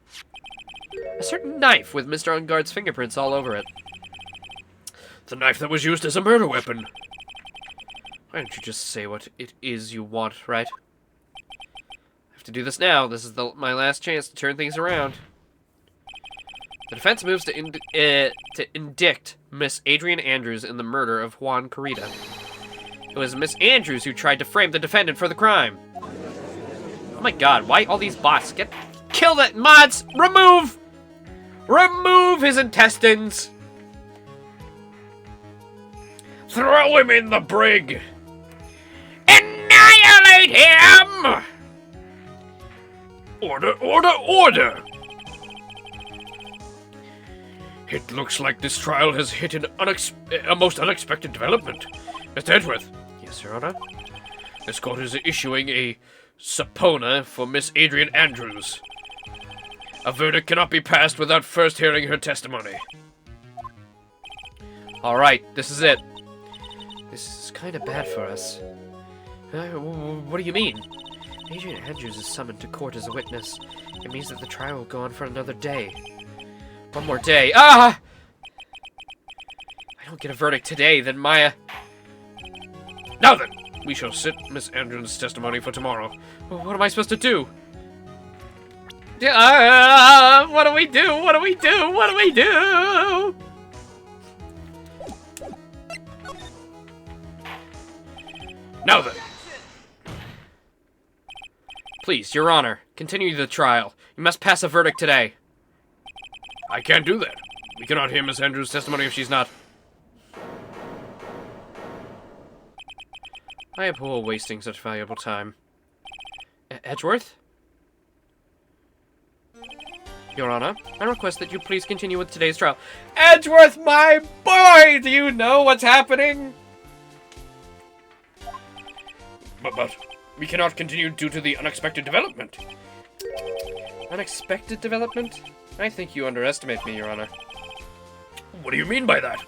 A certain knife with Mr. On Guard's fingerprints all over it. The knife that was used as a murder weapon. Why don't you just say what it is you want, right? I have to do this now. This is my last chance to turn things around. The defense moves to indict Miss Adrian Andrews in the murder of Juan Carita. It was Miss Andrews who tried to frame the defendant for the crime. Oh my god, why all these bots? Kill that mods! Remove his intestines! Throw him in the brig! Annihilate him! Order, order, order! It looks like this trial has hit a most unexpected development. Mr. Edgeworth. Yes, Your Honor? This court is issuing a subpoena for Miss Adrian Andrews. A verdict cannot be passed without first hearing her testimony. Alright, this is it. This is kind of bad for us. What do you mean? Adrian Andrews is summoned to court as a witness. It means that the trial will go on for another day. One more day. Ah! I don't get a verdict today, then Maya... Now then, we shall sit Miss Andrews' testimony for tomorrow. What am I supposed to do? What do we do? What do we do? What do we do? Now then. Please, Your Honor, continue the trial. You must pass a verdict today. I can't do that. We cannot hear Miss Andrews' testimony if she's not. I abhor wasting such valuable time. Edgeworth? Your Honor, I request that you please continue with today's trial. Edgeworth, my boy! Do you know what's happening? But we cannot continue due to the unexpected development. Unexpected development? I think you underestimate me, Your Honor. What do you mean by that?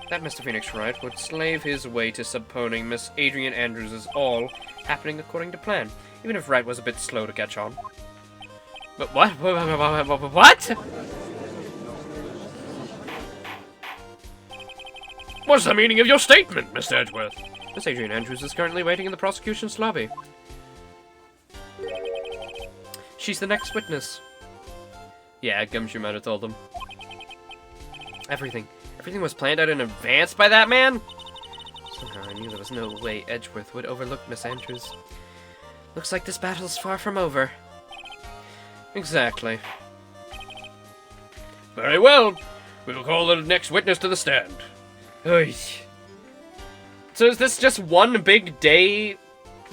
That Mr. Phoenix Wright would slave his way to subpoenaing Miss Adrian Andrews is all happening according to plan, even if Wright was a bit slow to catch on. But what? What? What's the meaning of your statement, Mr. Edgeworth? Miss Adrian Andrews is currently waiting in the prosecution's lobby. She's the next witness. Yeah, Gumshoe might have told them. Everything was planned out in advance by that man? Somehow I knew there was no way Edgeworth would overlook Miss Andrews. Looks like this battle's far from over. Exactly. Very well. We will call the next witness to the stand. Oy. So is this just one big day?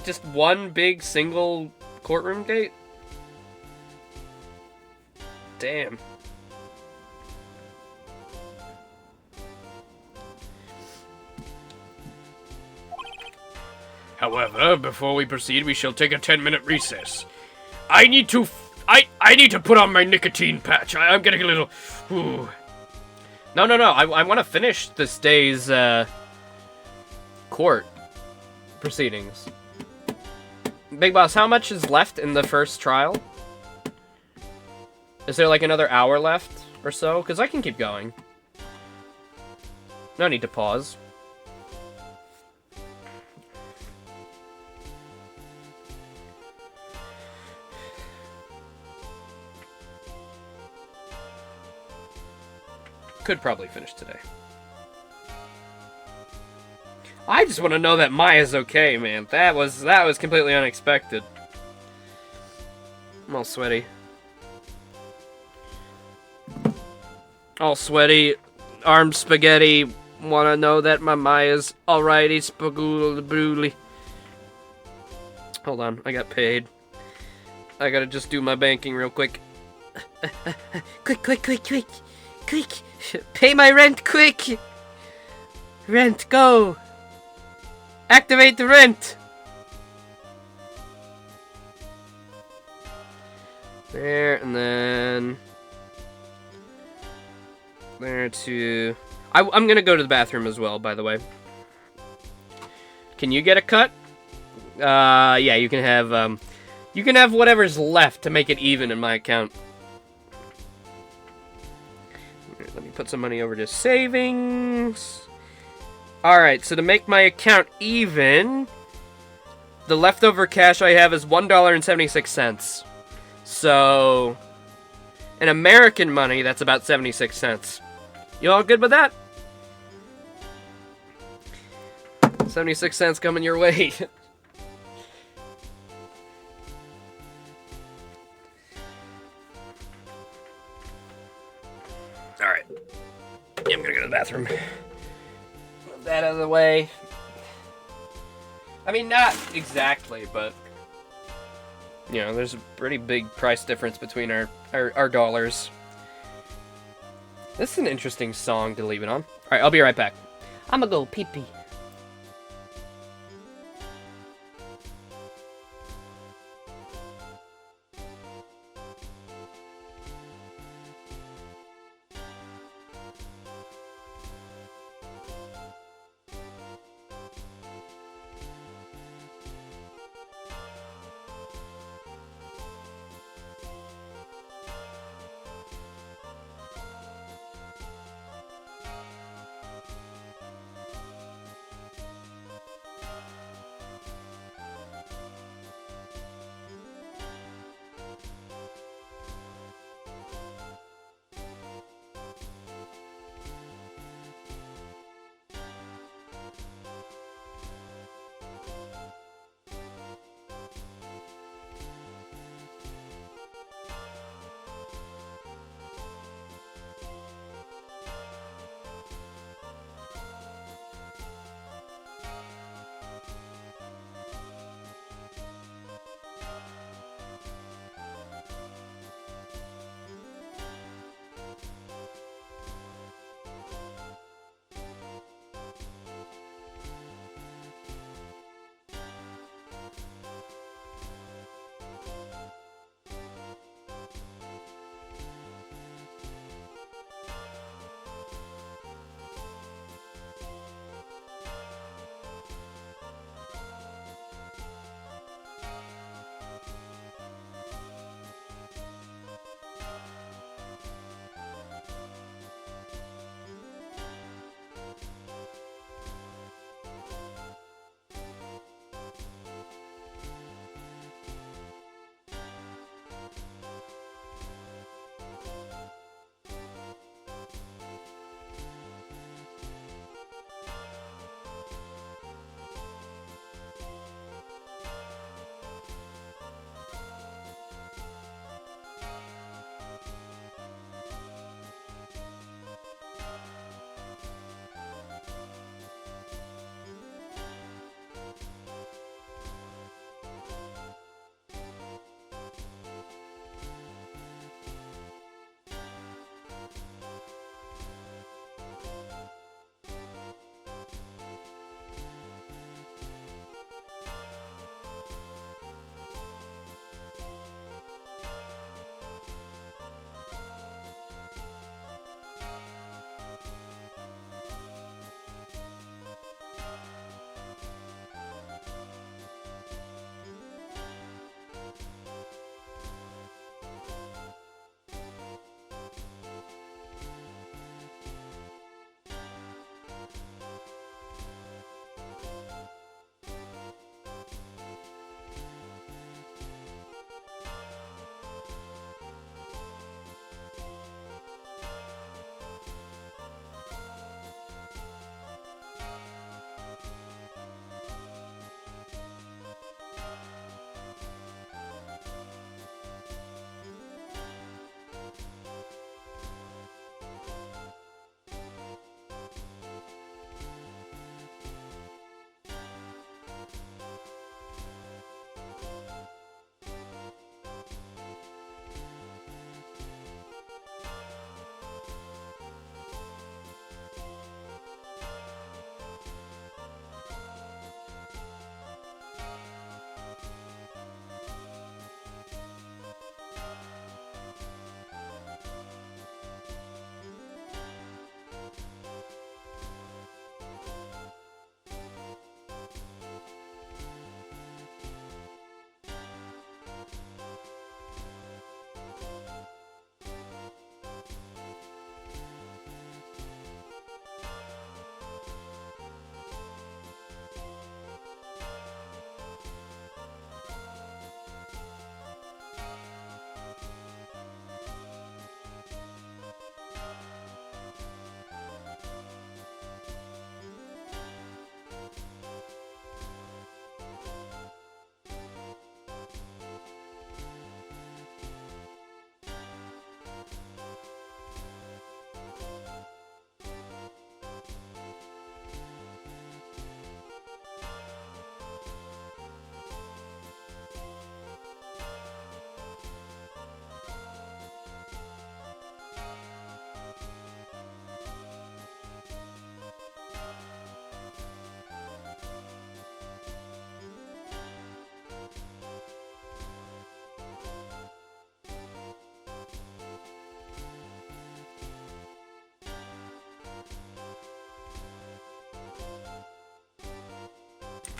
Just one big single courtroom date? Damn. However, before we proceed, we shall take a 10-minute recess. I need to put on my nicotine patch. I'm getting a little... Ooh. No. I want to finish this day's, court proceedings. Big Boss, how much is left in the first trial? Is there, like, another hour left or so? Because I can keep going. No need to pause. Could probably finish today. I just want to know that Maya's okay, man. That was completely unexpected. I'm all sweaty. All sweaty, arm spaghetti. Want to know that my Maya's alrighty, spagoolly. Hold on, I got paid. I gotta just do my banking real quick. Quick. Pay my rent, quick! Rent, go! Activate the rent! There, and then... There to... I'm gonna go to the bathroom as well, by the way. Can you get a cut? Yeah, you can have whatever's left to make it even in my account. Let me put some money over to savings. Alright, so to make my account even, the leftover cash I have is $1.76. So, in American money, that's about 76 cents. You all good with that? 76 cents coming your way. Alright. Yeah, I'm gonna go to the bathroom. Move that out of the way. I mean, not exactly, but... You know, there's a pretty big price difference between our dollars. This is an interesting song to leave it on. Alright, I'll be right back. I'ma go pee-pee.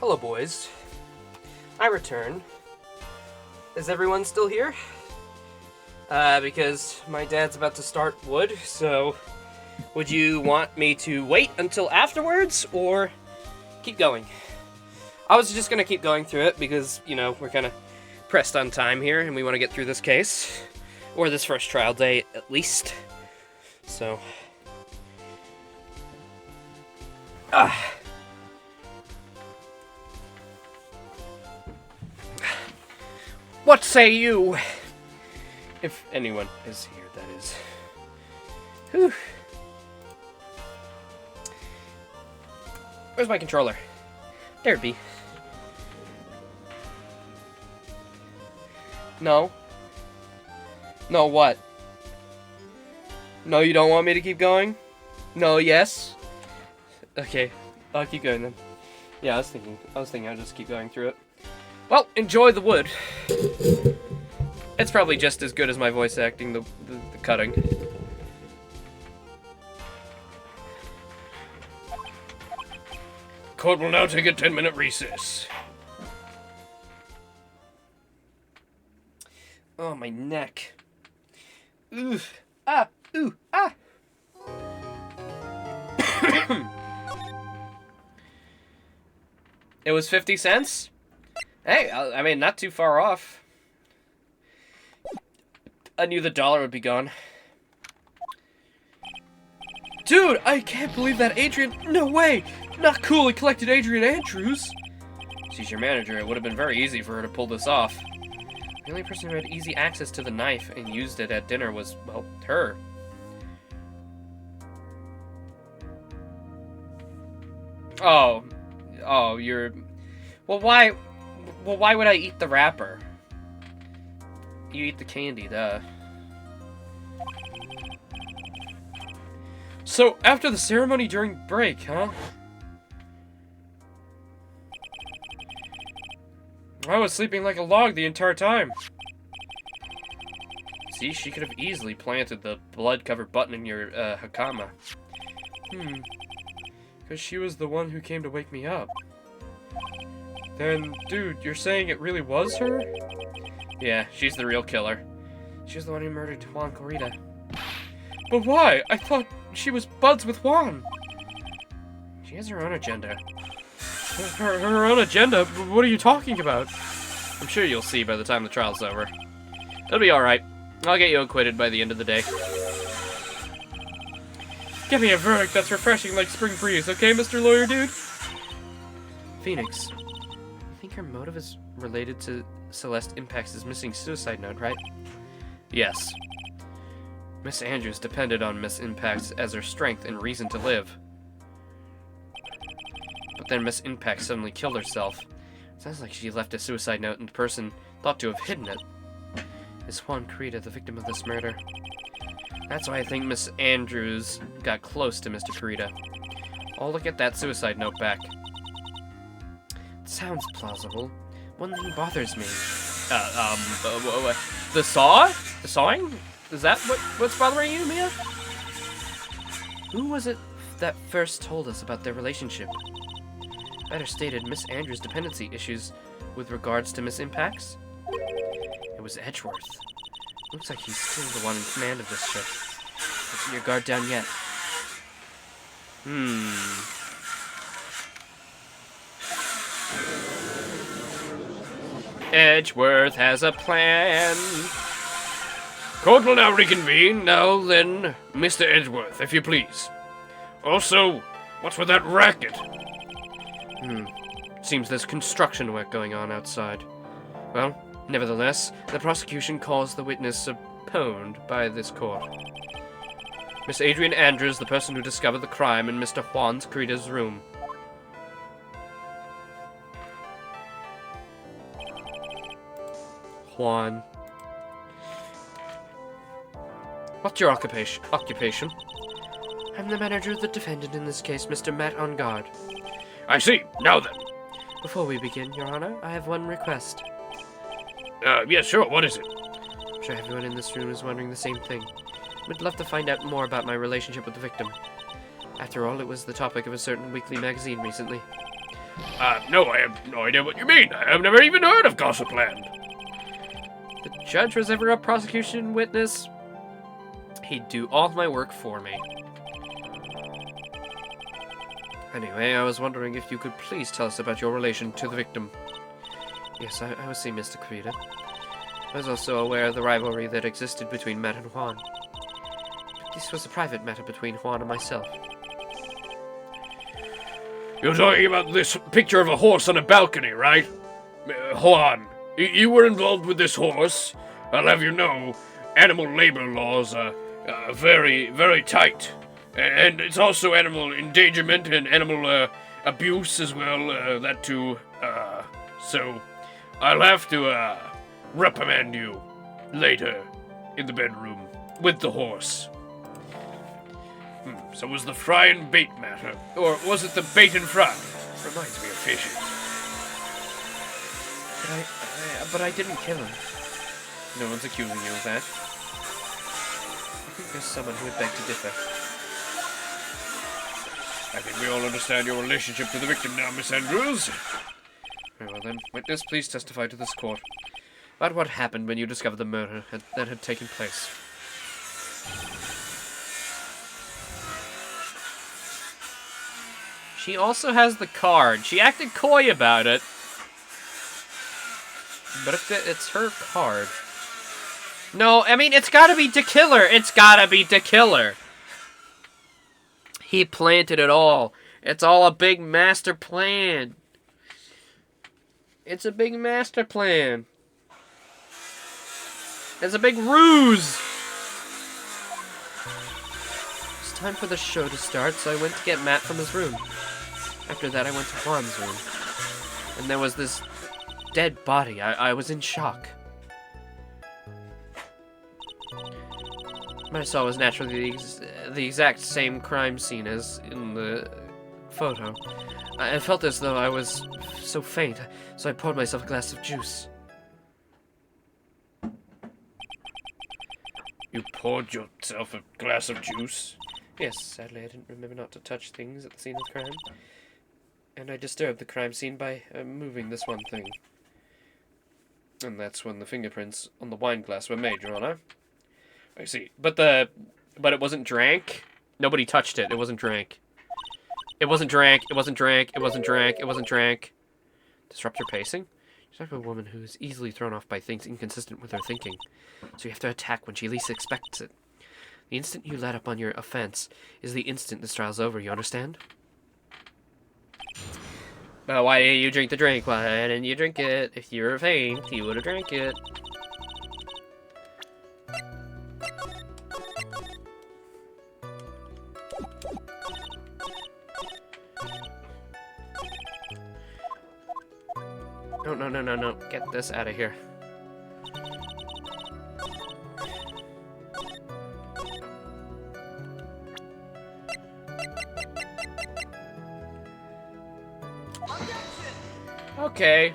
Hello, boys. I return. Is everyone still here? Because my dad's about to start wood, so would you want me to wait until afterwards, or keep going? I was just gonna keep going through it because, you know, we're kind of pressed on time here, and we want to get through this case. Or this first trial day, at least. So... What say you? If anyone is here, that is. Whew. Where's my controller? There it be. No. No, what? No, you don't want me to keep going? No, yes? Okay, I'll keep going then. Yeah, I was thinking I'll just keep going through it. Well, enjoy the wood. It's probably just as good as my voice acting, the cutting. Court will now take a 10-minute recess. Oh, my neck. Ooh. Ah. Ooh. Ah. It was 50 cents? Hey, I mean, not too far off. I knew the dollar would be gone. Dude, I can't believe that Adrian... No way! Not cool, he collected Adrian Andrews! She's your manager. It would have been very easy for her to pull this off. The only person who had easy access to the knife and used it at dinner was, well, her. Oh, you're... Well, why would I eat the wrapper? You eat the candy, duh. So, after the ceremony during break, huh? I was sleeping like a log the entire time. See, she could have easily planted the blood-covered button in your, hakama. Because she was the one who came to wake me up. Then, dude, you're saying it really was her? Yeah, she's the real killer. She was the one who murdered Juan Corrida. But why? I thought she was buds with Juan. She has her own agenda. Her own agenda? What are you talking about? I'm sure you'll see by the time the trial's over. It'll be alright. I'll get you acquitted by the end of the day. Give me a verdict that's refreshing like spring breeze, okay, Mr. Lawyer Dude? Phoenix, you think her motive is related to Celeste Impact's missing suicide note, right? Yes. Miss Andrews depended on Miss Impact as her strength and reason to live. But then Miss Impact suddenly killed herself. Sounds like she left a suicide note and the person thought to have hidden it. Is Juan Corrida the victim of this murder? That's why I think Miss Andrews got close to Mr. Corrida. I'll look at that suicide note back. It sounds plausible. One thing bothers me. The saw? The sawing? Is that what's bothering you, Mia? Who was it that first told us about their relationship? Better stated, Miss Andrews' dependency issues with regards to Miss Impact's? It was Edgeworth. Looks like he's still the one in command of this ship. Don't get your guard down yet. Edgeworth has a plan. Court will now reconvene. Now then, Mr. Edgeworth, if you please. Also, what's with that racket? Seems there's construction work going on outside. Well, nevertheless, the prosecution calls the witness subpoenaed by this court. Miss Adrian Andrews, the person who discovered the crime in Mr. Juan Corrida's room. Juan. What's your occupation? I'm the manager of the defendant in this case, Mr. Matt on guard. I see. Now then. Before we begin, Your Honor, I have one request. Yes, sure. What is it? I'm sure everyone in this room is wondering the same thing. Would love to find out more about my relationship with the victim. After all, it was the topic of a certain weekly magazine recently. No, I have no idea what you mean. I have never even heard of Gossipland. The judge was ever a prosecution witness. He'd do all my work for me. Anyway, I was wondering if you could please tell us about your relation to the victim. Yes, I was seeing Mr. Krita. I was also aware of the rivalry that existed between Matt and Juan. But this was a private matter between Juan and myself. You're talking about this picture of a horse on a balcony, right? Juan, you were involved with this horse. I'll have you know, animal labor laws are very, very tight. And it's also animal endangerment and animal abuse as well, that too. So I'll have to reprimand you later in the bedroom with the horse. So was the fry and bait matter? Or was it the bait and fry? Reminds me of fishing. But I didn't kill him. No one's accusing you of that. I think there's someone who would beg to differ. I think we all understand your relationship to the victim now, Miss Andrews. Very well then, witness, please testify to this court about what happened when you discovered the murder that had taken place. She also has the card. She acted coy about it. But if it's her card... No, I mean, it's gotta be the killer. It's gotta be the killer. He planted it all. It's all a big master plan. It's a big master plan. It's a big ruse. It's time for the show to start, so I went to get Matt from his room. After that, I went to Juan's room. And there was this dead body. I was in shock. What I saw was naturally the exact same crime scene as in the photo. I felt as though I was so faint, so I poured myself a glass of juice. You poured yourself a glass of juice? Yes, sadly I didn't remember not to touch things at the scene of the crime. And I disturbed the crime scene by moving this one thing. And that's when the fingerprints on the wine glass were made, Your Honor. I see. But it wasn't drank? Nobody touched it. It wasn't drank. It wasn't drank. It wasn't drank. It wasn't drank. It wasn't drank. Disrupt your pacing? You're talking about a woman who is easily thrown off by things inconsistent with her thinking. So you have to attack when she least expects it. The instant you let up on your offense is the instant this trial's over, you understand? Well, why didn't you drink the drink? Why didn't you drink it? If you were faint, you would have drank it. No. Get this out of here. Okay.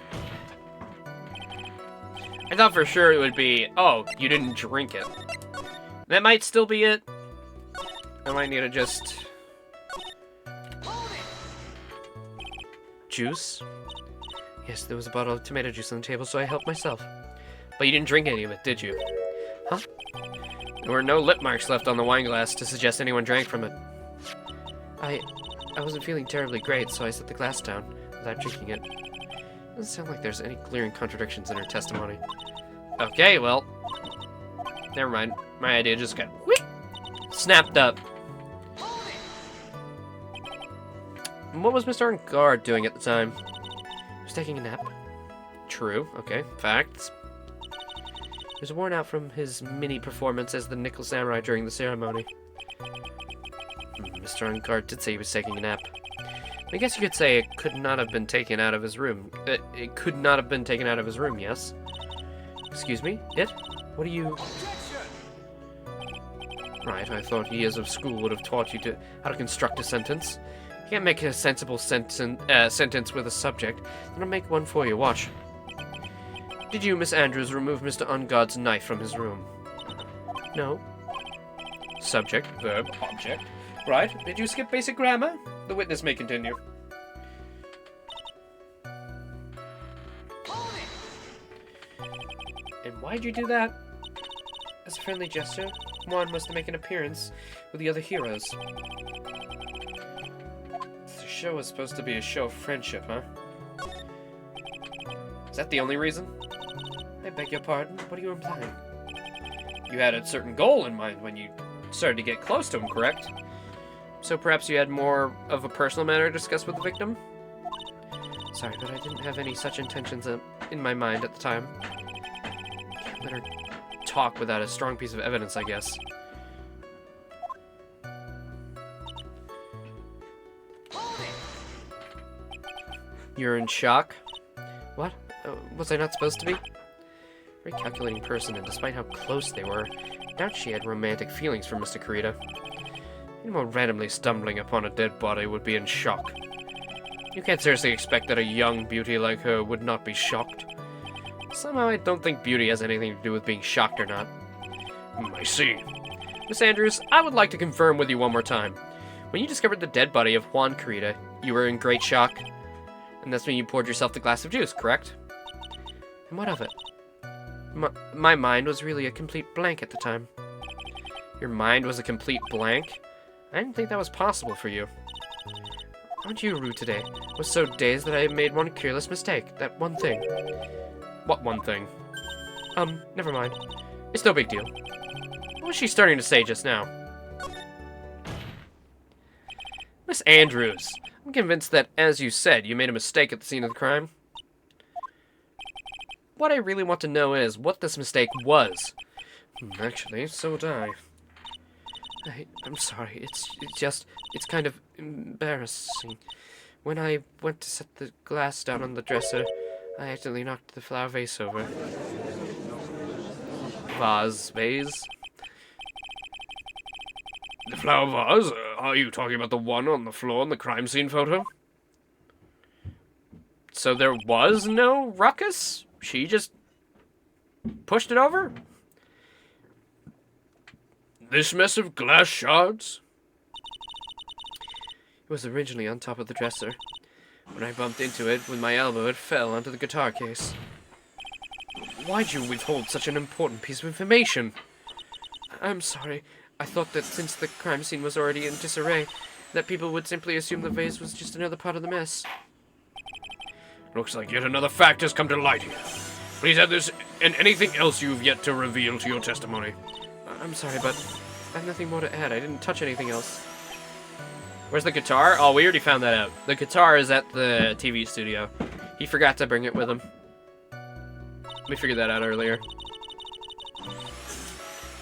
I thought for sure it would be, oh, you didn't drink it. That might still be it. I might need to just... Juice? Yes, there was a bottle of tomato juice on the table, so I helped myself. But you didn't drink any of it, did you? Huh? There were no lip marks left on the wine glass to suggest anyone drank from it. I wasn't feeling terribly great, so I set the glass down without drinking it. Doesn't sound like there's any glaring contradictions in her testimony. Okay, well, never mind. My idea just got snapped up. What was Mr. Angard doing at the time? He was taking a nap. True. Okay. Facts. He was worn out from his mini performance as the Nickel Samurai during the ceremony. Mr. Angard did say he was taking a nap. I guess you could say it could not have been taken out of his room. It could not have been taken out of his room, yes? Excuse me? It? What are you... Right, I thought years of school would have taught you how to construct a sentence. You can't make a sensible sentence with a subject. Then I'll make one for you, watch. Did you, Miss Andrews, remove Mr. Ungard's knife from his room? No. Subject, verb, object. Right, did you skip basic grammar? The witness may continue. Why'd you do that? As a friendly gesture, Juan was to make an appearance with the other heroes. The show was supposed to be a show of friendship, huh? Is that the only reason? I beg your pardon, what are you implying? You had a certain goal in mind when you started to get close to him, correct? So perhaps you had more of a personal matter to discuss with the victim? Sorry, but I didn't have any such intentions in my mind at the time. Can't let her talk without a strong piece of evidence, I guess. You're in shock? What? Was I not supposed to be? Very calculating person, and despite how close they were, I doubt she had romantic feelings for Mr. Kurita. Anyone randomly stumbling upon a dead body would be in shock. You can't seriously expect that a young beauty like her would not be shocked. Somehow I don't think beauty has anything to do with being shocked or not. I see. Miss Andrews, I would like to confirm with you one more time. When you discovered the dead body of Juan Kurita, you were in great shock? And that's when you poured yourself the glass of juice, correct? And what of it? My mind was really a complete blank at the time. Your mind was a complete blank? I didn't think that was possible for you. Aren't you rude today? I was so dazed that I made one careless mistake. That one thing. What one thing? Never mind. It's no big deal. What was she starting to say just now? Miss Andrews, I'm convinced that, as you said, you made a mistake at the scene of the crime. What I really want to know is what this mistake was. Actually, so would I. I'm sorry, it's kind of embarrassing. When I went to set the glass down on the dresser, I accidentally knocked the flower vase over. Vase? The flower vase? Are you talking about the one on the floor in the crime scene photo? So there was no ruckus? She just pushed it over? This mess of glass shards? It was originally on top of the dresser. When I bumped into it with my elbow, it fell onto the guitar case. Why'd you withhold such an important piece of information? I'm sorry. I thought that since the crime scene was already in disarray, that people would simply assume the vase was just another part of the mess. Looks like yet another fact has come to light here. Please add this and anything else you've yet to reveal to your testimony. I'm sorry, but I have nothing more to add. I didn't touch anything else. Where's the guitar? Oh, we already found that out. The guitar is at the TV studio. He forgot to bring it with him. We figured that out earlier.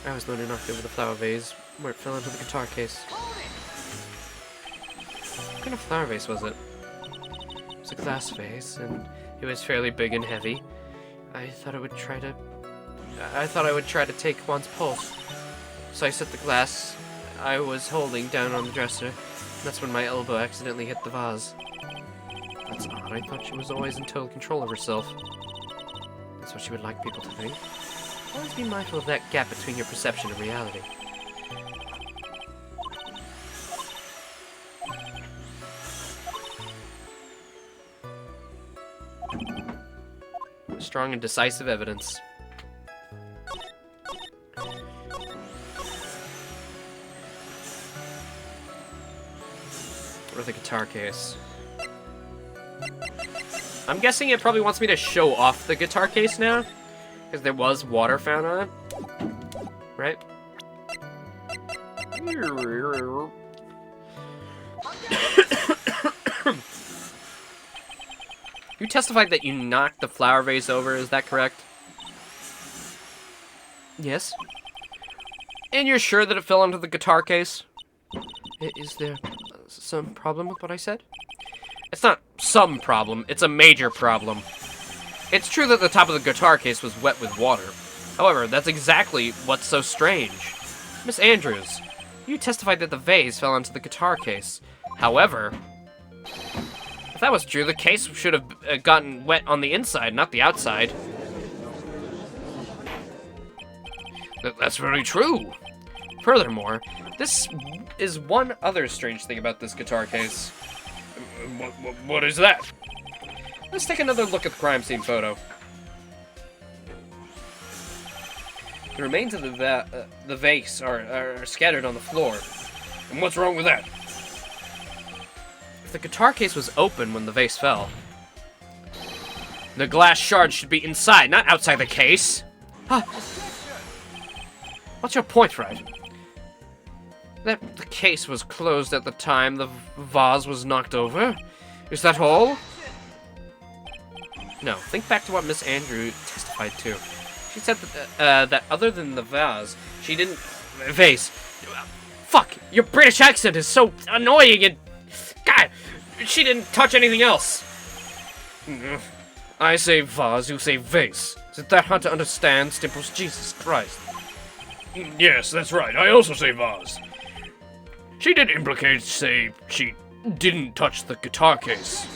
I was the one who knocked over the flower vase, where it fell into the guitar case. What kind of flower vase was it? It was a glass vase, and it was fairly big and heavy. I thought I would try to take Juan's pulse. So I set the glass I was holding down on the dresser. That's when my elbow accidentally hit the vase. That's odd. I thought she was always in total control of herself. That's what she would like people to think. Always be mindful of that gap between your perception and reality. Strong and decisive evidence. Or the guitar case. I'm guessing it probably wants me to show off the guitar case now, because there was water found on it, right? You testified that you knocked the flower vase over, is that correct? Yes. And you're sure that it fell onto the guitar case? Is there some problem with what I said? It's not some problem, it's a major problem. It's true that the top of the guitar case was wet with water. However, that's exactly what's so strange. Miss Andrews, you testified that the vase fell onto the guitar case. However, if that was true, the case should have gotten wet on the inside, not the outside. That's very true. Furthermore, this is one other strange thing about this guitar case. What is that? Let's take another look at the crime scene photo. The remains of the vase are scattered on the floor. And what's wrong with that? If the guitar case was open when the vase fell, the glass shard should be inside, not outside the case. Huh. What's your point, Wright? That the case was closed at the time the vase was knocked over? Is that all? No, think back to what Miss Andrew testified to. She said that other than the vase, she didn't... Vase. Fuck! Your British accent is so annoying and... God! She didn't touch anything else! I say vase, you say vase. Is it that hard to understand, Stimples? Jesus Christ. Yes, that's right. I also say vase. She did implicate, say, she didn't touch the guitar case.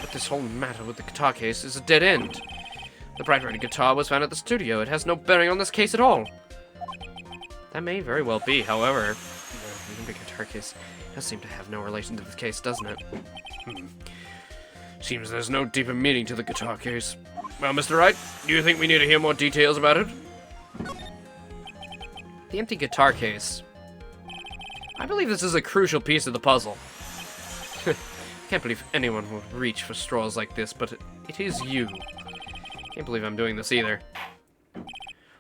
But this whole matter with the guitar case is a dead end. The bright red guitar was found at the studio. It has no bearing on this case at all. That may very well be, however, even the guitar case does seem to have no relation to this case, doesn't it? Seems there's no deeper meaning to the guitar case. Well, Mr. Wright, do you think we need to hear more details about it? The empty guitar case. I believe this is a crucial piece of the puzzle. Can't believe anyone would reach for straws like this, but it is you. Can't believe I'm doing this either.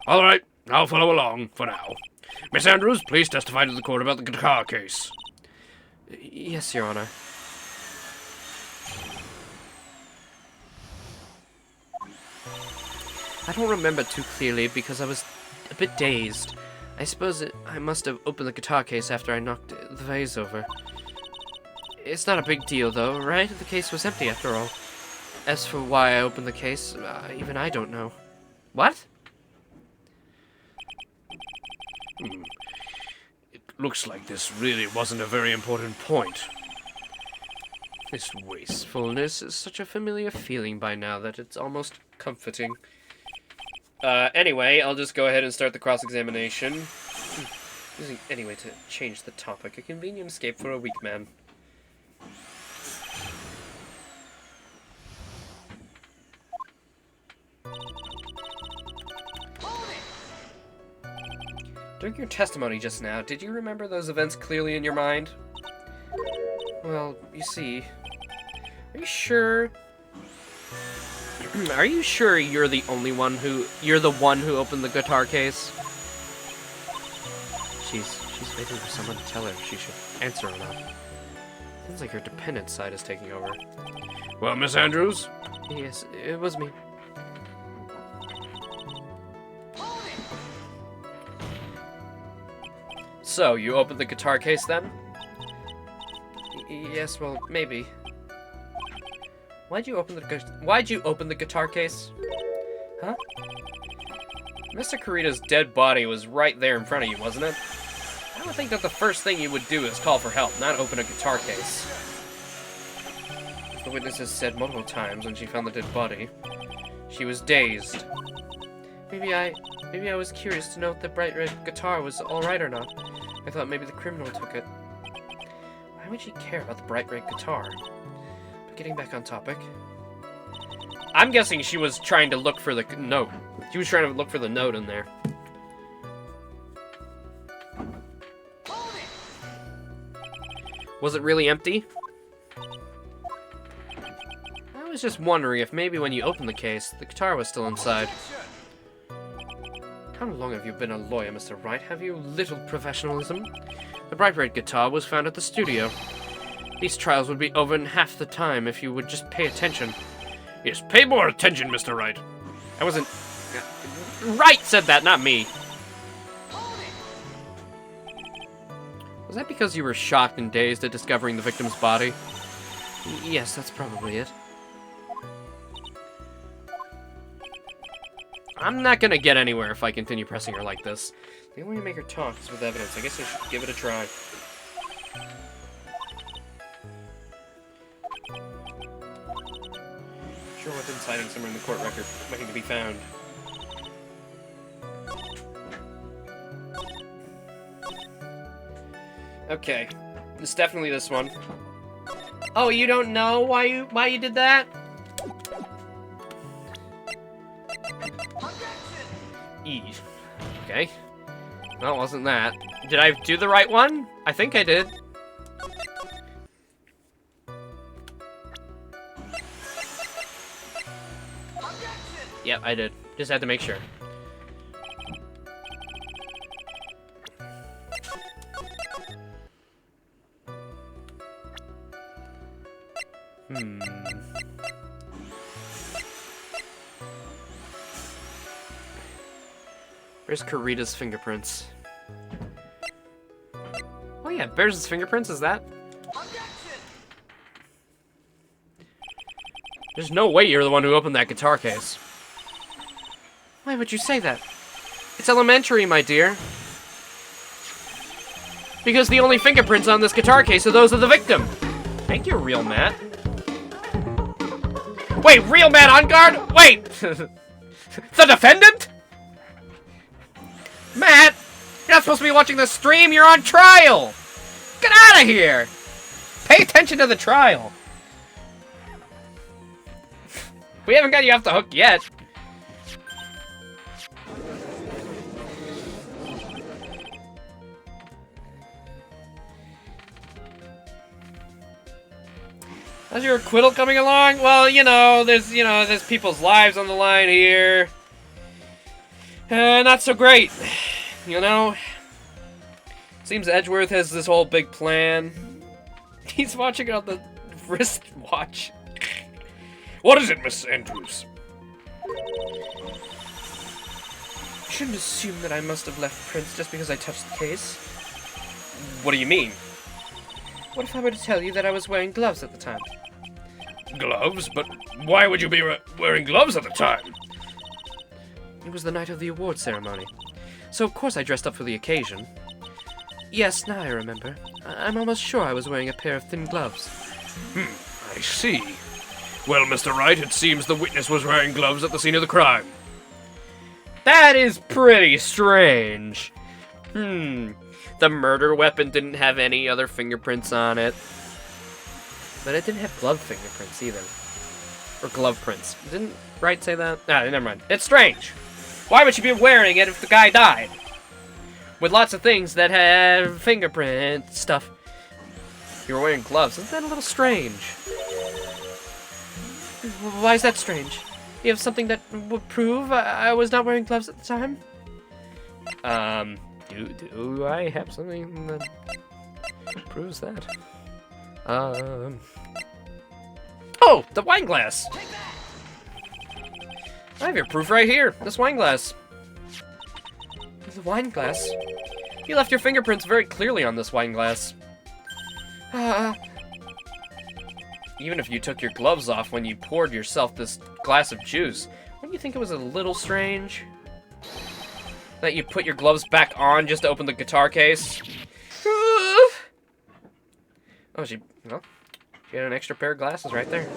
All right, I'll follow along for now. Miss Andrews, please testify to the court about the guitar case. Yes, Your Honor. I don't remember too clearly because I was a bit dazed. I suppose I must have opened the guitar case after I knocked the vase over. It's not a big deal, though, right? The case was empty after all. As for why I opened the case, even I don't know. What? It looks like this really wasn't a very important point. This wastefulness is such a familiar feeling by now that it's almost comforting. Anyway, I'll just go ahead and start the cross-examination. Using anyway to change the topic. A convenient escape for a weak man. During your testimony just now, did you remember those events clearly in your mind? Well, you see... Are you sure... Are you sure you're the only one who... You're the one who opened the guitar case? She's waiting for someone to tell her if she should answer or not. Seems like her dependent side is taking over. Well, Miss Andrews? Yes, it was me. So, you opened the guitar case then? Yes, well, maybe. Why'd you open the guitar case? Huh? Mr. Kurita's dead body was right there in front of you, wasn't it? I would think that the first thing you would do is call for help, not open a guitar case. As the witnesses said multiple times when she found the dead body, she was dazed. Maybe I was curious to know if the bright red guitar was alright or not. I thought maybe the criminal took it. Why would she care about the bright red guitar? But getting back on topic... I'm guessing she was trying to look for the note. She was trying to look for the note in there. Was it really empty? I was just wondering if maybe when you opened the case, the guitar was still inside. How long have you been a lawyer, Mr. Wright? Have you little professionalism? The bright red guitar was found at the studio. These trials would be over in half the time if you would just pay attention. Yes, pay more attention, Mr. Wright. I wasn't... Wright said that, not me. Was that because you were shocked and dazed at discovering the victim's body? Yes, that's probably it. I'm not gonna get anywhere if I continue pressing her like this. The only way to make her talk is with evidence. I guess I should give it a try. Sure, within citing somewhere in the court record, waiting to be found. Okay, it's definitely this one. Oh, you don't know why you did that? Well, wasn't that. Did I do the right one? I think I did. Yep, I did. Just had to make sure. Where's Karita's fingerprints? Oh yeah, Bears' fingerprints, is that? There's no way you're the one who opened that guitar case. Why would you say that? It's elementary, my dear. Because the only fingerprints on this guitar case are those of the victim. Thank you, Real Matt. Wait, Real Matt on guard? Wait! The defendant? Matt! You're not supposed to be watching the stream, you're on trial! Get out of here! Pay attention to the trial. We haven't got you off the hook yet. How's your acquittal coming along? Well, there's people's lives on the line here. Not so great, Seems Edgeworth has this whole big plan. He's watching it on the wristwatch. What is it, Miss Andrews? You shouldn't assume that I must have left prints just because I touched the case. What do you mean? What if I were to tell you that I was wearing gloves at the time? Gloves? But why would you be wearing gloves at the time? It was the night of the award ceremony, so of course I dressed up for the occasion. Yes, now I remember. I'm almost sure I was wearing a pair of thin gloves. I see. Well, Mr. Wright, it seems the witness was wearing gloves at the scene of the crime. That is pretty strange. The murder weapon didn't have any other fingerprints on it. But it didn't have glove fingerprints either. Or glove prints. Didn't Wright say that? Ah, never mind. It's strange. Why would she be wearing it if the guy died? With lots of things that have fingerprint stuff. You were wearing gloves. Isn't that a little strange? Why is that strange? You have something that would prove I was not wearing gloves at the time? Do I have something that proves that? Oh, the wine glass! I have your proof right here. This wine glass. The wine glass? You left your fingerprints very clearly on this wine glass. Even if you took your gloves off when you poured yourself this glass of juice, wouldn't you think it was a little strange that you put your gloves back on just to open the guitar case? Oh, she had an extra pair of glasses right there.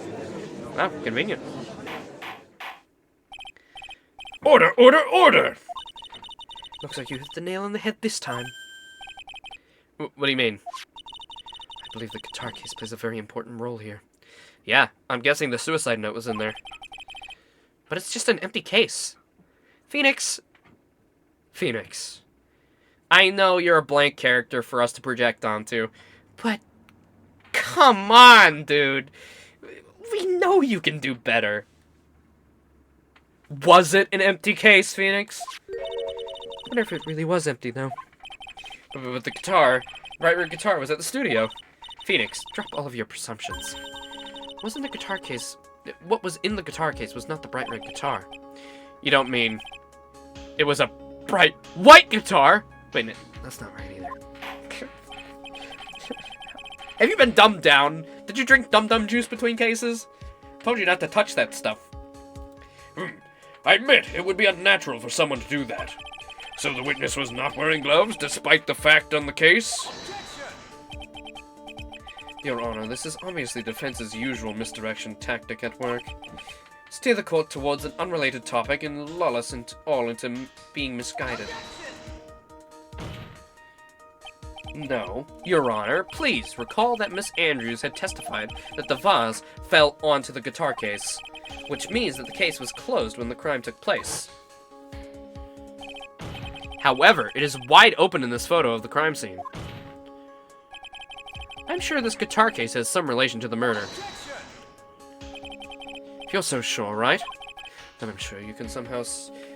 Wow, convenient. Order, order, order! Looks like you hit the nail on the head this time. What do you mean? I believe the guitar case plays a very important role here. Yeah, I'm guessing the suicide note was in there. But it's just an empty case. Phoenix. I know you're a blank character for us to project onto, but come on, dude. We know you can do better. Was it an empty case, Phoenix? I wonder if it really was empty, though. But the guitar, Wright guitar was at the studio. Phoenix, drop all of your presumptions. Wasn't the guitar case... What was in the guitar case was not the bright red guitar. You don't mean... It was a bright white guitar? Wait, no, that's not right either. Have you been dumbed down? Did you drink dum-dum juice between cases? Told you not to touch that stuff. I admit, it would be unnatural for someone to do that. So the witness was not wearing gloves, despite the fact on the case? Your Honor, this is obviously defense's usual misdirection tactic at work. Steer the court towards an unrelated topic and lull us all into being misguided. No, Your Honor, please recall that Miss Andrews had testified that the vase fell onto the guitar case, which means that the case was closed when the crime took place. However, it is wide open in this photo of the crime scene. I'm sure this guitar case has some relation to the murder. If you're so sure, right? Then I'm sure you can somehow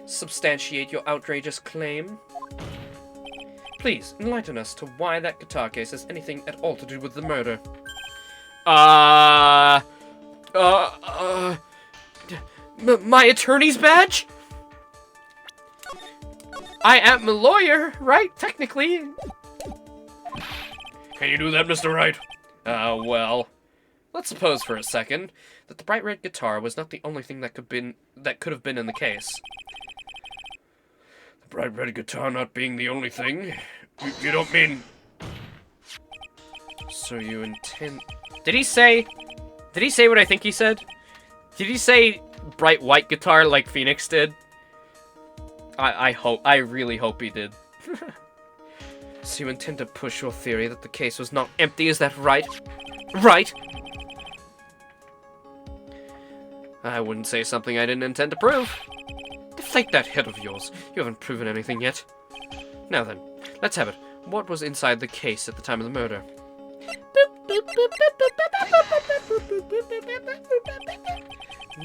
substantiate your outrageous claim. Please, enlighten us to why that guitar case has anything at all to do with the murder. My attorney's badge? I am a lawyer, right? Technically. Can you do that, Mr. Wright? Well, let's suppose for a second that the bright red guitar was not the only thing that could have been in the case. The bright red guitar not being the only thing? You don't mean... So you intend... Did he say what I think he said? Did he say bright white guitar like Phoenix did? I really hope he did. So you intend to push your theory that the case was not empty, is that right? Right? I wouldn't say something I didn't intend to prove. Deflate that head of yours. You haven't proven anything yet. Now then, let's have it. What was inside the case at the time of the murder?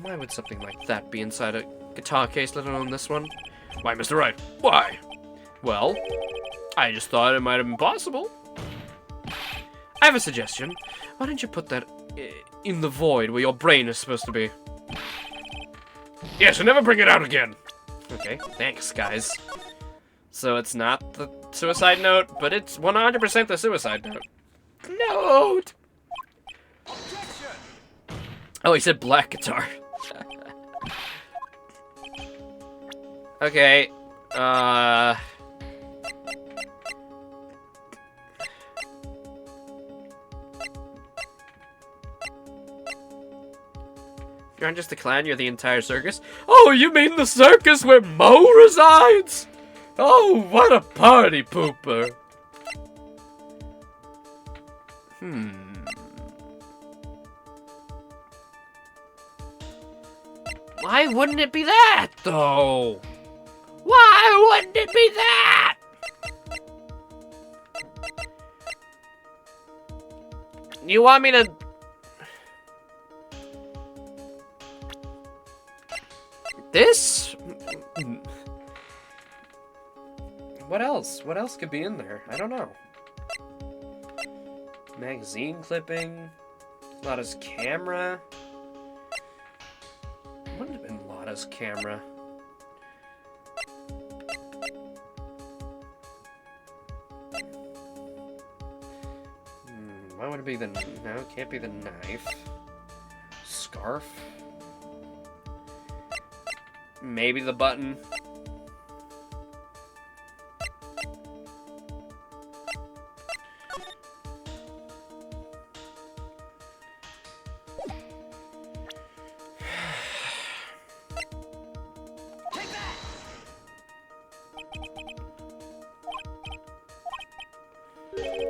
Why would something like that be inside a guitar case, let alone this one? Why, Mr. Wright? Why? Well, I just thought it might have been possible. I have a suggestion. Why don't you put that in the void where your brain is supposed to be? Yes, and never bring it out again. Okay, thanks, guys. So it's not the suicide note, but it's 100% the suicide note. Note! Oh, he said black guitar. Okay, You're not just a clown, you're the entire circus? Oh, you mean the circus where Mo resides? Oh, what a party pooper. Why wouldn't it be that, though? Why wouldn't it be that? You want me to... This? What else? What else could be in there? I don't know. Magazine clipping. Lotta's camera. Wouldn't have been Lotta's camera. Why would it be the... No, it can't be the knife. Scarf? Maybe the button.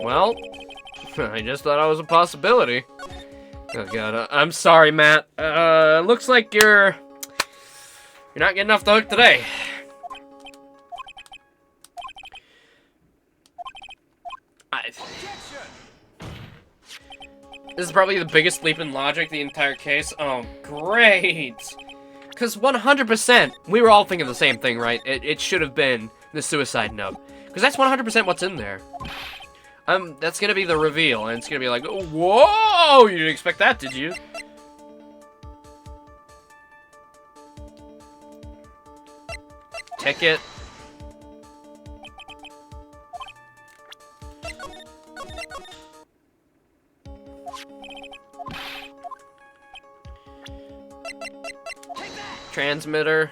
Well, I just thought it was a possibility. Oh god, I'm sorry, Matt. Looks like you're not getting off the hook today. This is probably the biggest leap in logic the entire case. Oh, great! Because 100%, we were all thinking the same thing, right? It should have been the suicide note. Because that's 100% what's in there. That's gonna be the reveal, and it's gonna be like, whoa! You didn't expect that, did you? Ticket. Transmitter.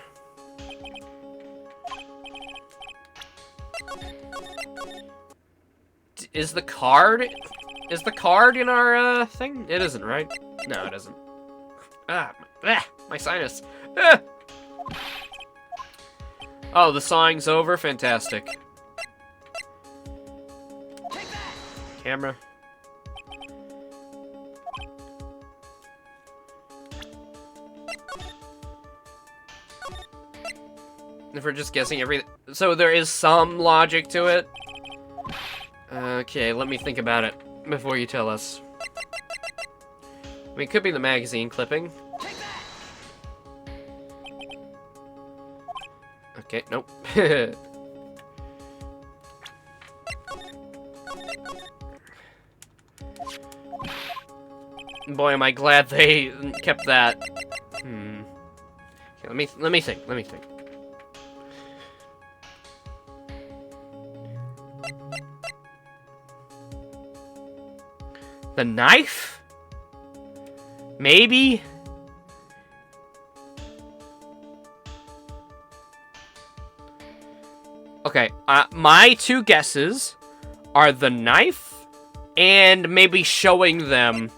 Is the card in our thing? It isn't, right? No, it isn't. My sinus. Ah. Oh, the sawing's over? Fantastic. Camera. If we're just guessing So there is some logic to it. Okay, let me think about it before you tell us. I mean, it could be the magazine clipping. Okay, nope. Boy, am I glad they kept that. Okay, let me think. The knife? Maybe? Okay, my two guesses are the knife and maybe showing them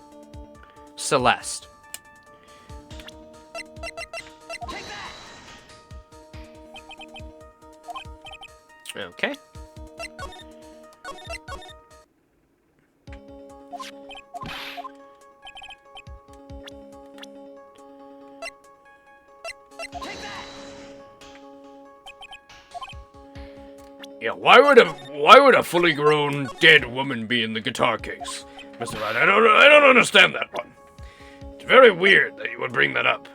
Celeste. Okay. Yeah, why would a fully grown dead woman be in the guitar case, Mr. Wright? I don't understand that one. It's very weird that you would bring that up.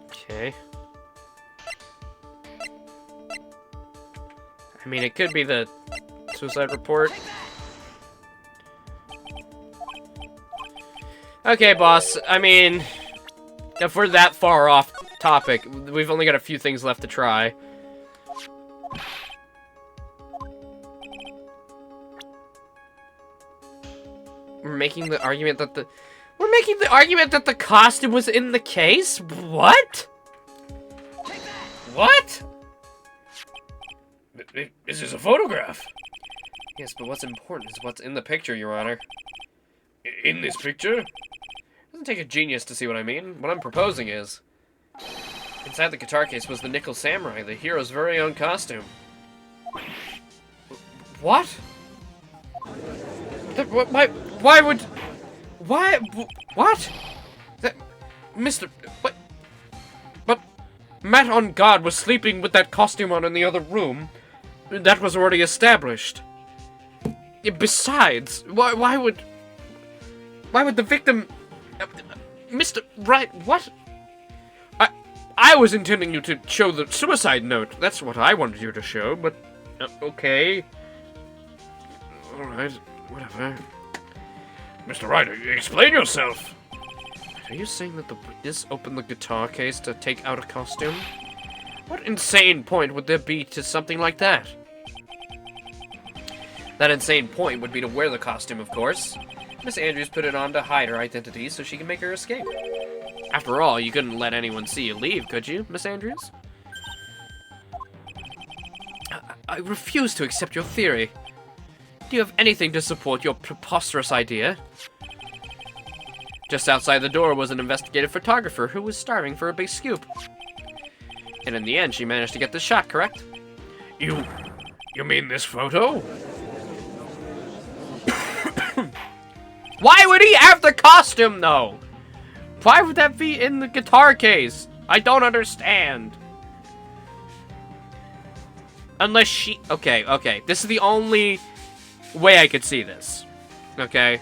Okay. I mean, it could be the suicide report. Okay, boss. I mean, if we're that far off topic, we've only got a few things left to try. We're making the argument that the costume was in the case? What? What? This is a photograph. Yes, but what's important is what's in the picture, Your Honor. In this picture? It doesn't take a genius to see what I mean. What I'm proposing is, inside the guitar case was the Nickel Samurai, the hero's very own costume. What? Why would... Why? What? That... Mr... What? But... Matt on guard was sleeping with that costume on in the other room. That was already established. Besides, why would the victim... Mr. Wright, what? I was intending you to show the suicide note. That's what I wanted you to show, but... okay. Alright, whatever. Mr. Wright, explain yourself. Are you saying that the witness opened the guitar case to take out a costume? What insane point would there be to something like that? That insane point would be to wear the costume, of course. Miss Andrews put it on to hide her identity so she can make her escape. After all, you couldn't let anyone see you leave, could you, Miss Andrews? I refuse to accept your theory. Do you have anything to support your preposterous idea? Just outside the door was an investigative photographer who was starving for a big scoop. And in the end, she managed to get the shot, correct? You mean this photo? Why would he have the costume, though? Why would that be in the guitar case? I don't understand. Unless she... Okay. This is the only way I could see this. Okay?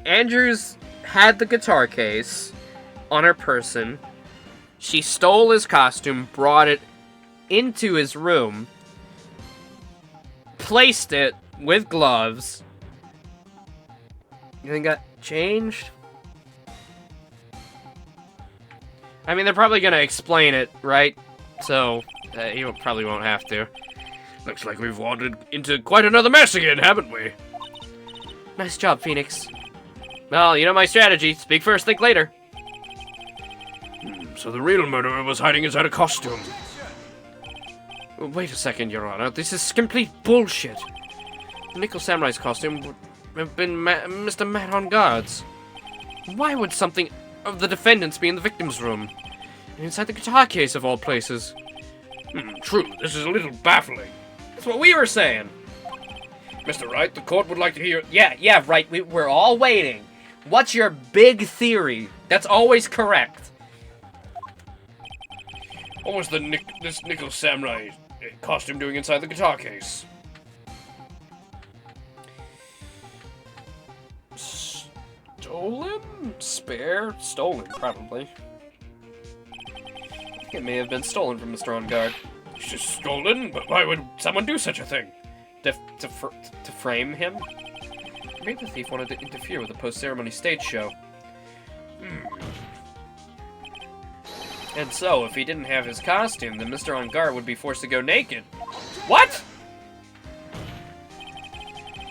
Andrews had the guitar case on her person. She stole his costume, brought it into his room, placed it with gloves, and then got changed. I mean, they're probably gonna explain it, right? So, you probably won't have to. Looks like we've wandered into quite another mess again, haven't we? Nice job, Phoenix. Well, you know my strategy. Speak first, think later. So the real murderer was hiding inside a costume. Wait a second, Your Honor. This is complete bullshit. The Nickel Samurai's costume would have been Mr. Matt on guards. Why would something of the defendants be in the victim's room? Inside the guitar case, of all places. True, this is a little baffling. That's what we were saying. Mr. Wright, the court would like to hear... Yeah, right. We're all waiting. What's your big theory? That's always correct. What was this Nickel Samurai costume doing inside the guitar case? Stolen? Spare? Stolen, probably. I think it may have been stolen from Mr. On Guard. It's just stolen? But why would someone do such a thing? To frame him? Maybe the thief wanted to interfere with the post-ceremony stage show. And so, if he didn't have his costume, then Mr. On Guard would be forced to go naked. What?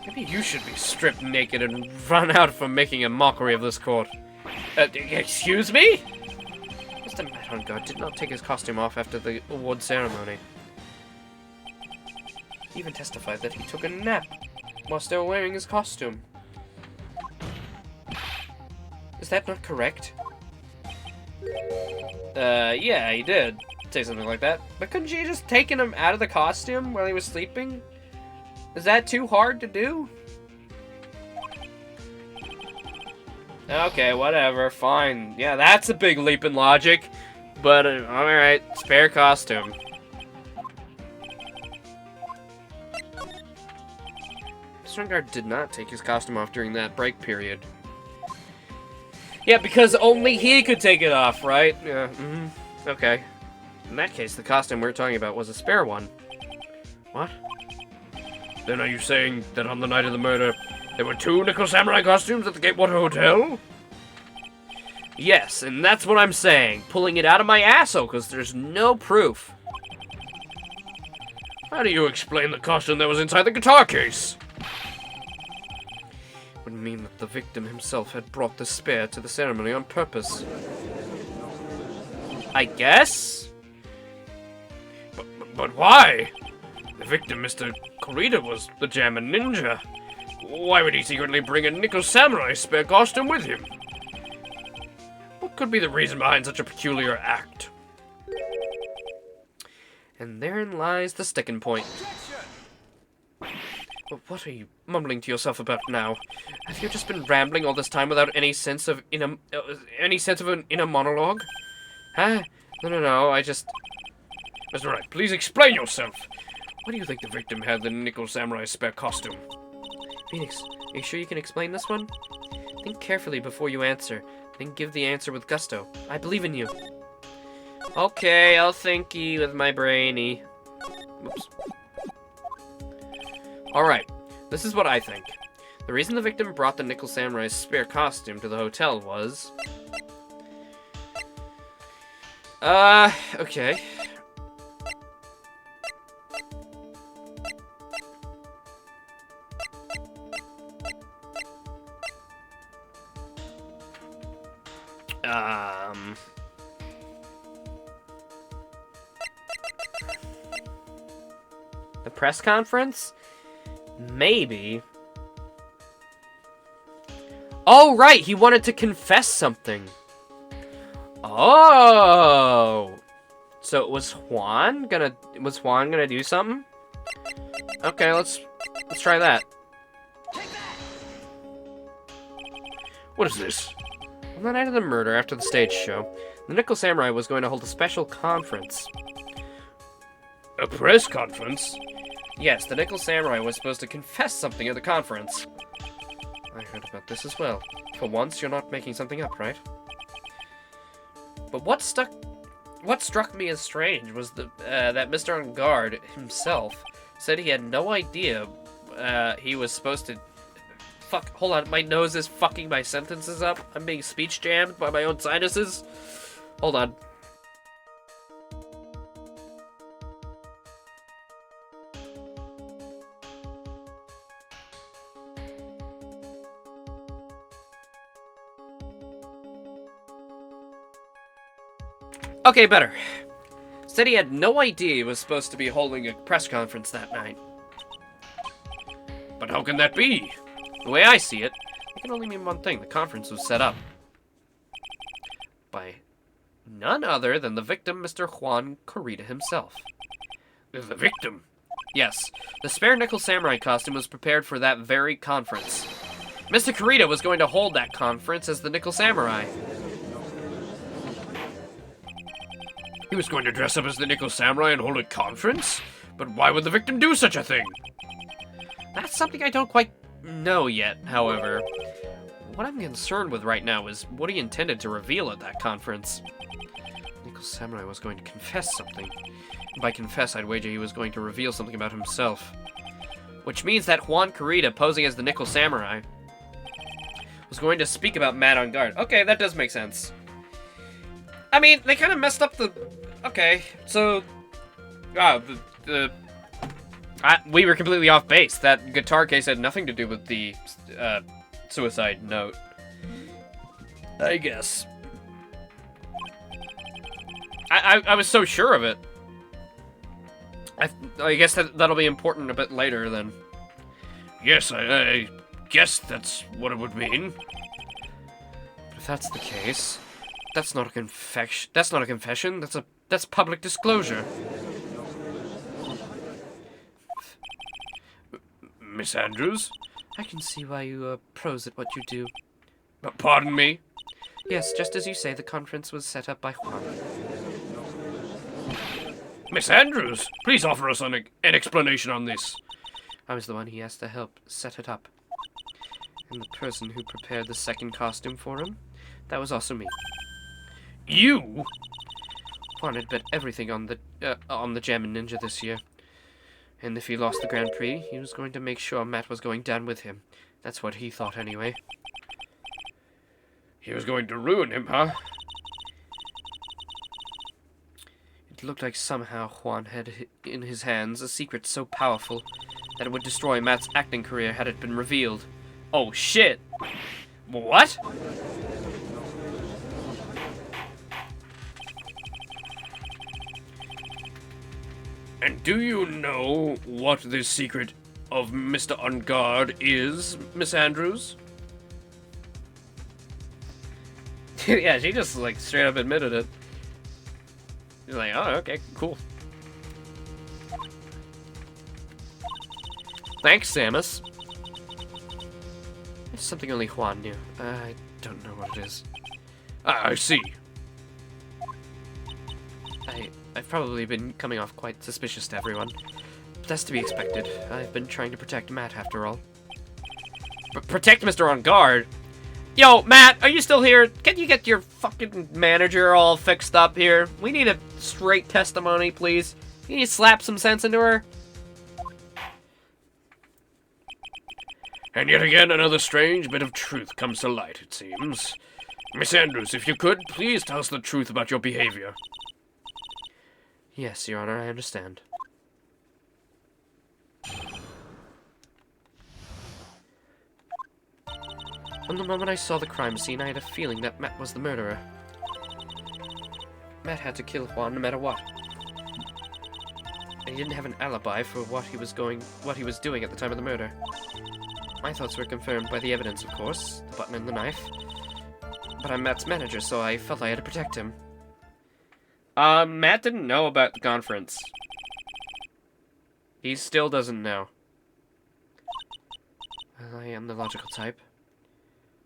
Maybe you should be stripped naked and run out from making a mockery of this court. Excuse me? Mr. Matt On Guard did not take his costume off after the award ceremony. He even testified that he took a nap while still wearing his costume. Is that not correct? Yeah, he did say something like that. But couldn't you just taken him out of the costume while he was sleeping? Is that too hard to do? Okay, whatever, fine. Yeah, that's a big leap in logic. But, alright, spare costume. Strongard did not take his costume off during that break period. Yeah, because only he could take it off, right? Yeah, okay. In that case, the costume we're talking about was a spare one. What? Then are you saying that on the night of the murder, there were 2 Nickel Samurai costumes at the Gatewater Hotel? Yes, and that's what I'm saying. Pulling it out of my asshole, because there's no proof. How do you explain the costume that was inside the guitar case? Would mean that the victim himself had brought the spare to the ceremony on purpose. I guess? But why? The victim, Mr. Kurita, was the German ninja. Why would he secretly bring a Nickel Samurai spare costume with him? What could be the reason behind such a peculiar act? And therein lies the sticking point. But what are you mumbling to yourself about now? Have you just been rambling all this time without any sense of an inner monologue? Huh? No, I just... Mr. Wright, please explain yourself. Why do you think the victim had the Nickel Samurai spare costume? Phoenix, are you sure you can explain this one? Think carefully before you answer. Then give the answer with gusto. I believe in you. Okay, I'll thinky with my brainy. Whoops. Alright, this is what I think. The reason the victim brought the Nickel Samurai's spare costume to the hotel was... okay. The press conference? Maybe. Oh, right! He wanted to confess something. Oh! So was Juan gonna do something? Okay, let's try that. What is this? On the night of the murder, after the stage show, the Nickel Samurai was going to hold a special conference. A press conference? Yes, the Nickel Samurai was supposed to confess something at the conference. I heard about this as well. For once, you're not making something up, right? But what struck me as strange was that Mr. On Guard himself said he had no idea he was supposed to... Fuck, hold on, my nose is fucking my sentences up. I'm being speech jammed by my own sinuses. Hold on. Okay, better. Said he had no idea he was supposed to be holding a press conference that night. But how can that be? The way I see it, it can only mean one thing. The conference was set up by None other than the victim, Mr. Juan Corrida himself. The victim? Yes, the spare nickel samurai costume was prepared for that very conference. Mr. Corrida was going to hold that conference as the nickel samurai. He was going to dress up as the Nickel Samurai and hold a conference? But why would the victim do such a thing? That's something I don't quite know yet, however. What I'm concerned with right now is what he intended to reveal at that conference. Nickel Samurai was going to confess something. And by confess, I'd wager he was going to reveal something about himself. Which means that Juan Corrida, posing as the Nickel Samurai, was going to speak about Matt on guard. Okay, that does make sense. I mean, they kind of messed up the... Okay, so... we were completely off base. That guitar case had nothing to do with the suicide note. I guess. I was so sure of it. I guess that'll be important a bit later, then. Yes, I guess that's what it would mean. But if that's the case... That's not a confession. That's not a confession. That's public disclosure. Miss Andrews? I can see why you are pros at what you do. Pardon me? Yes, just as you say, the conference was set up by Juan. Miss Andrews, please offer us an explanation on this. I was the one he asked to help set it up. And the person who prepared the second costume for him, that was also me. You? Juan had bet everything on the Jammin' Ninja this year. And if he lost the Grand Prix, he was going to make sure Matt was going down with him. That's what he thought anyway. He was going to ruin him, huh? It looked like somehow Juan had in his hands a secret so powerful that it would destroy Matt's acting career had it been revealed. Oh shit! What? And do you know what the secret of Mr. On Guard is, Miss Andrews? Yeah, she just, like, straight up admitted it. She's like, oh, okay, cool. Thanks, Samus. It's something only Juan knew. I don't know what it is. Ah, I see. I've probably been coming off quite suspicious to everyone. But that's to be expected. I've been trying to protect Matt, after all. Protect Mr. On Guard? Yo, Matt, are you still here? Can you get your fucking manager all fixed up here? We need a straight testimony, please. Can you slap some sense into her? And yet again, another strange bit of truth comes to light, it seems. Miss Andrews, if you could, please tell us the truth about your behavior. Yes, Your Honor, I understand. From the moment I saw the crime scene, I had a feeling that Matt was the murderer. Matt had to kill Juan no matter what. And he didn't have an alibi for what he was doing at the time of the murder. My thoughts were confirmed by the evidence, of course, the button and the knife. But I'm Matt's manager, so I felt I had to protect him. Matt didn't know about the conference. He still doesn't know. Well, I am the logical type.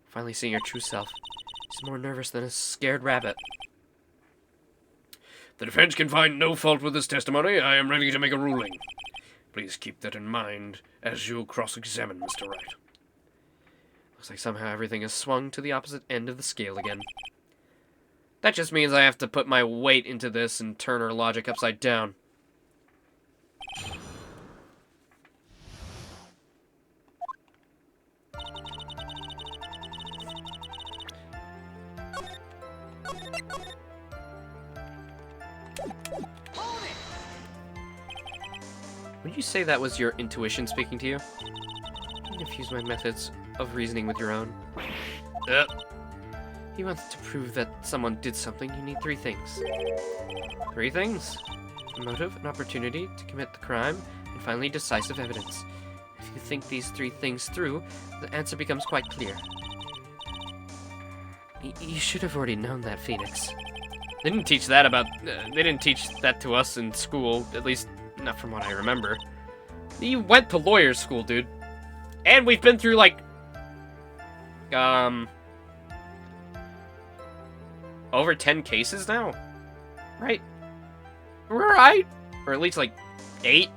Finally seeing her true self. She's more nervous than a scared rabbit. The defense can find no fault with this testimony. I am ready to make a ruling. Please keep that in mind as you cross-examine Mr. Wright. Looks like somehow everything has swung to the opposite end of the scale again. That just means I have to put my weight into this and turn her logic upside down. Would you say that was your intuition speaking to you? Don't confuse my methods of reasoning with your own. He wants to prove that someone did something. You need 3 things. 3 things? A motive, an opportunity to commit the crime, and finally decisive evidence. If you think these 3 things through, the answer becomes quite clear. You should have already known that, Phoenix. They didn't teach that about. They didn't teach that to us in school. At least, not from what I remember. You went to lawyer school, dude. And we've been through like, over 10 cases now, right? Right? Or at least like 8,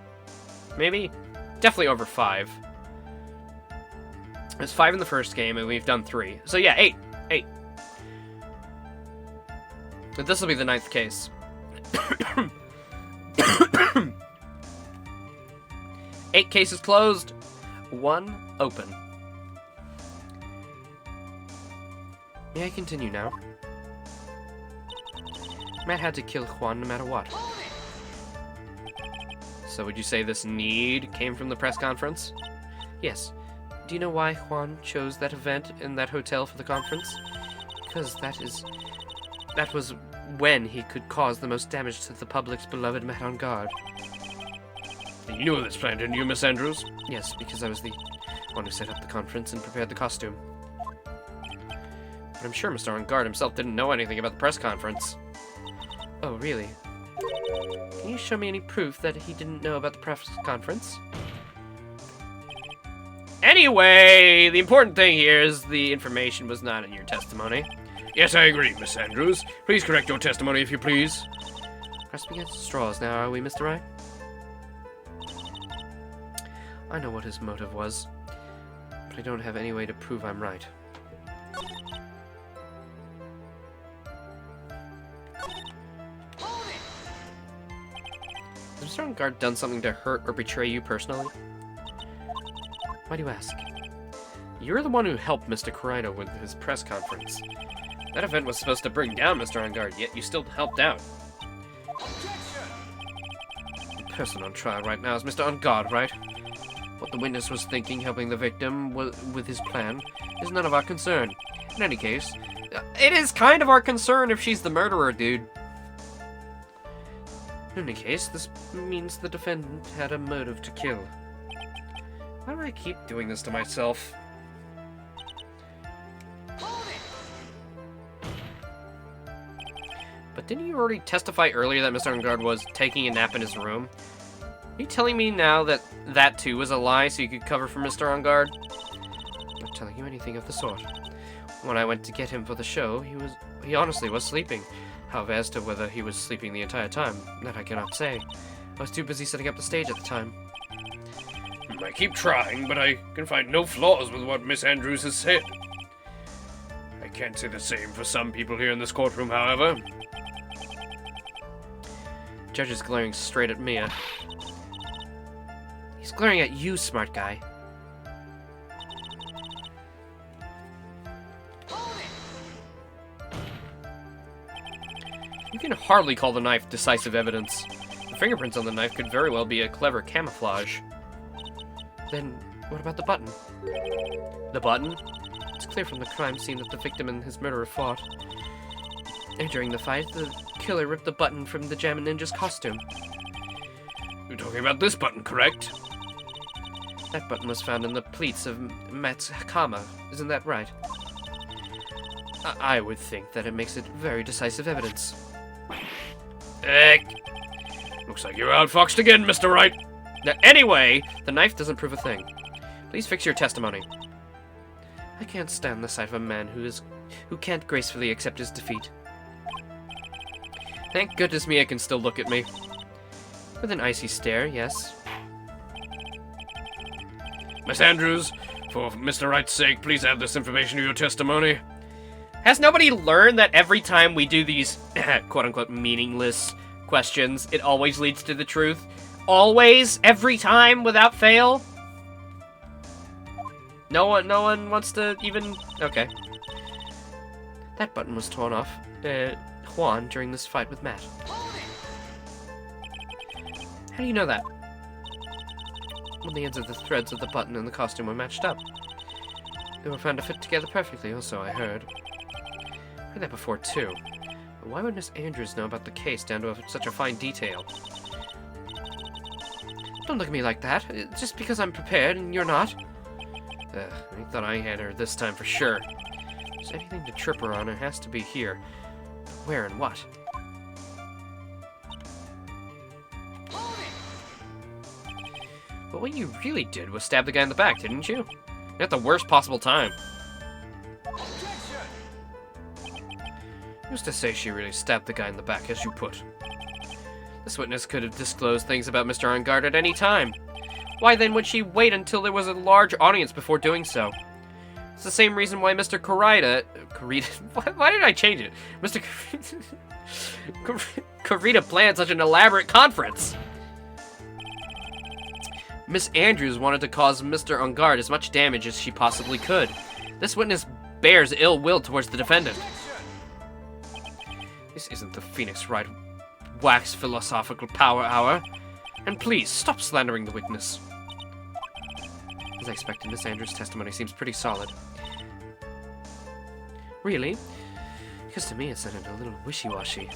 maybe. Definitely over 5. There's 5 in the first game, and we've done 3. So yeah, 8. 8. But this will be the 9th case. 8 cases closed, 1 open. May I continue now? Matt had to kill Juan no matter what. So would you say this need came from the press conference? Yes. Do you know why Juan chose that event in that hotel for the conference? Because that was when he could cause the most damage to the public's beloved Matt on guard. You knew of this plan, didn't you, Miss Andrews? Yes, because I was the one who set up the conference and prepared the costume. But I'm sure Mr. On Guard himself didn't know anything about the press conference. Oh, really? Can you show me any proof that he didn't know about the press conference? Anyway, the important thing here is the information was not in your testimony. Yes, I agree, Miss Andrews. Please correct your testimony, if you please. Grasping at straws now, are we, Mr. Wright? I know what his motive was, but I don't have any way to prove I'm right. Has Mr. On Guard done something to hurt or betray you personally? Why do you ask? You're the one who helped Mr. Corino with his press conference. That event was supposed to bring down Mr. On Guard, yet you still helped out. The person on trial right now is Mr. On Guard, right? What the witness was thinking, helping the victim with his plan, is none of our concern. In any case, it is kind of our concern if she's the murderer, dude. In any case, this means the defendant had a motive to kill. Why do I keep doing this to myself? But didn't you already testify earlier that Mr. On Guard was taking a nap in his room? Are you telling me now that that too was a lie so you could cover for Mr. On Guard? I'm not telling you anything of the sort. When I went to get him for the show, he honestly was sleeping. However, as to whether he was sleeping the entire time, that I cannot say. I was too busy setting up the stage at the time. I keep trying, but I can find no flaws with what Miss Andrews has said. I can't say the same for some people here in this courtroom, however. Judge is glaring straight at Mia. He's glaring at you, smart guy. You can hardly call the knife decisive evidence. The fingerprints on the knife could very well be a clever camouflage. Then, what about the button? The button? It's clear from the crime scene that the victim and his murderer fought. And during the fight, the killer ripped the button from the Jammin' Ninja's costume. You're talking about this button, correct? That button was found in the pleats of Matt's kama, isn't that right? I would think that it makes it very decisive evidence. Heck. Looks like you're outfoxed again, Mr. Wright. Now, anyway, the knife doesn't prove a thing. Please fix your testimony. I can't stand the sight of a man who can't gracefully accept his defeat. Thank goodness Mia can still look at me. With an icy stare, yes. Miss Andrews, for Mr. Wright's sake, please add this information to your testimony. Has nobody learned that every time we do these quote-unquote meaningless questions, it always leads to the truth? Always? Every time, without fail? No one wants to even... Okay. That button was torn off, Juan, during this fight with Matt. How do you know that? When the ends of the threads of the button and the costume were matched up. They were found to fit together perfectly, also, I heard. I heard that before, too. But why would Miss Andrews know about the case down to such a fine detail? Don't look at me like that. It's just because I'm prepared and you're not. I thought I had her this time for sure. If there's anything to trip her on, it has to be here. But where and what? But what you really did was stab the guy in the back, didn't you? At the worst possible time. Who's to say she really stabbed the guy in the back, as you put? This witness could have disclosed things about Mr. On Guard at any time. Why then would she wait until there was a large audience before doing so? It's the same reason why Mr. Why did I change it? Mr. Kurita planned such an elaborate conference. Miss Andrews wanted to cause Mr. On Guard as much damage as she possibly could. This witness bears ill will towards the defendant. This isn't the Phoenix Wright Wax Philosophical Power Hour. And please, stop slandering the witness. As I expected, Miss Andrews' testimony seems pretty solid. Really? Because to me it sounded a little wishy-washy.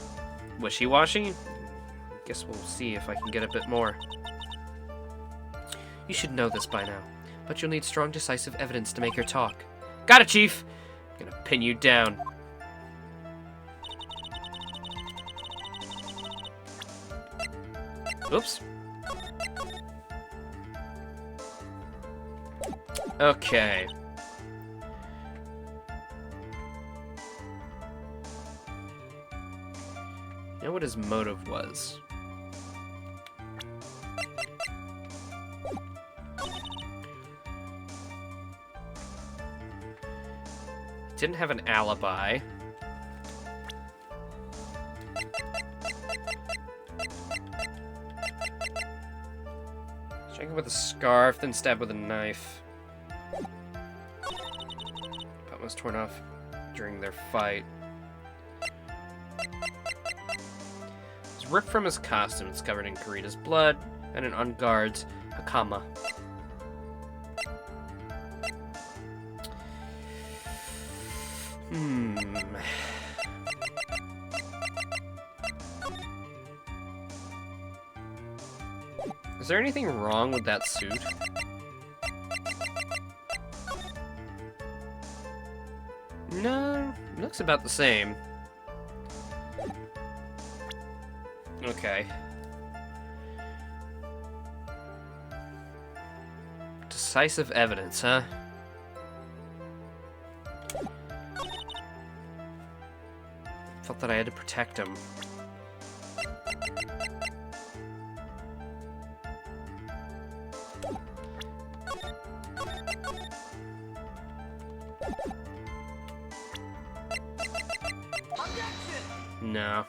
Wishy-washy? Guess we'll see if I can get a bit more. You should know this by now, but you'll need strong, decisive evidence to make her talk. Got it, Chief! I'm gonna pin you down. Oops. Okay. You know what his motive was? Didn't have an alibi. Strike him with a scarf, then stab with a knife. Button was torn off during their fight. It's ripped from his costume. It's covered in Kurita's blood and an On Guard's hakama. Is there anything wrong with that suit? No, it looks about the same. Okay. Decisive evidence, huh? Felt that I had to protect him. No.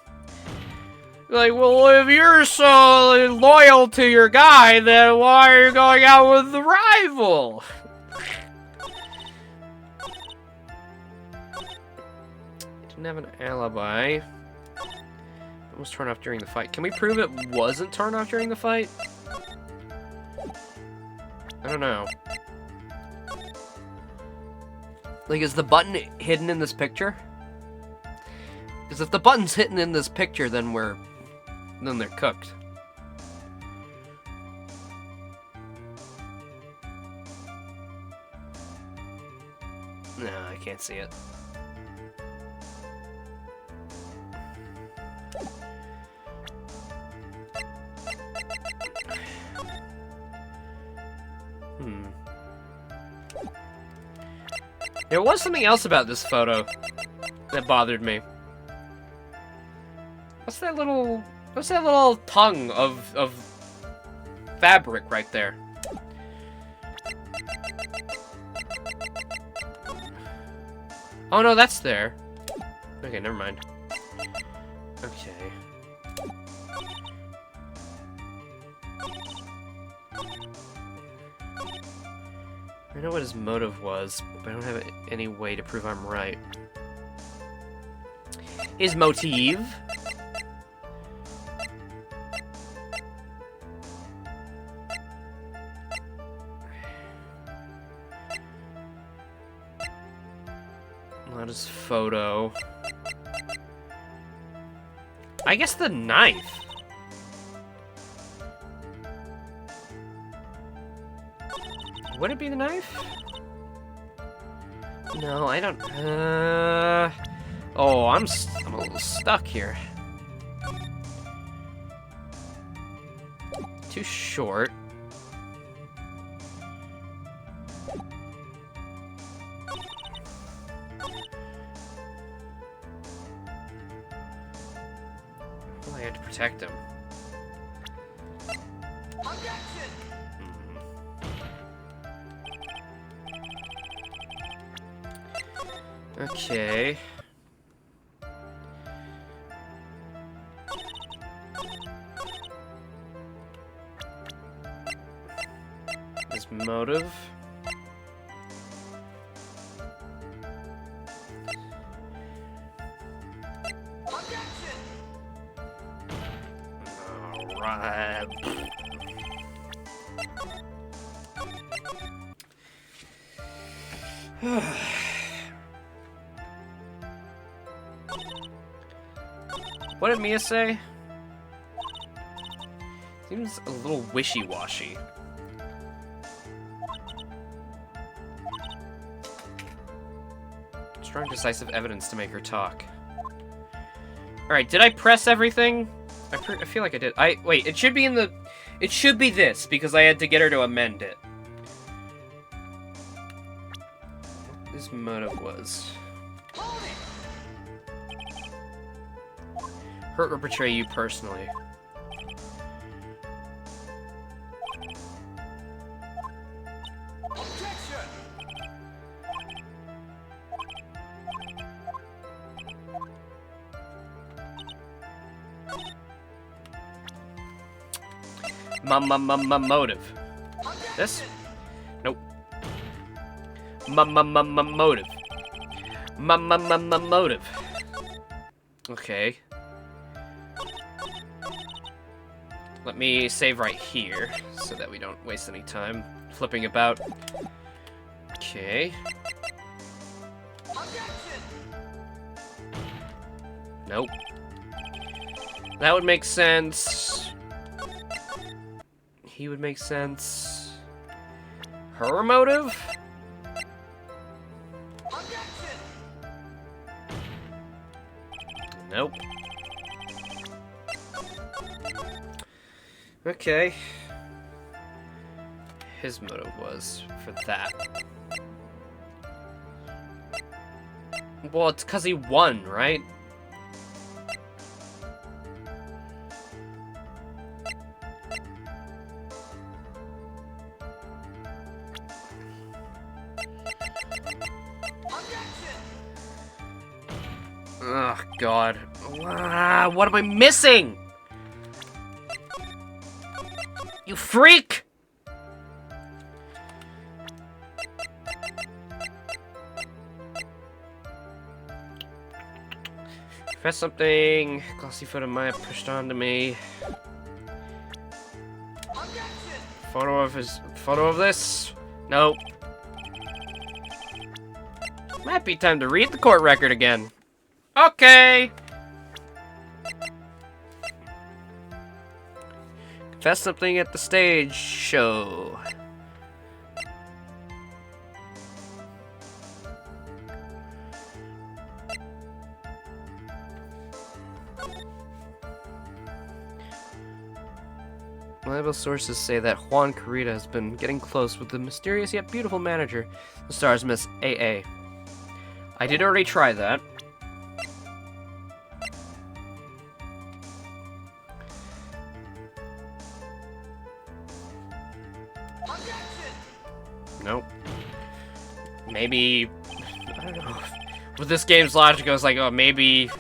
Like, well, if you're so loyal to your guy, then why are you going out with the rival? Didn't have an alibi. It was torn off during the fight. Can we prove it wasn't torn off during the fight? I don't know. Like, is the button hidden in this picture? Because if the button's hidden in this picture, then they're cooked. No, I can't see it. There was something else about this photo that bothered me. What's that little tongue of fabric right there? Oh no, that's there. Okay, never mind. Okay. I know what his motive was, but I don't have any way to prove I'm right. His motive? Not his photo. I guess the knife. Would it be the knife? No, I don't. Oh, I'm a little stuck here. Too short. protect him. Okay. His motive. Alright. What did Mia say? Seems a little wishy-washy. Strong, decisive evidence to make her talk. Alright, did I press everything? I feel like I did. Wait, it should be in the... It should be this, because I had to get her to amend it. What his motive was. Hurt or betray you personally. Motive. This? Nope. Motive. Motive. Okay. Let me save right here, so that we don't waste any time flipping about. Okay. Nope. That would make sense. He would make sense. Her motive? Nope. Okay. His motive was for that. Well, it's because he won, right? Oh, God. What am I missing? You freak! Press something. Glossy foot of Maya pushed onto me. Photo of this? Nope. Might be time to read the court record again. Okay. Confess something at the stage show. Reliable sources say that Juan Carita has been getting close with the mysterious yet beautiful manager who stars Miss AA. I did already try that. Nope. Maybe... I don't know. With this game's logic, I was like, oh, maybe...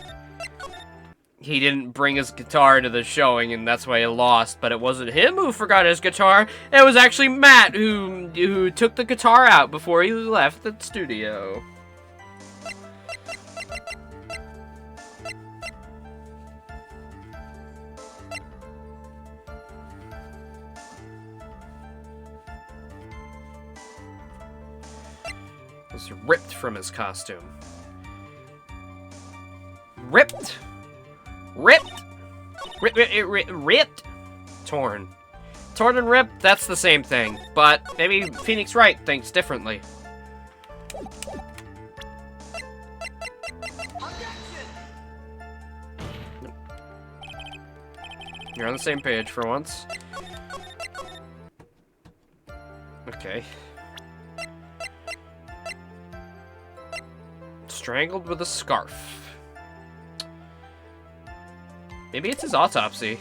he didn't bring his guitar to the showing, and that's why he lost. But it wasn't him who forgot his guitar. It was actually Matt who took the guitar out before he left the studio. Was ripped from his costume. Ripped? Ripped? Ripped? Torn. Torn and ripped, that's the same thing. But maybe Phoenix Wright thinks differently. You're on the same page for once. Okay. Strangled with a scarf. Maybe it's his autopsy.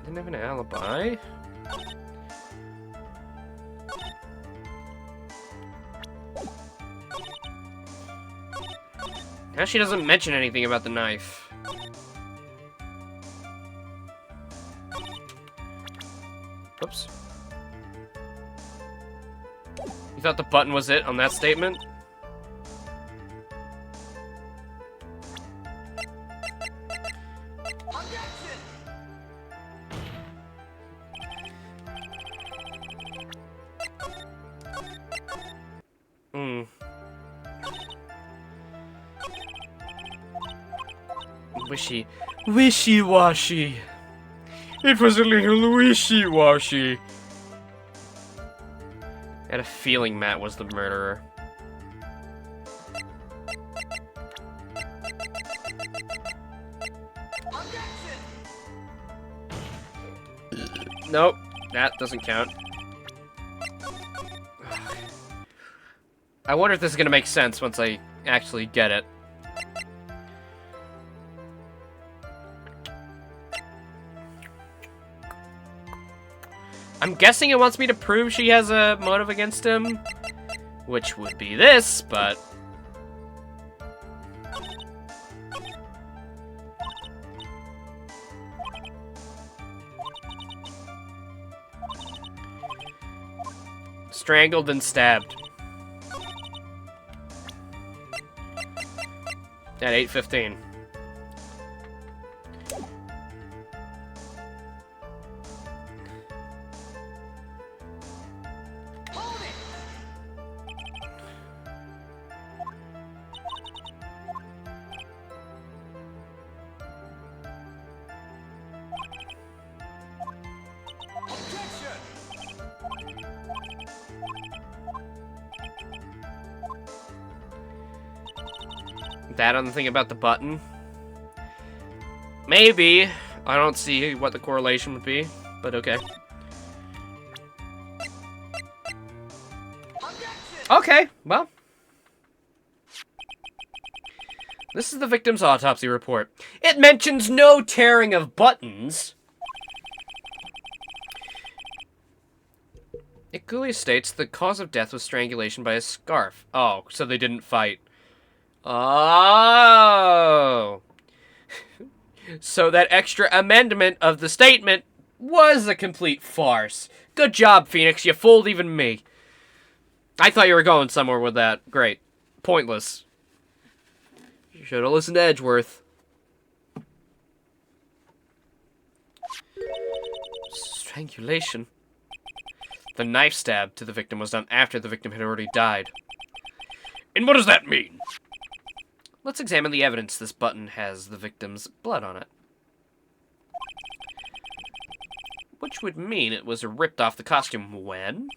Didn't have an alibi. Now she doesn't mention anything about the knife. Oops. You thought the button was it on that statement? Hmm. Wishy-washy. It was a little wishy-washy. I had a feeling Matt was the murderer. Nope, that doesn't count. I wonder if this is gonna make sense once I actually get it. I'm guessing it wants me to prove she has a motive against him, which would be this, but... Strangled and stabbed. At 8:15. That on the thing about the button? Maybe. I don't see what the correlation would be, but okay. Okay, well. This is the victim's autopsy report. It mentions no tearing of buttons. It clearly states the cause of death was strangulation by a scarf. Oh, so they didn't fight. Oh. So that extra amendment of the statement was a complete farce. Good job, Phoenix. You fooled even me. I thought you were going somewhere with that. Great. Pointless. You should have listened to Edgeworth. Strangulation. The knife stab to the victim was done after the victim had already died. And what does that mean? Let's examine the evidence. This button has the victim's blood on it. Which would mean it was ripped off the costume when?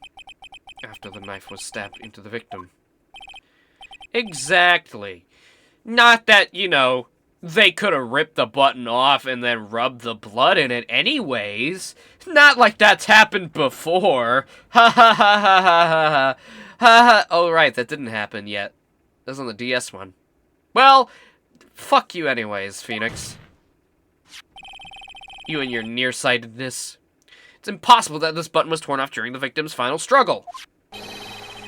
After the knife was stabbed into the victim. Exactly. Not that, you know, they could have ripped the button off and then rubbed the blood in it anyways. Not like that's happened before. Ha ha ha ha ha ha ha. Oh, right, that didn't happen yet. That was on the DS one. Well, fuck you anyways, Phoenix. You and your nearsightedness. It's impossible that this button was torn off during the victim's final struggle.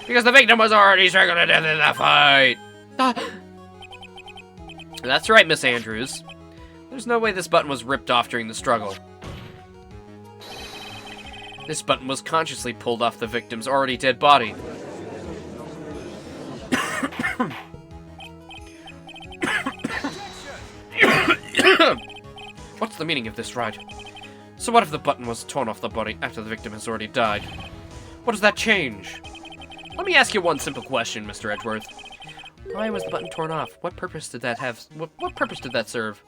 Because the victim was already strangled to death in the fight. That's right, Miss Andrews. There's no way this button was ripped off during the struggle. This button was consciously pulled off the victim's already dead body. What's the meaning of this, Wright? So what if the button was torn off the body after the victim has already died? What does that change? Let me ask you one simple question, Mr. Edgeworth. Why was the button torn off? What purpose did that have? What purpose did that serve?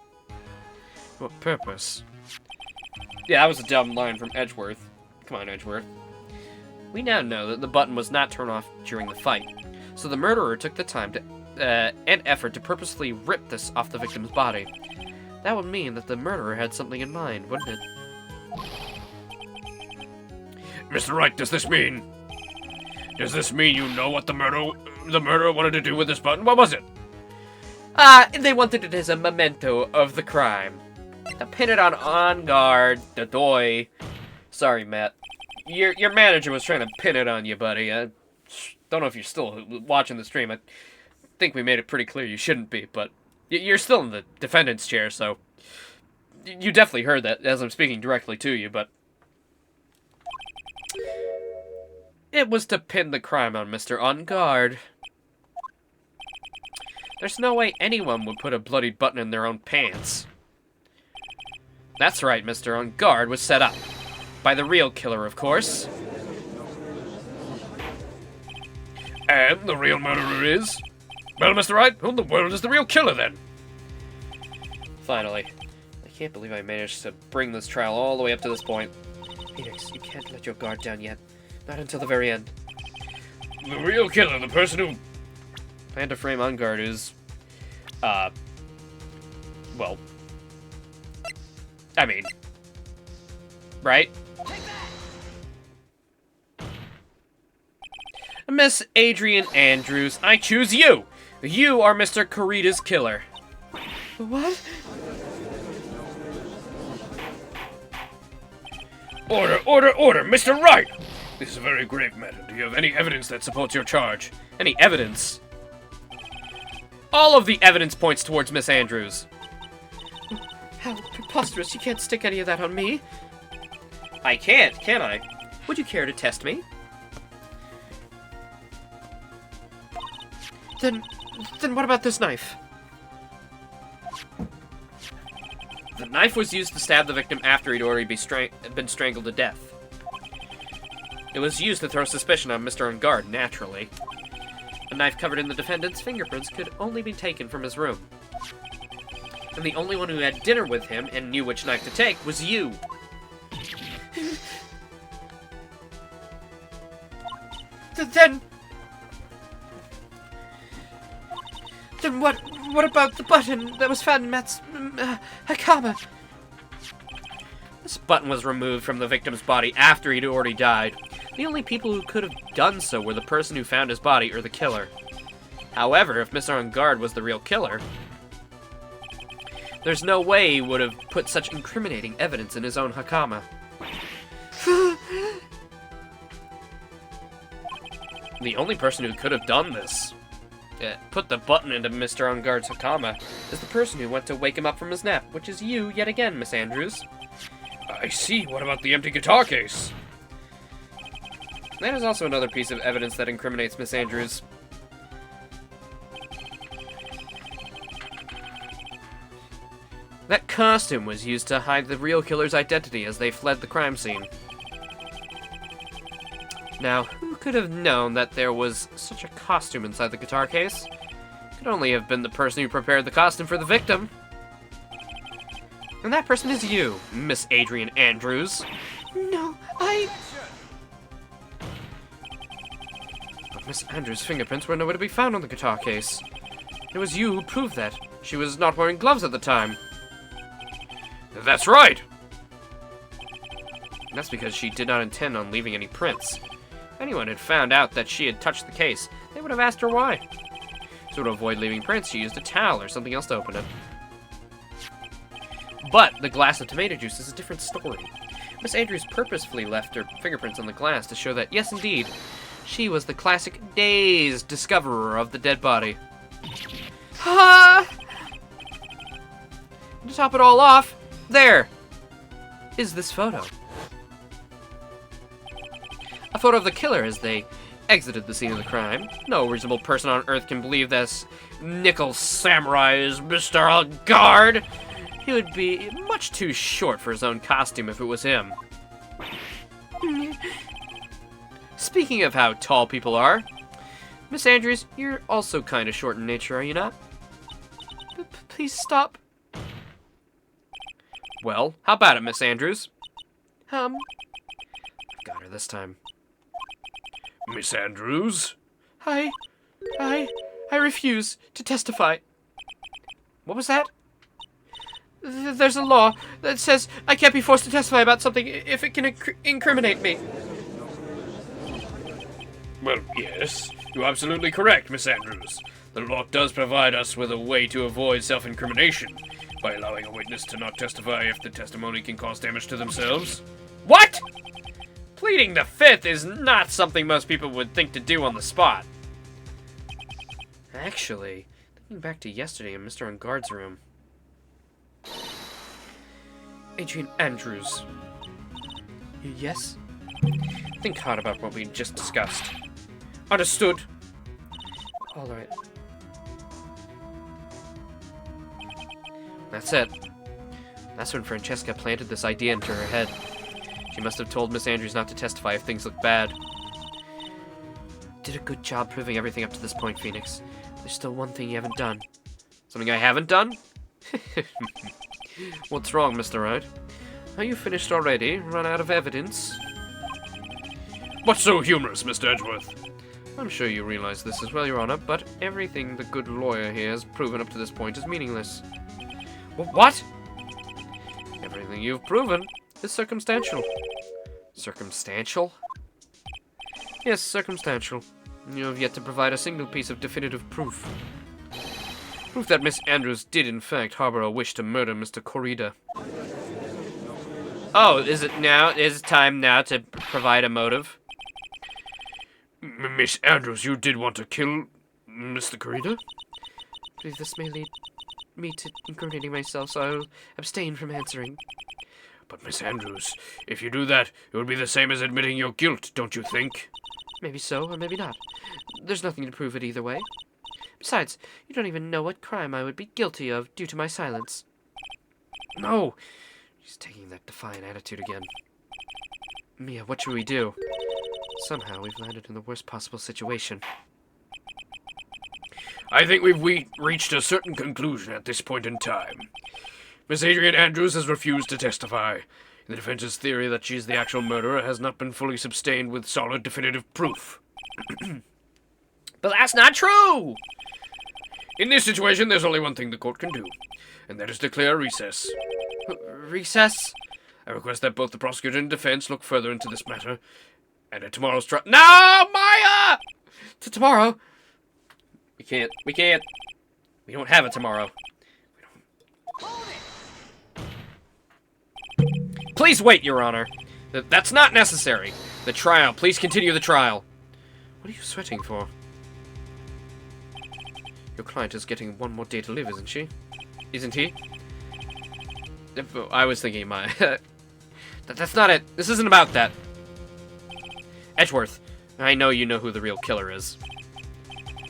What purpose? Yeah, that was a dumb line from Edgeworth. Come on, Edgeworth. We now know that the button was not torn off during the fight, so the murderer took the time to and effort to purposely rip this off the victim's body. That would mean that the murderer had something in mind, wouldn't it? Mr. Wright, does this mean you know what the the murderer wanted to do with this button? What was it? They wanted it as a memento of the crime. To pin it on guard, the doy. Sorry, Matt. Your manager was trying to pin it on you, buddy. I don't know if you're still watching the stream. I think we made it pretty clear you shouldn't be, but you're still in the defendant's chair, so you definitely heard that as I'm speaking directly to you, but it was to pin the crime on Mr. On Guard. There's no way anyone would put a bloodied button in their own pants. That's right, Mr. On Guard was set up. By the real killer, of course. And the real murderer is? Well, Mr. Wright, who in the world is the real killer, then? Finally. I can't believe I managed to bring this trial all the way up to this point. Phoenix, you can't let your guard down yet. Not until the very end. The real killer, the person who... Plan to frame On Guard is... well... I mean... Right? Miss Adrian Andrews, I choose you! You are Mr. Corita's killer. What? Order, order, order, Mr. Wright! This is a very grave matter. Do you have any evidence that supports your charge? Any evidence? All of the evidence points towards Miss Andrews. How preposterous. You can't stick any of that on me. I can't, can I? Would you care to test me? Then what about this knife? The knife was used to stab the victim after he'd already been strangled to death. It was used to throw suspicion on Mr. On Guard, naturally. A knife covered in the defendant's fingerprints could only be taken from his room. And the only one who had dinner with him and knew which knife to take was you. Then what about the button that was found in Matt's hakama? This button was removed from the victim's body after he'd already died. The only people who could have done so were the person who found his body or the killer. However, if Mr. On Guard was the real killer, there's no way he would have put such incriminating evidence in his own hakama. The only person who could have done this, put the button into Mr. On Guard's hakama, is the person who went to wake him up from his nap, which is you yet again, Miss Andrews. I see. What about the empty guitar case? That is also another piece of evidence that incriminates Miss Andrews. That costume was used to hide the real killer's identity as they fled the crime scene. Now, who could have known that there was such a costume inside the guitar case? It could only have been the person who prepared the costume for the victim. And that person is you, Miss Adrian Andrews. No, But Miss Andrews' fingerprints were nowhere to be found on the guitar case. It was you who proved that. She was not wearing gloves at the time. That's right! And that's because she did not intend on leaving any prints. If anyone had found out that she had touched the case, they would have asked her why. So to avoid leaving prints, she used a towel or something else to open it. But the glass of tomato juice is a different story. Miss Andrews purposefully left her fingerprints on the glass to show that, yes indeed, she was the classic dazed discoverer of the dead body. Ha! To top it all off, there is this photo. A photo of the killer as they exited the scene of the crime. No reasonable person on Earth can believe this nickel samurai is Mr. On Guard. He would be much too short for his own costume if it was him. Speaking of how tall people are, Miss Andrews, you're also kind of short in nature, are you not? Please stop. Well, how about it, Miss Andrews? I've got her this time. Miss Andrews? I refuse to testify. What was that? There's a law that says I can't be forced to testify about something if it can incriminate me. Well, yes. You're absolutely correct, Miss Andrews. The law does provide us with a way to avoid self-incrimination by allowing a witness to not testify if the testimony can cause damage to themselves. What? Pleading the fifth is not something most people would think to do on the spot. Actually, thinking back to yesterday in Mr. Ungard's room. Adrian Andrews. Yes? Think hard about what we just discussed. Understood. All right. That's it. That's when Francesca planted this idea into her head. She must have told Miss Andrews not to testify if things look bad. Did a good job proving everything up to this point, Phoenix. There's still one thing you haven't done. Something I haven't done? What's wrong, Mr. Wright? Are you finished already? Run out of evidence? What's so humorous, Mr. Edgeworth? I'm sure you realize this as well, Your Honor, but everything the good lawyer here has proven up to this point is meaningless. What? Everything you've proven is circumstantial. Circumstantial? Yes, circumstantial. You have yet to provide a single piece of definitive proof. Proof that Miss Andrews did, in fact, harbor a wish to murder Mr. Corrida. Oh, is it time now to provide a motive? Miss Andrews, you did want to kill Mr. Corrida? I believe this may lead me to incriminating myself, so I'll abstain from answering. But Miss Andrews, if you do that, it would be the same as admitting your guilt, don't you think? Maybe so, or maybe not. There's nothing to prove it either way. Besides, you don't even know what crime I would be guilty of due to my silence. No! She's taking that defiant attitude again. Mia, what should we do? Somehow we've landed in the worst possible situation. I think we've reached a certain conclusion at this point in time. Miss Adrian Andrews has refused to testify. The defense's theory that she's the actual murderer has not been fully sustained with solid definitive proof. But that's not true! In this situation, there's only one thing the court can do, and that is declare a recess. Recess? I request that both the prosecutor and defense look further into this matter, and at tomorrow's trial— No, Maya! To tomorrow? We can't. We don't have it tomorrow. Please wait, Your Honor. That's not necessary. The trial. Please continue the trial. What are you sweating for? Your client is getting one more day to live, isn't she? Isn't he? I was thinking that's not it. This isn't about that. Edgeworth, I know you know who the real killer is.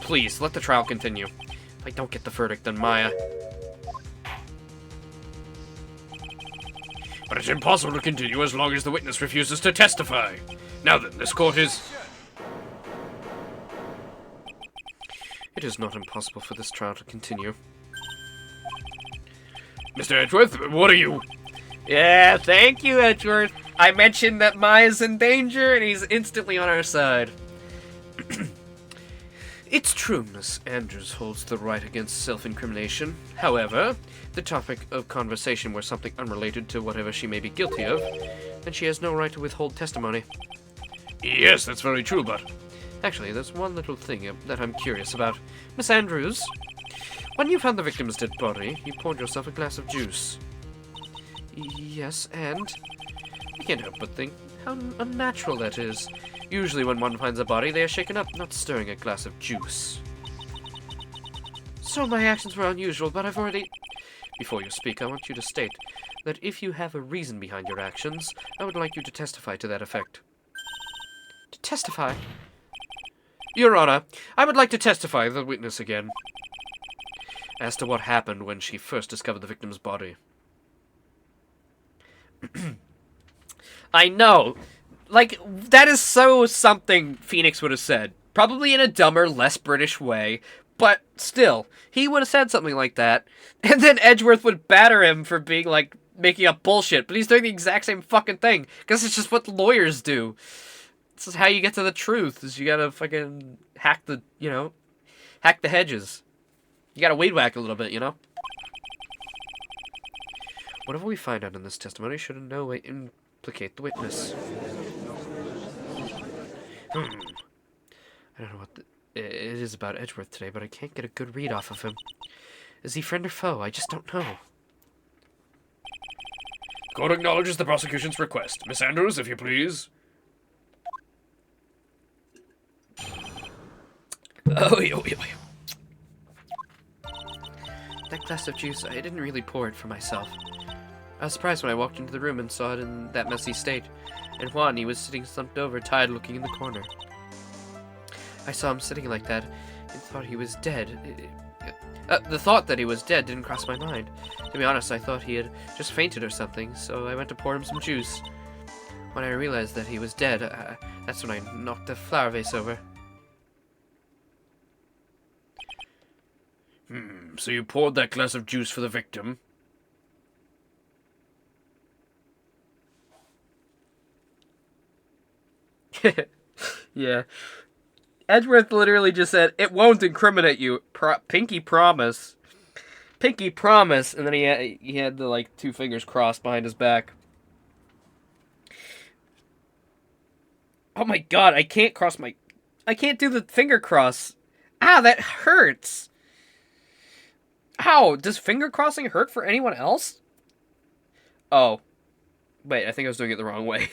Please, let the trial continue. If I don't get the verdict, then Maya... But it's impossible to continue as long as the witness refuses to testify. Now then, this court is... It is not impossible for this trial to continue. Mr. Edgeworth, what are you... Yeah, thank you, Edgeworth. I mentioned that Maya's in danger, and he's instantly on our side. It's true Miss Andrews holds the right against self-incrimination. However, the topic of conversation were something unrelated to whatever she may be guilty of, and she has no right to withhold testimony. Yes, that's very true, but... Actually, there's one little thing that I'm curious about. Miss Andrews, when you found the victim's dead body, you poured yourself a glass of juice. Yes, and? I can't help but think how unnatural that is. Usually when one finds a body, they are shaken up, not stirring a glass of juice. So my actions were unusual, but I've already... Before you speak, I want you to state that if you have a reason behind your actions, I would like you to testify to that effect. To testify? Your Honor, I would like to testify the witness again. As to what happened when she first discovered the victim's body. I know. Like, that is so something Phoenix would have said. Probably in a dumber, less British way. But still, he would have said something like that. And then Edgeworth would batter him for being, like, making up bullshit. But he's doing the exact same fucking thing. Because it's just what lawyers do. This is how you get to the truth, is you gotta fucking hack the, hack the hedges. You gotta weed whack a little bit, Whatever we find out in this testimony should in no way implicate the witness. I don't know what It is about Edgeworth today, but I can't get a good read off of him. Is he friend or foe? I just don't know. Court acknowledges the prosecution's request. Miss Andrews, if you please. Oh, yo. That glass of juice, I didn't really pour it for myself. I was surprised when I walked into the room and saw it in that messy state. And Juan, he was sitting slumped over, tired, looking in the corner. I saw him sitting like that and thought he was dead. The thought that he was dead didn't cross my mind. To be honest, I thought he had just fainted or something, so I went to pour him some juice. When I realized that he was dead, that's when I knocked the flower vase over. So you poured that glass of juice for the victim? Yeah. Edgeworth literally just said, "It won't incriminate you. Pinky promise." Pinky promise. And then he had the, like, two fingers crossed behind his back. Oh my god, I can't do the finger cross. Ah, that hurts. Ow, does finger crossing hurt for anyone else? Oh. Wait, I think I was doing it the wrong way.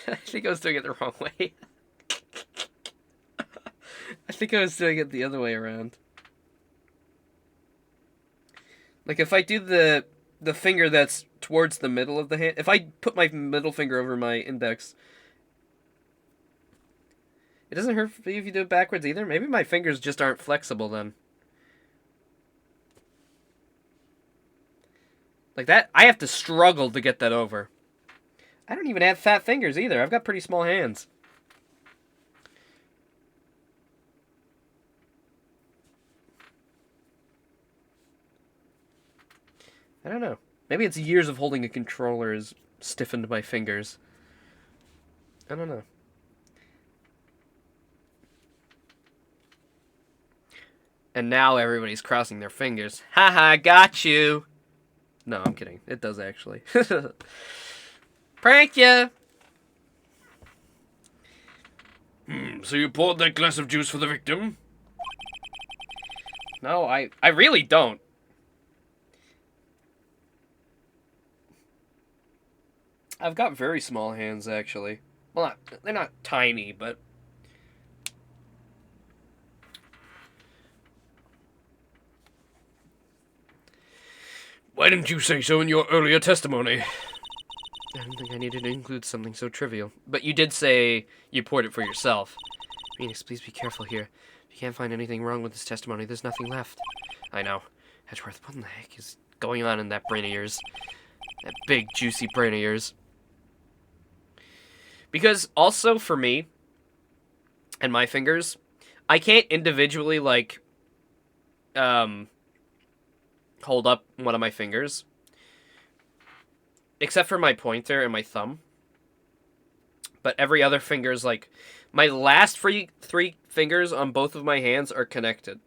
I think I was doing it the wrong way. I think I was doing it the other way around. Like, if I do the finger that's towards the middle of the hand, if I put my middle finger over my index, it doesn't hurt if you do it backwards either. Maybe my fingers just aren't flexible then. Like that, I have to struggle to get that over. I don't even have fat fingers either. I've got pretty small hands. I don't know. Maybe it's years of holding a controller has stiffened my fingers. I don't know. And now everybody's crossing their fingers. Haha, got you! No, I'm kidding. It does actually. Prank ya! So you poured that glass of juice for the victim? No, I really don't. I've got very small hands, actually. Well, they're not tiny, but... Why didn't you say so in your earlier testimony? I didn't think I needed to include something so trivial. But you did say you poured it for yourself. Phoenix, please be careful here. If you can't find anything wrong with this testimony, there's nothing left. I know. Edgeworth, what in the heck is going on in that brain of yours? That big, juicy brain of yours. Because also for me, and my fingers, I can't individually, like, hold up one of my fingers. Except for my pointer and my thumb. But every other finger is like... My last three fingers on both of my hands are connected.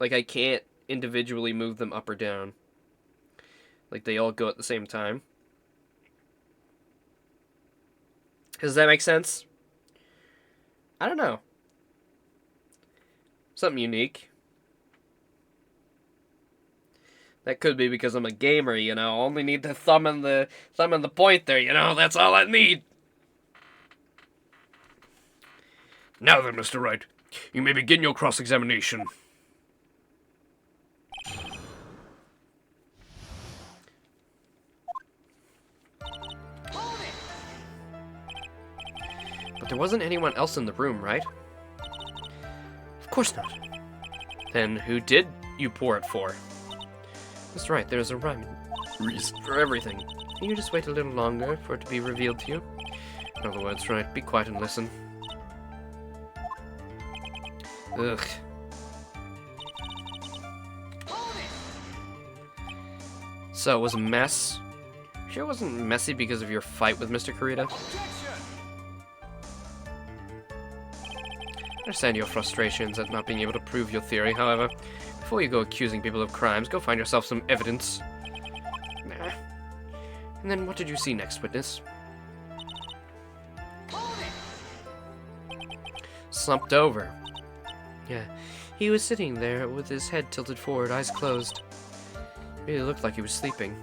Like, I can't individually move them up or down. Like, they all go at the same time. Does that make sense? I don't know. Something unique. That could be because I'm a gamer, you know. I only need the thumb and the pointer, you know. That's all I need. Now then, Mr. Wright, you may begin your cross-examination. But there wasn't anyone else in the room, right? Of course not. Then who did you pour it for? That's right, there's a rhyme and reason for everything. Can you just wait a little longer for it to be revealed to you? In other words, right, be quiet and listen. Ugh. So it was a mess? Sure it wasn't messy because of your fight with Mr. Kurita? I understand your frustrations at not being able to prove your theory, however, before you go accusing people of crimes, go find yourself some evidence. Nah. And then what did you see next, witness? slumped over. Yeah, he was sitting there with his head tilted forward, eyes closed. Really looked like he was sleeping.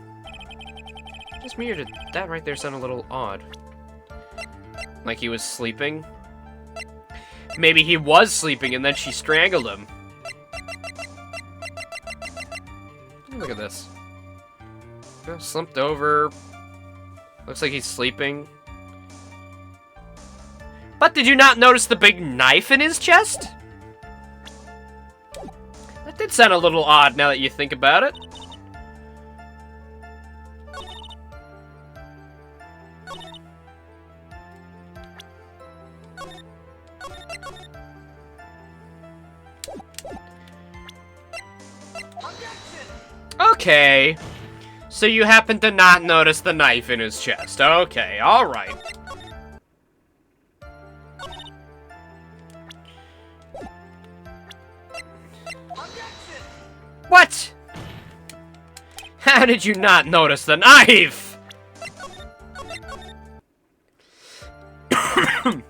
Just me, or did that right there sound a little odd? Like he was sleeping? Maybe he was sleeping and then she strangled him. Look at this. Slumped over. Looks like he's sleeping. But did you not notice the big knife in his chest? That did sound a little odd now that you think about it. Okay. So you happen to not notice the knife in his chest. Okay, alright. What? How did you not notice the knife? You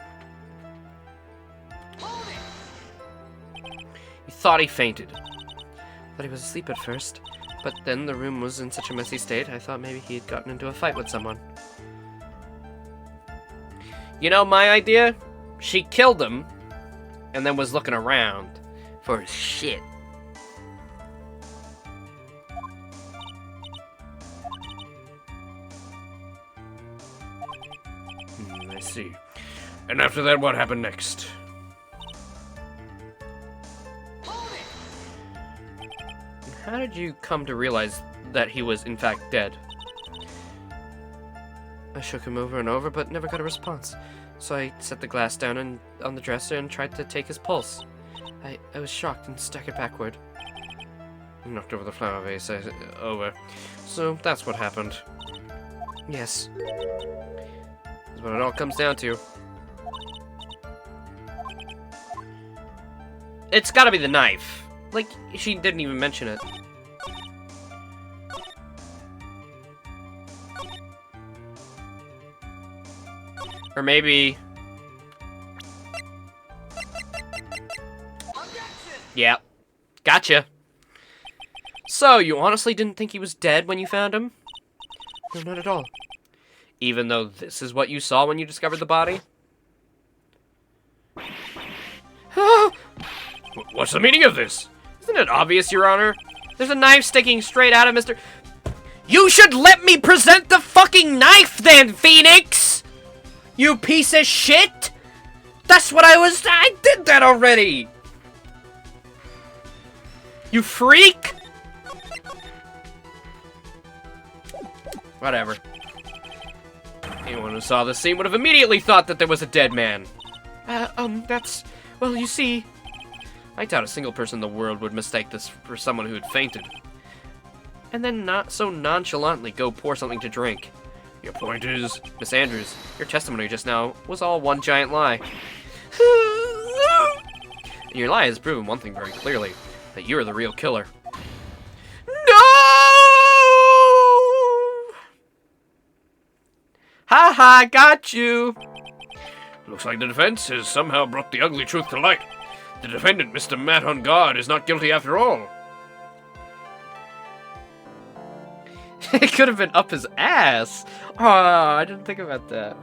thought he fainted. Thought he was asleep at first. But then the room was in such a messy state, I thought maybe he had gotten into a fight with someone. You know my idea? She killed him, and then was looking around for his shit. I see. And after that, what happened next? How did you come to realize that he was in fact dead? I shook him over and over, but never got a response. So I set the glass down on the dresser and tried to take his pulse. I was shocked and staggered backward. You knocked over the flower vase. Over. So that's what happened. Yes. That's what it all comes down to. It's gotta be the knife. Like, she didn't even mention it. Or maybe... Yeah. Gotcha. So, you honestly didn't think he was dead when you found him? No, not at all. Even though this is what you saw when you discovered the body? What's the meaning of this? Isn't it obvious, Your Honor? There's a knife sticking straight out of Mr. You should let me present the fucking knife then, Phoenix! You piece of shit! That's what I did that already! You freak! Whatever. Anyone who saw this scene would have immediately thought that there was a dead man. That's... Well, you see... I doubt a single person in the world would mistake this for someone who had fainted. And then not so nonchalantly go pour something to drink. Your point is... Miss Andrews, your testimony just now was all one giant lie. And your lie has proven one thing very clearly, that you are the real killer. No! Haha, got you! Looks like the defense has somehow brought the ugly truth to light. The defendant, Mr. Matt on guard, is not guilty after all. It could have been up his ass. Oh, I didn't think about that.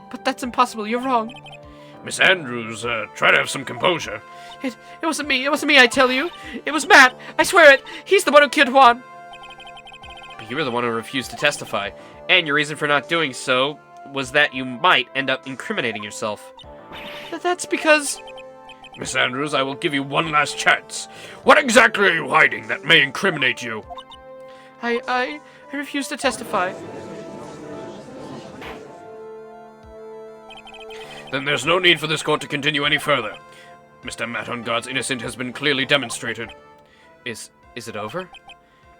But that's impossible. You're wrong. Miss Andrews, try to have some composure. It wasn't me. It wasn't me, I tell you. It was Matt. I swear it. He's the one who killed Juan. But you were the one who refused to testify. And your reason for not doing so was that you might end up incriminating yourself. That's because... Miss Andrews, I will give you one last chance. What exactly are you hiding that may incriminate you? I refuse to testify. Then there's no need for this court to continue any further. Mr. Matt on guard's innocence has been clearly demonstrated. Is it over?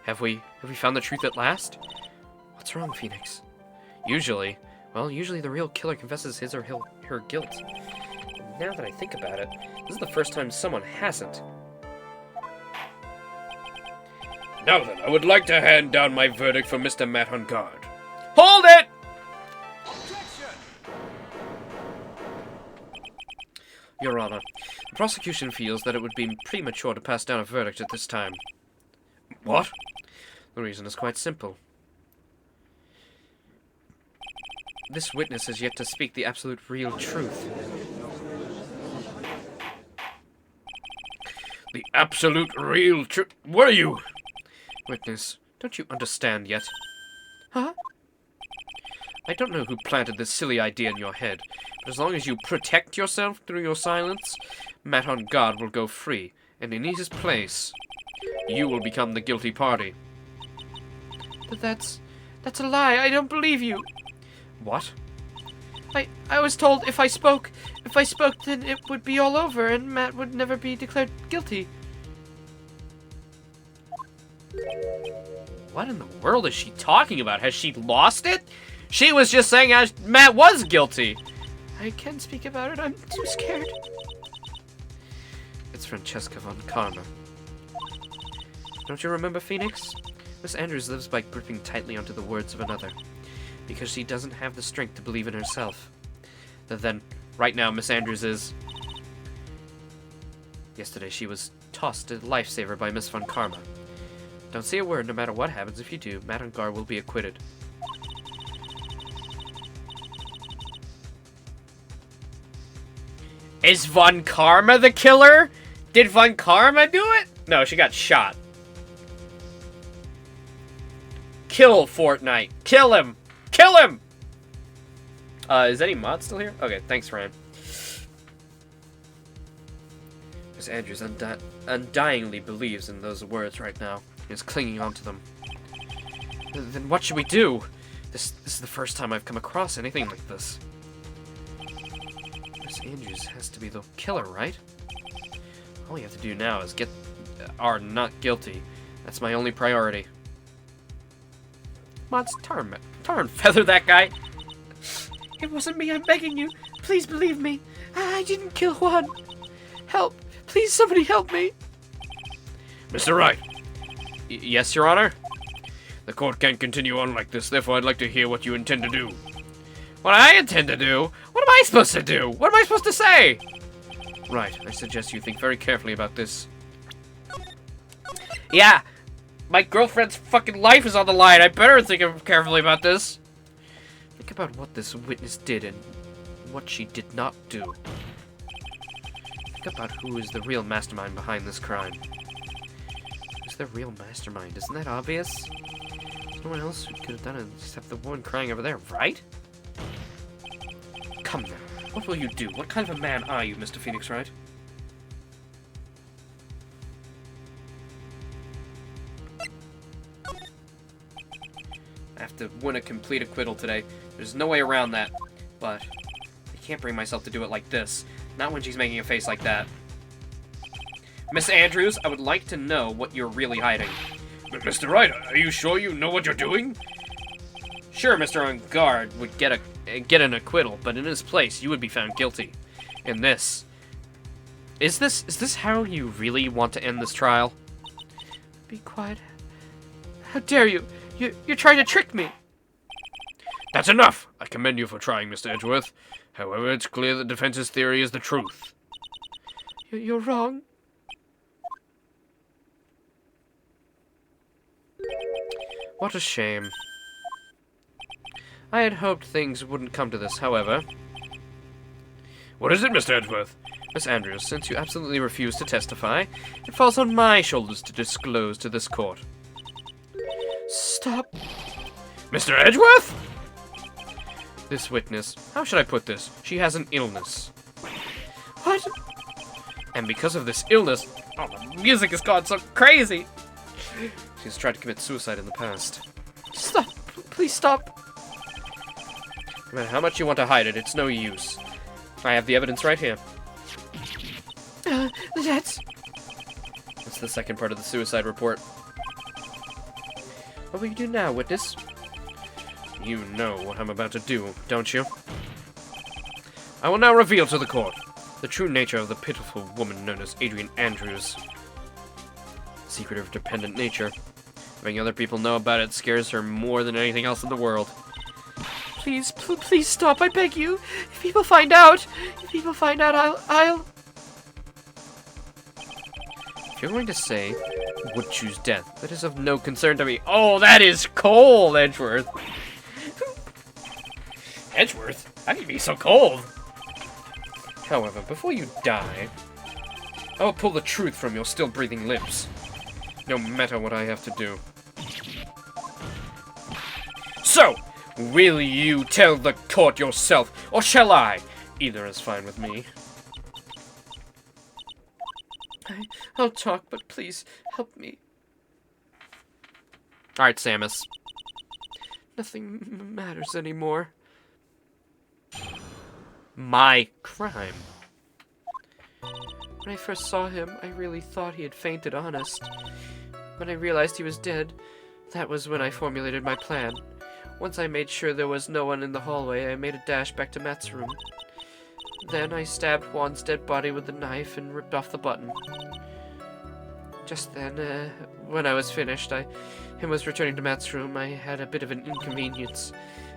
Have we found the truth at last? What's wrong, Phoenix? Usually the real killer confesses his or her guilt. Now that I think about it, this is the first time someone hasn't. Now then, I would like to hand down my verdict for Mr. Matt on guard. Hold it! Your Honor, the prosecution feels that it would be premature to pass down a verdict at this time. What? The reason is quite simple. This witness has yet to speak the absolute real truth. The absolute real truth? What are you? Witness, don't you understand yet? Huh? I don't know who planted this silly idea in your head, but as long as you protect yourself through your silence, Matt on guard will go free, and in his place, you will become the guilty party. But that's a lie. I don't believe you. What? I was told if I spoke, then it would be all over and Matt would never be declared guilty. What in the world is she talking about? Has she lost it? She was just saying Matt was guilty. I can't speak about it. I'm too scared. It's Francesca von Karma. Don't you remember, Phoenix? Miss Andrews lives by gripping tightly onto the words of another, because she doesn't have the strength to believe in herself. Then, right now, Miss Andrews is... Yesterday, she was tossed a lifesaver by Miss von Karma. Don't say a word no matter what happens. If you do, Matt on guard will be acquitted. Is Von Karma the killer? Did Von Karma do it? No, she got shot. Kill Fortnite. Kill him. Kill him! Is any mod still here? Okay, thanks, Ryan. Miss Andrews undyingly believes in those words right now. And is clinging onto them. Then what should we do? This is the first time I've come across anything like this. Miss Andrews has to be the killer, right? All we have to do now is get our not guilty. That's my only priority. Mods, tar and feather that guy. It wasn't me. I'm begging you. Please believe me. I didn't kill Juan. Help. Please, somebody help me. Mr. Wright, Yes, Your Honor? the court can't continue on like this, therefore I'd like to hear what you intend to do. What I intend to do? What am I supposed to do? What am I supposed to say? Right, I suggest you think very carefully about this. Yeah, my girlfriend's fucking life is on the line. I better think carefully about this. Think about what this witness did and what she did not do. Think about who is the real mastermind behind this crime. Who's the real mastermind? Isn't that obvious? There's no one else who could have done it except the woman crying over there, right? Come now. What will you do? What kind of a man are you, Mr. Phoenix Wright? I have to win a complete acquittal today. There's no way around that. But I can't bring myself to do it like this. Not when she's making a face like that. Miss Andrews, I would like to know what you're really hiding. But Mr. Wright, are you sure you know what you're doing? Sure, Mr. On Guard would get an acquittal, but in his place, you would be found guilty. In this... Is this how you really want to end this trial? Be quiet. How dare you? You're trying to trick me. That's enough! I commend you for trying, Mr. Edgeworth. However, it's clear the defense's theory is the truth. You're wrong. What a shame. I had hoped things wouldn't come to this, however. What is it, Mr. Edgeworth? Miss Andrews, since you absolutely refuse to testify, it falls on my shoulders to disclose to this court. Stop. Mr. Edgeworth? This witness, how should I put this? She has an illness. What? And because of this illness, oh, the music has gone so crazy. She's tried to commit suicide in the past. Stop. Please stop. No matter how much you want to hide it, it's no use. I have the evidence right here. That's the second part of the suicide report. What will you do now, witness? You know what I'm about to do, don't you? I will now reveal to the court the true nature of the pitiful woman known as Adrian Andrews. Secret of dependent nature. Having other people know about it scares her more than anything else in the world. Please stop, I beg you. If people find out, I'll... If you're going to say would choose death, that is of no concern to me. Oh, that is cold, Edgeworth. Edgeworth? How can you be so cold? However, before you die, I will pull the truth from your still breathing lips, no matter what I have to do. So, will you tell the court yourself, or shall I? Either is fine with me. I'll talk, but please, help me. Alright, Samus. Nothing matters anymore. My crime. When I first saw him, I really thought he had fainted, honest. When I realized he was dead, that was when I formulated my plan. Once I made sure there was no one in the hallway, I made a dash back to Matt's room. Then I stabbed Juan's dead body with the knife and ripped off the button. Just then, when I was finished, and was returning to Matt's room, I had a bit of an inconvenience.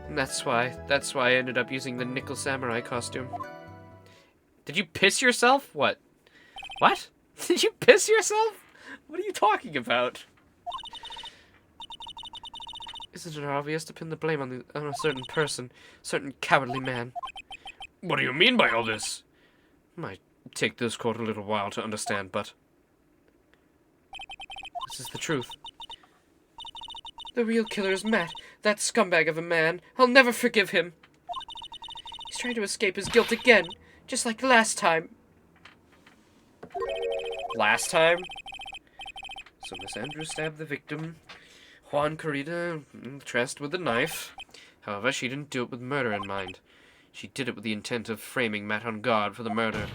And that's why I ended up using the nickel samurai costume. Did you piss yourself? What? What? Did you piss yourself? What are you talking about? Isn't it obvious to pin the blame on a certain person, certain cowardly man? What do you mean by all this? Might take this court a little while to understand, but this is the truth. The real killer is Matt, that scumbag of a man. I'll never forgive him. He's trying to escape his guilt again, just like last time. Last time? So Miss Andrews stabbed the victim, Juan Corrida, in the chest with a knife. However, she didn't do it with murder in mind. She did it with the intent of framing Matt on guard for the murder.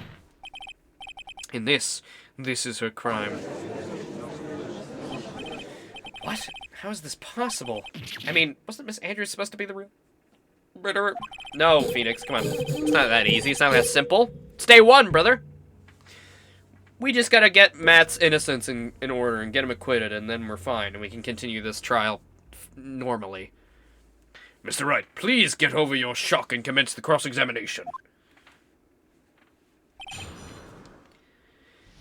And this is her crime. What? How is this possible? I mean, wasn't Miss Andrews supposed to be the real murderer? No, Phoenix, come on. It's not that easy. It's not that simple. It's day one, brother. We just gotta get Matt's innocence in order and get him acquitted, and then we're fine, and we can continue this trial normally. Mr. Wright, please get over your shock and commence the cross-examination.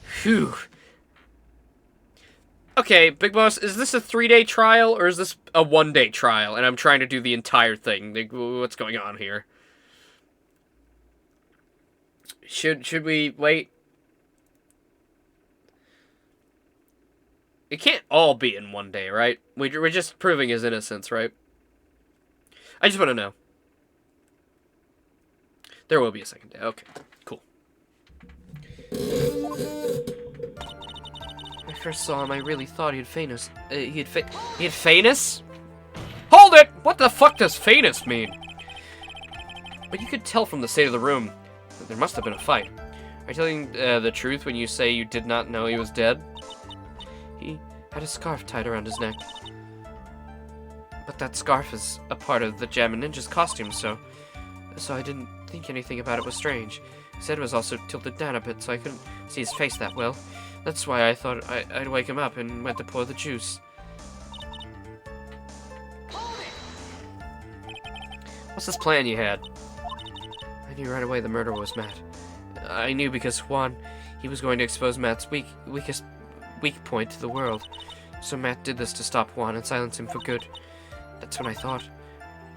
Phew. Okay, Big Boss, is this a 3-day trial, or is this a 1-day trial? And I'm trying to do the entire thing. Like, what's going on here? Should we wait? It can't all be in 1 day, right? We're just proving his innocence, right? I just want to know. There will be a second day. Okay, cool. When I first saw him, I really thought he had famous. He had famous? Hold it! What the fuck does famous mean? But you could tell from the state of the room that there must have been a fight. Are you telling the truth when you say you did not know he was dead? He had a scarf tied around his neck. But that scarf is a part of the Jammin' Ninja's costume, so I didn't think anything about it was strange. His head was also tilted down a bit, so I couldn't see his face that well. That's why I thought I'd wake him up and went to pour the juice. What's this plan you had? I knew right away the murderer was Matt. I knew because Juan, he was going to expose Matt's weak point to the world. So Matt did this to stop Juan and silence him for good. That's when I thought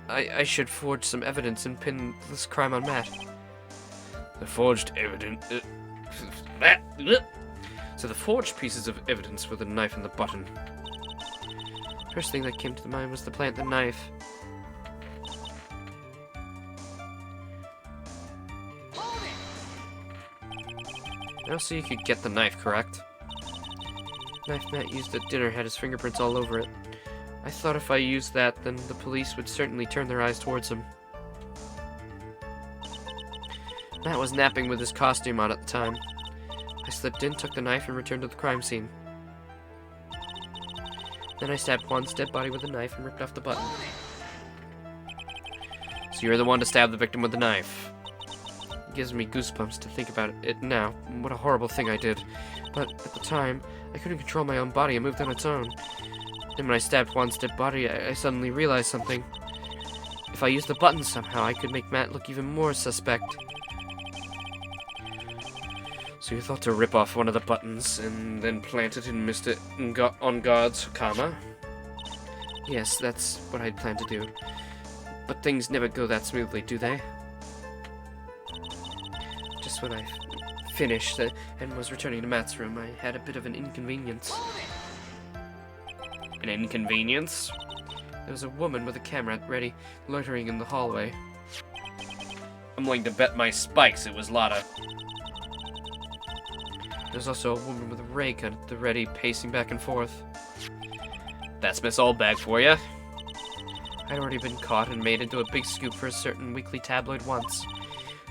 I should forge some evidence and pin this crime on Matt. The forged evidence... So the forged pieces of evidence were the knife and the button. First thing that came to mind was to plant the knife. Now so you could get the knife, correct? The knife Matt used at dinner had his fingerprints all over it. I thought if I used that, then the police would certainly turn their eyes towards him. Matt was napping with his costume on at the time. I slipped in, took the knife, and returned to the crime scene. Then I stabbed Juan's dead body with a knife and ripped off the button. So you're the one to stab the victim with the knife. It gives me goosebumps to think about it now. What a horrible thing I did. But at the time, I couldn't control my own body. It moved on its own. Then when I stabbed Juan's dead body, I suddenly realized something. If I used the button somehow, I could make Matt look even more suspect. So So you thought to rip off one of the buttons and then plant it in on God's comma? Yes, that's what I'd planned to do. But things never go that smoothly, do they? Just when I finished and was returning to Matt's room, I had a bit of an inconvenience. An inconvenience? There was a woman with a camera ready, loitering in the hallway. I'm willing to bet my spikes it was Lotta. There was also a woman with a ray gun at the ready, pacing back and forth. That's Miss Oldbag for you. I'd already been caught and made into a big scoop for a certain weekly tabloid once,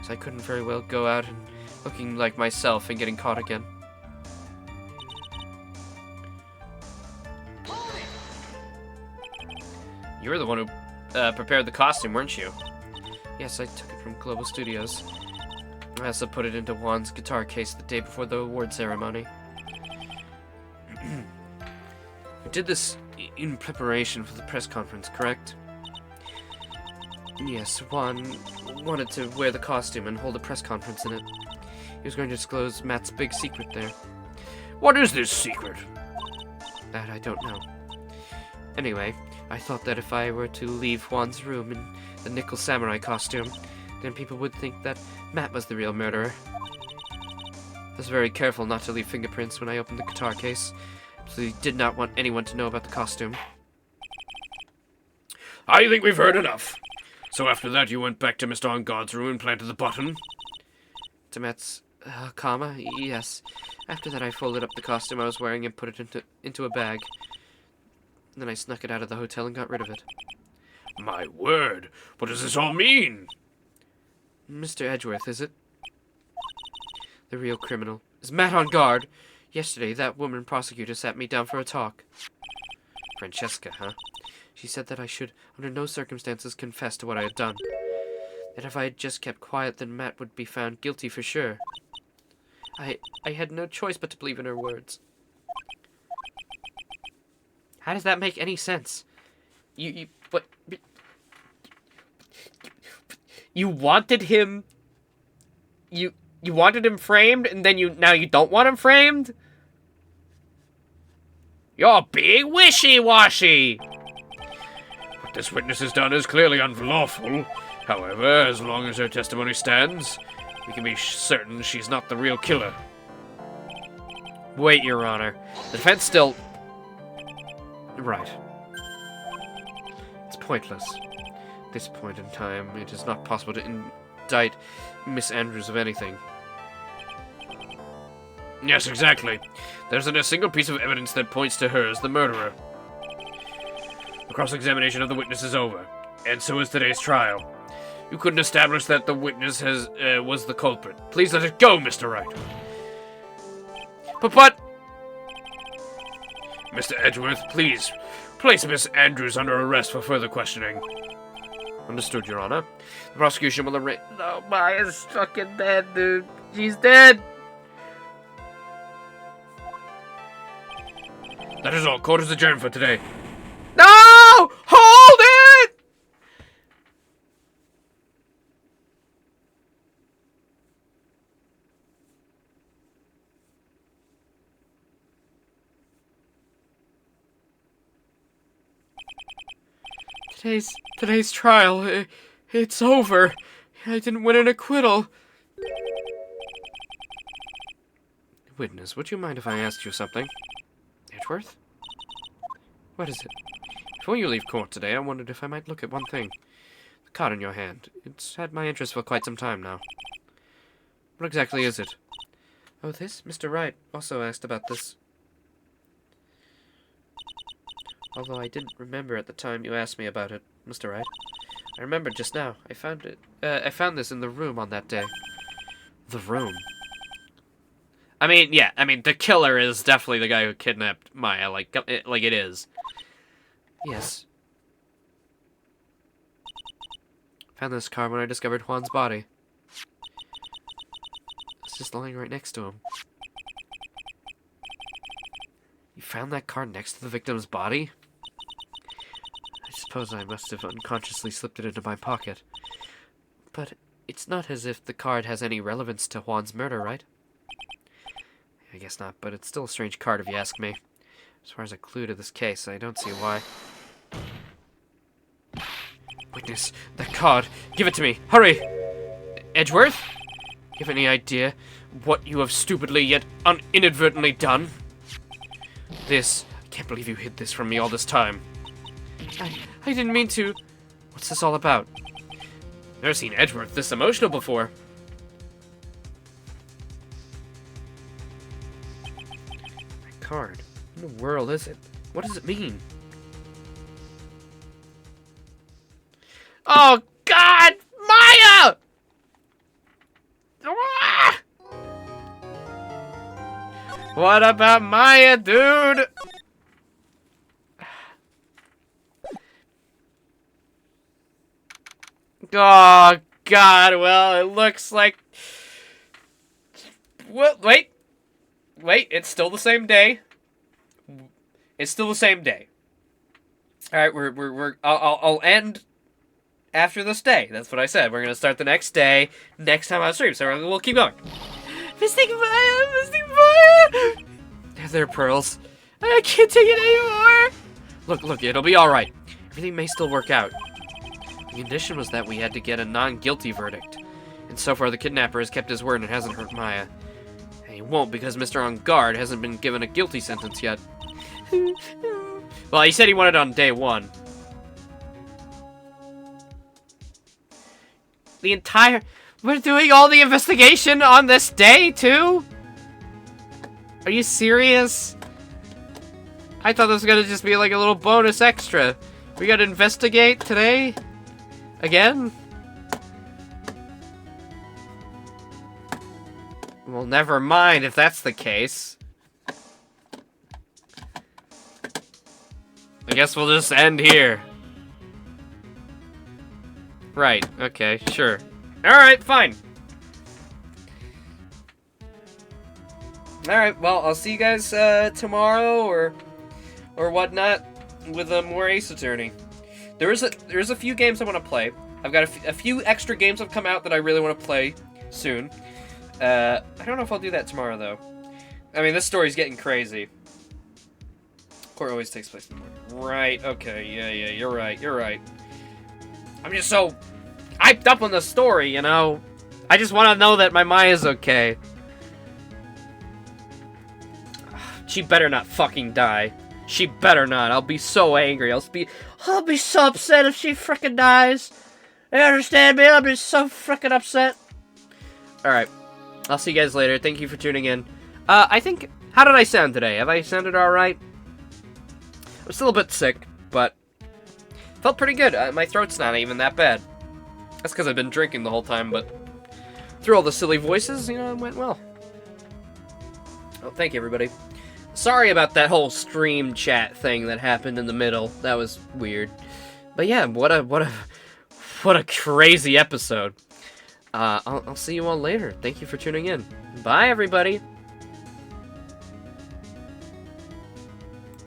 so I couldn't very well go out and looking like myself and getting caught again. You were the one who prepared the costume, weren't you? Yes, I took it from Global Studios. I also put it into Juan's guitar case the day before the award ceremony. I did this in preparation for the press conference, correct? Yes, Juan wanted to wear the costume and hold a press conference in it. He was going to disclose Matt's big secret there. What is this secret? That I don't know. Anyway, I thought that if I were to leave Juan's room in the Nickel Samurai costume, then people would think that Matt was the real murderer. I was very careful not to leave fingerprints when I opened the guitar case, so he did not want anyone to know about the costume. I think we've heard enough. So after that you went back to Mr. On God's room and planted the button? To Matt's, comma? Yes. After that I folded up the costume I was wearing and put it into a bag. Then I snuck it out of the hotel and got rid of it. My word, what does this all mean? Mr. Edgeworth, is it? The real criminal is Matt on guard. Yesterday, that woman prosecutor sat me down for a talk. Francesca, huh? She said that I should, under no circumstances, confess to what I had done. That if I had just kept quiet, then Matt would be found guilty for sure. I had no choice but to believe in her words. How does that make any sense? But you wanted him. You wanted him framed, and then now you don't want him framed? You're being wishy-washy. What this witness has done is clearly unlawful. However, as long as her testimony stands, we can be certain she's not the real killer. Wait, Your Honor. The defense still... Right. It's pointless. At this point in time, it is not possible to indict Miss Andrews of anything. Yes, exactly. There isn't a single piece of evidence that points to her as the murderer. The cross-examination of the witness is over, and so is today's trial. You couldn't establish that the witness was the culprit. Please let it go, Mr. Wright. But... Mr. Edgeworth, please, place Miss Andrews under arrest for further questioning. Understood, Your Honor. The prosecution will arraign... No, Maya's fucking dead, dude. She's dead! That is all. Court is adjourned for today. No! Hold it! Today's trial, it's over. I didn't win an acquittal. Witness, would you mind if I asked you something? Edgeworth? What is it? Before you leave court today, I wondered if I might look at one thing. The card in your hand. It's had my interest for quite some time now. What exactly is it? Oh, this? Mr. Wright also asked about this. Although I didn't remember at the time you asked me about it, Mr. Wright. I remembered just now. I found it. I found this in the room on that day. The room? I mean, yeah. I mean, the killer is definitely the guy who kidnapped Maya. Like it is. Yes. Found this card when I discovered Juan's body. It's just lying right next to him. You found that card next to the victim's body? I suppose I must have unconsciously slipped it into my pocket. But it's not as if the card has any relevance to Juan's murder, right? I guess not, but it's still a strange card if you ask me. As far as a clue to this case, I don't see why. Witness, that card. Give it to me. Hurry! Edgeworth? You have any idea what you have stupidly yet inadvertently done? This. I can't believe you hid this from me all this time. I didn't mean to. What's this all about? Never seen Edgeworth this emotional before. My card. What in the world is it? What does it mean? Oh, God! Maya! Ah! What about Maya, dude? Oh, God, well, it looks like... Well, wait, it's still the same day. It's still the same day. Alright, I'll end after this day. That's what I said. We're gonna start the next day, next time I stream, so we'll keep going. Mystic Maya! There, Pearls. I can't take it anymore! Look, it'll be alright. Everything may still work out. The condition was that we had to get a non-guilty verdict. And so far, the kidnapper has kept his word and hasn't hurt Maya. And he won't because Mr. On Guard hasn't been given a guilty sentence yet. Well, he said he wanted it on day 1. We're doing all the investigation on this day, too? Are you serious? I thought this was gonna just be like a little bonus extra. We gotta investigate today? Again? Well, never mind if that's the case. I guess we'll just end here. Right, okay, sure. Alright, fine. Alright, well, I'll see you guys tomorrow or whatnot with more Ace Attorney. There's a few games I want to play. I've got a few extra games have come out that I really want to play soon. I don't know if I'll do that tomorrow, though. I mean, this story's getting crazy. Court always takes place in the morning. Right, okay, yeah, you're right. I'm just so hyped up on the story, you know? I just want to know that my Maya's okay. She better not fucking die. She better not. I'll be so angry. I'll be so upset if she frickin' dies. You understand me? I'll be so frickin' upset. Alright. I'll see you guys later. Thank you for tuning in. I think... How did I sound today? Have I sounded alright? I'm still a bit sick, but... Felt pretty good. My throat's not even that bad. That's because I've been drinking the whole time, but... Through all the silly voices, you know, it went well. Oh, thank you, everybody. Sorry about that whole stream chat thing that happened in the middle. That was weird. But yeah, what a crazy episode. I'll see you all later. Thank you for tuning in. Bye, everybody.